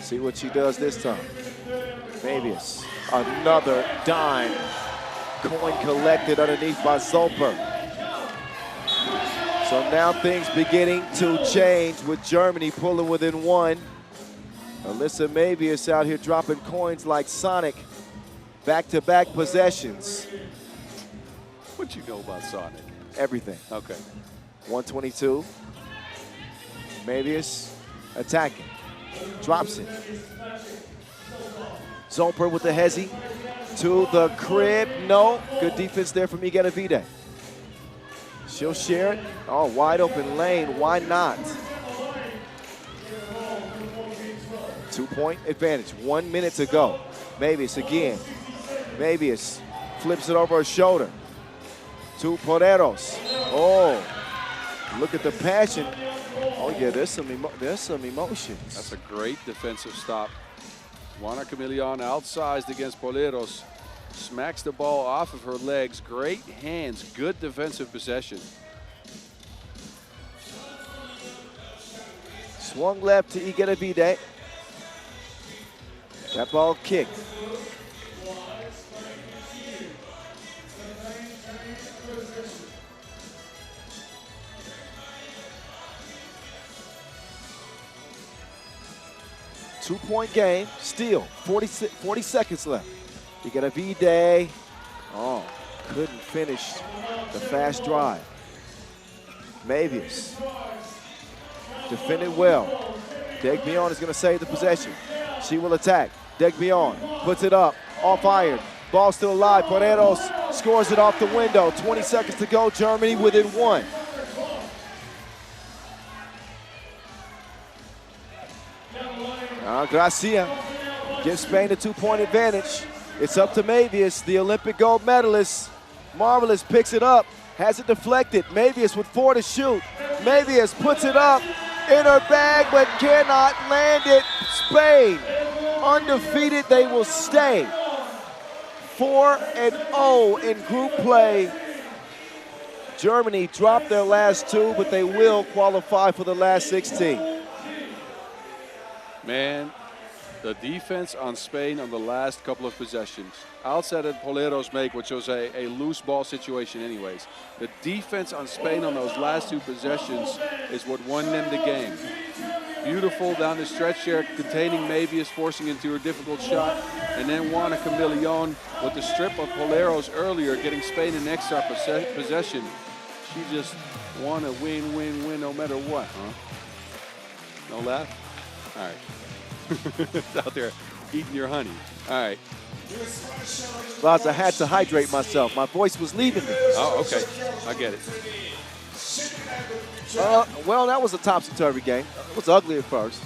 See what she does this time. Mebius, another dime. Coin collected underneath by Solper. So now things beginning to change with Germany pulling within one. Alyssa Mavius out here dropping coins like Sonic. Back-to-back possessions. What you know about Sonic? Everything. Okay. 122. Mavius attacking. Drops it. Zomper with the hezzy. To the crib. No. Good defense there from Miguel Vide. She'll share it. Oh, wide open lane. Why not? 2-point advantage. 1 minute to go. Mavius again. Mavius flips it over her shoulder. To Poreros. Oh, look at the passion. Oh yeah, there's some emotions. That's a great defensive stop. Juana Camilion outsized against Poleros. Smacks the ball off of her legs. Great hands, good defensive possession. Swung left to Igueravide. That ball kicked. Two-point game, still 40 seconds left. You got a V-Day. Oh, couldn't finish the fast drive. Mavius defended well. Degbion is going to save the possession. She will attack. Degbion puts it up, off iron. Ball still alive. Poreros scores it off the window. 20 seconds to go. Germany within one. Gracia gives Spain a 2-point advantage. It's up to Mavius, the Olympic gold medalist. Marvelous picks it up, has it deflected. Mavius with 4 to shoot. Mavius puts it up in her bag, but cannot land it. Spain, undefeated, they will stay. 4-0 in group play. Germany dropped their last 2, but they will qualify for the last 16. Man, the defense on Spain on the last couple of possessions, outside of Poleros make, which was a loose ball situation anyways. The defense on Spain on those last 2 possessions is what won them the game. Beautiful down the stretch here, containing Mavius, forcing into a difficult shot. And then Juana Camilion with the strip of Poleros earlier, getting Spain an extra possession. She just won a win, win, win no matter what, huh? No laugh? All right. Out there eating your honey. All right. Roz, I had to hydrate myself. My voice was leaving me. Oh, okay. I get it. Well, that was a topsy-turvy game. It was ugly at first.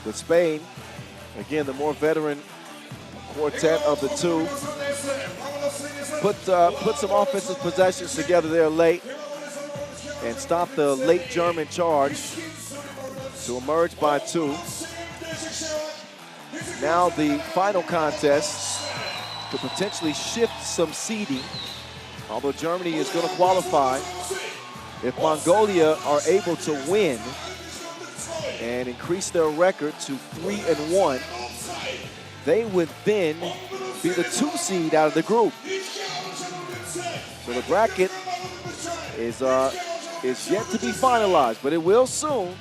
But Spain, again, the more veteran quartet of the two, put some offensive possessions together there late and stopped the late German charge to emerge by 2. Now the final contest to potentially shift some seeding, although Germany is going to qualify. If Mongolia are able to win and increase their record to 3-1, they would then be the 2 seed out of the group. So the bracket is yet to be finalized, but it will soon.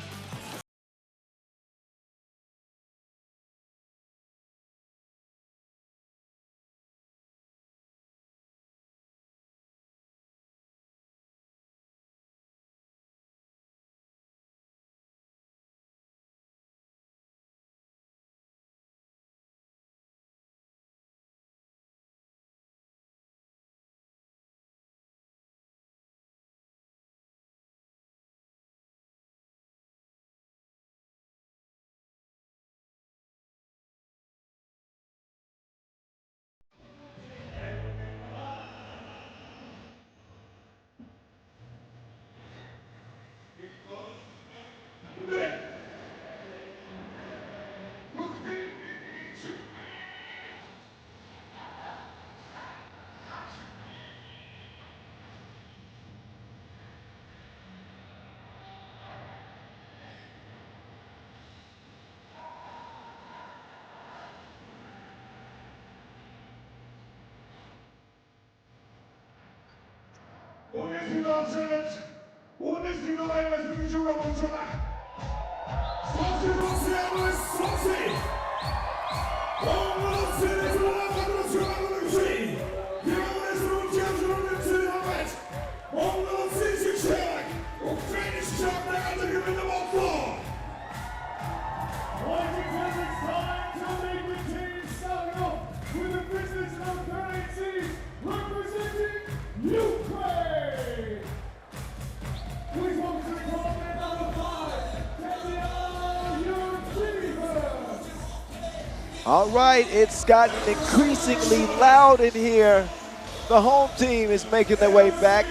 All right, it's gotten increasingly loud in here. The home team is making their way back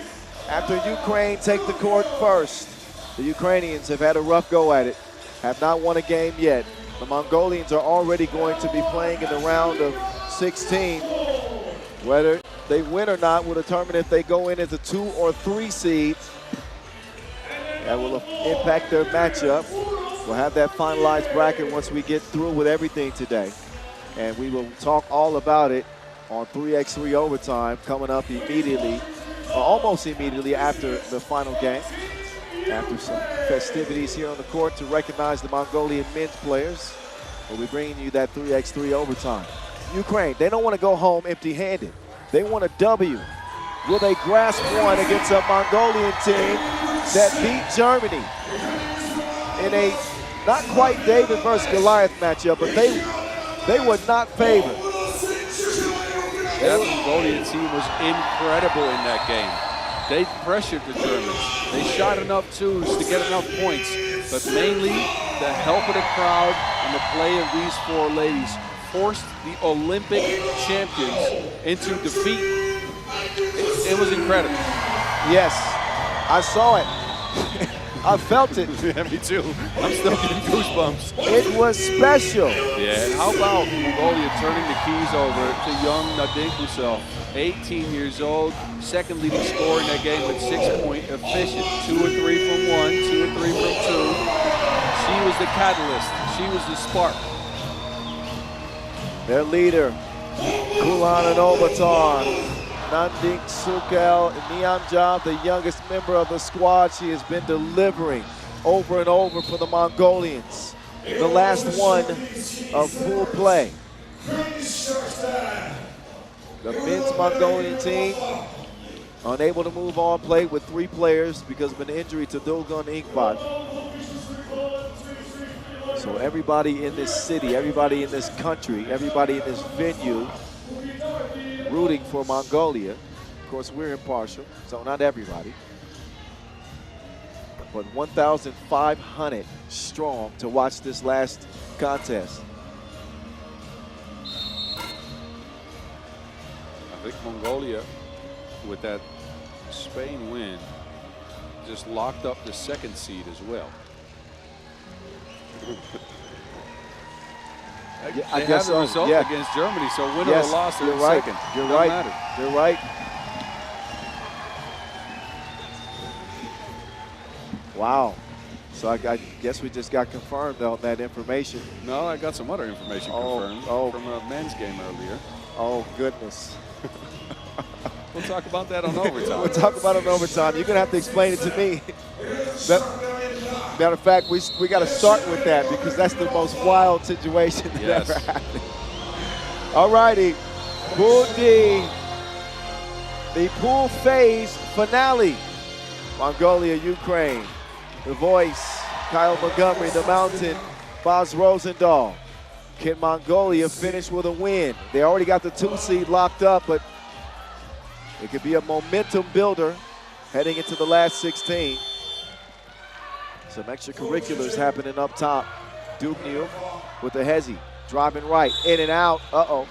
after Ukraine take the court first. The Ukrainians have had a rough go at it, have not won a game yet. The Mongolians are already going to be playing in the round of 16. Whether they win or not will determine if they go in as a 2 or 3 seed. That will impact their matchup. We'll have that finalized bracket once we get through with everything today. And we will talk all about it on 3x3 overtime coming up immediately, or almost immediately after the final game. After some festivities here on the court to recognize the Mongolian men's players, we'll be bringing you that 3x3 overtime. Ukraine, they don't want to go home empty-handed. They want a W. Will they grasp one against a Mongolian team that beat Germany in a not quite David versus Goliath matchup, but they were not favored. That Mongolian team was incredible in that game. They pressured the Germans. They shot enough twos to get enough points, but mainly the help of the crowd and the play of these 4 ladies forced the Olympic champions into defeat. It was incredible. Yes, I saw it. I felt it. Yeah, me too. I'm still getting goosebumps. It was special. Yeah, and how about Mongolia turning the keys over to young Nadine Kusel, 18 years old, second leading scorer in that game with 6-point efficient. 2 or 3 from 1, 2 or 3 from 2. She was the catalyst. She was the spark. Their leader, Ulaanbaatar, Nadine Kusel, Ulaanbaatar, the youngest member of the squad. She has been delivering over and over for the Mongolians. The last one of full play. The men's Mongolian team unable to move on, played with 3 players because of an injury to Dolgun Inkbot. So everybody in this city, everybody in this country, everybody in this venue rooting for Mongolia. Of course, we're impartial, so not everybody. But 1,500 strong to watch this last contest. I think Mongolia, with that Spain win, just locked up the 2nd seed as well. Yeah, they have the result against Germany, so win or loss, they're in second. You're Doesn't right. matter. You're right. Wow. So I guess we just got confirmed on that information. No, I got some other information confirmed from a men's game earlier. Oh, goodness. We'll talk about that on overtime. We'll talk about it on overtime. You're going to have to explain it to me. Matter of fact, we got to start with that because that's the most wild situation that ever happened. All righty. Pool D, the pool phase finale. Mongolia, Ukraine. The voice, Kyle Montgomery, the mountain, Boz Rosendahl. Can Mongolia finish with a win? They already got the 2 seed locked up, but it could be a momentum builder heading into the last 16. Some extracurriculars happening up top. Dubnew with the hezzy, driving right, in and out. Uh-oh.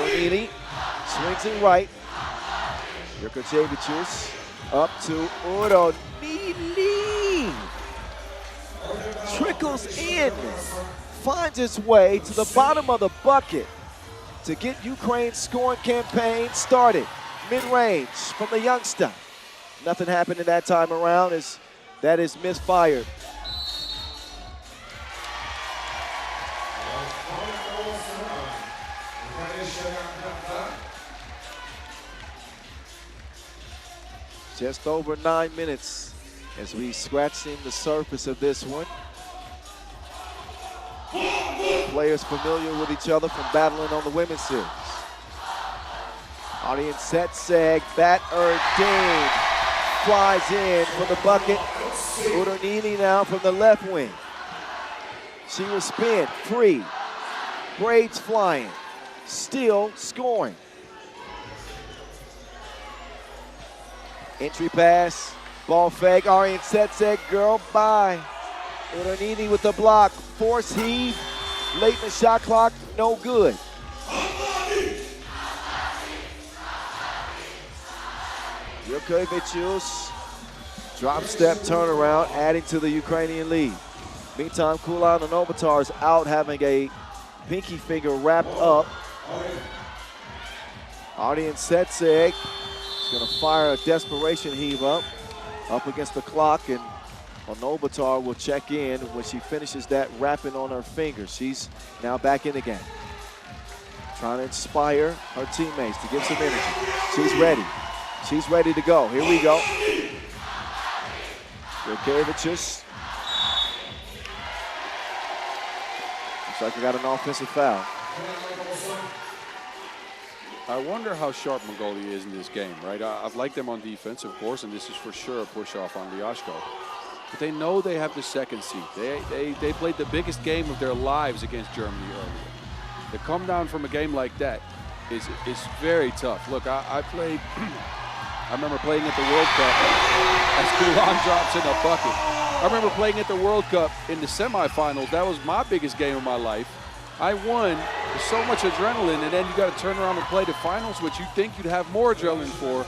Little swings it right. Jurkocevic up to Uronili. Trickles in, finds its way to the bottom of the bucket to get Ukraine's scoring campaign started. Mid-range from the youngster. Nothing happened in that time around. That is misfired. Just over 9 minutes as we scratching the surface of this one. Players familiar with each other from battling on the women's series. Audience set, seg, bat, Erdine flies in for the bucket. Udonini now from the left wing. She will spin, free, braids flying, still scoring. Entry pass, ball fake, Aryan Setseg, girl, bye. Udonini with the block, force heave, late in the shot clock, no good. Jurkevicius, drop step turnaround, adding to the Ukrainian lead. Meantime, Ulaanbaatar is out having a pinky finger wrapped up. Aryan Setseg is going to fire a desperation heave up against the clock, and Ulaanbaatar will check in when she finishes that wrapping on her finger. She's now back in the game. Trying to inspire her teammates to give some energy. She's ready. She's ready to go. Here we go. Jurkevicius. Looks like we got an offensive foul. I wonder how sharp Mongolia is in this game, right? I've liked them on defense, of course, and this is for sure a push-off on Liashko. But they know they have the second seed. They played the biggest game of their lives against Germany earlier. To come down from a game like that is very tough. Look, I played, I remember playing at the World Cup as Kulan drops in a bucket. I remember playing at the World Cup in the semifinals. That was my biggest game of my life. I won. There's so much adrenaline, and then you got to turn around and play the finals, which you think you'd have more adrenaline for,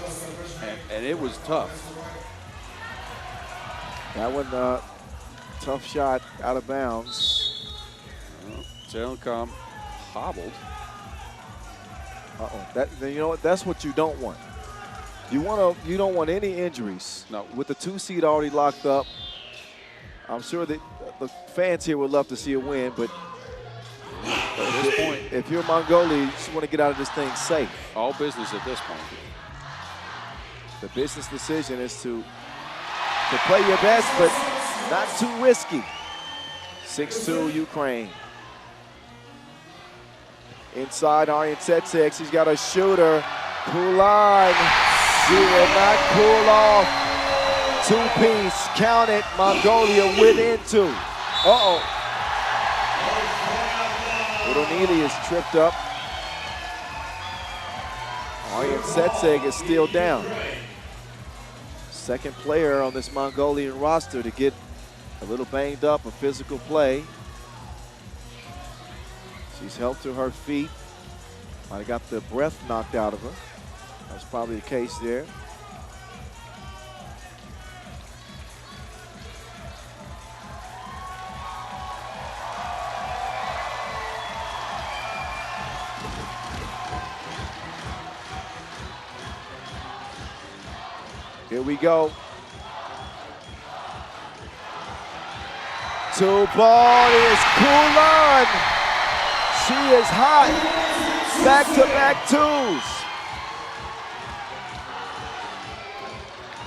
and it was tough. That one, tough shot out of bounds. Telekom hobbled. You know what? That's what you don't want. You don't want any injuries. No. With the 2 seed already locked up, I'm sure that the fans here would love to see a win, but at this point, if you're Mongolia, you just want to get out of this thing safe. All business at this point. The business decision is to play your best, but not too risky. 6-2 Ukraine. Inside Aryan Setseg, she's got a shooter. Pulan, she will not pull off. 2-piece, count it, Mongolia within 2. Udonini is tripped up. Aryan Setseg is still down. Second player on this Mongolian roster to get a little banged up, a physical play. She's helped to her feet. Might have got the breath knocked out of her. That's probably the case there. Here we go. 2 ball is Kulan. She is hot. Back-to-back 2s.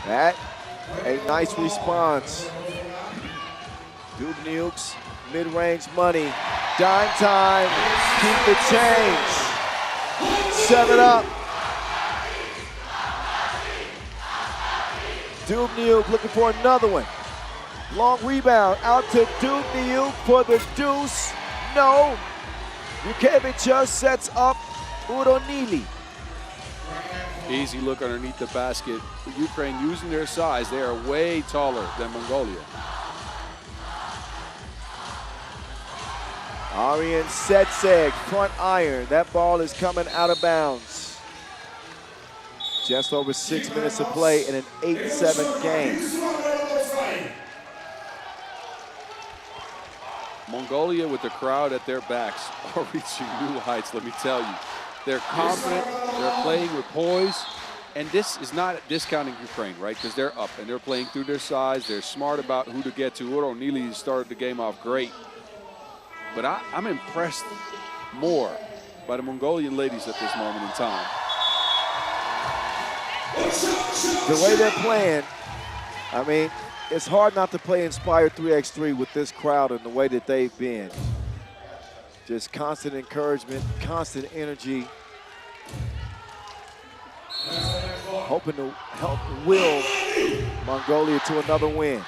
That, a nice response. Dubnyuk's mid-range money. Dime time. Keep the change. 7 up. Dubnyuk looking for another one. Long rebound out to Dubnyuk for the deuce. No. Jurkevicius sets up Udonini. Easy look underneath the basket. Ukraine using their size. They are way taller than Mongolia. Aryan Setseg, front iron. That ball is coming out of bounds. Just over 6 minutes of play in an 8-7 game. Mongolia, with the crowd at their backs, are reaching new heights, let me tell you. They're confident, they're playing with poise, And this is not discounting Ukraine, right? Because they're up and they're playing through their size. They're smart about who to get to. Ulaanbaatar started the game off great. But I'm impressed more by the Mongolian ladies at this moment in time. The way they're playing, I mean, it's hard not to play inspired 3x3 with this crowd and the way that they've been. Just constant encouragement, constant energy. Hoping to help will Mongolia to another win.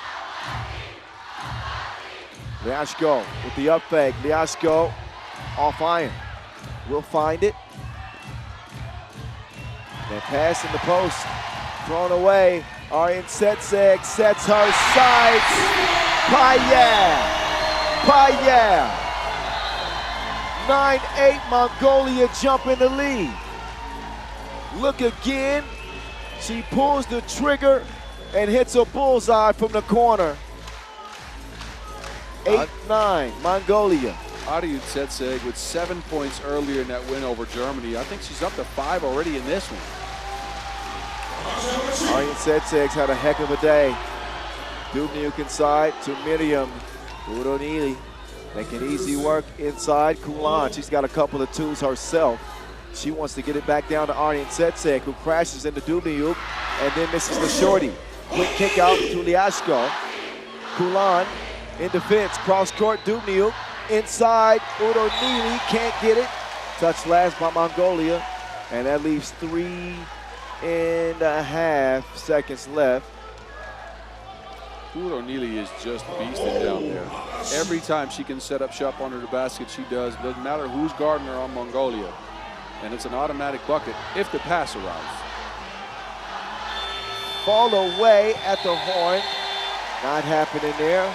Liashko with the up fake. Liashko off iron. Will find it. And pass in the post. Thrown away. Ulaanbaatar sets her sights. Paya. 9-8 Mongolia jump in the lead. Look again. She pulls the trigger and hits a bullseye from the corner. 8-9 Mongolia. Ulaanbaatar with 7 points earlier in that win over Germany. I think she's up to 5 already in this one. Ulaanbaatar's had a heck of a day. Dubnyuk inside to Miriam. Ulaanbaatar making easy work inside. Kulan, she's got a couple of twos herself. She wants to get it back down to Ulaanbaatar, who crashes into Dubnyuk and then misses the shorty. Quick kick out to Liashko. Kulan in defense, cross court, Dubnyuk inside. Ulaanbaatar can't get it. Touch last by Mongolia, and that leaves 3.5 seconds left. Ulaanbaatar is just beasting down there. Every time she can set up shop under the basket, she does. Doesn't matter who's guarding her on Mongolia. And it's an automatic bucket if the pass arrives. Fall away at the horn. Not happening there.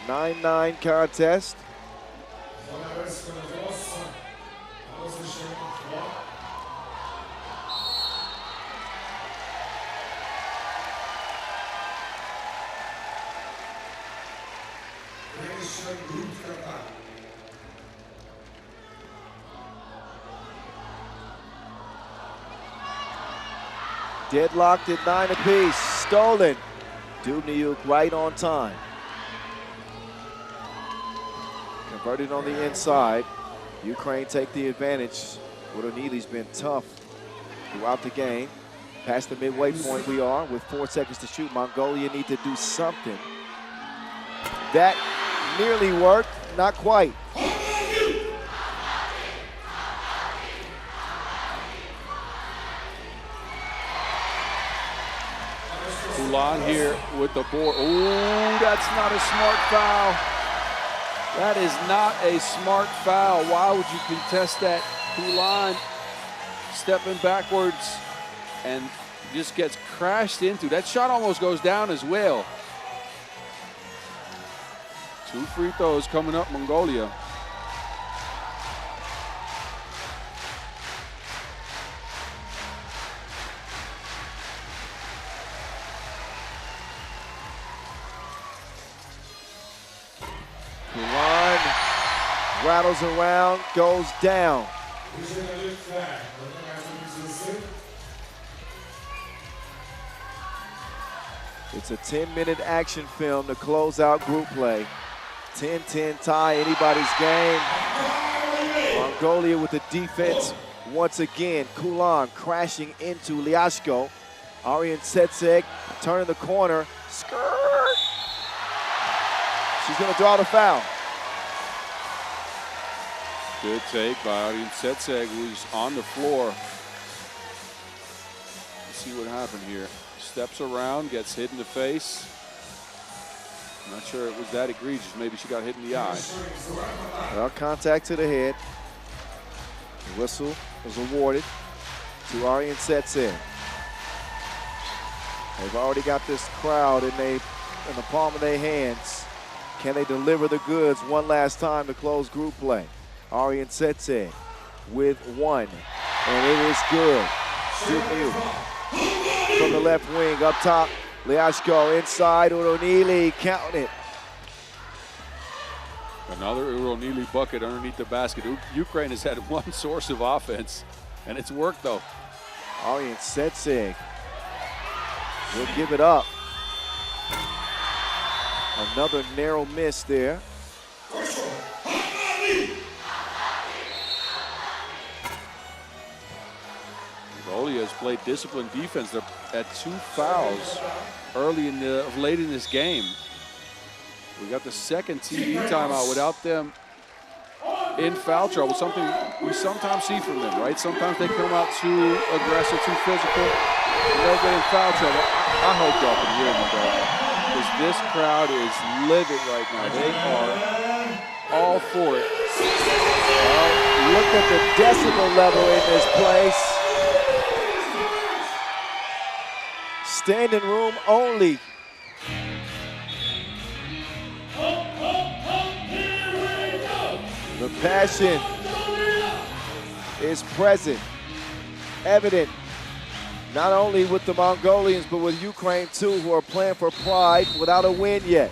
(9-9) contest. Deadlocked at 9 apiece. Stolen. Dubnyuk right on time. Converted on the inside. Ukraine take the advantage. Ulaanbaatар's been tough throughout the game. Past the midway point we are with 4 seconds to shoot. Mongolia need to do something. That nearly worked, not quite. Ulan here with the board. Ooh, that's not a smart foul. That is not a smart foul. Why would you contest that? Ulan stepping backwards and just gets crashed into. That shot almost goes down as well. 2 free throws coming up, Mongolia. Kulan rattles around, goes down. It's a 10-minute action film to close out group play. 10-10 tie, anybody's game. Mongolia with the defense once again. Kulan crashing into Liashko. Ulaanbaatar turning the corner. Skirt! She's going to draw the foul. Good take by Ulaanbaatar, who's on the floor. Let's see what happened here. Steps around, gets hit in the face. I'm not sure it was that egregious. Maybe she got hit in the eye. Well, contact to the head. The whistle was awarded to Ulaanbaatar. They've already got this crowd in the palm of their hands. Can they deliver the goods one last time to close group play? Ulaanbaatar with 1, and it is good. From the left wing, up top, Liashko inside, Ulaanbaatar, count it. Another Ulaanbaatar bucket underneath the basket. Ukraine has had one source of offense, and it's worked though. Arjen Setsig will give it up. Another narrow miss there. Mongolia has played disciplined defense. They're at 2 fouls late in this game. We got the second TV timeout without them in foul trouble, something we sometimes see from them, right? Sometimes they come out too aggressive, too physical, and they'll get in foul trouble. I hope y'all can hear me, though, because this crowd is livid right now. They are all for it. Look at the decibel level in this place. Standing room only. The passion is present, evident, not only with the Mongolians, but with Ukraine too, who are playing for pride without a win yet.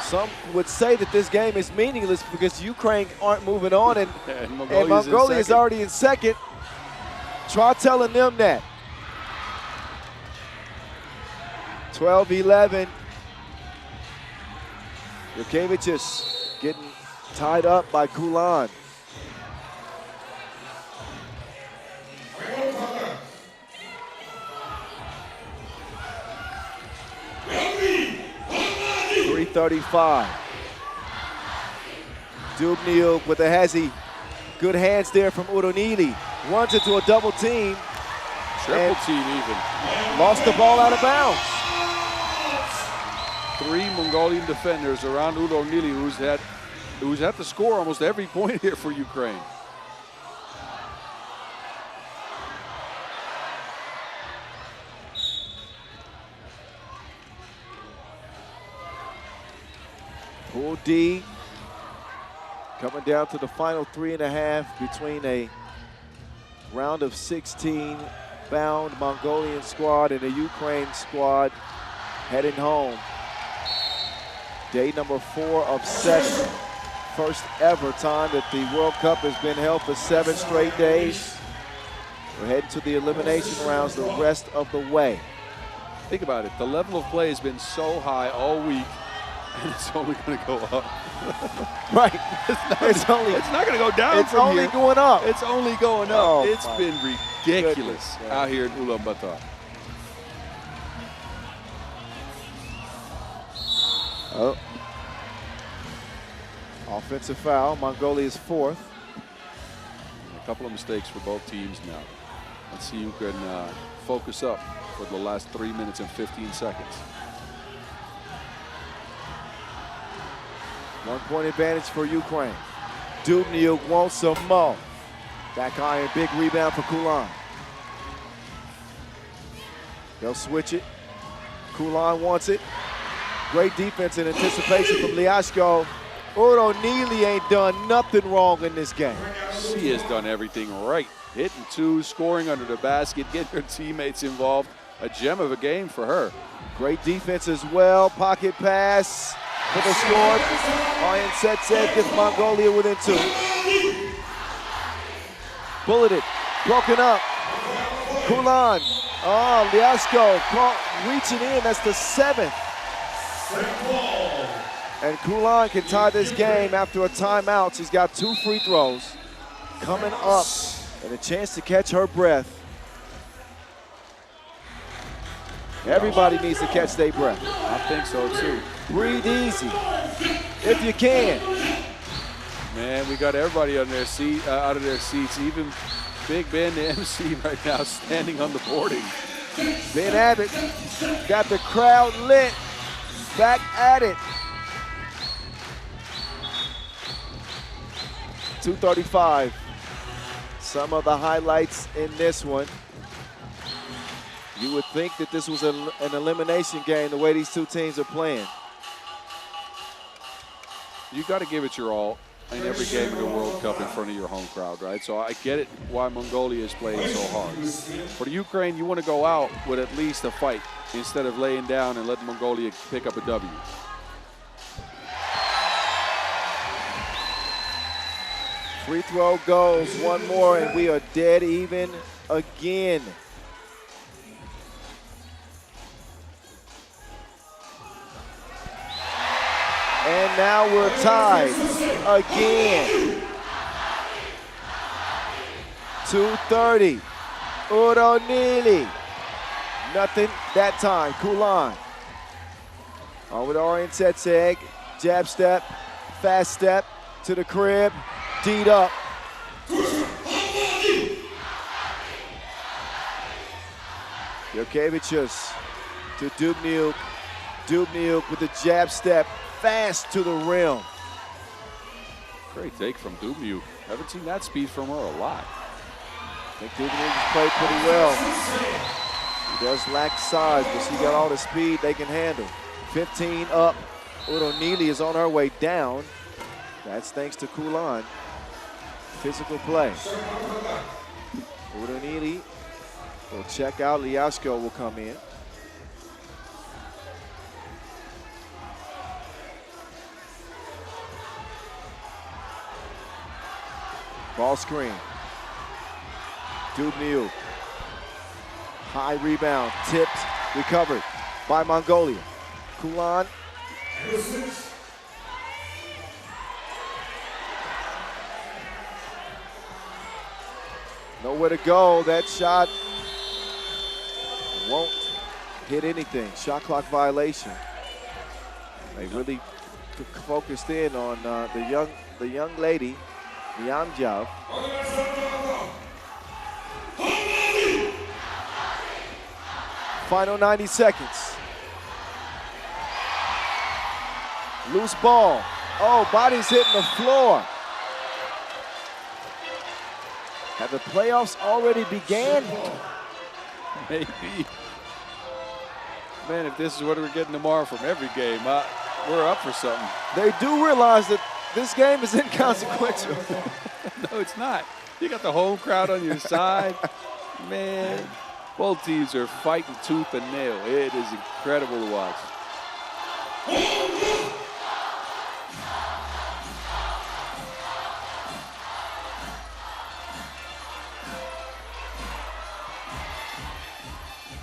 Some would say that this game is meaningless because Ukraine aren't moving on and Mongolia is already in second. Try telling them that. 12-11. Jurkevicius getting tied up by Kulan. .335. Dubnyuk with a hezzy. Good hands there from Ulaanbaatar. Runs into a double team. Triple team even. Lost the ball out of bounds. 3 Mongolian defenders around Ulaanbaatar, who's had to score almost every point here for Ukraine. Pool D coming down to the final 3.5 between a round of 16 bound Mongolian squad and a Ukraine squad heading home. Day number 4 of 7. First ever time that the World Cup has been held for 7 straight days. We're heading to the elimination rounds the rest of the way. Think about it. The level of play has been so high all week, and it's only going to go up. Right. It's not going to go down it's from only here. going up. It's only going up. Oh, it's been ridiculous out here in Ulaanbaatar. Oh. Offensive foul. Mongolia's 4th. A couple of mistakes for both teams now. Let's see who can focus up for the last 3 minutes and 15 seconds. 1-point advantage for Ukraine. Dubnyuk wants some more. Back iron, big rebound for Kulan. They'll switch it. Kulan wants it. Great defense and anticipation from Liashko. Ulaanbaatar ain't done nothing wrong in this game. She has done everything right. Hitting 2, scoring under the basket, getting her teammates involved. A gem of a game for her. Great defense as well. Pocket pass for the score. Arjen Setsig gets Mongolia within 2. Bulleted, broken up. Kulan. Oh, Liashko reaching in. That's the 7th. And Kulan can tie this game after a timeout. She's got 2 free throws coming up and a chance to catch her breath. Everybody needs to catch their breath. I think so too. Breathe easy, if you can. Man, we got everybody on their seat, out of their seats. Even Big Ben, the MC, right now, standing on the boarding. Ben Abbott got the crowd lit. Back at it. 2:35. Some of the highlights in this one. You would think that this was an elimination game the way these two teams are playing. You got to give it your all in every game of the World Cup in front of your home crowd, right? So I get it why Mongolia is playing so hard. For Ukraine, you want to go out with at least a fight. instead of laying down and letting Mongolia pick up a W. Free throw goes, one more, and we are dead even again. And now we're tied again. 2:30. Ulaanbaatar. Nothing that time. Kulan. On with Arjen Setseg. Jab step, fast step to the crib. D'd up. Jokevicius to Dubnyuk. Dubnyuk with the jab step, fast to the rim. Great take from Dubnyuk. Haven't seen that speed from her a lot. I think Dubnyuk has played pretty well. He does lack size, but she got all the speed they can handle. 15 up. Ulaanbaatar is on her way down. That's thanks to Kulan. Physical play. Ulaanbaatar will check out. Liashko will come in. Ball screen. Dubnyuk. High rebound. Tipped. Recovered by Mongolia. Kulan. Nowhere to go. That shot won't hit anything. Shot clock violation. They really focused in on the young lady, Ulaanbaatar. Final 90 seconds. Loose ball. Oh, body's hitting the floor. Have the playoffs already began? Maybe. Man, if this is what we're getting tomorrow from every game, we're up for something. They do realize that this game is inconsequential. No, it's not. You got the home crowd on your side. Man, both teams are fighting tooth and nail. It is incredible to watch.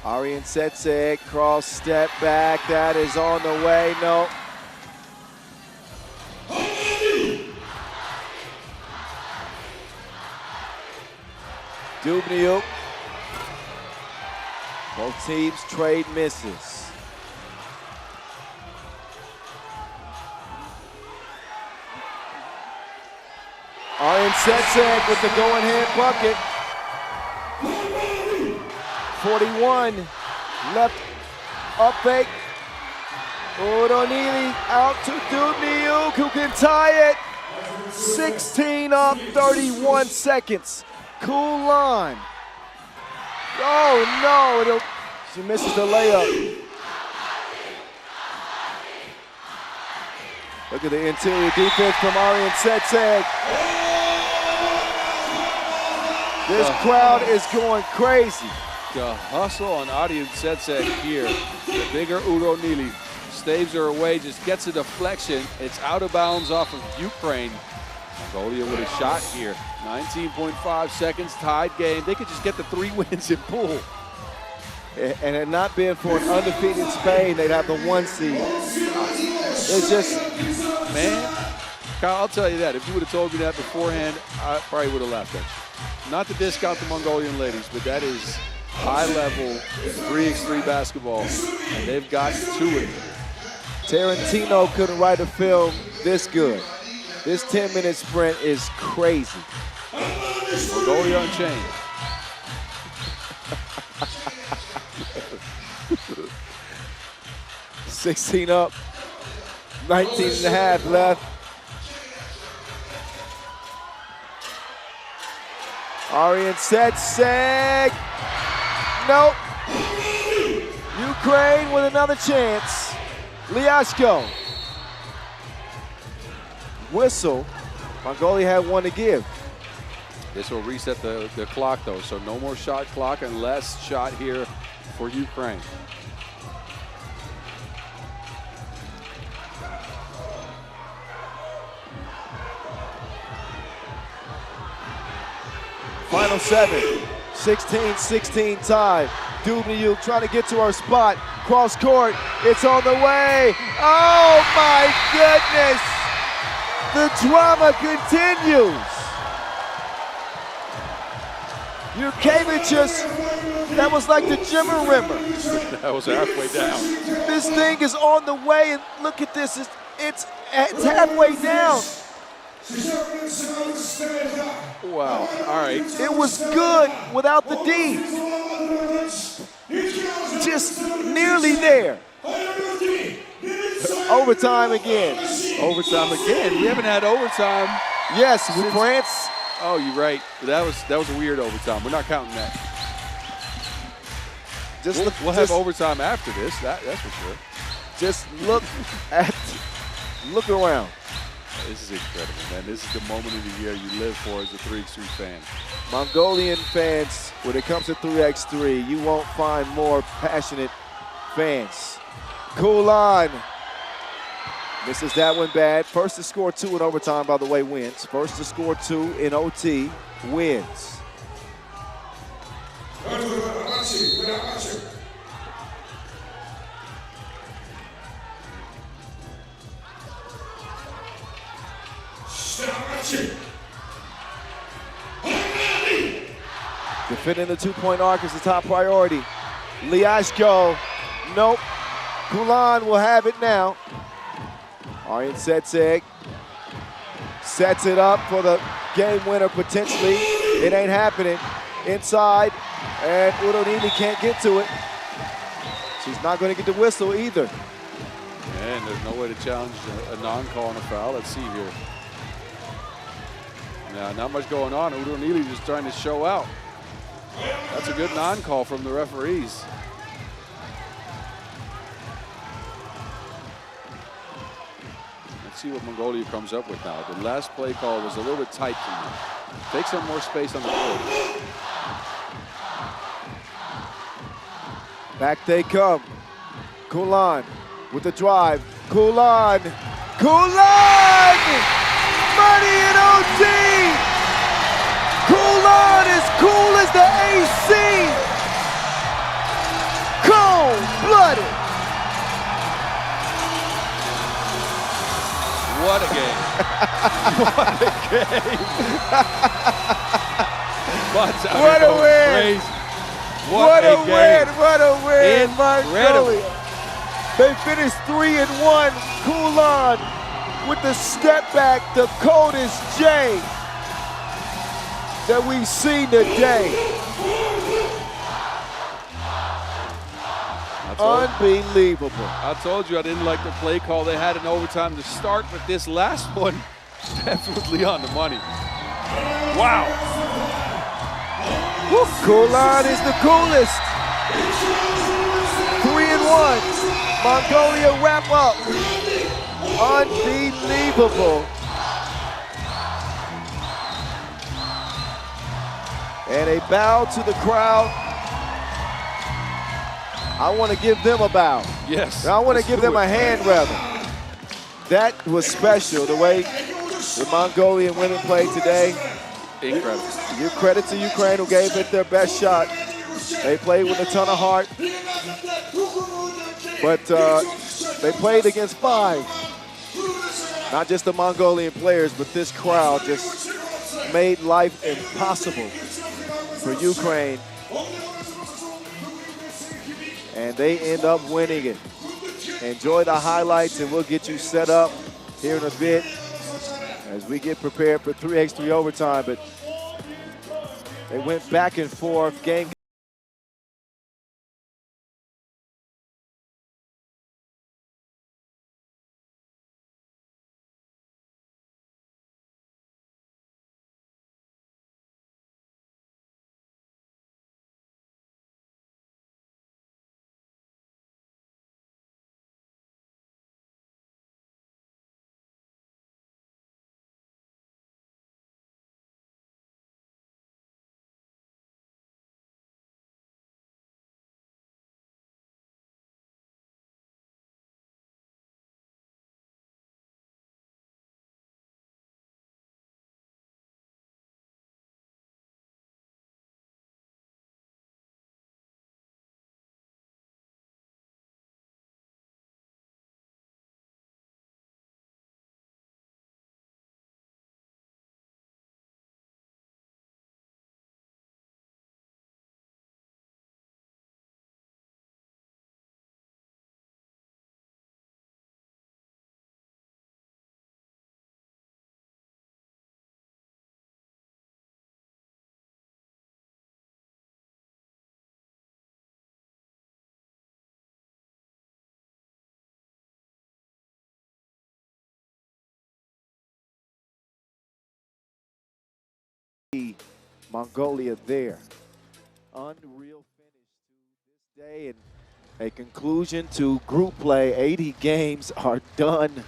Arjen Setseg, cross step back. That is on the way. No. Dubnyuk. Both teams trade misses. Arjen Setseg with the going-hand bucket. 41 left, up fake. Ulaanbaatar out to Dubnyuk, who can tie it. 16 up, 31 seconds. Kulan. Oh no, she misses the layup. Look at the interior defense from Arjen Setseg. This crowd is going crazy. The hustle on Arjen Setseg here. The bigger Ulaanbaatar staves her away, just gets a deflection. It's out of bounds off of Ukraine. Mongolia with a shot here. 19.5 seconds, tied game. They could just get the 3 wins in pool. And had not been for an undefeated Spain, they'd have the 1 seed. It's just, man, Kyle, I'll tell you that. If you would have told me that beforehand, I probably would have laughed at you. Not to discount the Mongolian ladies, but that is high-level 3x3 basketball, and they've gotten to it. Tarantino couldn't write a film this good. This 10-minute sprint is crazy. Mongolia Unchained. $16 up, 19 and a half left. Arjen Setseg. Nope. Ukraine with another chance. Liashko. Whistle. Mongolia had 1 to give. This will reset the clock, though, so no more shot clock and less shot here for Ukraine. Final 7. 16-16 tie. Dubnyuk trying to get to her spot. Cross court. It's on the way. Oh my goodness. The drama continues. Jurkevic just, that was like the Jimmer Rimmer. That was halfway down. This thing is on the way, and look at this. It's halfway down. Wow. All right. It was good without the D. Just nearly there. Overtime again. Overtime again. We haven't had overtime. Yes, with France. Oh, you're right. That was a weird overtime. We're not counting that. We'll have overtime after this. That's for sure. Just look around. This is incredible, man. This is the moment of the year you live for as a 3x3 fan. Mongolian fans, when it comes to 3x3, you won't find more passionate fans. Ulan misses that one bad. First to score 2 in overtime, by the way, wins. First to score 2 in OT wins. Defending the 2-point arc is the top priority. Liashko, nope. Ulan will have it now. Arjen Setseg sets it up for the game winner potentially. It ain't happening. Inside, and Ulaanbaatar can't get to it. She's not going to get the whistle either. And there's no way to challenge a non-call on a foul. Let's see here. Now, not much going on. Ulaanbaatar just trying to show out. That's a good non-call from the referees. Let's see what Mongolia comes up with now. The last play call was a little bit tight to me. Take some more space on the court. Back they come. Ulan with the drive. Ulan! Money in OT! Ulan is cool as the AC! Cold-blooded! What a game. What a game. What a win. What a win. What a win. Mongolia. They finished 3-1. Ulan with the step back, the coldest J that we've seen today. Unbelievable. I told you I didn't like the play call they had in overtime to start, but this last one, definitely on the money. Wow. Ulan is the coolest. 3-1. Mongolia wrap up. Unbelievable. And a bow to the crowd. I want to give them a bow. Yes. I want to give them a hand, rather. That was special, the way the Mongolian women played today. Incredible. Give credit to Ukraine, who gave it their best shot. They played with a ton of heart. But they played against 5. Not just the Mongolian players, but this crowd just made life impossible for Ukraine. And they end up winning it. Enjoy the highlights, and we'll get you set up here in a bit as we get prepared for 3x3 overtime. But they went back and forth. Game Mongolia there. Unreal finish to this day and a conclusion to group play. 80 games are done.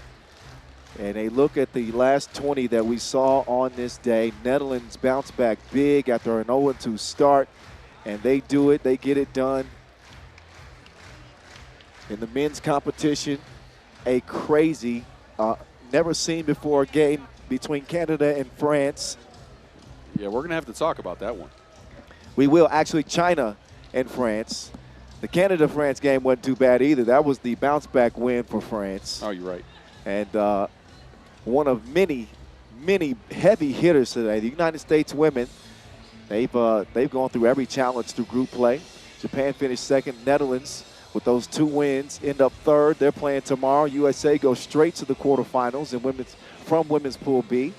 And a look at the last 20 that we saw on this day. Netherlands bounce back big after an 0-2 start. And they do it, they get it done. In the men's competition, a crazy, never seen before game between Canada and France. Yeah, we're going to have to talk about that one. We will. Actually, China and France. The Canada-France game wasn't too bad either. That was the bounce-back win for France. Oh, you're right. And one of many, many heavy hitters today. The United States women, they've gone through every challenge through group play. Japan finished second. Netherlands, with those 2 wins, end up third. They're playing tomorrow. USA goes straight to the quarterfinals from women's Pool B.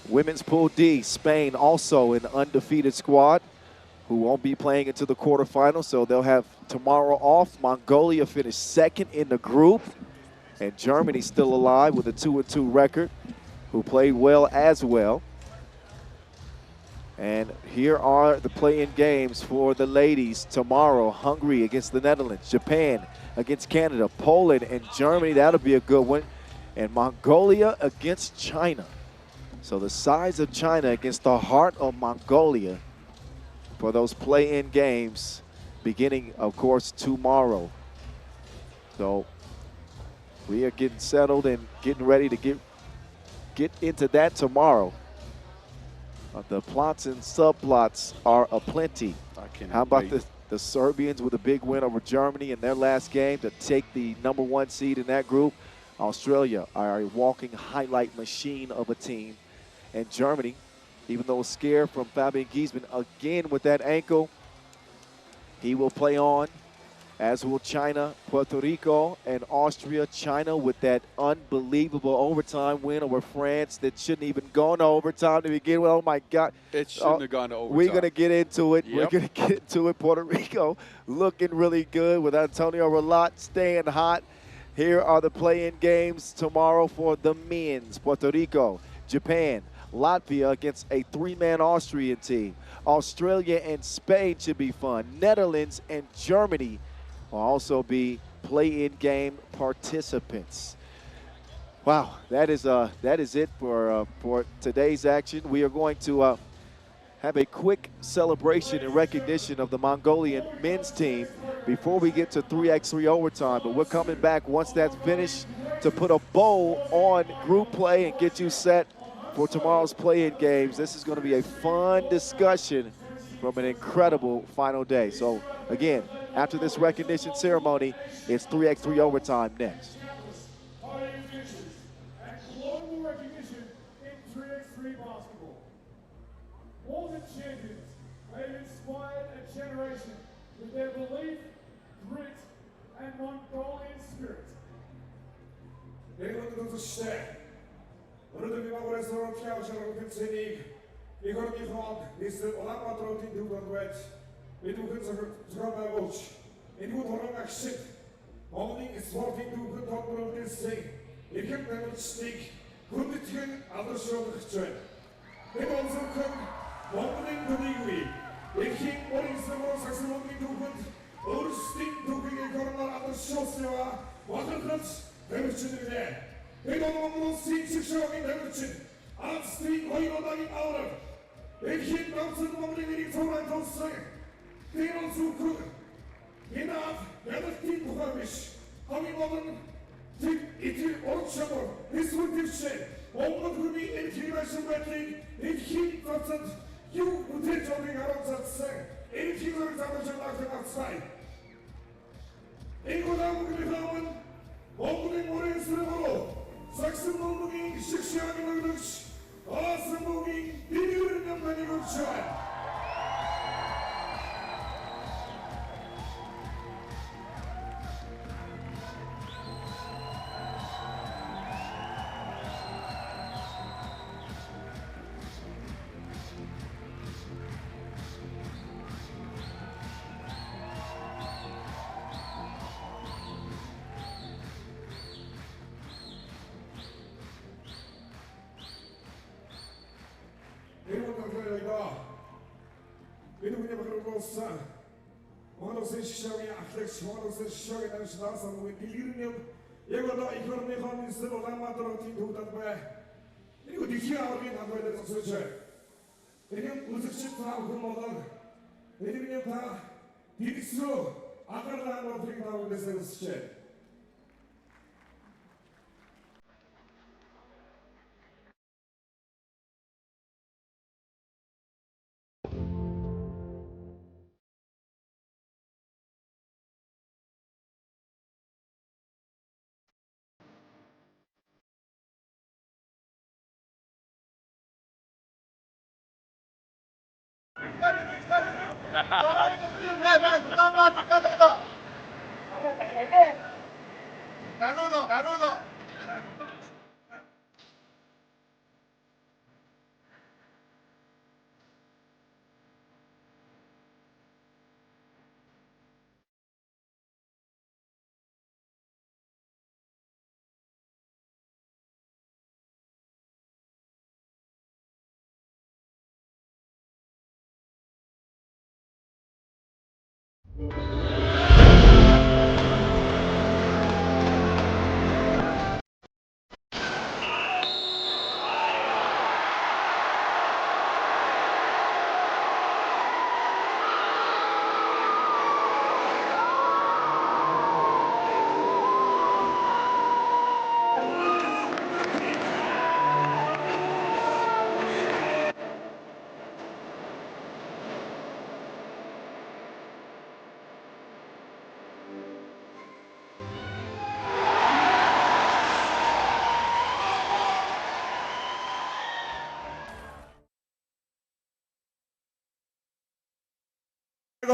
Women's Pool D, Spain also an undefeated squad who won't be playing into the quarterfinals, so they'll have tomorrow off. Mongolia finished second in the group, and Germany still alive with a 2-2 record, who played well as well. And here are the play-in games for the ladies tomorrow. Hungary against the Netherlands, Japan against Canada, Poland and Germany, that'll be a good one, and Mongolia against China. So the size of China against the heart of Mongolia for those play-in games beginning, of course, tomorrow. So we are getting settled and getting ready to get into that tomorrow. The plots and subplots are aplenty. How about the Serbians with a big win over Germany in their last game to take the #1 seed in that group? Australia are a walking highlight machine of a team. And Germany, even though scared from Fabian Giesmann again with that ankle, he will play on, as will China, Puerto Rico, and Austria. China with that unbelievable overtime win over France that shouldn't even go to overtime to begin with. Oh, my God. It shouldn't have gone to overtime. We're going to get into it. Yep. We're going to get into it. Puerto Rico looking really good with Antonio Relat staying hot. Here are the play-in games tomorrow for the men's. Puerto Rico, Japan, Latvia against a 3-man Austrian team. Australia and Spain should be fun. Netherlands and Germany will also be play-in game participants. Wow, that is it for today's action. We are going to have a quick celebration and recognition of the Mongolian men's team before we get to 3x3 overtime. But we're coming back once that's finished to put a bow on group play and get you set for tomorrow's play-in games. This is going to be a fun discussion from an incredible final day. So again, after this recognition ceremony, it's 3x3 overtime next. And global recognition in 3x3 basketball. Walton champions, they've inspired a generation with their belief, grit, and Mongolian spirit. Nederland doet sterk. 오늘도 미국에서 피아노처럼 팬세니 이거는 이번 미스 Ulaanbaatar in Dubai. We do good to coach. In good horror action. Only is working to good top of this thing. You can never stick. Good to turn other shoulder turn. They also come opening the degree. They keep what is the most successful to good. Or stick to the corner other shoulder. What a clutch. They will shoot it there. They don't want to see showing everything. I'm still going on like out of. They keep bouncing over the leading for my don't say. They don't so good. Enough, never keep rubbish. Coming on, it will all trouble. This will give shame. All what will be integration battery, it keep constant. You will take something around that say. Anything that is outside. Ain't what I'm going to be found. Opening what is the world. Saxon moving, Shikshan Lux, awesome moving, video and many good shot. энэ хүний бахархуулсан Монгол улсын шишээгийн ахлагч Монгол улсын шишээгийн дамжлаас амгийн дэлгэрэнийн яг одоо их орныхоо министр Ulaanbaatar хотын төв талбай энэ дэлхийн аваргын талбай дээр зогсож байна. Энэ үзэгчид та бүхэн болон энэ та дэрсрөө анхаарлаа хандуулахыг та бүхнээс хүсэж байна.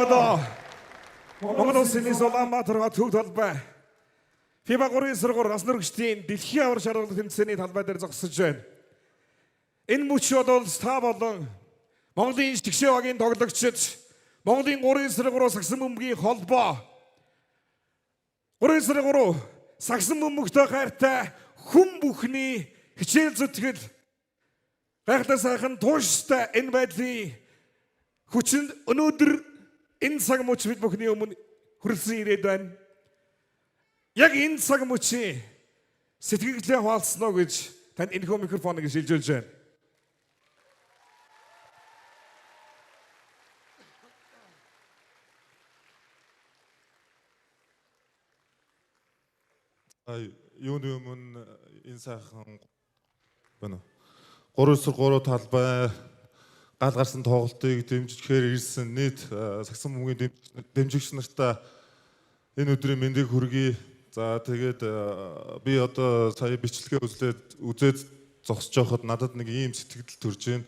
Одоо Монгол улсын Ulaanbaatar төв талбай FIBA 3x3 ас нөрөгчдийн дэлхийн авар шалгалт тэмцээний талбай дээр зогсож байна. Энэ мөчид бол та болон Монголын шгшээ багийн тоглогчид Монголын 3x3 сагсан бөмбөгийн холбоо 3x3 сагсан бөмбөгтэй хайртай хүн бүхний хичээл зүтгэл гайхалтай сайхан тууштай энэ байдлын хүчин өнөөдөр энэ цаг мөч бид бүхний өмнө хүрэлцэн ирээд байна. Яг энэ цаг мөчийн сэтгэлдээ хаалцсан уу гэж танд энэхүү микрофоныг шилжүүлж байна. Юуны өмнө энэ сайхан 3x3 талбай гал гарсан тоглолтыг дэмжихээр ирсэн нийт сагсан бөмбөгийн дэмжигч нартаа энэ өдрийн мэндийг хүргэе. За тэгээд би одоо сая бичлэгээ үзээд зогсож байхад надад нэг ийм сэтгэл төрж байна.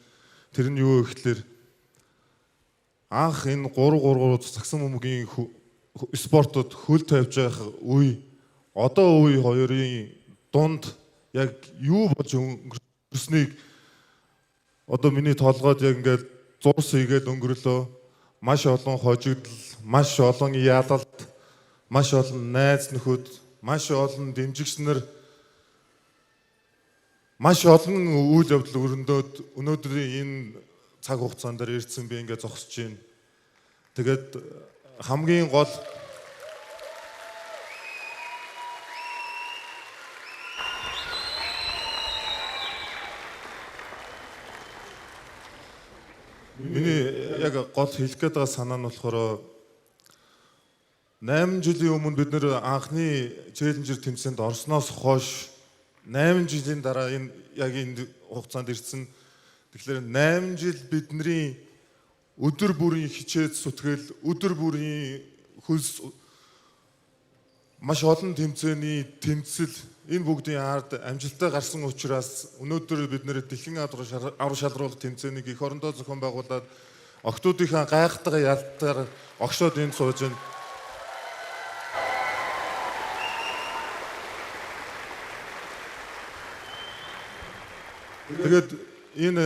Тэр нь юу гэхээр анх энэ 3-3 сагсан бөмбөгийн спортод хөл тавьж байх үе одоо үе хоёрын дунд яг юу болж өнгөрснийг одоо миний толгойд яг ингээд зурс хийгээд өнгөрлөө. Маш олон хожигдол, маш олон ялалт, маш олон найз нөхөд, маш олон дэмжигч нар, маш олон үйл явдал өрнөдөд өнөөдрийн энэ цаг хугацаанд дээр ирсэн би ингээд зогсож байна. Тэгээд хамгийн гол миний яг гол хэлэх гээд байгаа санаа нь болохоор 8 жилийн өмнө бид нэр анхны челленжер тэмцээнд орсноос хойш 8 жилийн дараа энэ яг энэ хугацаанд ирсэн. Тэгэхээр 8 жил бидний өдөр бүрийн хичээл зүтгэл, өдөр бүрийн хөлс маш олон тэмцээний тэмцэл энэ бүгдийн ард амжилттай гарсан учраас өнөөдөр бид нэр дэлхийн авар шалралт тэмцээнийг эх орондоо зохион байгуулад октоодынхаа гайхалтай ялтаар огшоод энд сууж байна. Тэгээд энэ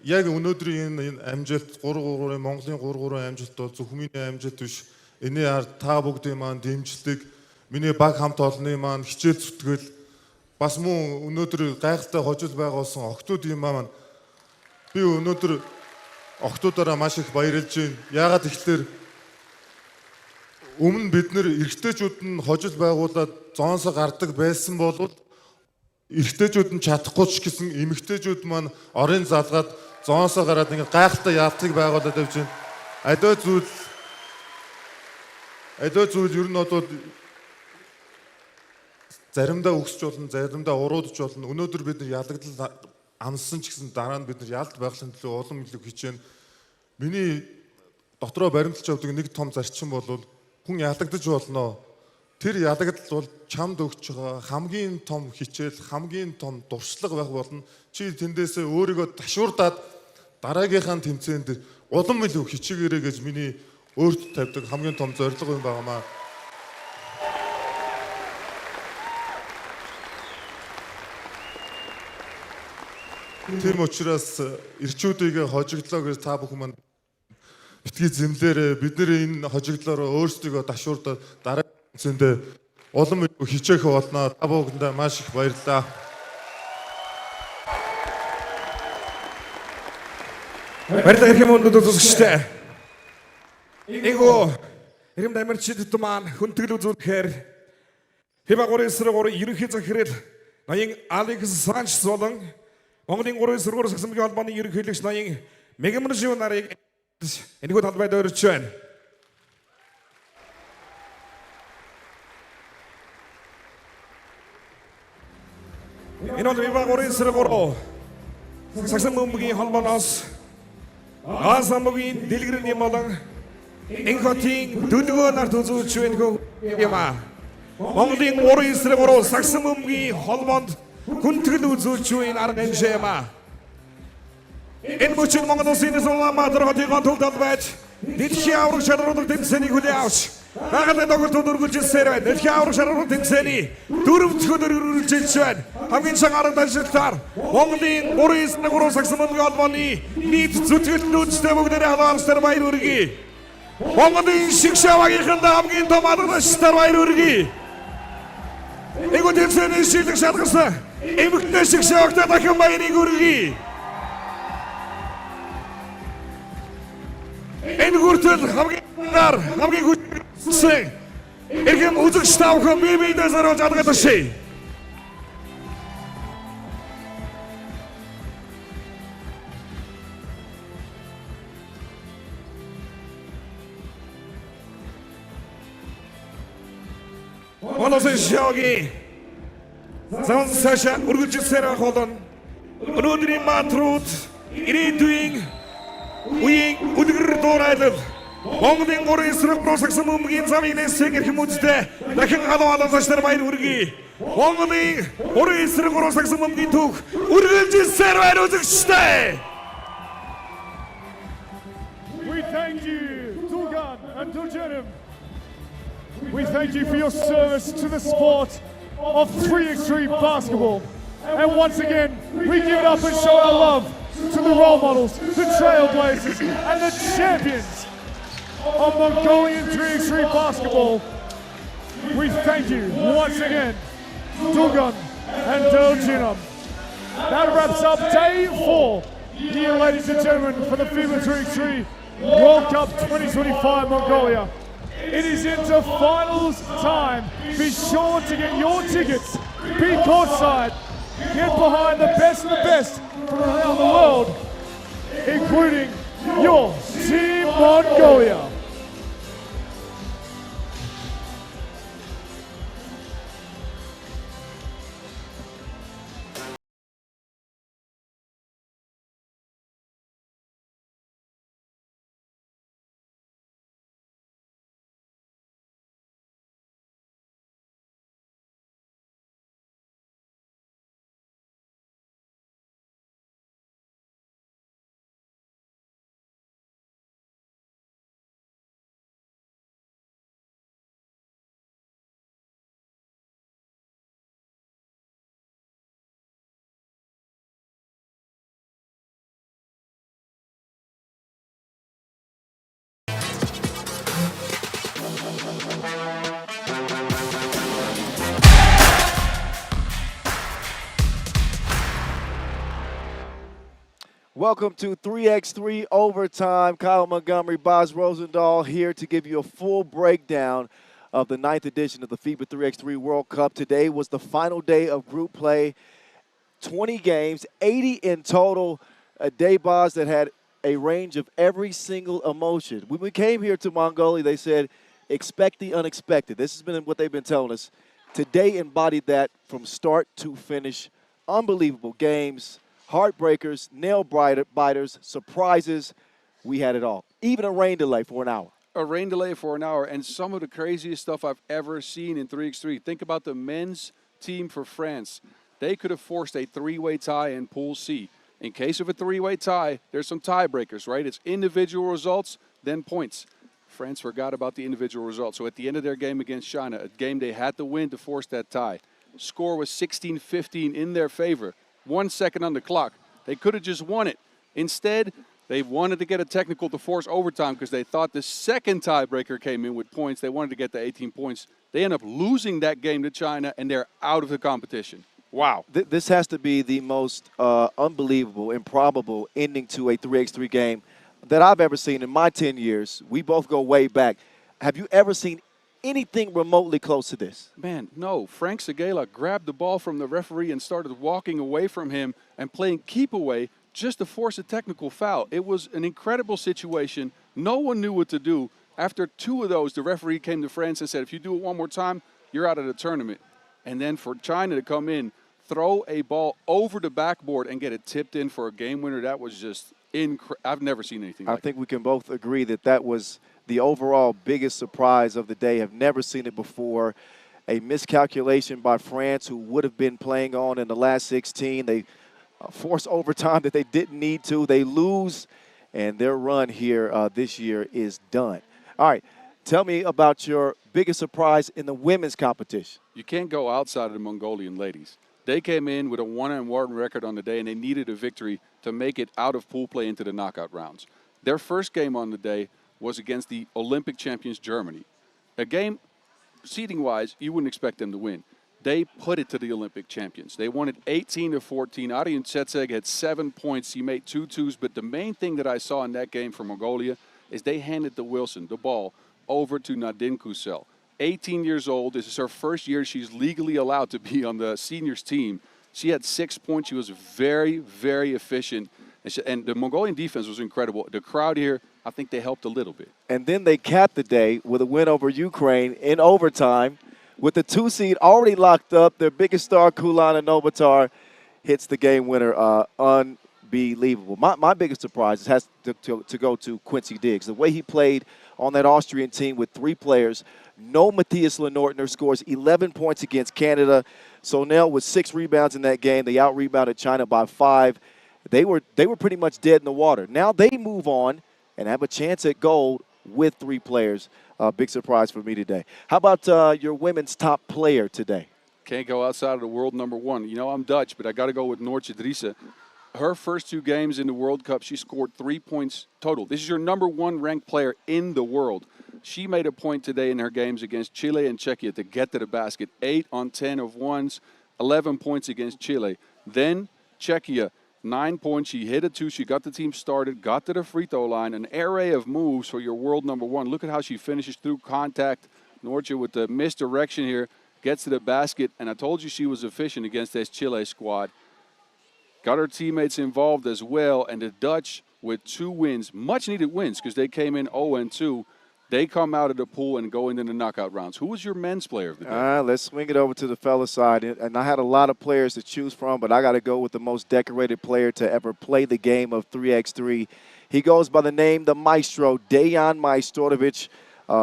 яг өнөөдрийн энэ амжилт 3-3-ын Монголын 3-3 амжилт бол зөвхөн миний амжилт биш. Энийн ард та бүгдийн маань дэмжлэг, миний баг хамт олонны маань хичээл зүтгэл бас мөн өнөөдөр гайхалтай хожил байгуулсан октоодын маань би өнөөдөр охтуудаараа маш их баярлж байна. Яагаад гэвэл өмнө бид нэр эрэгтэйчүүд нь хожил байгуулад зоонсоо гардаг байсан бол эрэгтэйчүүд нь чадахгүй ч гэсэн эмэгтэйчүүд маань орын залгаад зоонсоо гараад ингээд гайхалтай яалтыг байгуулад явж байна. Аливаа зүйл ер нь одоо заримдаа өгсөж болно, заримдаа уруудж болно. Өнөөдөр бид нар ялагдал амссан ч гэсэн дараа нь бид нар ялд байхлын төлөө улам илүү хичээнэ. Миний дотроо баримталж явдаг нэг том зарчим бол хүн ялагдаж болно. Тэр ялагдал бол чамд өгч байгаа хамгийн том хичээл, хамгийн том дуршлаг байх болно. Чи тэндээсээ өөрийгөө ташуурдаад дараагийнхаа тэмцээнд улам илүү хичээгээрэй гэж миний өөрт тавьдаг хамгийн том зорилго юм байнамаа. Тийм учраас ирчүүдийг хожигдлоо гэж та бүхэн манд битгий зэмлээрээ бид нэр энэ хожигдлоор өөрсдийгөө дашуурдаад дараагийн тэмцээнд улам хичээх болно. Та бүхэндээ маш их баярлалаа. Баярлалаа хэрхэн мөндөд үзэгчтэй. Эго эрэм дамирчид туман хүндэтгэл үзүүлэхээр FIBA 3x3 ерөнхий захирал ноён Алекс Санчес болон Монголын 3x3 сагсамгийн холбооны ерөнхийлөгч ноён Мегамржив нарыг энэхүү талбайд өргөж байна. Энэ бол FIBA 3x3 сагсамгийн холбооноос Асамгийн дэлгэрэнийн болон Энхотын дөлгөө нарт үзүүлж байна юм аа. Монголын 3x3 сагсамгийн холбоонд хүндэтгэл үзүүлж байна арга хэмжээ юм аа. Энэ бүчин Монгол улсын Ulaanbaatar хотын гонтол талбайд дэлхийн авраг шалралт тэмцээний хүлээн авч гайхалтай тоглолтууд үргэлжилсээр байна. Дэлхийн авраг шалралт тэмцээний дөрөвдүгээр үргэлжилж байна. Хамгийн чанга арга дамжлагтаар Монголын 3x3 сагсамгийн холбооны нийт зүтгэлтнүүдтэй бүгдээрээ халаалстаар баяр хүргэе. Монголын шигшаваагийнхандаа хамгийн том арга дамжлагтаар баяр хүргэе. Эго тэмцээний шилдэг шалгасан эмэгтэй шигшаваагтай дахин баярыг хүргэе. Энэ хүртэл хамгийн хүчтэй эрхэм үзэгч тавхан бие-биедээ зориулж алгад өшөө. Монголын шоугийн зансаша үргэлжилсээр холон өнөөдрийн матрууд ирээдүйн үеийн өдгөр дуурайлал Монголын 3x3 сагсамгийн замын нэсэг эрхэм үзтэй дахин халуун цаашдаа баяр хүргэе. Монголын 3x3 сагсамгийн түүх үргэлжилсээр баяр үзэгчтэй. We thank you, Tugan and Tuljerim. We thank you for your service to the sport of 3x3 basketball. And once again, we give it up and show our love to the role models, the trailblazers, and the champions of Mongolian 3x3 basketball. We thank you once again, Tugan and Tuljerim. That wraps up day 4 here, ladies and gentlemen, for the FIBA 3x3 World Cup 2025 Mongolia. It is into finals time. Be sure to get your tickets. Be courtside. Get behind the best of the best from around the world, including your Team Mongolia. Welcome to 3x3 Overtime. Kyle Montgomery, Boz Rosendahl here to give you a full breakdown of the 9th edition of the FIBA 3x3 World Cup. Today was the final day of group play. 20 games, 80 in total. A day, Boz, that had a range of every single emotion. When we came here to Mongolia, they said, expect the unexpected. This has been what they've been telling us. Today embodied that from start to finish. Unbelievable games. Heartbreakers, nail-biters, surprises. We had it all. Even a rain delay for an hour. A rain delay for an hour, and some of the craziest stuff I've ever seen in 3x3. Think about the men's team for France. They could have forced a three-way tie in Pool C. In case of a three-way tie, there's some tiebreakers, right? It's individual results, then points. France forgot about the individual results. So at the end of their game against China, a game they had to win to force that tie. Score was 16-15 in their favor. 1 second on the clock. They could have just won it. Instead, they wanted to get a technical to force overtime because they thought the second tiebreaker came in with points. They wanted to get the 18 points. They end up losing that game to China, and they're out of the competition. Wow. This has to be the most unbelievable, improbable ending to a 3x3 game that I've ever seen in my 10 years. We both go way back. Have you ever seen anything remotely close to this? Man, no. Frank Segala grabbed the ball from the referee and started walking away from him and playing keep away just to force a technical foul. It was an incredible situation. No one knew what to do. After two of those, the referee came to France and said, if you do it one more time, you're out of the tournament. And then for China to come in, throw a ball over the backboard and get it tipped in for a game winner, that was just incredible. I've never seen anything like that. I think we can both agree that that was the overall biggest surprise of the day. Have never seen it before. A miscalculation by France, who would have been playing on in the last 16. They force overtime that they didn't need to. They lose, and their run here this year is done. All right, tell me about your biggest surprise in the women's competition. You can't go outside of the Mongolian ladies. They came in with a 1-1 record on the day, and they needed a victory to make it out of pool play into the knockout rounds. Their first game on the day was against the Olympic champions Germany. A game, seeding-wise, you wouldn't expect them to win. They put it to the Olympic champions. They won it 18-14. Arjen Tsetseg had 7 points. He made 2 twos. But the main thing that I saw in that game for Mongolia is they handed the Wilson the ball over to Nadine Kusel. 18 years old. This is her first year she's legally allowed to be on the seniors team. She had 6 points. She was very, very efficient. And the Mongolian defense was incredible. The crowd here, I think they helped a little bit. And then they capped the day with a win over Ukraine in overtime with the 2 seed already locked up. Their biggest star, Ulaanbaatar, hits the game winner. Unbelievable. My biggest surprise has to go to Quincy Diggs. The way he played on that Austrian team with 3 players. No Matthias Lenortner, scores 11 points against Canada. Sonel with 6 rebounds in that game. They out-rebounded China by 5. They were pretty much dead in the water. Now they move on and have a chance at gold with 3 players. Big surprise for me today. How about your women's top player today? Can't go outside of the world number 1. You know, I'm Dutch, but I got to go with Noortje Driessen. Her first 2 games in the World Cup, she scored 3 points total. This is your number 1 ranked player in the world. She made a point today in her games against Chile and Czechia to get to the basket. 8 on 10 of ones, 11 points against Chile. Then Czechia, 9 points. She hit a 2. She got the team started, got to the free throw line. An array of moves for your world number 1. Look at how she finishes through contact. Noortje with the misdirection here, gets to the basket. And I told you she was efficient against this Chile squad. Got her teammates involved as well. And the Dutch with 2 wins, much needed wins because they came in 0-2. They come out of the pool and go into the knockout rounds. Who was your men's player of the day? Let's swing it over to the fella side. And I had a lot of players to choose from, but I got to go with the most decorated player to ever play the game of 3x3. He goes by the name, the Maestro, Dejan Majstorovic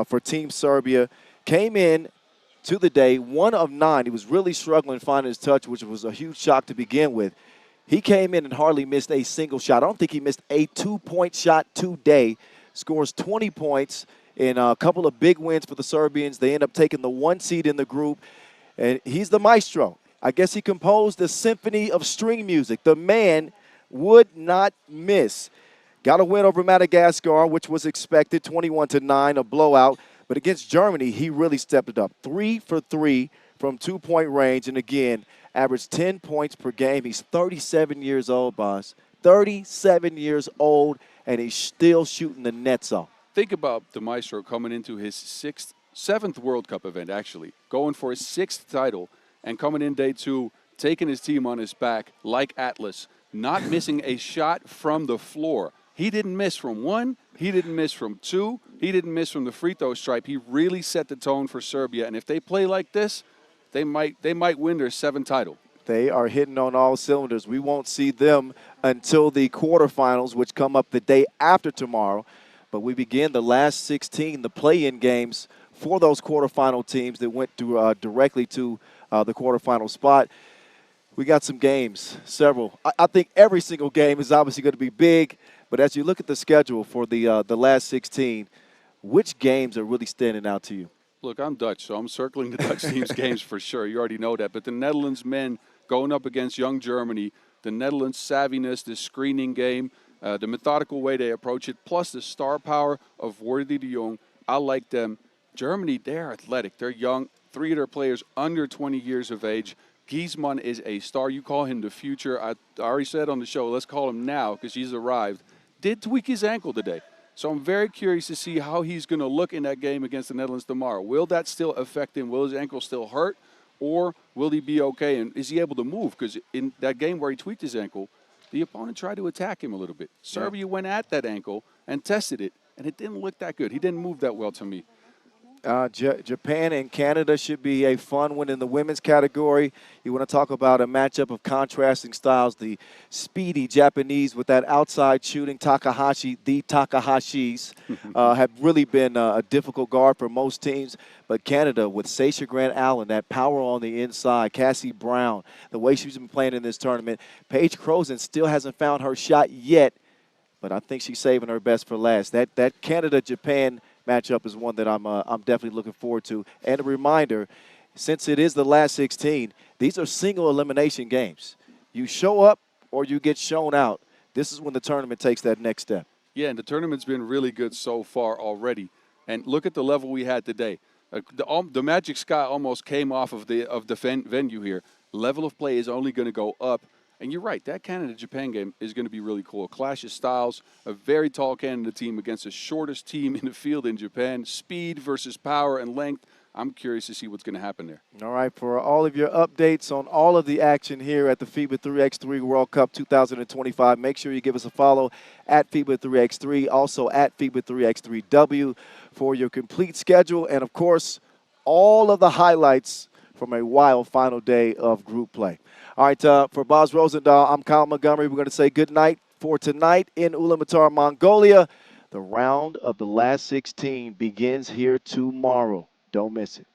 for Team Serbia. Came in to the day 1 of 9. He was really struggling finding his touch, which was a huge shock to begin with. He came in and hardly missed a single shot. I don't think he missed a 2-point shot today. Scores 20 points. In a couple of big wins for the Serbians. They end up taking the 1 seed in the group. And he's the maestro. I guess he composed the symphony of string music. The man would not miss. Got a win over Madagascar, which was expected, 21-9, a blowout. But against Germany, he really stepped it up. 3 for 3 from 2-point range. And again, averaged 10 points per game. He's 37 years old, boss. 37 years old, and he's still shooting the nets off. Think about the Maestro coming into his seventh World Cup event, actually, going for his 6th title, and coming in day 2, taking his team on his back like Atlas, not missing a shot from the floor. He didn't miss from 1, he didn't miss from 2, he didn't miss from the free throw stripe. He really set the tone for Serbia, and if they play like this, they might win their 7th title. They are hitting on all cylinders. We won't see them until the quarterfinals, which come up the day after tomorrow. But we begin the last 16, the play-in games for those quarterfinal teams that went directly to the quarterfinal spot. We got some games, several. I think every single game is obviously going to be big. But as you look at the schedule for the last 16, which games are really standing out to you? Look, I'm Dutch, so I'm circling the Dutch team's games for sure. You already know that. But the Netherlands men going up against young Germany, the Netherlands' savviness, the screening game, the methodical way they approach it, plus the star power of Worthy de Jong. I like them. Germany, they're athletic. They're young. 3 of their players under 20 years of age. Griezmann is a star. You call him the future. I already said on the show, let's call him now because he's arrived. Did tweak his ankle today. So I'm very curious to see how he's going to look in that game against the Netherlands tomorrow. Will that still affect him? Will his ankle still hurt? Or will he be okay? And is he able to move? Because in that game where he tweaked his ankle, the opponent tried to attack him a little bit. Serbia went at that ankle and tested it, and it didn't look that good. He didn't move that well to me. Japan and Canada should be a fun one in the women's category. You want to talk about a matchup of contrasting styles. The speedy Japanese with that outside shooting, Takahashis have really been a difficult guard for most teams. But Canada with Sasha Grant-Allen, that power on the inside, Cassie Brown, the way she's been playing in this tournament. Paige Crozen still hasn't found her shot yet, but I think she's saving her best for last. That Canada-Japan matchup is one that I'm definitely looking forward to. And a reminder, since it is the last 16, these are single elimination games. You show up or you get shown out. This is when the tournament takes that next step. Yeah, and the tournament's been really good so far already. And look at the level we had today. The Magic Sky almost came off of the venue here. Level of play is only going to go up. And you're right, that Canada-Japan game is going to be really cool. A clash of styles, a very tall Canada team against the shortest team in the field in Japan. Speed versus power and length. I'm curious to see what's going to happen there. All right, for all of your updates on all of the action here at the FIBA 3x3 World Cup 2025, make sure you give us a follow at FIBA 3x3, also at FIBA 3x3W for your complete schedule. And, of course, all of the highlights from a wild final day of group play. All right, for Boz Rosendahl, I'm Kyle Montgomery. We're going to say good night for tonight in Ulaanbaatar, Mongolia. The round of the last 16 begins here tomorrow. Don't miss it.